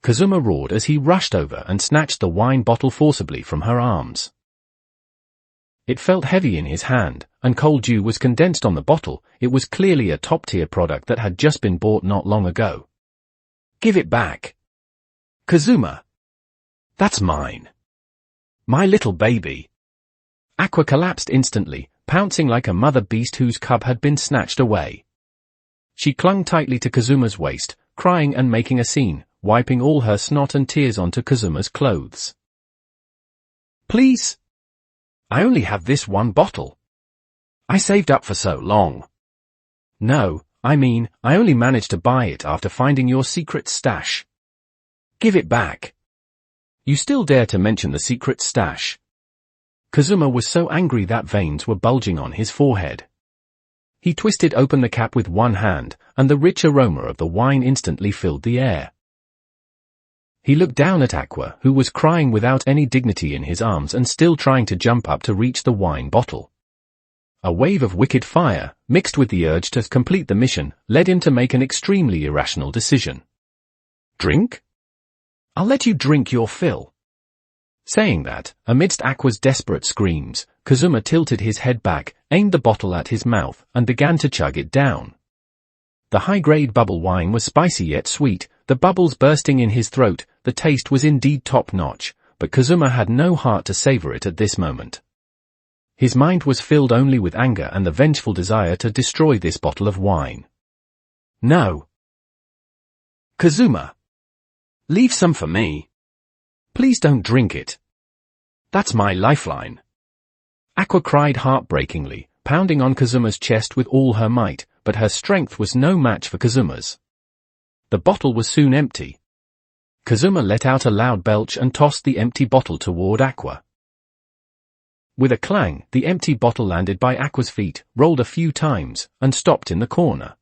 Kazuma roared as he rushed over and snatched the wine bottle forcibly from her arms. It felt heavy in his hand, and cold dew was condensed on the bottle. It was clearly a top-tier product that had just been bought not long ago. Give it back! Kazuma! That's mine! My little baby! Aqua collapsed instantly, pouncing like a mother beast whose cub had been snatched away. She clung tightly to Kazuma's waist, crying and making a scene, wiping all her snot and tears onto Kazuma's clothes. Please! I only have this one bottle. I saved up for so long. No, I mean, I only managed to buy it after finding your secret stash. Give it back. You still dare to mention the secret stash? Kazuma was so angry that veins were bulging on his forehead. He twisted open the cap with one hand, and the rich aroma of the wine instantly filled the air. He looked down at Aqua, who was crying without any dignity in his arms and still trying to jump up to reach the wine bottle. A wave of wicked fire, mixed with the urge to complete the mission, led him to make an extremely irrational decision. Drink? I'll let you drink your fill. Saying that, amidst Aqua's desperate screams, Kazuma tilted his head back, aimed the bottle at his mouth, and began to chug it down. The high-grade bubble wine was spicy yet sweet, the bubbles bursting in his throat. The taste was indeed top-notch, but Kazuma had no heart to savor it at this moment. His mind was filled only with anger and the vengeful desire to destroy this bottle of wine. No! Kazuma! Leave some for me. Please don't drink it. That's my lifeline. Aqua cried heartbreakingly, pounding on Kazuma's chest with all her might, but her strength was no match for Kazuma's. The bottle was soon empty. Kazuma let out a loud belch and tossed the empty bottle toward Aqua. With a clang, the empty bottle landed by Aqua's feet, rolled a few times, and stopped in the corner.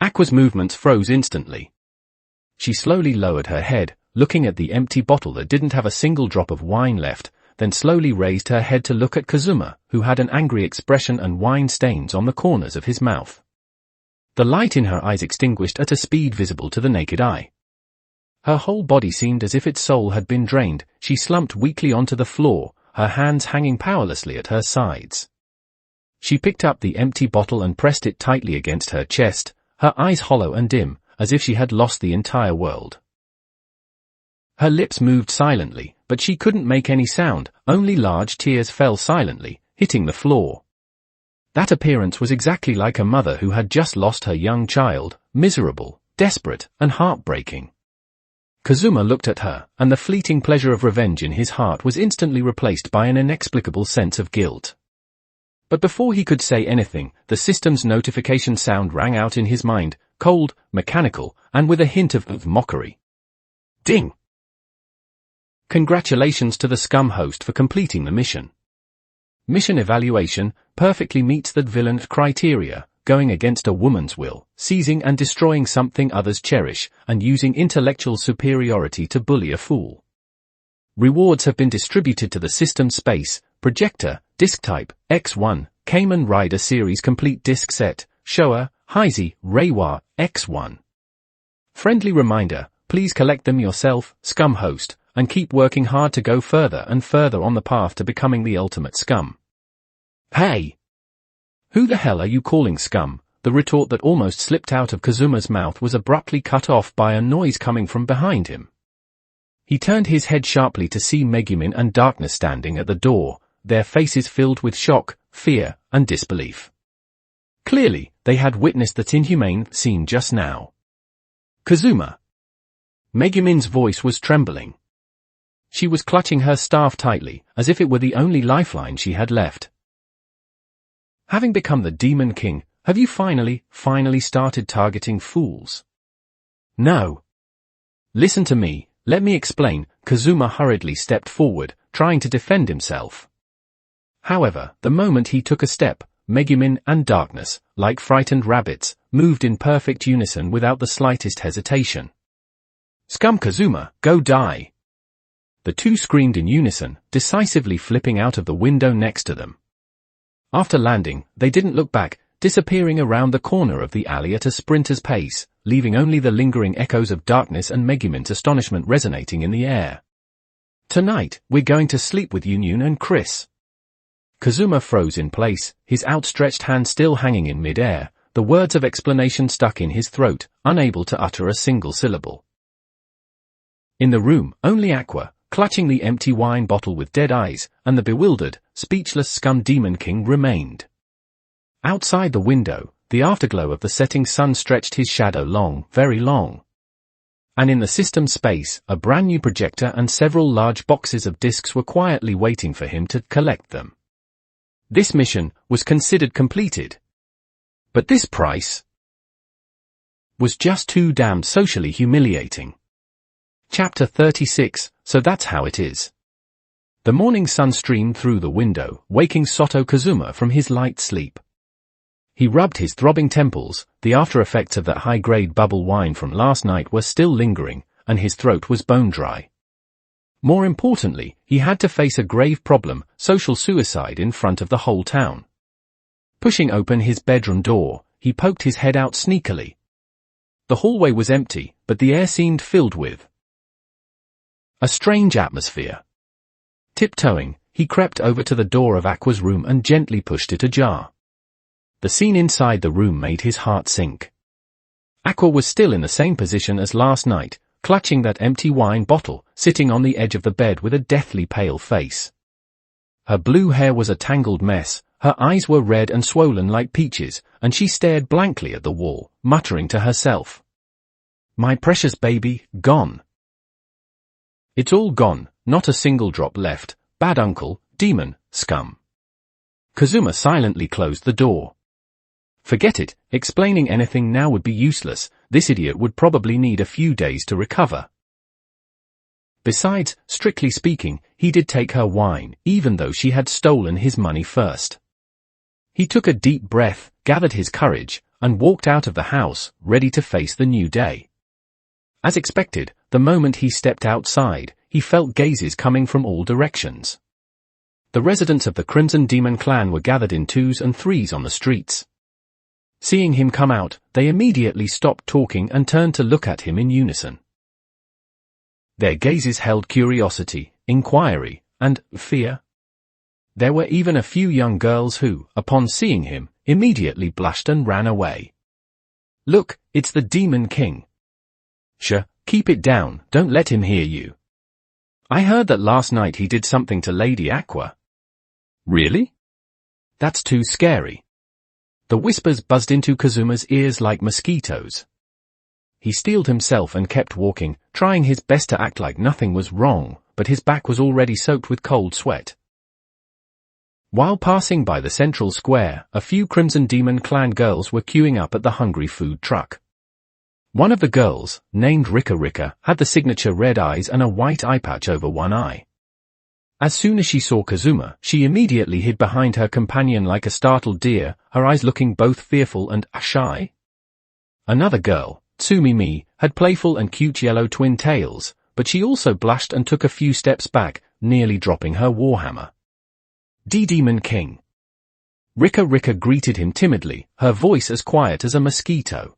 Aqua's movements froze instantly. She slowly lowered her head, looking at the empty bottle that didn't have a single drop of wine left, then slowly raised her head to look at Kazuma, who had an angry expression and wine stains on the corners of his mouth. The light in her eyes extinguished at a speed visible to the naked eye. Her whole body seemed as if its soul had been drained. She slumped weakly onto the floor, her hands hanging powerlessly at her sides. She picked up the empty bottle and pressed it tightly against her chest, her eyes hollow and dim, as if she had lost the entire world. Her lips moved silently, but she couldn't make any sound, only large tears fell silently, hitting the floor. That appearance was exactly like a mother who had just lost her young child, miserable, desperate, and heartbreaking. Kazuma looked at her, and the fleeting pleasure of revenge in his heart was instantly replaced by an inexplicable sense of guilt. But before he could say anything, the system's notification sound rang out in his mind, cold, mechanical, and with a hint of mockery. Ding! Congratulations to the scum host for completing the mission. Mission evaluation perfectly meets the villain criteria, going against a woman's will, seizing and destroying something others cherish, and using intellectual superiority to bully a fool. Rewards have been distributed to the system space, projector, disk type, X1, Kamen Rider Series Complete Disc Set, Showa, Heisei, Reiwa, X1. Friendly reminder, please collect them yourself, scum host, and keep working hard to go further and further on the path to becoming the ultimate scum. Hey! Who the hell are you calling scum? The retort that almost slipped out of Kazuma's mouth was abruptly cut off by a noise coming from behind him. He turned his head sharply to see Megumin and Darkness standing at the door, their faces filled with shock, fear, and disbelief. Clearly, they had witnessed that inhumane scene just now. Kazuma. Megumin's voice was trembling. She was clutching her staff tightly, as if it were the only lifeline she had left. Having become the Demon King, have you finally started targeting fools? No. Listen to me, let me explain. Kazuma hurriedly stepped forward, trying to defend himself. However, the moment he took a step, Megumin and Darkness, like frightened rabbits, moved in perfect unison without the slightest hesitation. Scum Kazuma, go die! The two screamed in unison, decisively flipping out of the window next to them. After landing, they didn't look back, disappearing around the corner of the alley at a sprinter's pace, leaving only the lingering echoes of Darkness and Megumin's astonishment resonating in the air. Tonight, we're going to sleep with Yunyun and Chris. Kazuma froze in place, his outstretched hand still hanging in mid-air, the words of explanation stuck in his throat, unable to utter a single syllable. In the room, only Aqua, clutching the empty wine bottle with dead eyes, and the bewildered, speechless scum Demon King remained. Outside the window, the afterglow of the setting sun stretched his shadow long, very long. And in the system space, a brand new projector and several large boxes of discs were quietly waiting for him to collect them. This mission was considered completed. But this price was just too damned socially humiliating. Chapter 36, So That's How It Is. The morning sun streamed through the window, waking Soto Kazuma from his light sleep. He rubbed his throbbing temples, the after effects of that high-grade bubble wine from last night were still lingering, and his throat was bone dry. More importantly, he had to face a grave problem, social suicide in front of the whole town. Pushing open his bedroom door, he poked his head out sneakily. The hallway was empty, but the air seemed filled with a strange atmosphere. Tiptoeing, he crept over to the door of Aqua's room and gently pushed it ajar. The scene inside the room made his heart sink. Aqua was still in the same position as last night, clutching that empty wine bottle, sitting on the edge of the bed with a deathly pale face. Her blue hair was a tangled mess, her eyes were red and swollen like peaches, and she stared blankly at the wall, muttering to herself. My precious baby, gone. It's all gone, not a single drop left, bad uncle, demon, scum. Kazuma silently closed the door. Forget it, explaining anything now would be useless, this idiot would probably need a few days to recover. Besides, strictly speaking, he did take her wine, even though she had stolen his money first. He took a deep breath, gathered his courage, and walked out of the house, ready to face the new day. As expected, the moment he stepped outside, he felt gazes coming from all directions. The residents of the Crimson Demon clan were gathered in 2s and 3s on the streets. Seeing him come out, they immediately stopped talking and turned to look at him in unison. Their gazes held curiosity, inquiry, and fear. There were even a few young girls who, upon seeing him, immediately blushed and ran away. Look, it's the Demon King. Keep it down, don't let him hear you. I heard that last night he did something to Lady Aqua. Really? That's too scary. The whispers buzzed into Kazuma's ears like mosquitoes. He steeled himself and kept walking, trying his best to act like nothing was wrong, but his back was already soaked with cold sweat. While passing by the central square, a few Crimson Demon Clan girls were queuing up at the hungry food truck. One of the girls, named Rika Rika, had the signature red eyes and a white eye patch over one eye. As soon as she saw Kazuma, she immediately hid behind her companion like a startled deer, her eyes looking both fearful and shy. Another girl, Tsumimi, had playful and cute yellow twin tails, but she also blushed and took a few steps back, nearly dropping her warhammer. Demon King. Rika Rika greeted him timidly, her voice as quiet as a mosquito.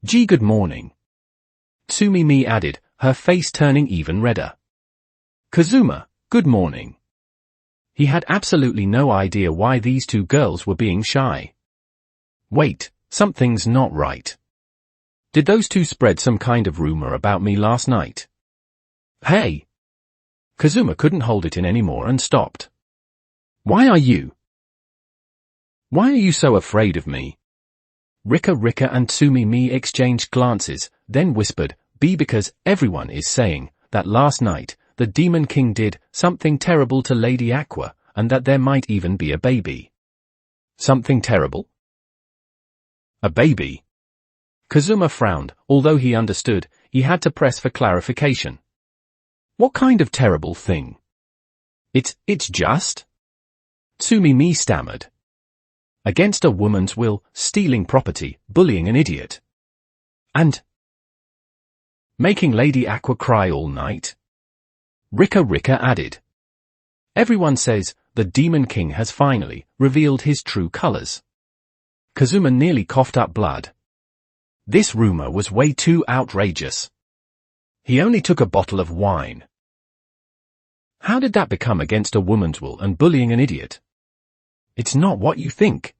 Good morning. Tsumimi added, her face turning even redder. Kazuma, good morning. He had absolutely no idea why these two girls were being shy. Wait, something's not right. Did those two spread some kind of rumor about me last night? Hey! Kazuma couldn't hold it in anymore and stopped. Why are you so afraid of me? Rika Rika and Tsumimi exchanged glances, then whispered, because everyone is saying that last night, the Demon King did something terrible to Lady Aqua, and that there might even be a baby. Something terrible? A baby? Kazuma frowned, although he understood, he had to press for clarification. What kind of terrible thing? It's just? Tsumimi stammered. Against a woman's will, stealing property, bullying an idiot. And making Lady Aqua cry all night? Rika Rika added. Everyone says, the Demon King has finally revealed his true colors. Kazuma nearly coughed up blood. This rumor was way too outrageous. He only took a bottle of wine. How did that become against a woman's will and bullying an idiot? It's not what you think.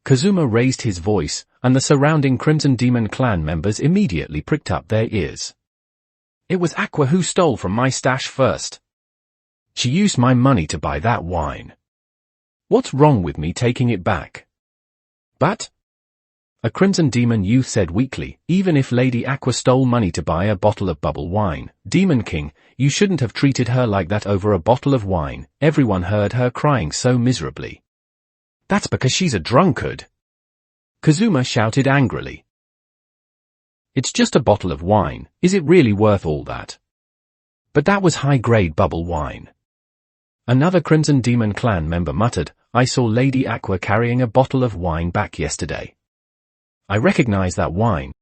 Kazuma raised his voice, and the surrounding Crimson Demon Clan members immediately pricked up their ears. It was Aqua who stole from my stash first. She used my money to buy that wine. What's wrong with me taking it back? But a Crimson Demon youth said weakly, even if Lady Aqua stole money to buy a bottle of bubble wine, Demon King, you shouldn't have treated her like that over a bottle of wine. Everyone heard her crying so miserably. That's because she's a drunkard. Kazuma shouted angrily. It's just a bottle of wine, is it really worth all that? But that was high-grade bubble wine. Another Crimson Demon Clan member muttered, I saw Lady Aqua carrying a bottle of wine back yesterday. I recognize that wine,